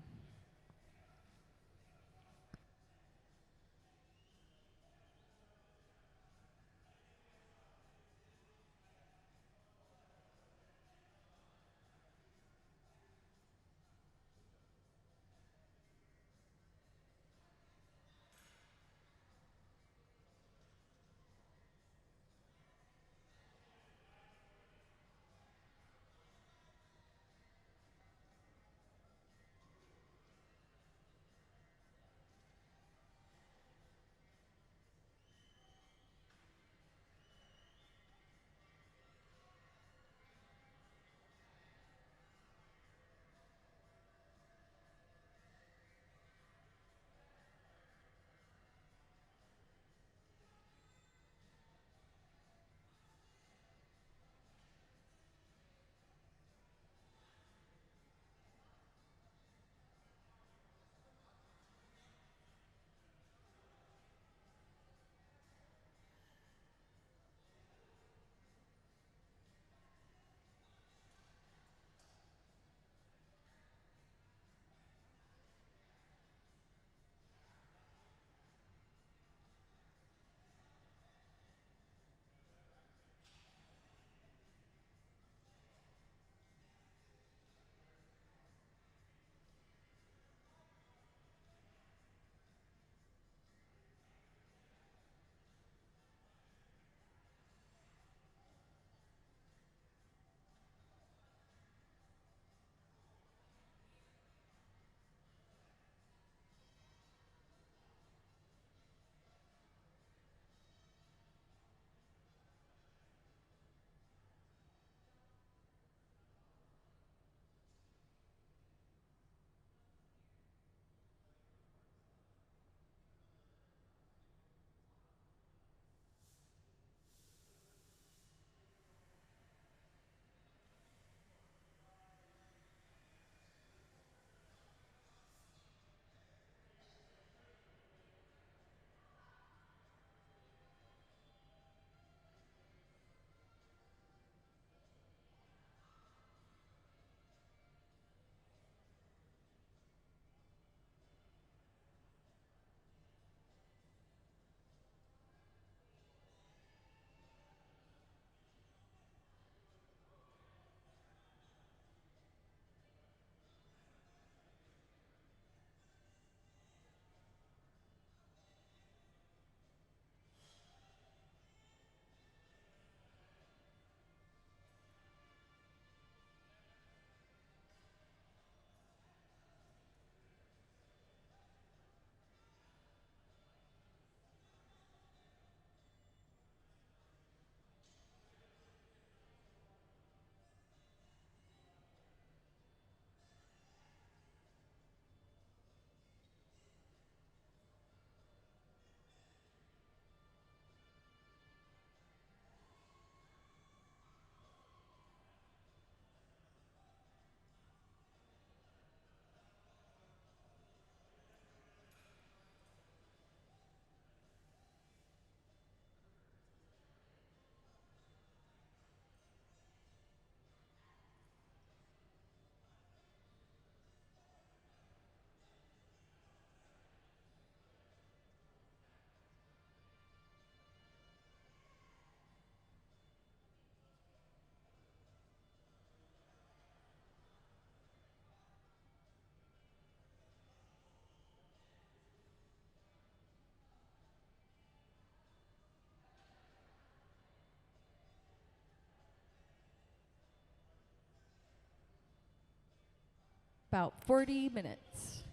About 40 minutes.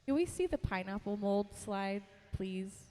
Can we see the pineapple mold slide, please?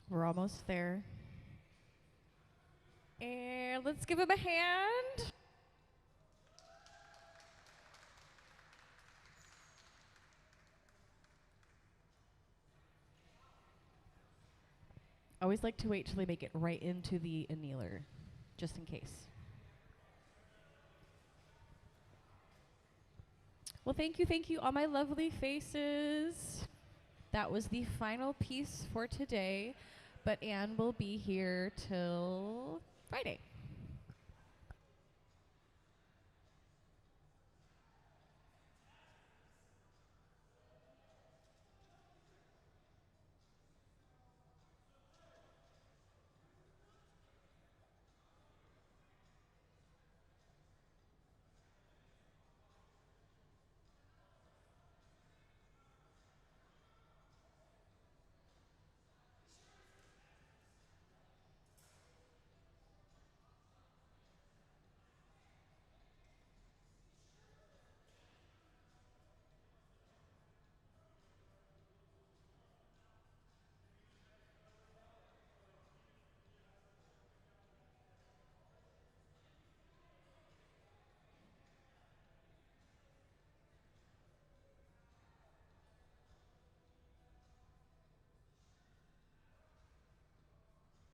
We're almost there. And let's give him a hand. I always like to wait till they make it right into the annealer, just in case. Well, thank you, all my lovely faces. That was the final piece for today, but Anne will be here till Friday.